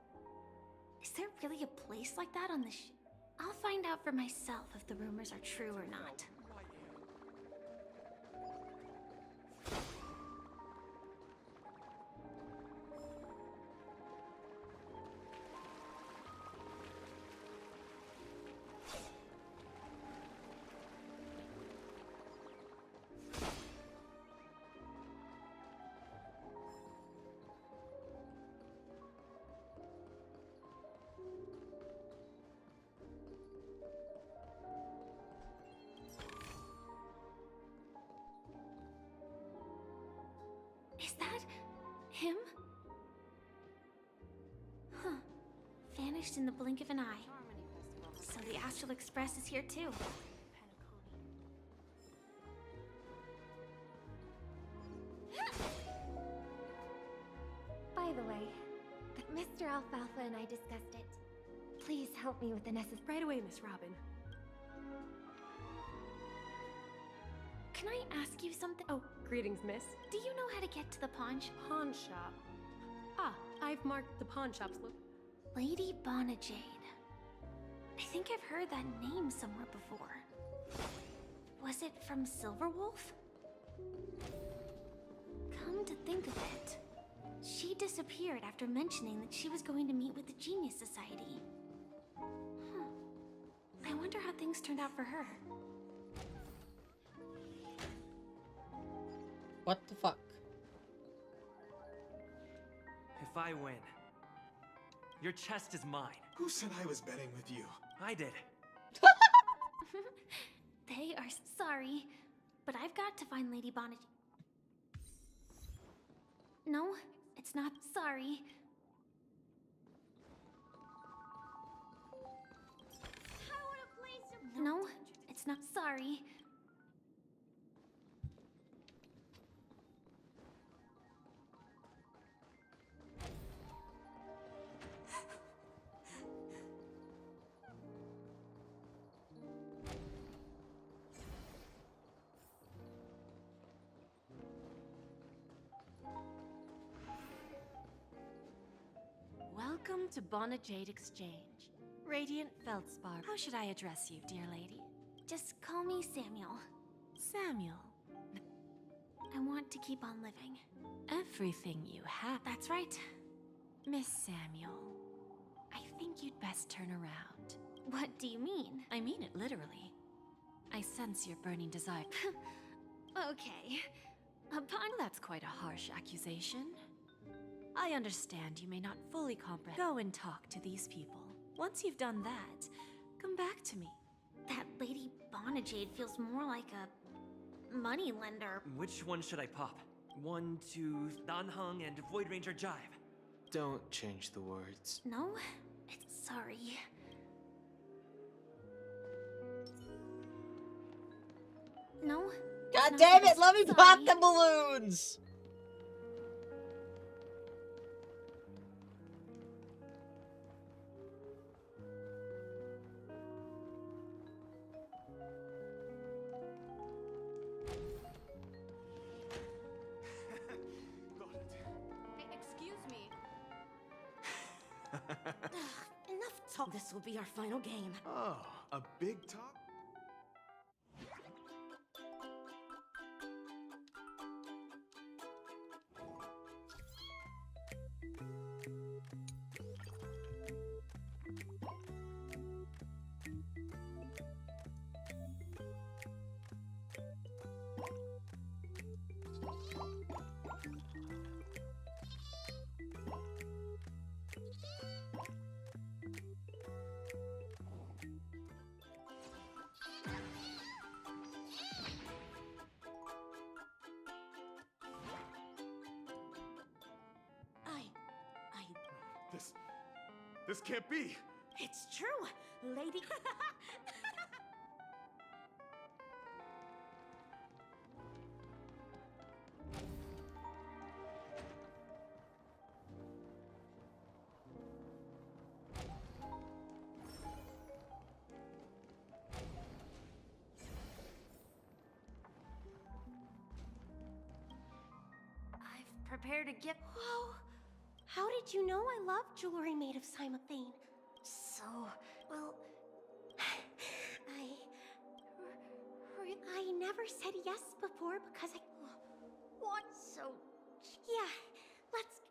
Is there really a place like that on the I'll find out for myself if the rumors are true or not. Is that him? Huh. Vanished in the blink of an eye. So the Astral Express is here too. By the way, Mr. Alfalfa and I discussed it. Please help me with the necessary... Right away, Miss Robin. Can I ask you something? Oh, greetings, miss. Do you know how to get to the pawn shop? Pawn shop. Ah, I've marked the pawn shop's look. Lady Bonajade. I think I've heard that name somewhere before. Was it from Silverwolf? Come to think of it, she disappeared after mentioning that she was going to meet with the Genius Society. I wonder how things turned out for her. What the fuck? If I win, your chest is mine. Who said I was betting with you? I did. They are sorry, but I've got to find Lady Bonnet. No, it's not sorry. No, it's not sorry. Welcome to Bonajade Exchange. Radiant Feldspar. How should I address you, dear lady? Just call me Samuel. Samuel. I want to keep on living. Everything you have. That's right. Miss Samuel, I think you'd best turn around. What do you mean? I mean it literally. I sense your burning desire. Okay. That's quite a harsh accusation. I understand you may not fully comprehend. Go and talk to these people. Once you've done that, come back to me. That Lady Bonajade feels more like a moneylender. Which one should I pop? 1, 2, Danheng and Void Ranger Jive. Don't change the words. No, it's sorry. No. God damn it, let me pop the balloons! talk. This will be our final game. Oh, a big talk? This can't be! It's true, lady. I've prepared a gift. Whoa! How did you know I love jewelry made of cymothane? So, well, I never said yes before because I... What? So... Yeah, let's...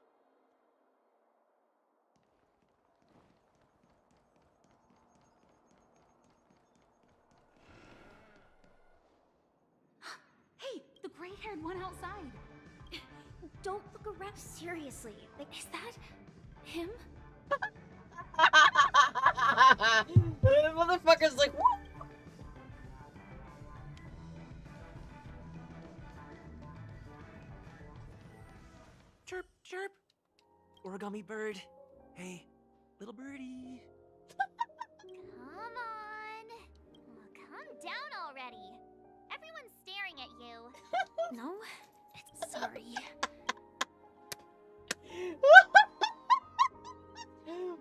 Hey, the gray-haired one outside. Don't look around. Seriously, is that him? The motherfucker's like, what? Chirp, chirp. Origami bird. Hey, little birdie. Come on. Calm down already. Everyone's staring at you. No, sorry.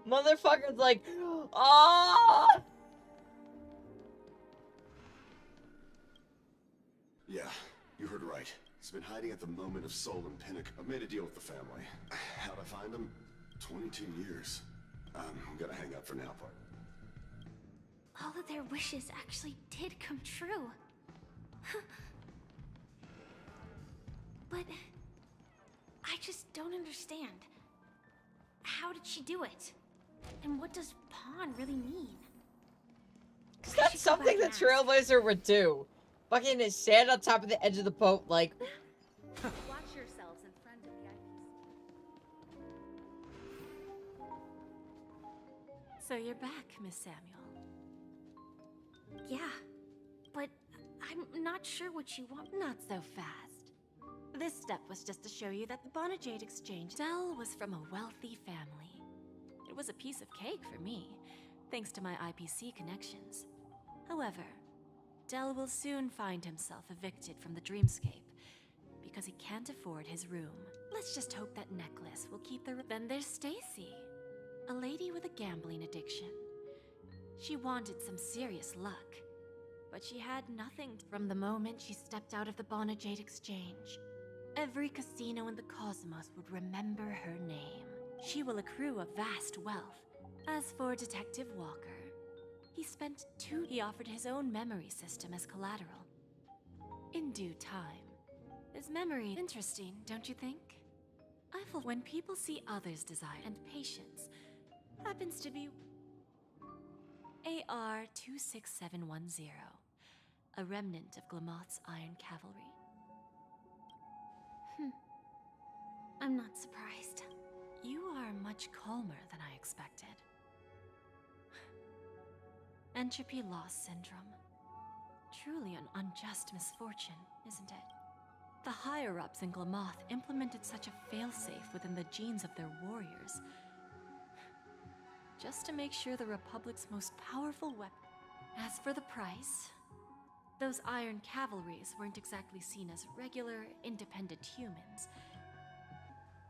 Motherfucker's like, oh! Yeah, you heard right. He's been hiding at the moment of soul in Pinnock. I've made a deal with the family. How'd I find him? 22 years. I'm gonna hang up for now, partner. All of their wishes actually did come true. But I just don't understand. How did she do it? And what does pawn really mean? That's something the Trailblazer would do. Fucking stand on top of the edge of the boat like... Watch yourselves in front of the So you're back, Miss Samuel. Yeah, but I'm not sure what you want. Not so fast. This step was just to show you that the Bonajade Exchange Dell was from a wealthy family. It was a piece of cake for me, thanks to my IPC connections. However, Dell will soon find himself evicted from the dreamscape because he can't afford his room. Let's just hope that necklace will keep the... Then there's Stacy, a lady with a gambling addiction. She wanted some serious luck, but she had nothing from the moment she stepped out of the Bonajade Exchange. Every casino in the cosmos would remember her name. She will accrue a vast wealth. As for Detective Walker, he offered his own memory system as collateral. In due time. His memory interesting, don't you think? When people see others' desire and patience happens to be AR 26710, a remnant of Glamoth's Iron Cavalry. I'm not surprised. You are much calmer than I expected. Entropy loss syndrome. Truly an unjust misfortune, isn't it? The higher-ups in Glamoth implemented such a failsafe within the genes of their warriors, just to make sure the Republic's most powerful weapon. As for the price, those Iron Cavalries weren't exactly seen as regular, independent humans.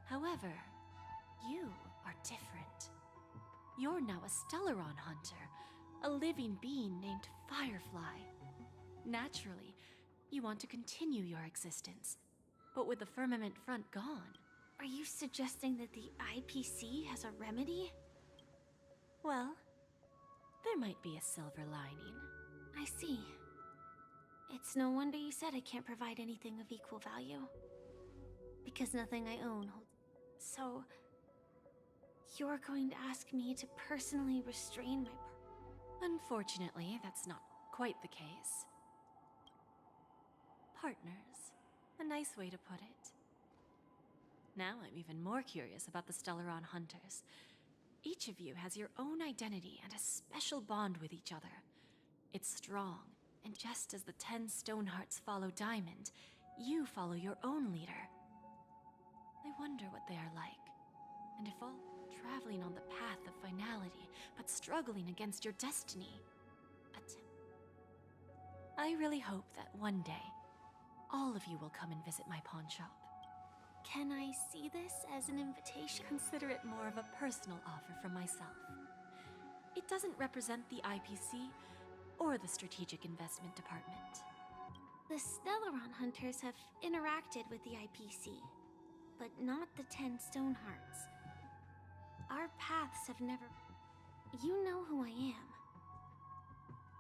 However, you are different. You're now a Stellaron hunter, a living being named Firefly. Naturally, you want to continue your existence, but with the Firmament Front gone. Are you suggesting that the IPC has a remedy? Well, there might be a silver lining. I see. It's no wonder you said I can't provide anything of equal value. Because nothing I own holds. So, you're going to ask me to personally restrain my Unfortunately, that's not quite the case. Partners. A nice way to put it. Now I'm even more curious about the Stellaron Hunters. Each of you has your own identity and a special bond with each other. It's strong, and just as the 10 Stonehearts follow Diamond, you follow your own leader. I wonder what they are like, and if all traveling on the path of finality, but struggling against your destiny. I really hope that one day, all of you will come and visit my pawn shop. Can I see this as an invitation? Consider it more of a personal offer from myself. It doesn't represent the IPC or the Strategic Investment Department. The Stellaron Hunters have interacted with the IPC, but not the 10 Stonehearts. Our paths have never... You know who I am.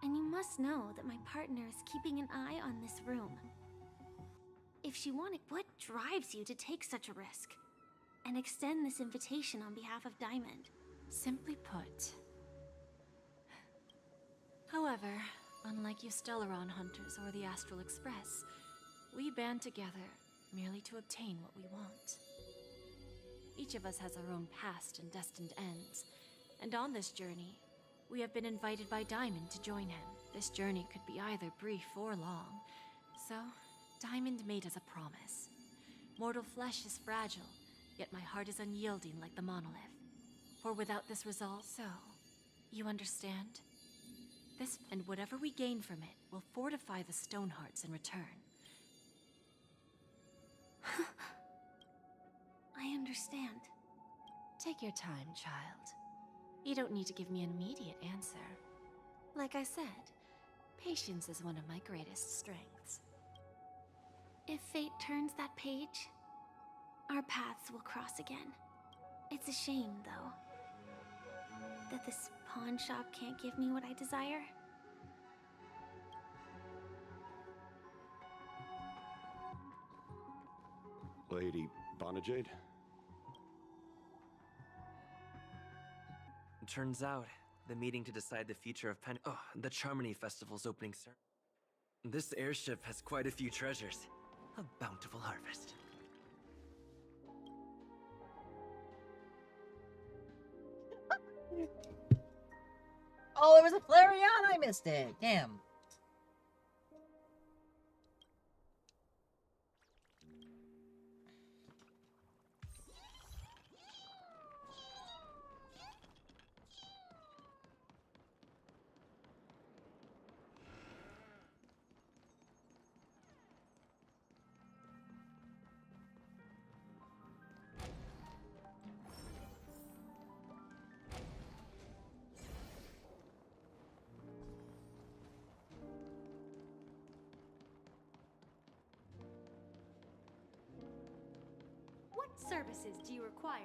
And you must know that my partner is keeping an eye on this room. If she wanted, what drives you to take such a risk? And extend this invitation on behalf of Diamond? Simply put. However, unlike you Stellaron Hunters or the Astral Express, we band together merely to obtain what we want. Each of us has our own past and destined ends, and on this journey, we have been invited by Diamond to join him. This journey could be either brief or long, so Diamond made us a promise. Mortal flesh is fragile, yet my heart is unyielding like the monolith. For without this resolve, so, you understand? This, and whatever we gain from it, will fortify the Stonehearts in return. I understand. Take your time, child. You don't need to give me an immediate answer. Like I said, patience is one of my greatest strengths. If fate turns that page, our paths will cross again. It's a shame, though, that this pawn shop can't give me what I desire. Lady Bonajade? Turns out, the meeting to decide the future of the Charmony Festival's opening ceremony. This airship has quite a few treasures. A bountiful harvest. Oh, it was a Flareon! I missed it. Damn. What services do you require?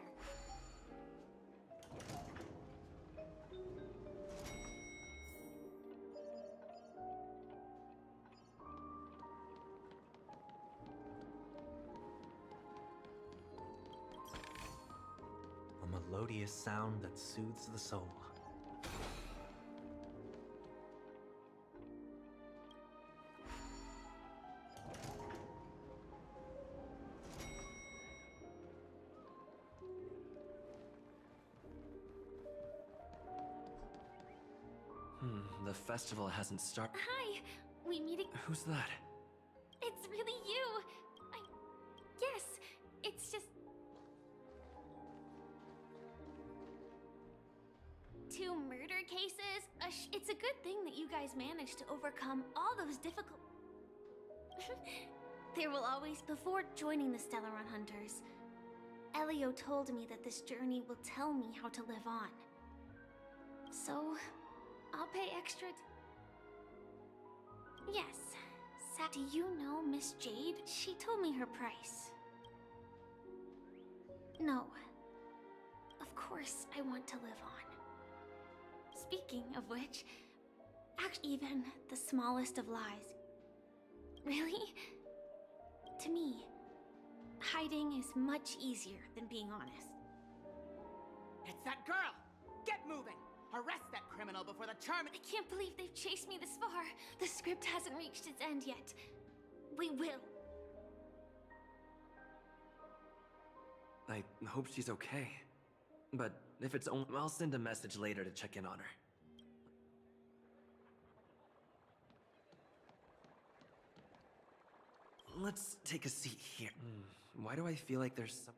A melodious sound that soothes the soul. The festival hasn't started. Hi! We meeting? Who's that? It's really you! Yes, it's just... 2 murder cases? It's a good thing that you guys managed to overcome all those difficult... There will always... Before joining the Stellaron Hunters, Elio told me that this journey will tell me how to live on. So, I'll pay extra... Yes. Do you know Miss Jade? She told me her price. No. Of course I want to live on. Speaking of which, actually, even the smallest of lies. Really? To me, hiding is much easier than being honest. It's that girl! Get moving! Arrest that criminal before the charm— I can't believe they've chased me this far. The script hasn't reached its end yet. We will. I hope she's okay. But if it's only, I'll send a message later to check in on her. Let's take a seat here. Why do I feel like there's some...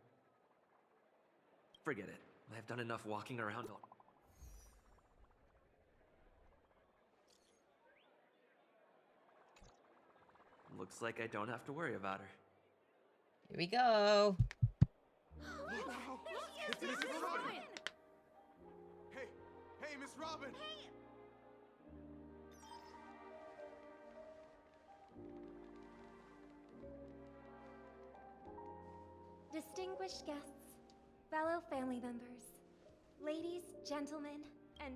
Forget it. I've done enough walking around. Looks like I don't have to worry about her. Here we go. It's Miss Robin! Hey, Miss Robin! Hey! Distinguished guests, fellow family members, ladies, gentlemen, and...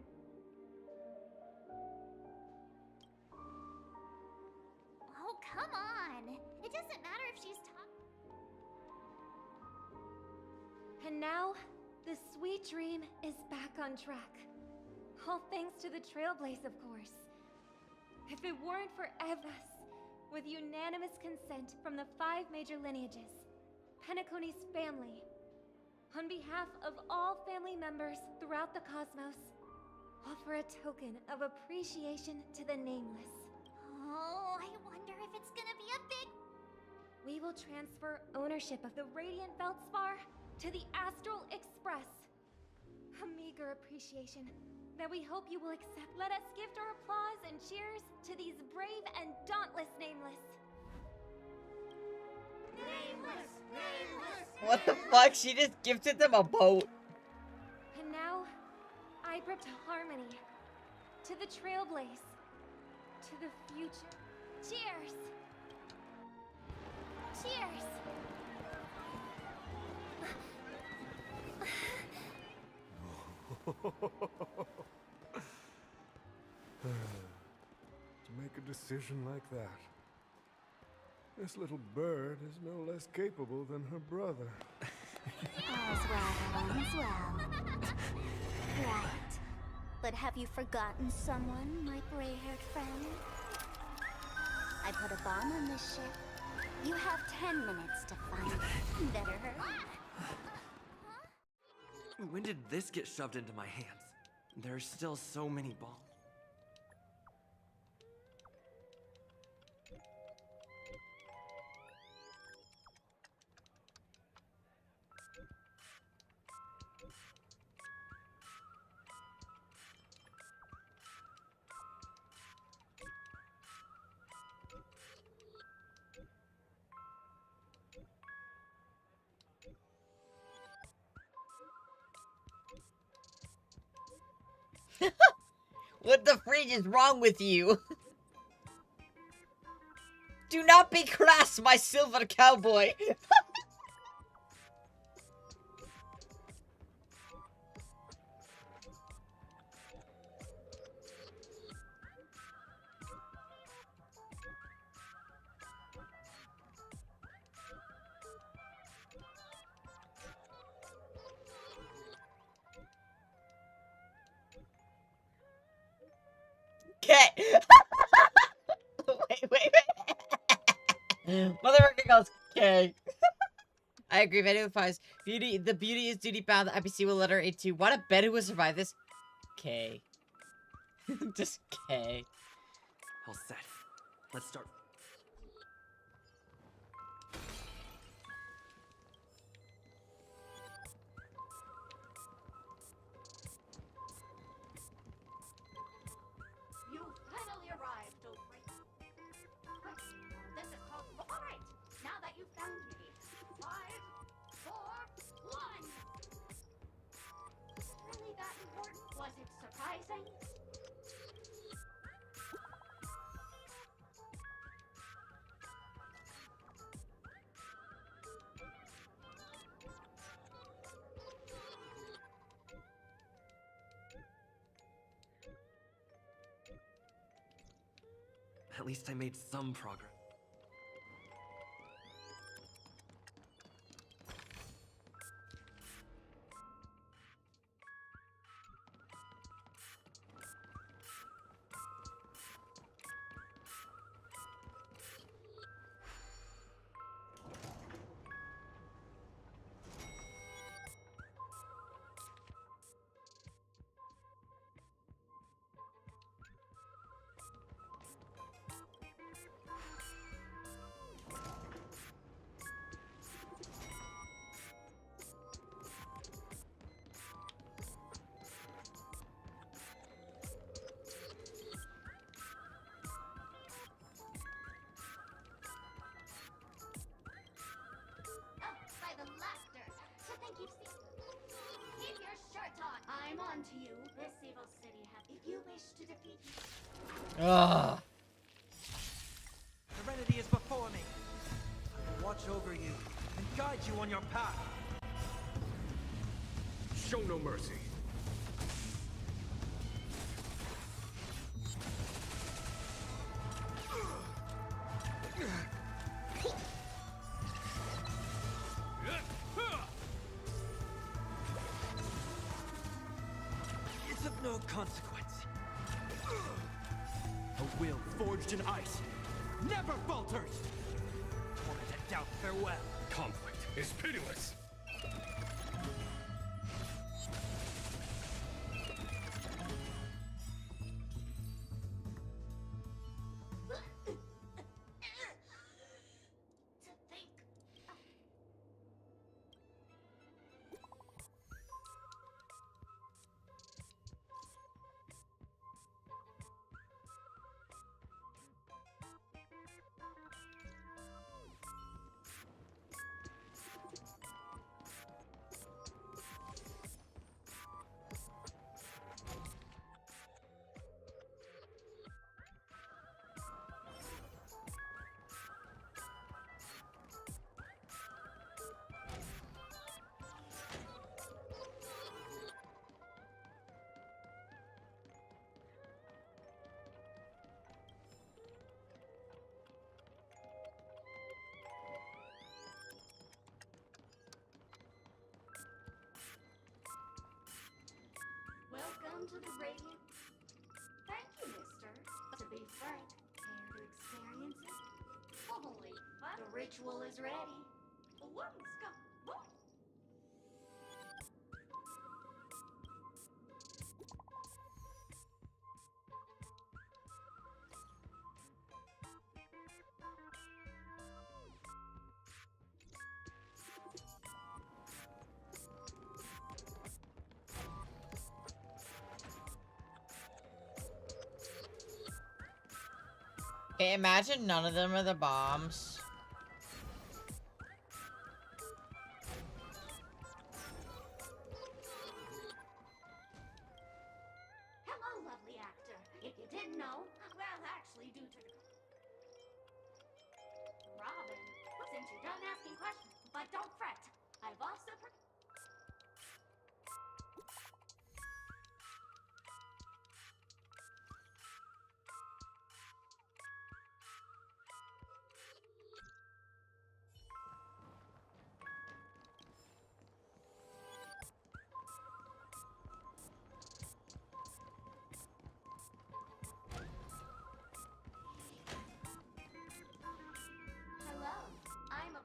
Oh, come on! It doesn't matter if she's talking. And now, the sweet dream is back on track. All thanks to the Trailblaze, of course. If it weren't for Evas, with unanimous consent from the 5 major lineages, Penacony's family, on behalf of all family members throughout the cosmos, offer a token of appreciation to the Nameless. Oh, I wonder if it's gonna be a big... We will transfer ownership of the Radiant Feldspar to the Astral Express. A meager appreciation that we hope you will accept. Let us gift our applause and cheers to these brave and dauntless Nameless. Nameless! Nameless! What the fuck? She just gifted them a boat. And now, I bring to harmony, to the Trailblaze, to the future. Cheers! Cheers! To make a decision like that. This little bird is no less capable than her brother. All's well, all's well. Right. But have you forgotten someone, my gray-haired friend? I put a bomb on this ship. You have 10 minutes to find it. Better hurry. When did this get shoved into my hands? There's still so many balls. What the fridge is wrong with you? Do not be crass, my silver cowboy. Okay. wait. Motherfucker goes, okay. I agree, if anyone finds beauty, the beauty is duty bound, the IPC will let her into. What a bet who will survive this? Okay. Just okay. All set. Let's start. You finally arrived, This is called... Alright, now that you've found me. 5, 4, 1! Really that important? Was it surprising? At least I made some progress. By the laughter. To think you've seen. Keep your shirt on. I'm on to you. This evil city has. If you wish to defeat me. Ugh. Serenity is before me. I will watch over you and guide you on your path. Show no mercy. It's of no consequence. A will forged in ice never falters. Torment and doubt, farewell. Conflict is pitiless. To think. Welcome to the Radiant. Thank you, mister. To be frank, care to experience it? Holy, what? The ritual is ready. What? What? Okay, imagine none of them are the bombs. Hello, lovely actor. If you didn't know, well, actually, due to Robin, since you're done asking questions, but don't fret. I've also Hello, I'm a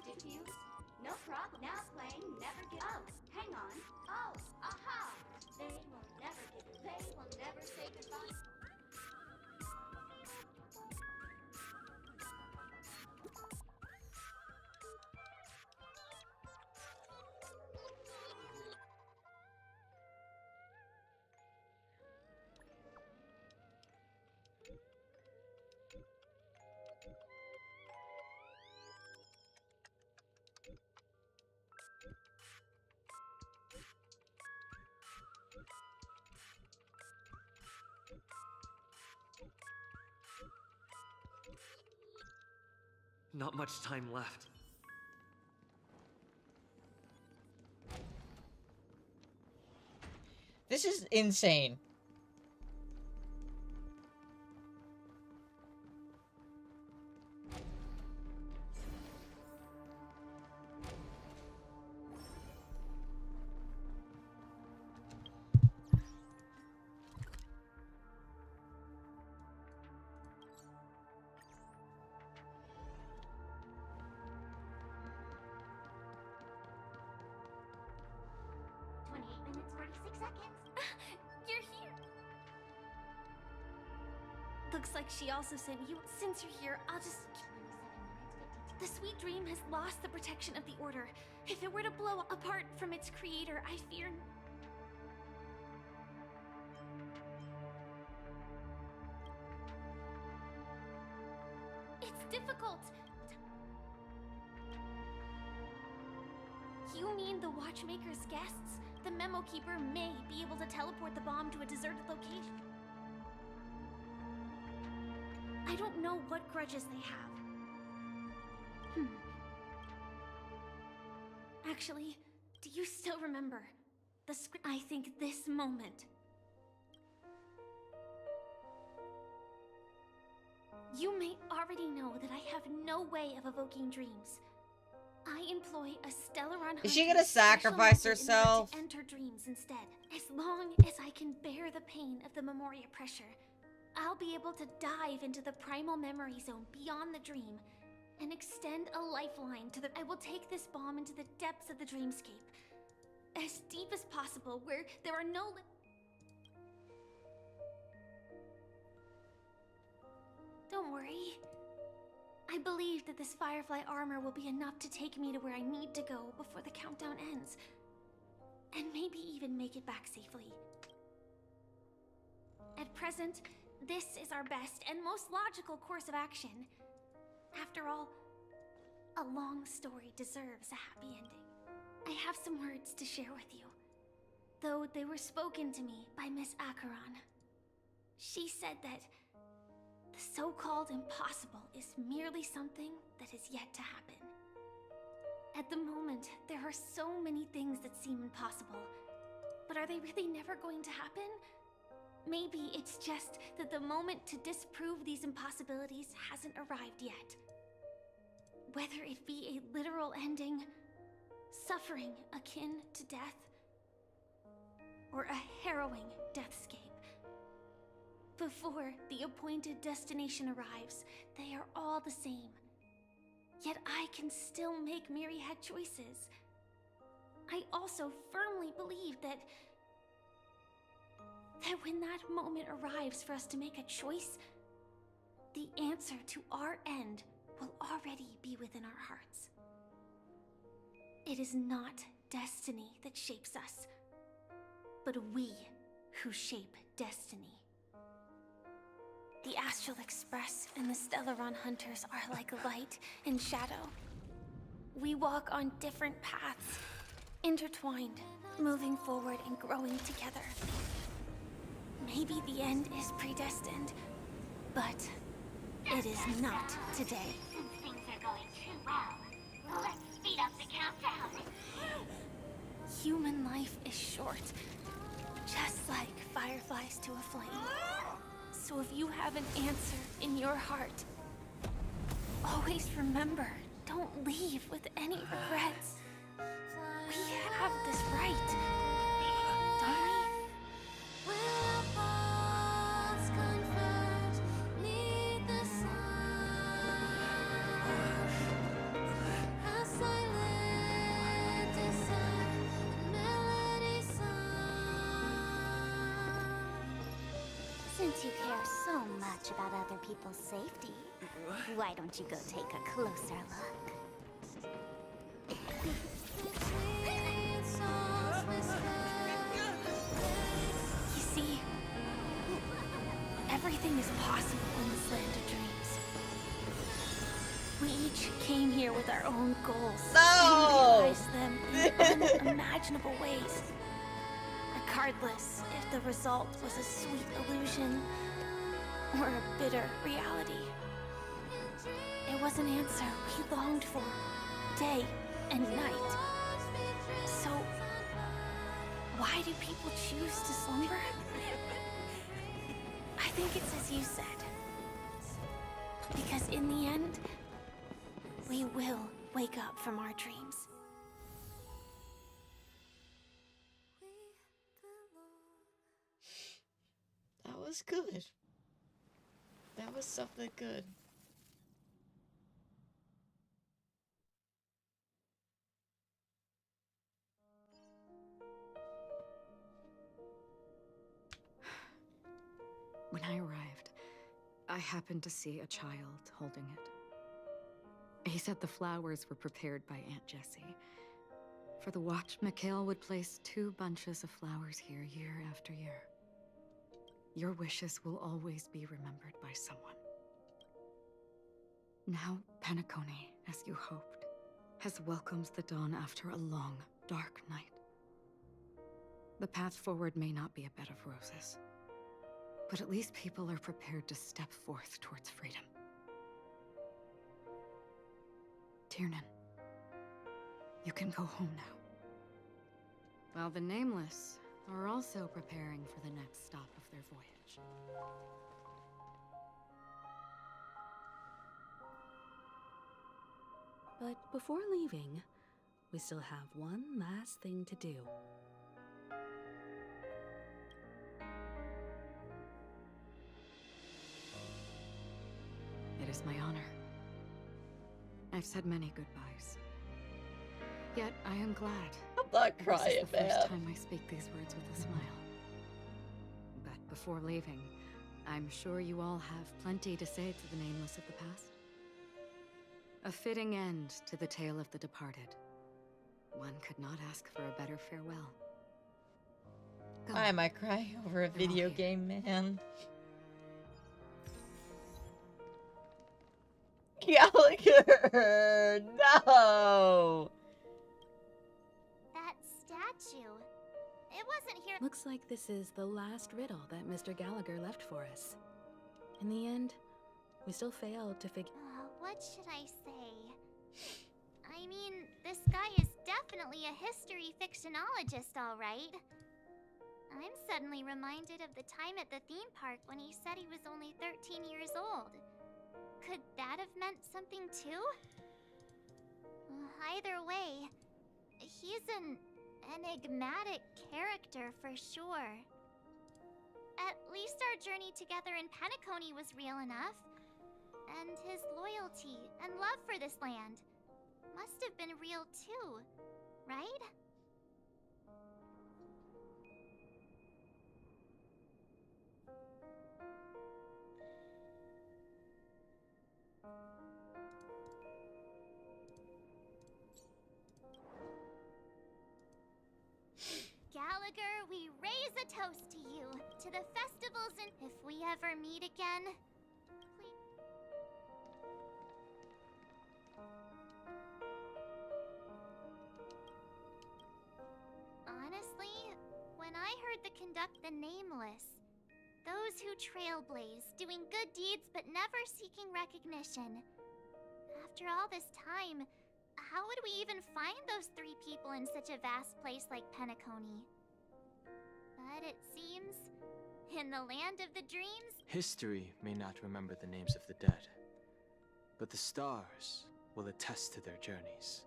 diffuse. No problem. Now playing Never Give Up. Hang on. Oh, aha! They will never give. They will never say goodbye. Not much time left. This is insane. Looks like she also sent you. Since you're here, I'll just... The sweet dream has lost the protection of the Order. If it were to blow apart from its creator, I fear... It's difficult. You mean the Watchmaker's guests? The Memo Keeper may be able to teleport the bomb to a deserted location. I don't know what grudges they have. Actually, do you still remember the script? I think this moment. You may already know that I have no way of evoking dreams. I employ a Stellaron. Is she gonna sacrifice herself? To enter dreams instead. As long as I can bear the pain of the Memoria pressure, I'll be able to dive into the primal memory zone beyond the dream and extend a lifeline to the... I will take this bomb into the depths of the dreamscape. As deep as possible, where there are no... Don't worry. I believe that this Firefly armor will be enough to take me to where I need to go before the countdown ends. And maybe even make it back safely. At present, this is our best and most logical course of action. After all, a long story deserves a happy ending. I have some words to share with you, though they were spoken to me by Miss Acheron. She said that the so-called impossible is merely something that is yet to happen. At the moment, there are so many things that seem impossible, but are they really never going to happen? Maybe it's just that the moment to disprove these impossibilities hasn't arrived yet. Whether it be a literal ending, suffering akin to death, or a harrowing deathscape. Before the appointed destination arrives, they are all the same. Yet I can still make myriad choices. I also firmly believe that when that moment arrives for us to make a choice, the answer to our end will already be within our hearts. It is not destiny that shapes us, but we who shape destiny. The Astral Express and the Stellaron Hunters are like light and shadow. We walk on different paths, intertwined, moving forward and growing together. Maybe the end is predestined, but it is not today. Since things are going too well, let's speed up the countdown. Human life is short, just like fireflies to a flame. So if you have an answer in your heart, always remember, don't leave with any regrets. We have this right, don't we? Since you care so much about other people's safety, why don't you go take a closer look? You see, everything is possible in this land of dreams. We each came here with our own goals and realized them in unimaginable ways. Regardless if the result was a sweet illusion or a bitter reality. It was an answer we longed for, day and night. So, why do people choose to slumber? I think it's as you said. Because in the end, we will wake up from our dreams. That was good. That was something good. When I arrived, I happened to see a child holding it. He said the flowers were prepared by Aunt Jessie. For the watch, Mikhail would place 2 bunches of flowers here year after year. Your wishes will always be remembered by someone. Now, Penacony, as you hoped, has welcomed the dawn after a long, dark night. The path forward may not be a bed of roses, but at least people are prepared to step forth towards freedom. Tiernan, you can go home now. While the Nameless are also preparing for the next stop of their voyage. But before leaving, we still have one last thing to do. It is my honor. I've said many goodbyes. Yet I am glad. I'm not crying, This is the man. first time I speak these words with a smile. But before leaving, I'm sure you all have plenty to say to the Nameless of the past. A fitting end to the tale of the departed. One could not ask for a better farewell. Why am I crying over a video game, man? Gallagher! No! That statue. It wasn't here. Looks like this is the last riddle that Mr. Gallagher left for us. In the end, we still failed to figure... What should I say? I mean, this guy is definitely a history fictionologist, all right. I'm suddenly reminded of the time at the theme park when he said he was only 13 years old. Could that have meant something too? Either way, he's an enigmatic character for sure. At least our journey together in Penacony was real enough. And his loyalty and love for this land must have been real too, right? Gallagher, we raise a toast to you, to the festivals, and if we ever meet again, honestly, when I heard the conduct the Nameless, those who trailblaze, doing good deeds but never seeking recognition. After all this time, how would we even find those 3 people in such a vast place like Penacony? But it seems, in the land of the dreams... History may not remember the names of the dead, but the stars will attest to their journeys.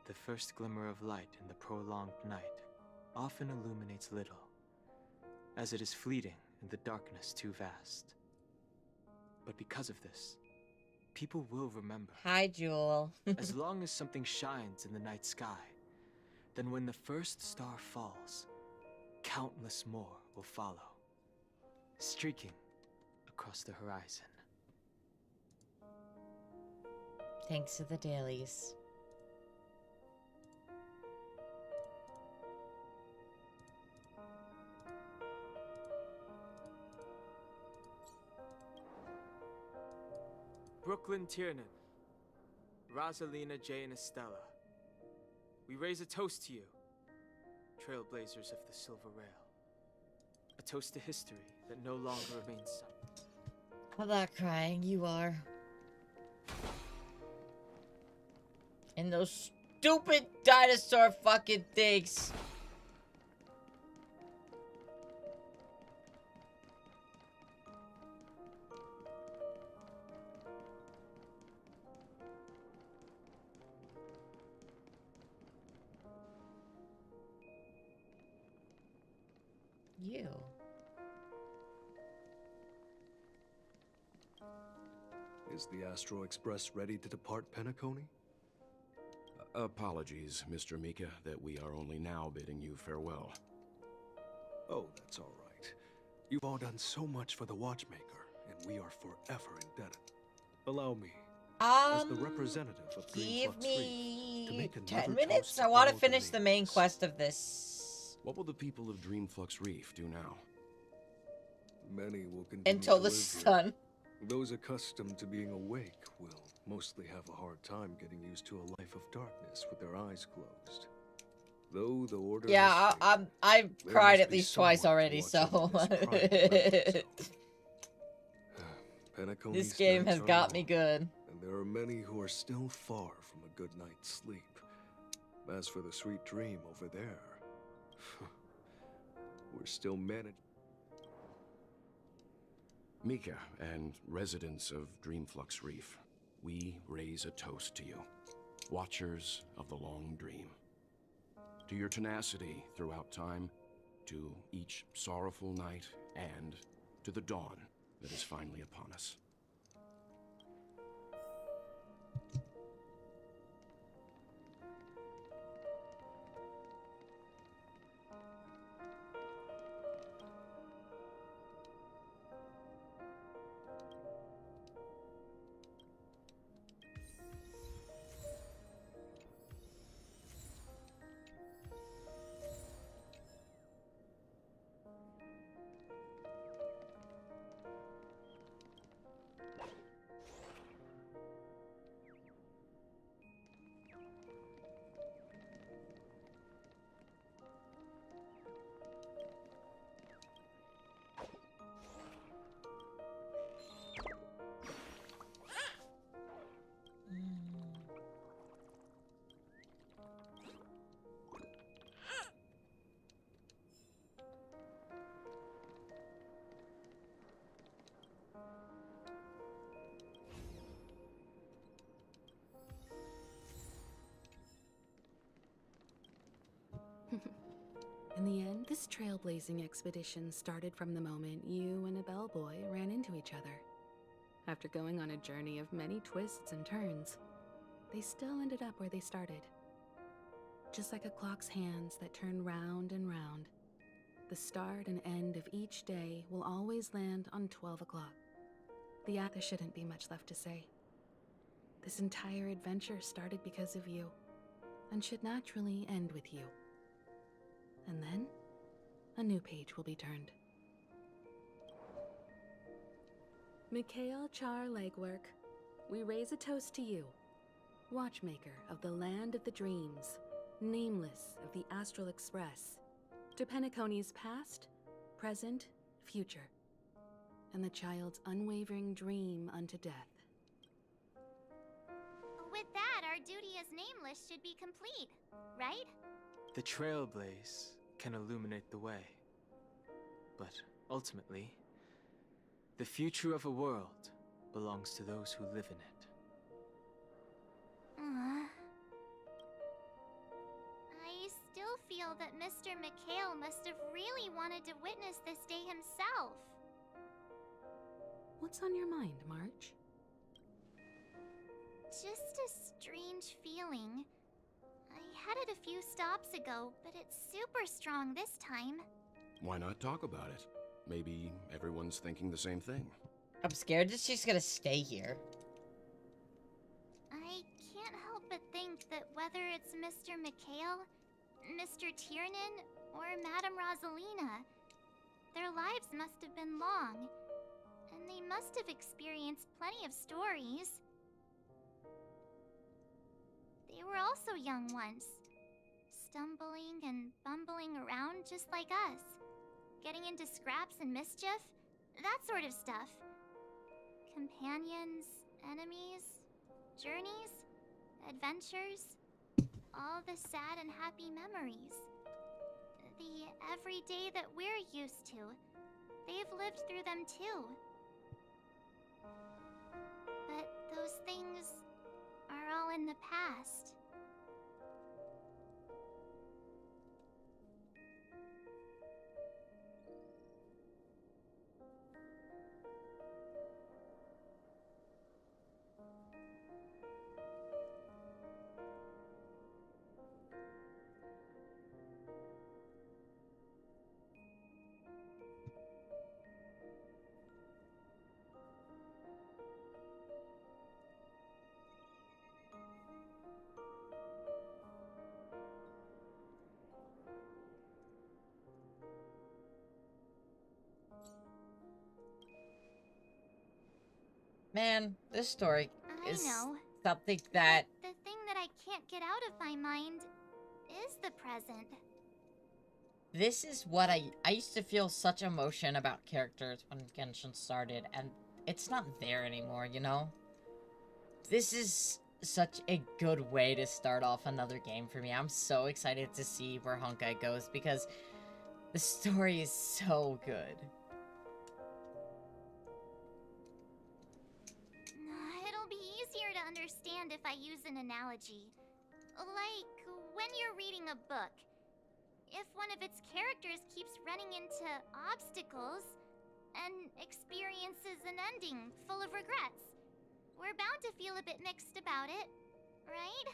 The first glimmer of light in the prolonged night often illuminates little, as it is fleeting and the darkness too vast. But because of this, people will remember. Hi, Jewel. As long as something shines in the night sky, then when the first star falls, countless more will follow, streaking across the horizon. Thanks to the dailies. Brooklyn Tiernan, Rosalina J. and Estella, we raise a toast to you, trailblazers of the Silver Rail. A toast to history that no longer remains so. I'm not crying, you are. And those stupid dinosaur fucking things. You. Is the Astro Express ready to depart Penacony? Apologies, Mr. Mika, that we are only now bidding you farewell. Oh, that's all right. You've all done so much for the Watchmaker, and we are forever indebted. Allow me, as the representative of Give Dreamflux Reef, to me make another 10 toast minutes. to I want to all the finish the main nameless. quest of this. What will the people of Dreamflux Reef do now? Many will continue Until to the live sun. Here. Those accustomed to being awake will mostly have a hard time getting used to a life of darkness with their eyes closed. Though the order Yeah, I've there cried must at be least twice someone to already, watch so over this private land zone. this Penacony's game nights has are got me long, good. And there are many who are still far from a good night's sleep. As for the sweet dream over there, we're still managing. Mika and residents of Dreamflux Reef, we raise a toast to you, watchers of the long dream. To your tenacity throughout time, to each sorrowful night, and to the dawn that is finally upon us. In the end, this trailblazing expedition started from the moment you and a bellboy ran into each other. After going on a journey of many twists and turns, they still ended up where they started. Just like a clock's hands that turn round and round, the start and end of each day will always land on 12 o'clock. There shouldn't be much left to say. This entire adventure started because of you, and should naturally end with you. And then, a new page will be turned. Mikhail Char Legwork, we raise a toast to you, watchmaker of the land of the dreams, nameless of the Astral Express, to Penacony's past, present, future, and the child's unwavering dream unto death. With that, our duty as nameless should be complete, right? The trailblaze can illuminate the way. But ultimately, the future of a world belongs to those who live in it. I still feel that Mr. Mikhail must have really wanted to witness this day himself. What's on your mind, March? Just a strange feeling. I had it a few stops ago, but it's super strong this time. Why not talk about it? Maybe everyone's thinking the same thing. I'm scared that she's gonna stay here. I can't help but think that whether it's Mr. Mikhail, Mr. Tiernan, or Madame Rosalina, their lives must have been long, and they must have experienced plenty of stories. They were also young once, stumbling and bumbling around just like us, getting into scraps and mischief, that sort of stuff. Companions, enemies, journeys, adventures, all the sad and happy memories. The everyday that we're used to, they've lived through them too. But those things are all in the past. Man, this story I is know. something that The thing that I can't get out of my mind is the present. this is what I used to feel such emotion about characters when Genshin started, and it's not there anymore, you know? This is such a good way to start off another game for me. I'm so excited to see where Honkai goes because the story is so good. It'll be easier to understand if I use an analogy. Like when you're reading a book. If one of its characters keeps running into obstacles and experiences an ending full of regrets, we're bound to feel a bit mixed about it, right?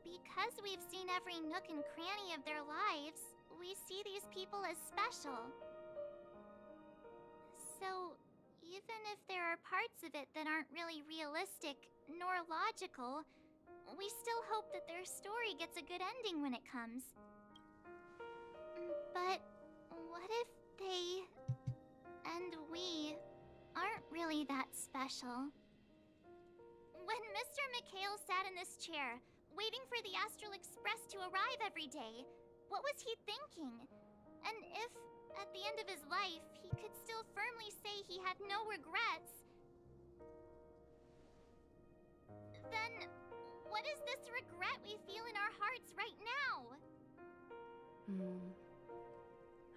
Because we've seen every nook and cranny of their lives, we see these people as special. So, even if there are parts of it that aren't really realistic nor logical, we still hope that their story gets a good ending when it comes. But what if they and we aren't really that special? When Mr. McHale sat in this chair, waiting for the Astral Express to arrive every day, what was he thinking? And if, at the end of his life, he could still firmly say he had no regrets, then what is this regret we feel in our hearts right now?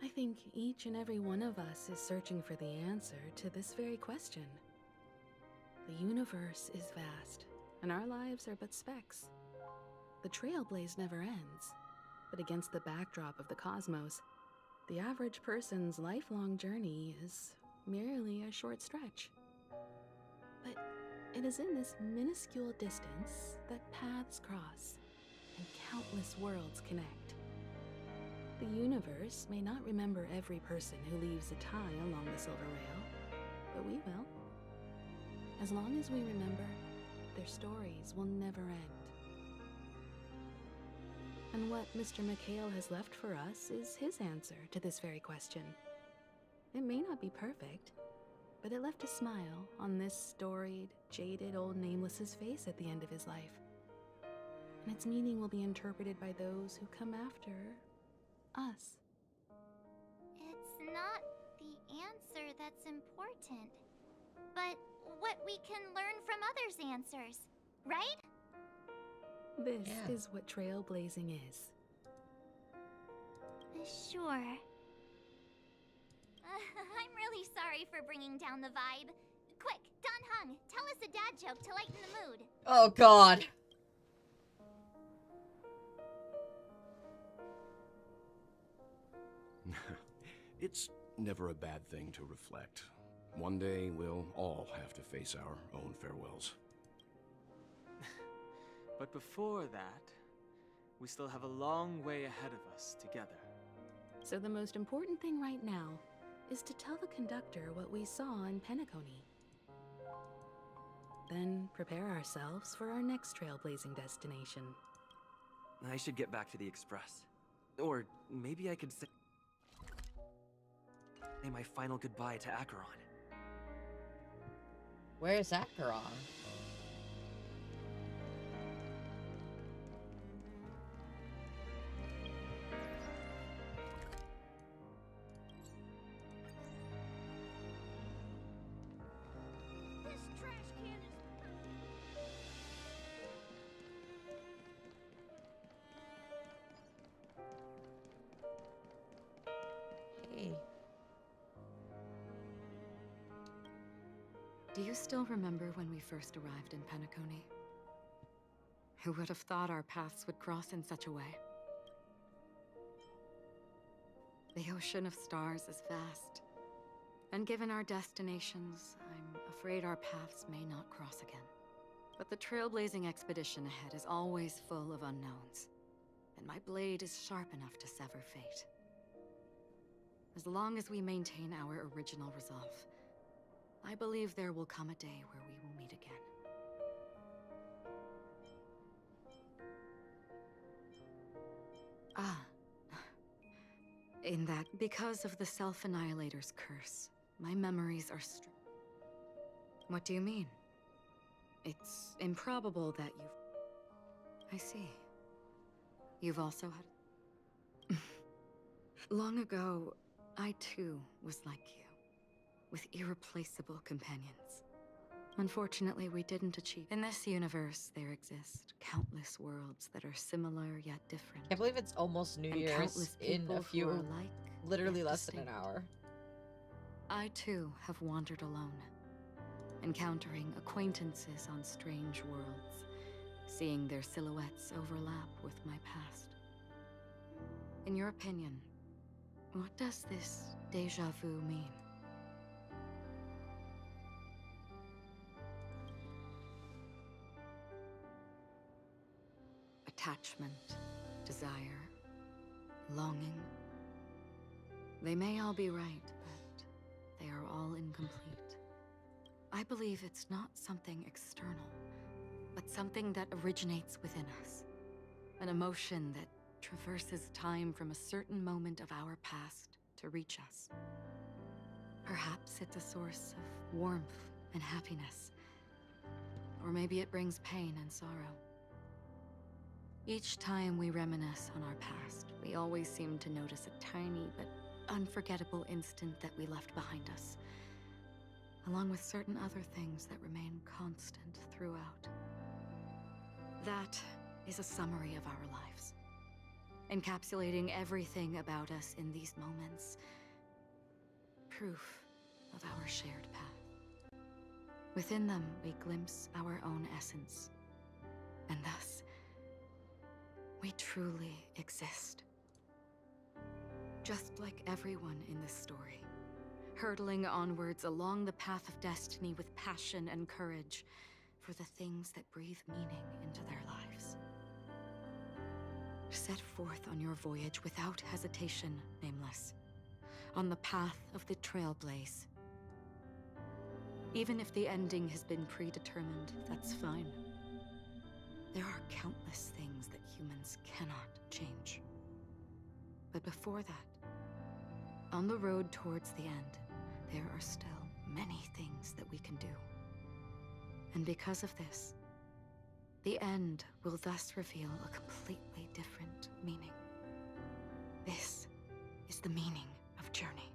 I think each and every one of us is searching for the answer to this very question. The universe is vast, and our lives are but specks. The trailblaze never ends, but against the backdrop of the cosmos, the average person's lifelong journey is merely a short stretch. But it is in this minuscule distance that paths cross and countless worlds connect. The universe may not remember every person who leaves a tie along the silver rail, but we will. As long as we remember, their stories will never end. And what Mr. McHale has left for us is his answer to this very question. It may not be perfect, but it left a smile on this storied, jaded old Nameless's face at the end of his life. And its meaning will be interpreted by those who come after us. It's not the answer that's important, but what we can learn from others' answers, right? This is what trailblazing is. Sure. I'm really sorry for bringing down the vibe. Quick, Don Hung, tell us a dad joke to lighten the mood. Oh god. It's never a bad thing to reflect. One day, we'll all have to face our own farewells. But before that, we still have a long way ahead of us together. So the most important thing right now is to tell the conductor what we saw in Penacony. Then prepare ourselves for our next trailblazing destination. I should get back to the Express. Or maybe I could say my final goodbye to Acheron. Where's Acheron? This trash can is... Hey. Do you still remember when we first arrived in Penacony? Who would have thought our paths would cross in such a way? The ocean of stars is vast. And given our destinations, I'm afraid our paths may not cross again. But the trailblazing expedition ahead is always full of unknowns. And my blade is sharp enough to sever fate. As long as we maintain our original resolve, I believe there will come a day where we will meet again. Ah. In that, because of the Self-Annihilator's curse, my memories are What do you mean? It's improbable that you've... I see. You've also had... Long ago, I too was like you, with irreplaceable companions. Unfortunately, we didn't achieve. In this universe, there exist countless worlds that are similar yet different. Can't believe it's almost New And Year's countless in people a few, who are alike, literally yet less than an distinct. hour. I too have wandered alone, encountering acquaintances on strange worlds, seeing their silhouettes overlap with my past. In your opinion, what does this déjà vu mean? Attachment, desire, longing. They may all be right, but they are all incomplete. I believe it's not something external, but something that originates within us. An emotion that traverses time from a certain moment of our past to reach us. Perhaps it's a source of warmth and happiness. Or maybe it brings pain and sorrow. Each time we reminisce on our past, we always seem to notice a tiny but unforgettable instant that we left behind us, along with certain other things that remain constant throughout. That is a summary of our lives, encapsulating everything about us in these moments. Proof of our shared path. Within them, we glimpse our own essence, and thus, we truly exist. Just like everyone in this story, hurtling onwards along the path of destiny with passion and courage for the things that breathe meaning into their lives. Set forth on your voyage without hesitation, Nameless, on the path of the Trailblaze. Even if the ending has been predetermined, that's fine. There are countless things that humans cannot change. But before that, on the road towards the end, there are still many things that we can do. And because of this, the end will thus reveal a completely different meaning. This is the meaning of journey.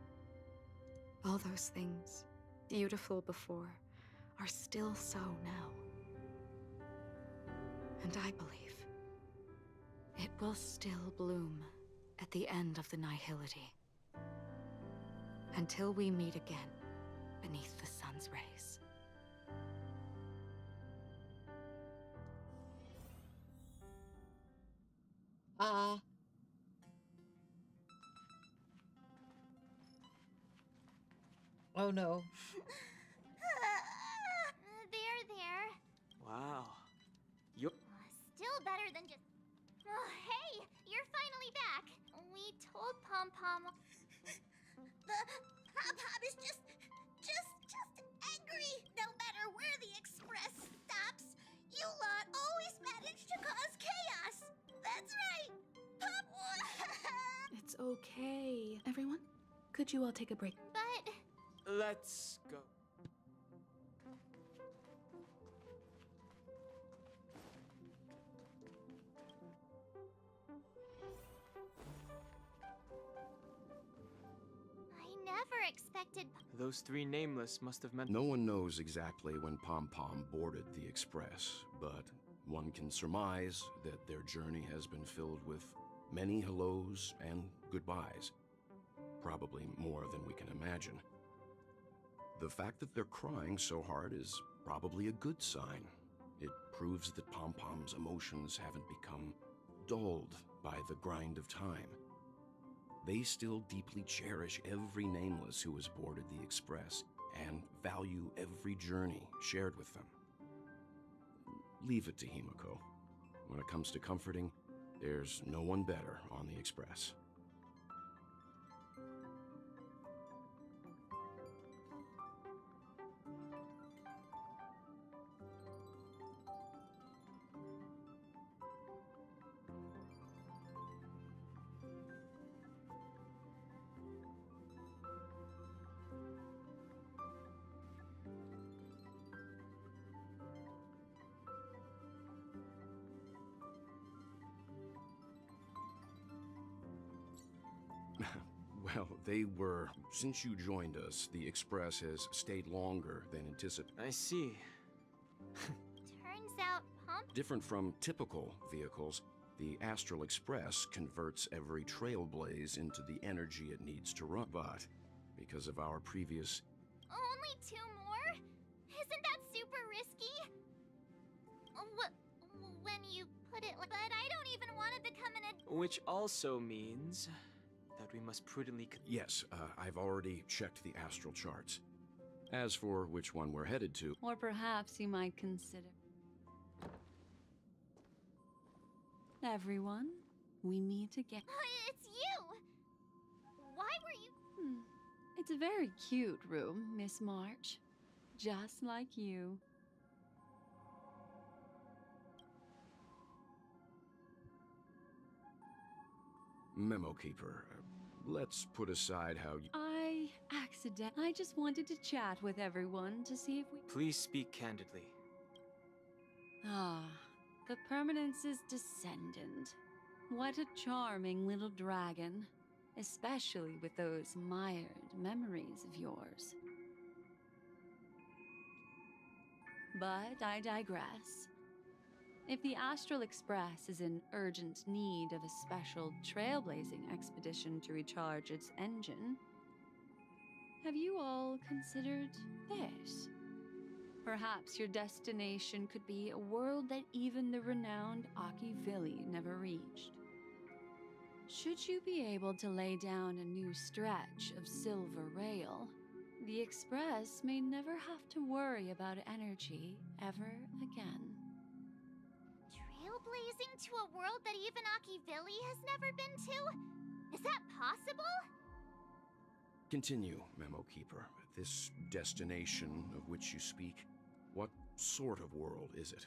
All those things, beautiful before, are still so now. And I believe it will still bloom at the end of the nihility. Until we meet again beneath the sun's rays. Oh no. There. Wow. Yup. Still better than just... Oh, hey, you're finally back. We told Pom Pom... The Pom Pom is just angry. No matter where the express stops, you lot always manage to cause chaos. That's right. It's okay. Everyone, could you all take a break? But... Let's go. I never expected... Those three Nameless must have meant... No one knows exactly when Pom Pom boarded the Express, but one can surmise that their journey has been filled with many hellos and goodbyes. Probably more than we can imagine. The fact that they're crying so hard is probably a good sign. It proves that Pom Pom's emotions haven't become dulled by the grind of time. they still deeply cherish every nameless who has boarded the Express and value every journey shared with them. Leave it to Himiko. When it comes to comforting, there's no one better on the Express. Well, they were. Since you joined us, the Express has stayed longer than anticipated. I see. Turns out pump. Different from typical vehicles, the Astral Express converts every trailblaze into the energy it needs to run. But because of our previous... Only 2 more? Isn't that super risky? When you put it like... But I don't even want to become an... Which also means that we must prudently... Yes, I've already checked the astral charts. As for which one we're headed to... Or perhaps you might consider... Everyone, we meet again. It's you! Why were you... It's a very cute room, Miss March. Just like you. Memo Keeper, let's put aside how you... I just wanted to chat with everyone to see if we... Please speak candidly. The Permanence's descendant. What a charming little dragon. Especially with those mired memories of yours. But I digress. If the Astral Express is in urgent need of a special trailblazing expedition to recharge its engine, have you all considered this? Perhaps your destination could be a world that even the renowned Akivili never reached. Should you be able to lay down a new stretch of silver rail, the Express may never have to worry about energy ever again. Trailblazing to a world that even Akivili has never been to? Is that possible? Continue, Memo Keeper. This destination of which you speak, what sort of world is it?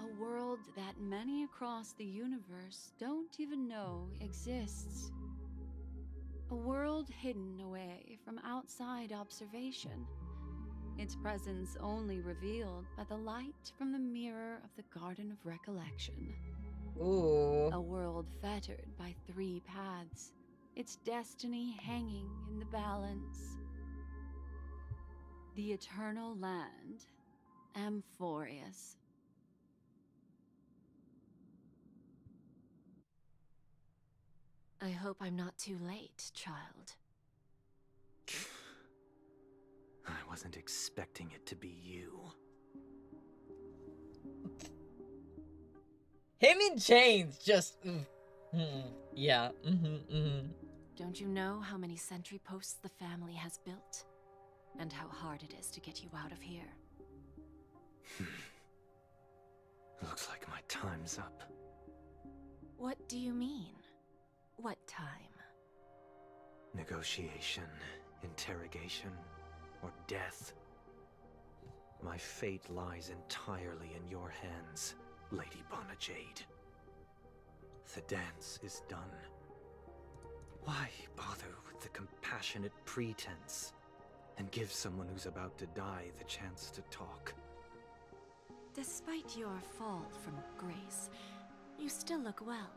A world that many across the universe don't even know exists. A world hidden away from outside observation. Its presence only revealed by the light from the mirror of the Garden of Recollection. Ooh. A world fettered by 3 paths, its destiny hanging in the balance. The Eternal Land, Amphorius. I hope I'm not too late, child. I wasn't expecting it to be you. Him in chains, just... Yeah. Don't you know how many sentry posts the family has built? And how hard it is to get you out of here? Looks like my time's up. What do you mean? What time? Negotiation, interrogation, or death. My fate lies entirely in your hands, Lady Bonajade. The dance is done. Why bother with the compassionate pretense and give someone who's about to die the chance to talk? Despite your fall from grace, you still look well.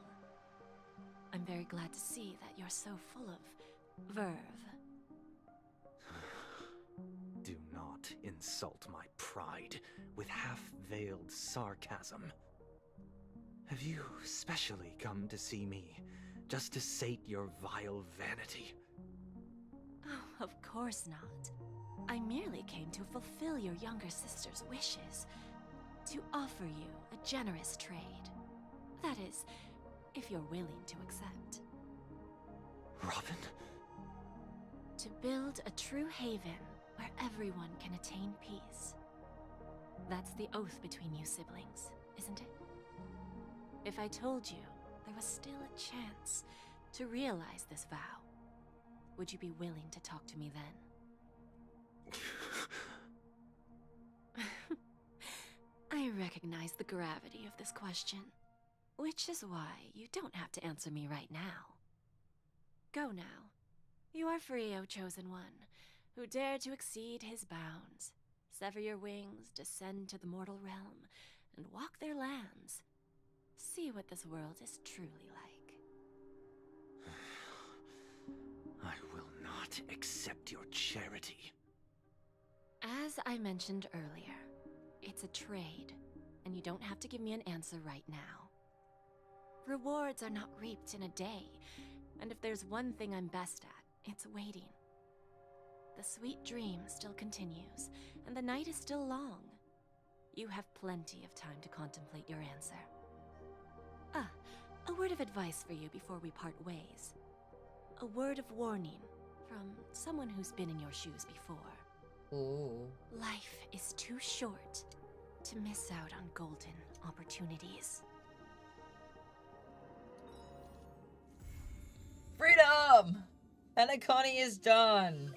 I'm very glad to see that you're so full of verve. Do not insult my pride with half-veiled sarcasm. Have you specially come to see me just to sate your vile vanity? Oh, of course not. I merely came to fulfill your younger sister's wishes, to offer you a generous trade. That is, if you're willing to accept. Robin? To build a true haven where everyone can attain peace. That's the oath between you siblings, isn't it? If I told you there was still a chance to realize this vow, would you be willing to talk to me then? I recognize the gravity of this question, which is why you don't have to answer me right now. Go now. You are free, O Chosen One, who dare to exceed his bounds, sever your wings, descend to the mortal realm, and walk their lands. See what this world is truly like. I will not accept your charity. As I mentioned earlier, it's a trade, and you don't have to give me an answer right now. Rewards are not reaped in a day, and if there's one thing I'm best at, it's waiting. The sweet dream still continues, and the night is still long. You have plenty of time to contemplate your answer. Ah, a word of advice for you before we part ways. A word of warning from someone who's been in your shoes before. Ooh. Life is too short to miss out on golden opportunities. Freedom! Penacony is done.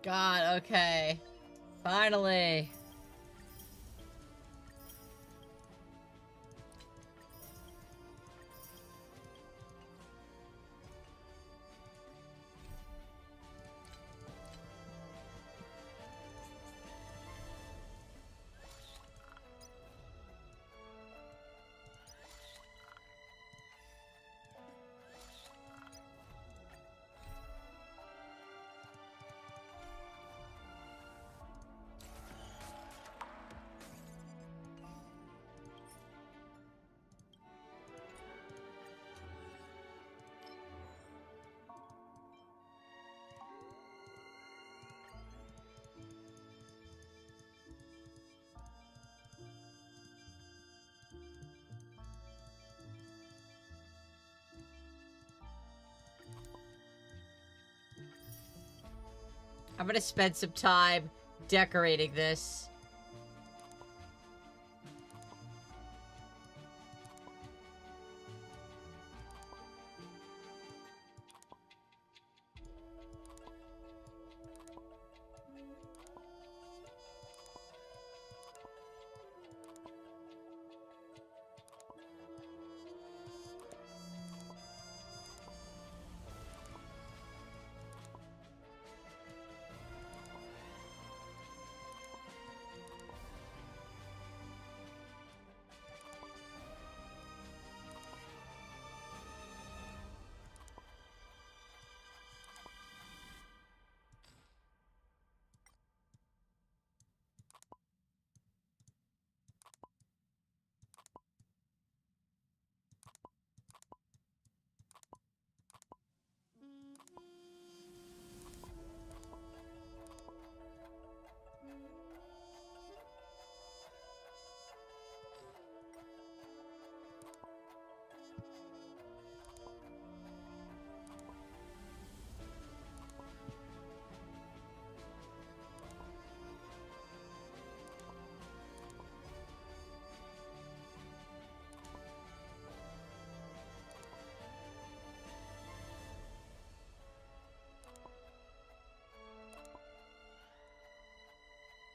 God, okay. Finally. I'm gonna spend some time decorating this.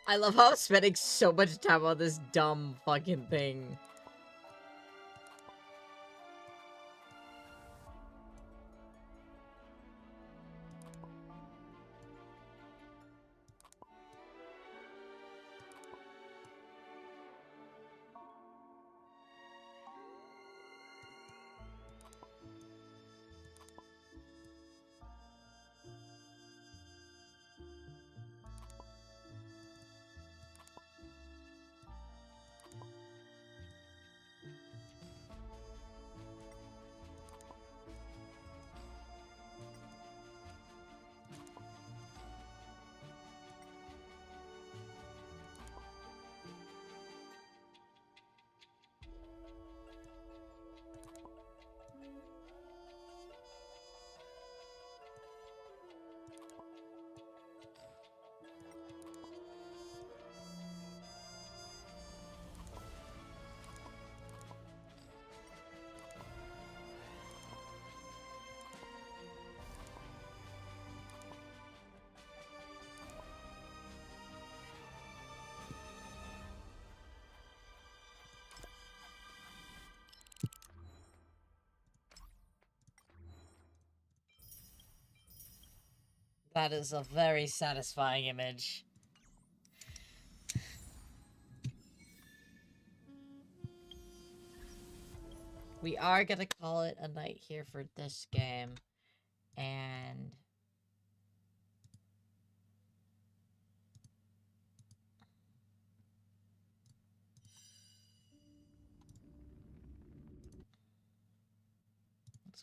I love how I'm spending so much time on this dumb fucking thing. That is a very satisfying image. We are gonna call it a night here for this game. And...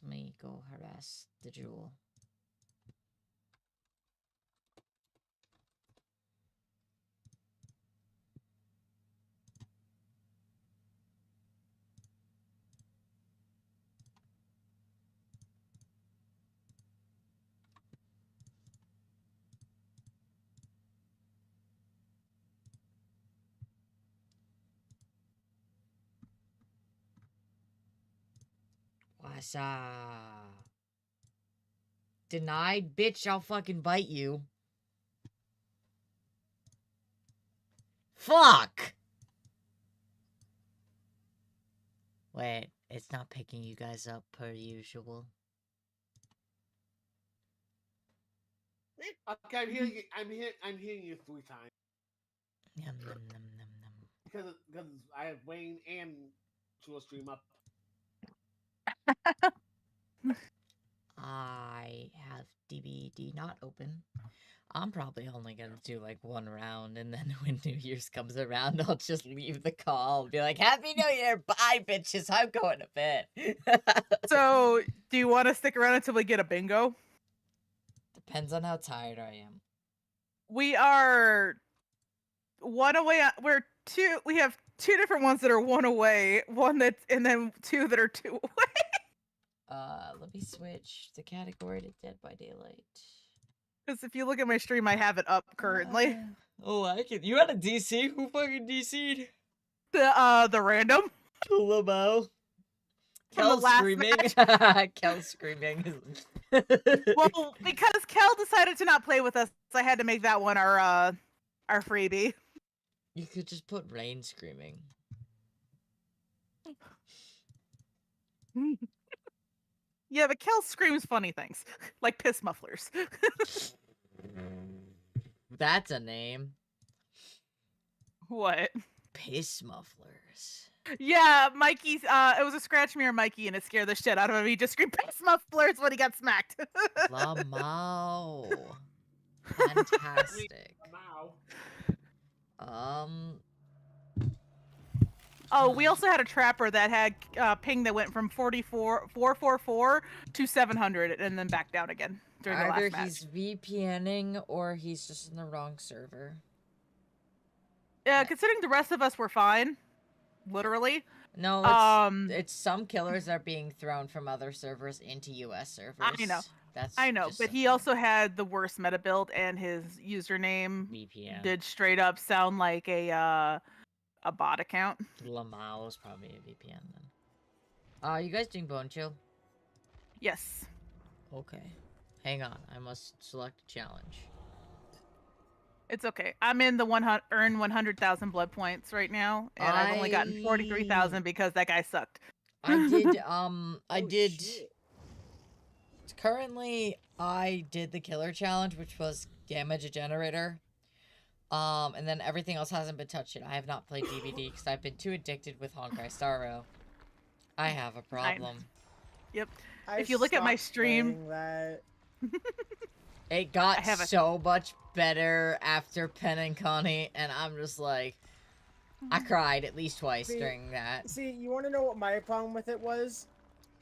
let me go harass the jewel. What's up? Denied? Bitch, I'll fucking bite you. Fuck! Wait, it's not picking you guys up per usual. Okay, I'm hearing you 3 times. Yum, yum, yum, yum, yum. Because I have Wayne and Chua stream up. I have DVD not open. I'm probably only gonna do like 1 round, and then when New Year's comes around, I'll just leave the call and be like, Happy New Year, bye bitches, I'm going to bed. So, do you want to stick around until we get a bingo? Depends on how tired I am. We are 1 away. We have 2 different ones that are 1 away, and then 2 that are 2 away. Let me switch the category to Dead by Daylight. Because if you look at my stream, I have it up currently. Oh, I can. You had a DC? Who fucking DC'd? The random. Lamo. Kel's screaming. Kel's screaming. Well, because Kel decided to not play with us, I had to make that one our freebie. You could just put Rain screaming. Yeah, but Kel screams funny things, like piss mufflers. That's a name. What? Piss mufflers. Yeah, Mikey's, it was a scratch mirror Mikey, and it scared the shit out of him. He just screamed piss mufflers when he got smacked. Lamau. Fantastic. Oh, we also had a trapper that had ping that went from 444 to 700 and then back down again during the last match. Either he's VPNing or he's just in the wrong server. Yeah, considering the rest of us were fine, literally. No, it's some killers are being thrown from other servers into US servers. I know, but he also had the worst meta build, and his username VPN did straight up sound like a bot account. Lamau is probably a VPN then. You guys doing Bone Chill? Yes. Okay. Hang on, I must select a challenge. It's okay. I'm in the earn 100,000 blood points right now, and I've only gotten 43,000 because that guy sucked. I did, Oh, shit. currently, I did the killer challenge, which was damage a generator. And then everything else hasn't been touched yet. I have not played DVD because I've been too addicted with Honkai Star Rail. I have a problem. Yep. I If you look at my stopped stream, playing that. It got I have a- so much better after Pen and Connie, and I'm just like, I cried at least twice during that. See, you want to know what my problem with it was?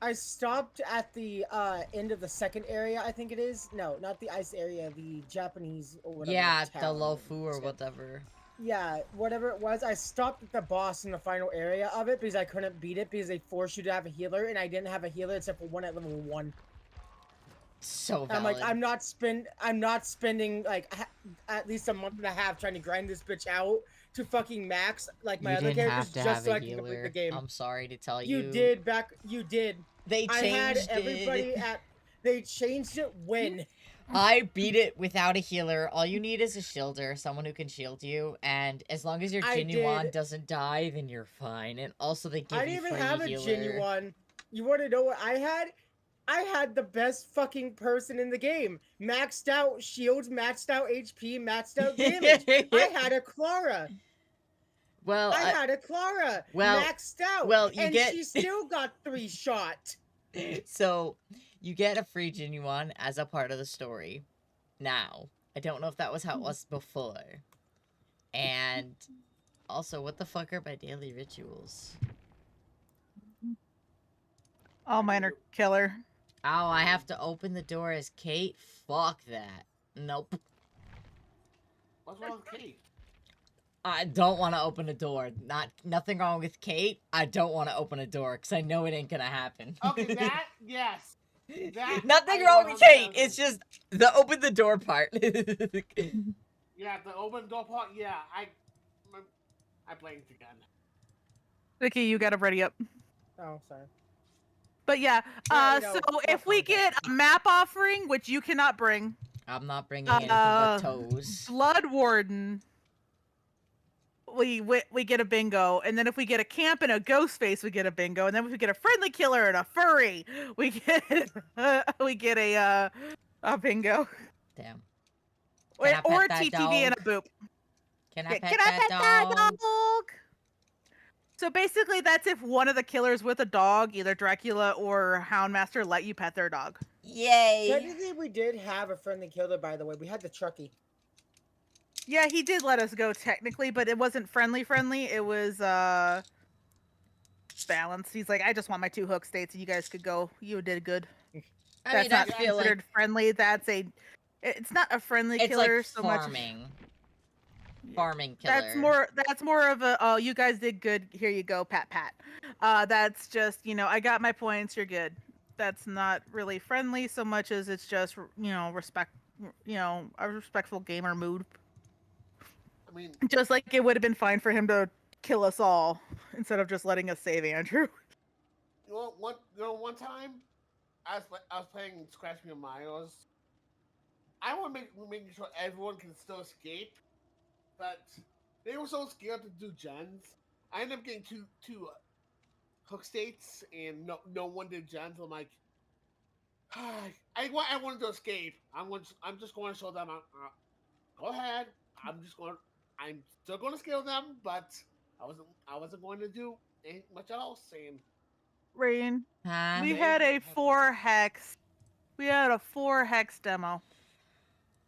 I stopped at the end of the second area, I think it is. No, not the ice area, the Japanese or whatever. Yeah, the town. Lofu or whatever. Yeah, whatever it was. I stopped at the boss in the final area of it because I couldn't beat it because they forced you to have a healer, and I didn't have a healer except for one at level 1. So valid. I'm like, I'm not spending like at least a month and a half trying to grind this bitch out to fucking max like my other characters just so I can complete the game. I'm sorry to tell you. You did. They changed I had everybody at. They changed it when. I beat it without a healer. All you need is a shielder, someone who can shield you, and as long as your genuine doesn't die, then you're fine. And also they give I you didn't free even have healer. a genuine. You want to know what I had? I had the best fucking person in the game. Maxed out shields, maxed out HP, maxed out damage. I had a Clara. Well, I had a Clara. well, maxed out. well, you and get- she still got 3 shot. So, you get a free genuine as a part of the story. Now, I don't know if that was how it was before. And also, what the fuck are my daily rituals? all mine are killer. Oh, I have to open the door as Kate? Fuck that. Nope. What's wrong with Kate? I don't want to open a door. Nothing wrong with Kate. I don't want to open a door because I know it ain't gonna happen. Okay, that yes. That Nothing I wrong with 100% Kate. It's just the open the door part. Yeah, the open door part. Yeah, I blanked again. Vicky, you got to ready up. Oh, sorry. But yeah, Yeah, no, so fuck if we Honkai. get a map offering, which you cannot bring, I'm not bringing anything but toes. Blood Warden, we get a bingo, and then if we get a camp and a ghost face, we get a bingo, and then if we get a friendly killer and a furry, we get a bingo. Damn. Wait, Can I or a pet that TTV and a dog? boop. Can I Yeah, pet can I that pet that dog? dog? So basically, that's if one of the killers with a dog, either Dracula or Houndmaster, let you pet their dog. Yay! Technically, we did have a friendly killer, by the way. We had the Chucky. Yeah, he did let us go technically, but it wasn't friendly. It was balanced. He's like, I just want my 2 hook states, and you guys could go. You did good. I mean, I not feel considered like friendly. It's not a friendly it's killer like so much. Farming killer. That's more of a, oh, you guys did good. Here you go, pat. That's just, I got my points. You're good. That's not really friendly so much as it's just, respect. A respectful gamer mood. I mean, Just like it would have been fine for him to kill us all instead of just letting us save Andrew. One time, I was playing Scratch Me and Miles. I want to making sure everyone can still escape, but they were so scared to do gens. I ended up getting two hook states, and no one did gens. I'm like, I wanted to escape. I'm just going to show them. Go ahead. I'm still going to scale them, but I wasn't going to do much else. And Rain, Huh? we had a 4 hex. We had a 4 hex demo.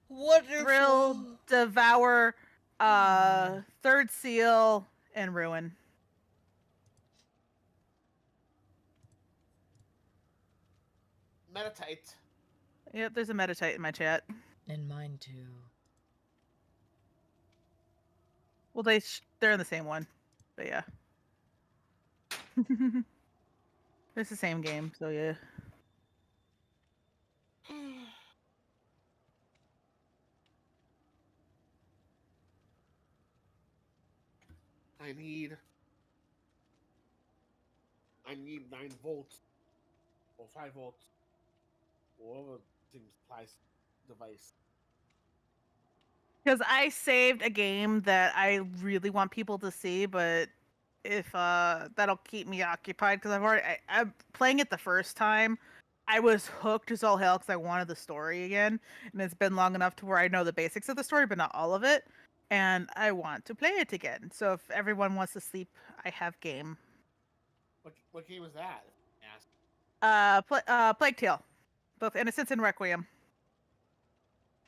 Wonderful. Thrill, Devour, Third Seal, and Ruin. Metatite. Yep, there's a Metatite in my chat. And mine too. Well, they're in the same one, but yeah. It's the same game, so yeah. I need 9 volts or 5 volts or whatever thing supplies device. Because I saved a game that I really want people to see, but if that'll keep me occupied because I'm playing it the first time. I was hooked as all hell because I wanted the story again, and it's been long enough to where I know the basics of the story, but not all of it, and I want to play it again. So if everyone wants to sleep, I have game. What game was that? Yes. Plague Tale, both Innocence and Requiem.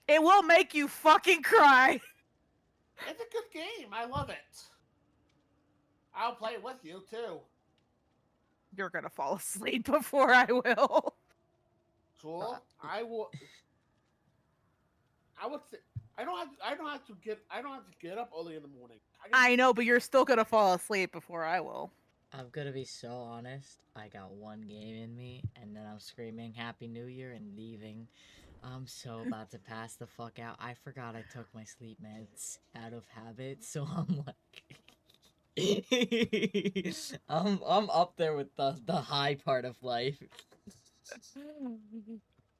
It will make you fucking cry. It's a good game. I love it. I'll play it with you too. You're gonna fall asleep before I will. Cool. I will. I would say I don't have to get up early in the morning. I know, but you're still gonna fall asleep before I will. I'm gonna be so honest. I got one game in me, and then I'm screaming Happy New Year and leaving. I'm so about to pass the fuck out. I forgot I took my sleep meds out of habit, so I'm like, I'm up there with the high part of life.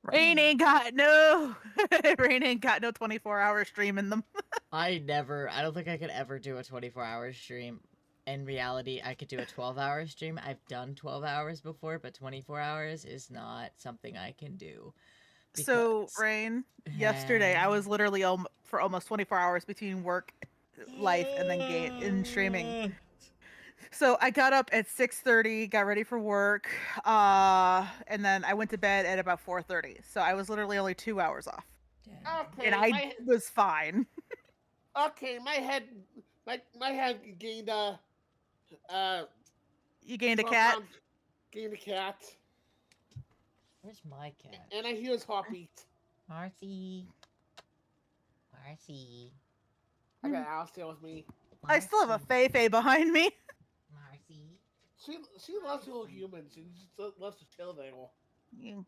Rain ain't got no 24-hour stream in them. I don't think I could ever do a 24-hour stream. In reality, I could do a 12-hour stream. I've done 12 hours before, but 24 hours is not something I can do. So, Rain, yesterday I was literally for almost 24 hours between work, life, and then game and streaming. So I got up at 6:30, got ready for work, and then I went to bed at about 4:30. So I was literally only 2 hours off. Okay, And I was fine. Okay, my head gained You gained a cat? Gained a cat. Where's my cat? And I hear his heartbeat. Marcy. Marcy. I got Alistair with me. I still have a Fei behind me. Marcy. She loves little humans. She just loves to chill there. Yeah.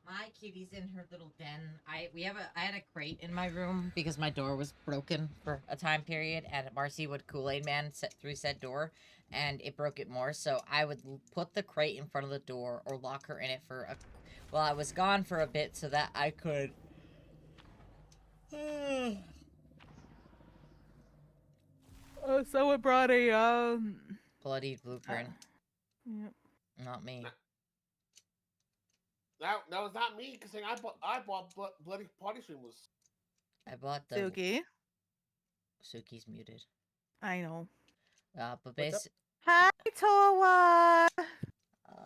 My kitty's in her little den. I had a crate in my room because my door was broken for a time period, and Marcy would Kool-Aid Man through said door, and it broke it more. So I would put the crate in front of the door or lock her in it while I was gone for a bit, so that I could. Someone brought a bloody blueprint. Yep. Not me. That was not me, because I bought bloody party streamers. I bought the Suki. Suki's muted. I know. But basically. Hi, Toa.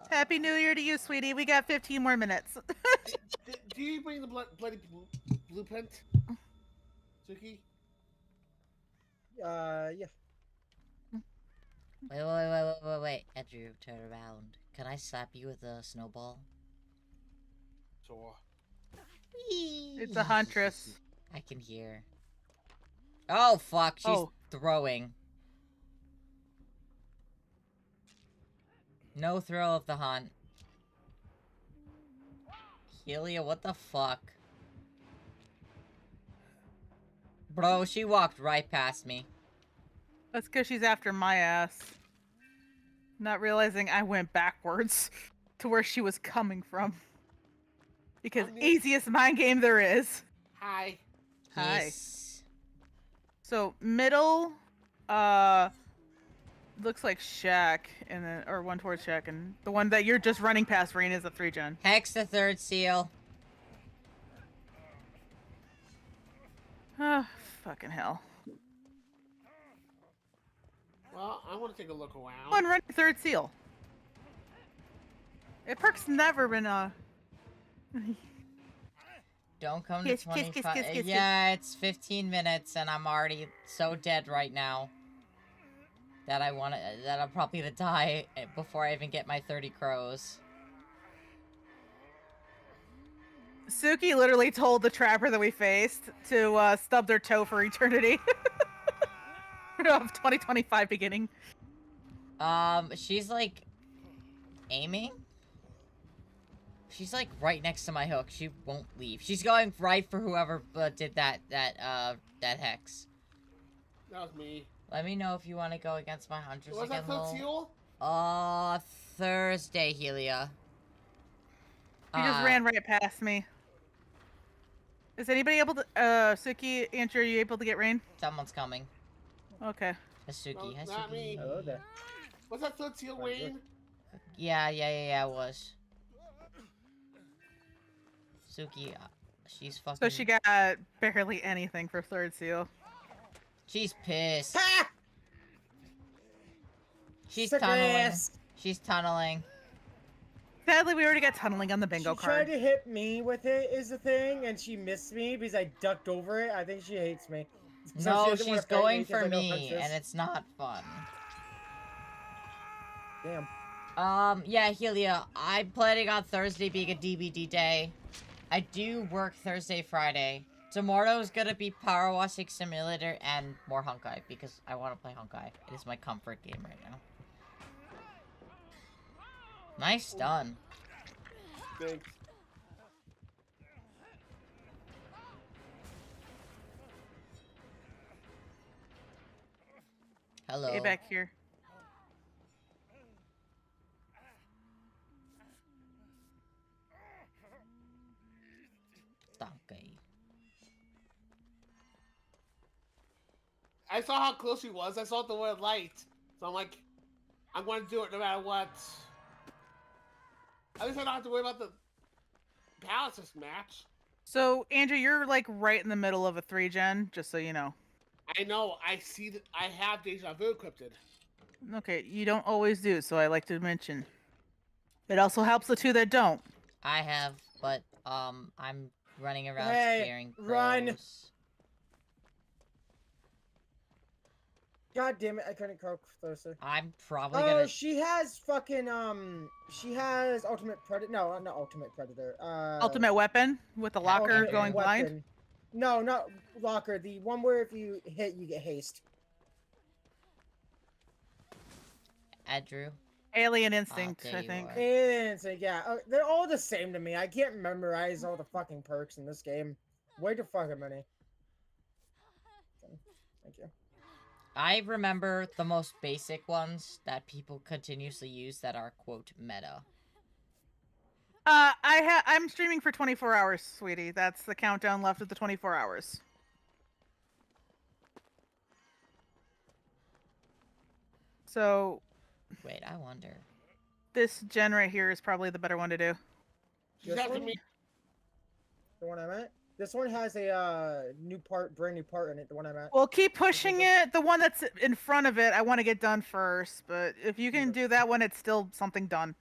Happy New Year to you, sweetie. We got 15 more minutes. Do you bring the bloody blueprint, Suki? Yeah. Wait. Andrew, turn around. Can I slap you with a snowball? Sure. It's a huntress. I can hear. Oh, fuck. She's throwing. No throw of the hunt. Helia, what the fuck? Bro, she walked right past me. That's because she's after my ass. Not realizing I went backwards to where she was coming from. Because easiest mind game there is. Hi. Hi. Yes. So middle, looks like Shack, and then one towards Shack, and the one that you're just running past, Rain, is a 3-gen. Hex the third seal. Oh, fucking hell. Well, I want to take a look around. One running third seal. It perk's never been Don't come to 25. Yeah, it's 15 minutes, and I'm already so dead right now that I'm probably gonna die before I even get my 30 crows. Suki literally told the trapper that we faced to stub their toe for eternity. Of 2025 beginning. She's like aiming. She's like right next to my hook. She won't leave. She's going right for whoever did that hex. That was me. Let me know if you want to go against my hunters Was again. that seal? Thursday, Helia. He just ran right past me. Is anybody able to? Suki, Andrew, are you able to get Rain? Someone's coming. Okay. Suki. Hi, Not Suki. me. Hello there. What's that third seal, Wayne? Yeah, it was. Suki, she's fucking... So she got barely anything for third seal. She's pissed. Ha! She's Suck her tunneling. ass. She's tunneling. Sadly, we already got tunneling on the bingo She card. tried to hit me with it is the thing, and she missed me because I ducked over it. I think she hates me. So No, she doesn't wanna she's fight me going 'cause for I know me, Huntress. and it's not fun. Damn. Yeah, Helia, I'm planning on Thursday being a DBD day. I do work Thursday, Friday. Tomorrow's gonna be Power Washing Simulator and more Honkai, because I want to play Honkai. It is my comfort game right now. Nice stun. Thanks. Hello. Stay back here. Donkey. I saw how close she was. I saw the word light. So I'm like, I'm going to do it no matter what. At least I don't have to worry about the Palaces match. So, Andrew, you're like right in the middle of a 3-gen, just so you know. I know. I see that I have Deja Vu encrypted. Okay, you don't always do, so I like to mention. It also helps the two that don't. I have, but, I'm running around Hey, scaring crows. run. God damn it, I couldn't croak closer. I'm probably Oh, gonna... she has fucking, she has Ultimate Predator. No, not Ultimate Predator. Ultimate weapon with the locker Ultimate going blind. Weapon. No, not locker. The one where if you hit, you get haste. Andrew. Alien Instinct, there I you think. are. Alien Instinct, yeah. They're all the same to me. I can't memorize all the fucking perks in this game. Way too fucking many. Thank you. I remember the most basic ones that people continuously use that are, quote, meta. I'm streaming for 24 hours, sweetie. That's the countdown left of the 24 hours. So... Wait, I wonder. This gen right here is probably the better one to do. This one? The one I'm at? This one has a brand new part in it, the one I'm at. Well, keep pushing it. The one that's in front of it, I want to get done first. But if you can do that one, it's still something done.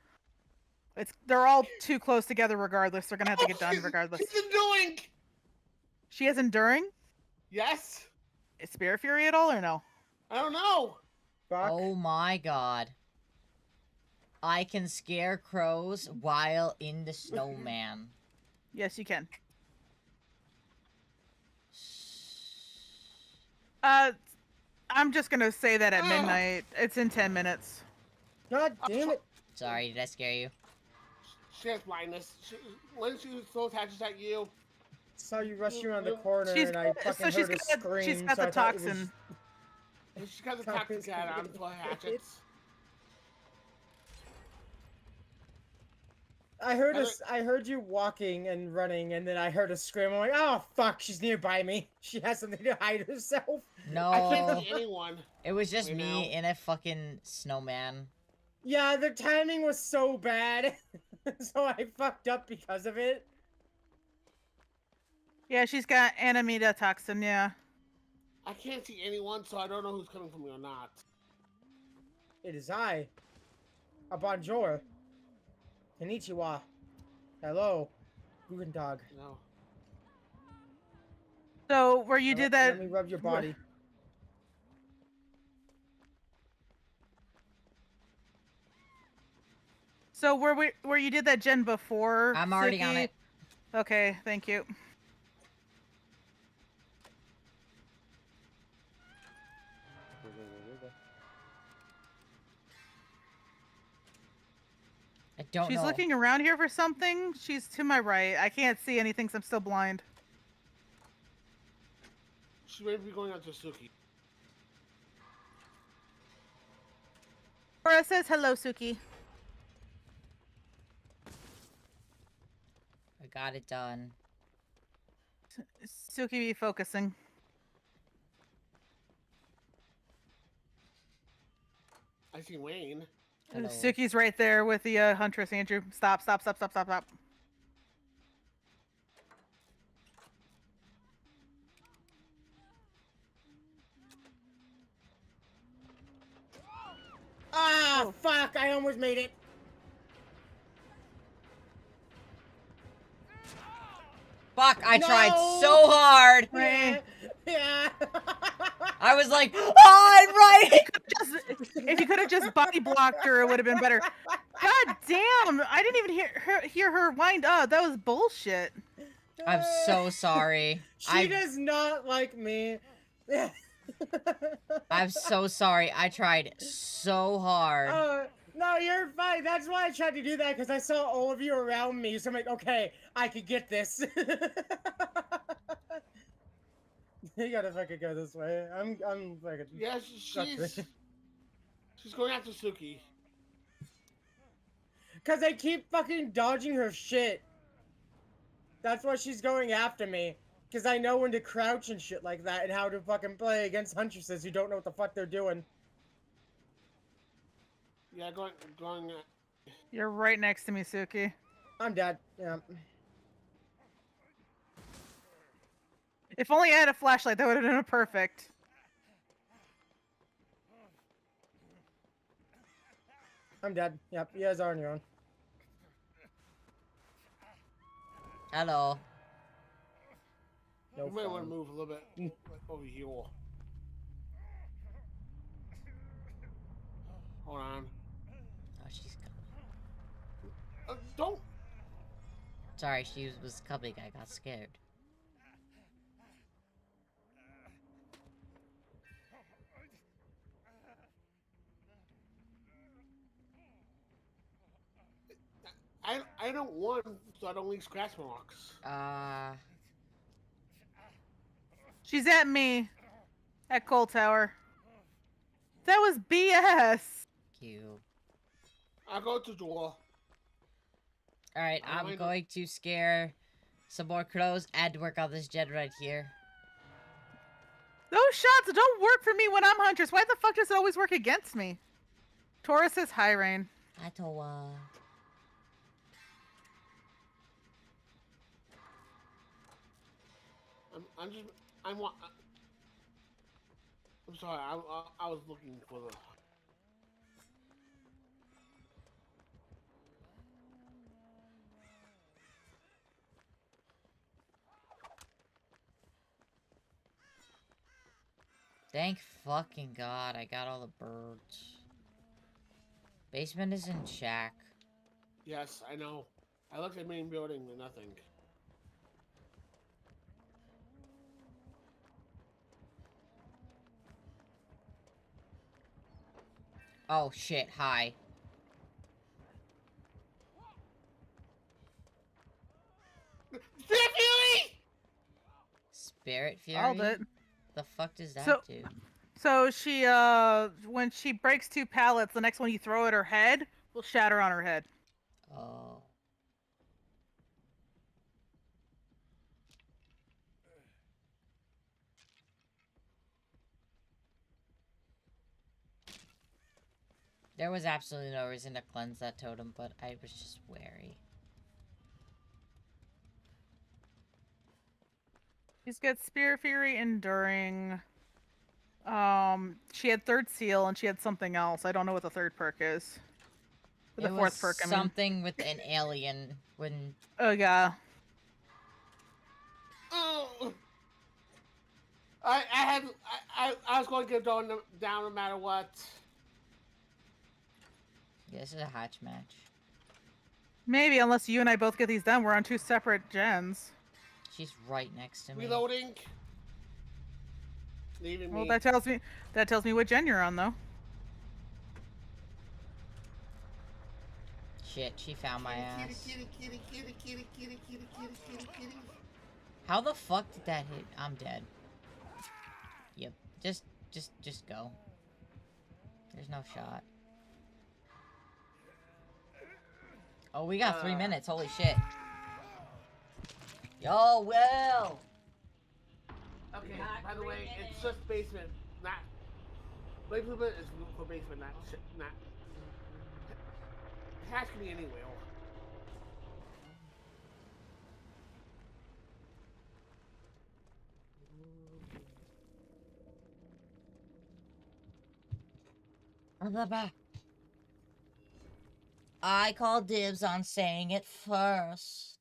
They're all too close together regardless. They're going to have to get done regardless. She's enduring! She has Enduring? Yes! Is Spirit Fury at all or no? I don't know! Fuck. Oh my god. I can scare crows while in the snowman. Yes, you can. I'm just gonna say that at midnight. It's in 10 minutes. God damn it. Sorry, did I scare you? She has blindness. When she throws attachments at you. Saw you rushing around the corner She's and I got- fucking so heard a scream. she's got so the I thought it was- toxin. She got the toxic cat on for hatchets. I heard you walking and running, and then I heard a scream. I'm like, oh fuck, she's nearby me. She has something to hide herself. No. I can't see anyone. It was just right me now. in a fucking snowman. Yeah, the timing was so bad, so I fucked up because of it. Yeah, she's got Animita toxin, yeah. I can't see anyone, so I don't know who's coming from me or not. It is I. A bonjour. Konnichiwa. Hello. Guten Tag. No. So, where you did that... Let me rub your body. So, where you did that gen before, I'm already on Suki? it. Okay, thank you. I don't She's know. looking around here for something. She's to my right. I can't see anything because I'm still blind. She may be going on to Suki. Cora says hello, Suki. I got it done. Suki be focusing. I see Wayne. Hello. Suki's right there with the Huntress, Andrew. Stop. Ah, fuck! I almost made it. Fuck, I tried so hard. Yeah. I was like, oh, I'm right. If you could have just body blocked her, it would have been better. God damn! I didn't even hear her wind up. That was bullshit. I'm so sorry. She does not like me. I'm so sorry. I tried so hard. No, you're fine. That's why I tried to do that, because I saw all of you around me. So I'm like, okay, I could get this. You gotta fucking go this way. I'm fucking. Yeah, she's going after Suki. Cause I keep fucking dodging her shit. That's why she's going after me. Cause I know when to crouch and shit like that, and how to fucking play against huntresses who don't know what the fuck they're doing. Yeah, going. You're right next to me, Suki. I'm dead. Yeah. If only I had a flashlight, that would have been perfect. I'm dead. Yep, you guys are on your own. Hello. No You might fun. want to move a little bit over here. Hold on. Oh, she's coming. Don't. Sorry, she was coming. I got scared. I don't want, so I don't leave scratch marks. She's at me. At Coal Tower. That was BS. Cute. I'll go to the door. Alright, I'm going to scare some more crows and work on this gen right here. Those shots don't work for me when I'm Huntress. Why the fuck does it always work against me? Taurus says hi, Rain. Hi, Toa. I'm sorry. I was looking for the. Thank fucking God, I got all the birds. Basement is in shack. Yes, I know. I looked at main building and nothing. Oh shit, hi. Spirit Fury! Spirit Fury? All that. The fuck does that do? So she, when she breaks 2 pallets, the next one you throw at her head will shatter on her head. Oh. There was absolutely no reason to cleanse that totem, but I was just wary. She's got Spirit Fury, Enduring. She had 3rd Seal, and she had something else. I don't know what the 3rd perk is. Or the 4th perk, I mean. Something with an alien when... Oh, yeah. Oh! I was going to get down no matter what. Yeah, this is a hatch match. Maybe, unless you and I both get these done. We're on 2 separate gens. She's right next to me. Reloading. Leaving Well, me. that tells me what gen you're on, though. Shit, she found my ass. Kitty. How the fuck did that hit? I'm dead. Yep. Just go. There's no shot. Oh, we got 3 minutes. Holy shit. Yo, Will! Okay, by the way, it's just basement, not... Basement is for basement, not... Ask me anyway. I call dibs on saying it first.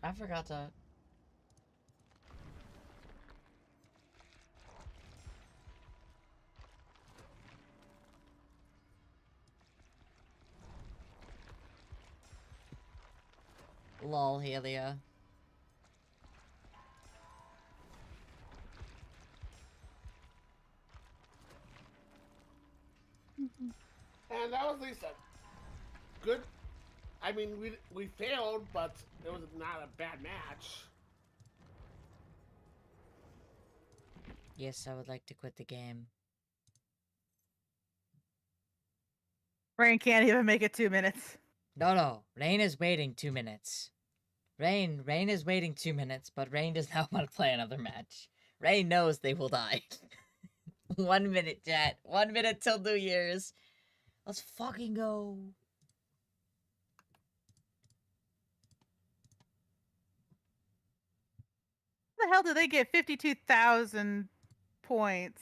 I forgot to... Lol, Helia. And that was Lisa. Good. I mean, we failed, but it was not a bad match. Yes, I would like to quit the game. Rain can't even make it 2 minutes. No. Rain is waiting 2 minutes. Rain is waiting 2 minutes, but Rain does not want to play another match. Rain knows they will die. 1 minute, chat. 1 minute till New Year's. Let's fucking go. How the hell did they get 52,000 points?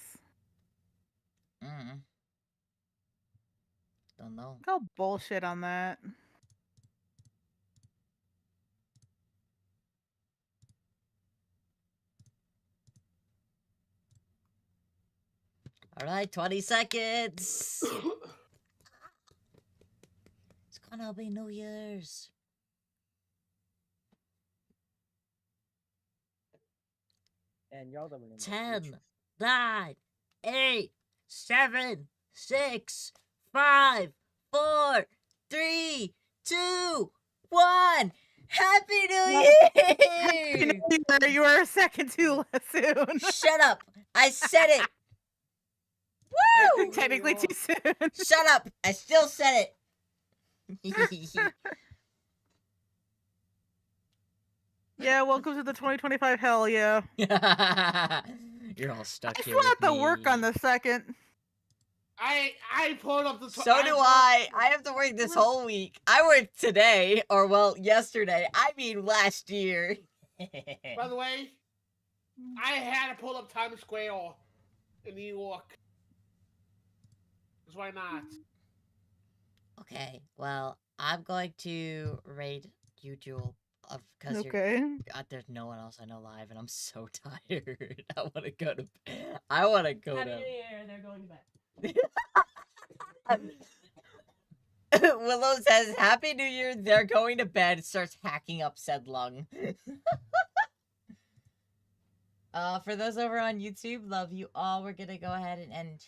Don't know. Go bullshit on that. All right, 20 seconds. It's gonna be New Year's. And y'all don't remember. 10, 9, 8, 7, 6, 5, 4, 3, 2, 1. Happy New Year! Happy New Year! You are a second too soon. Shut up! I said it. Woo! Technically too soon. Shut up! I still said it. Yeah, welcome to the 2025 hell yeah. You're all stuck I here still have with to me. work on the second. I pulled up the... So do I. I have to work this whole week. I worked today, or well, yesterday. I mean last year. By the way, I had to pull up Times Square in New York. Because why not? Okay, well, I'm going to raid you, Jewel, because Okay. there's no one else I know live, and I'm so tired. I want to go to. I want to go Happy to. New Year, they're going to bed. Willow says, "Happy New Year." They're going to bed. Starts hacking up said lung. For those over on YouTube, love you all. We're gonna go ahead and end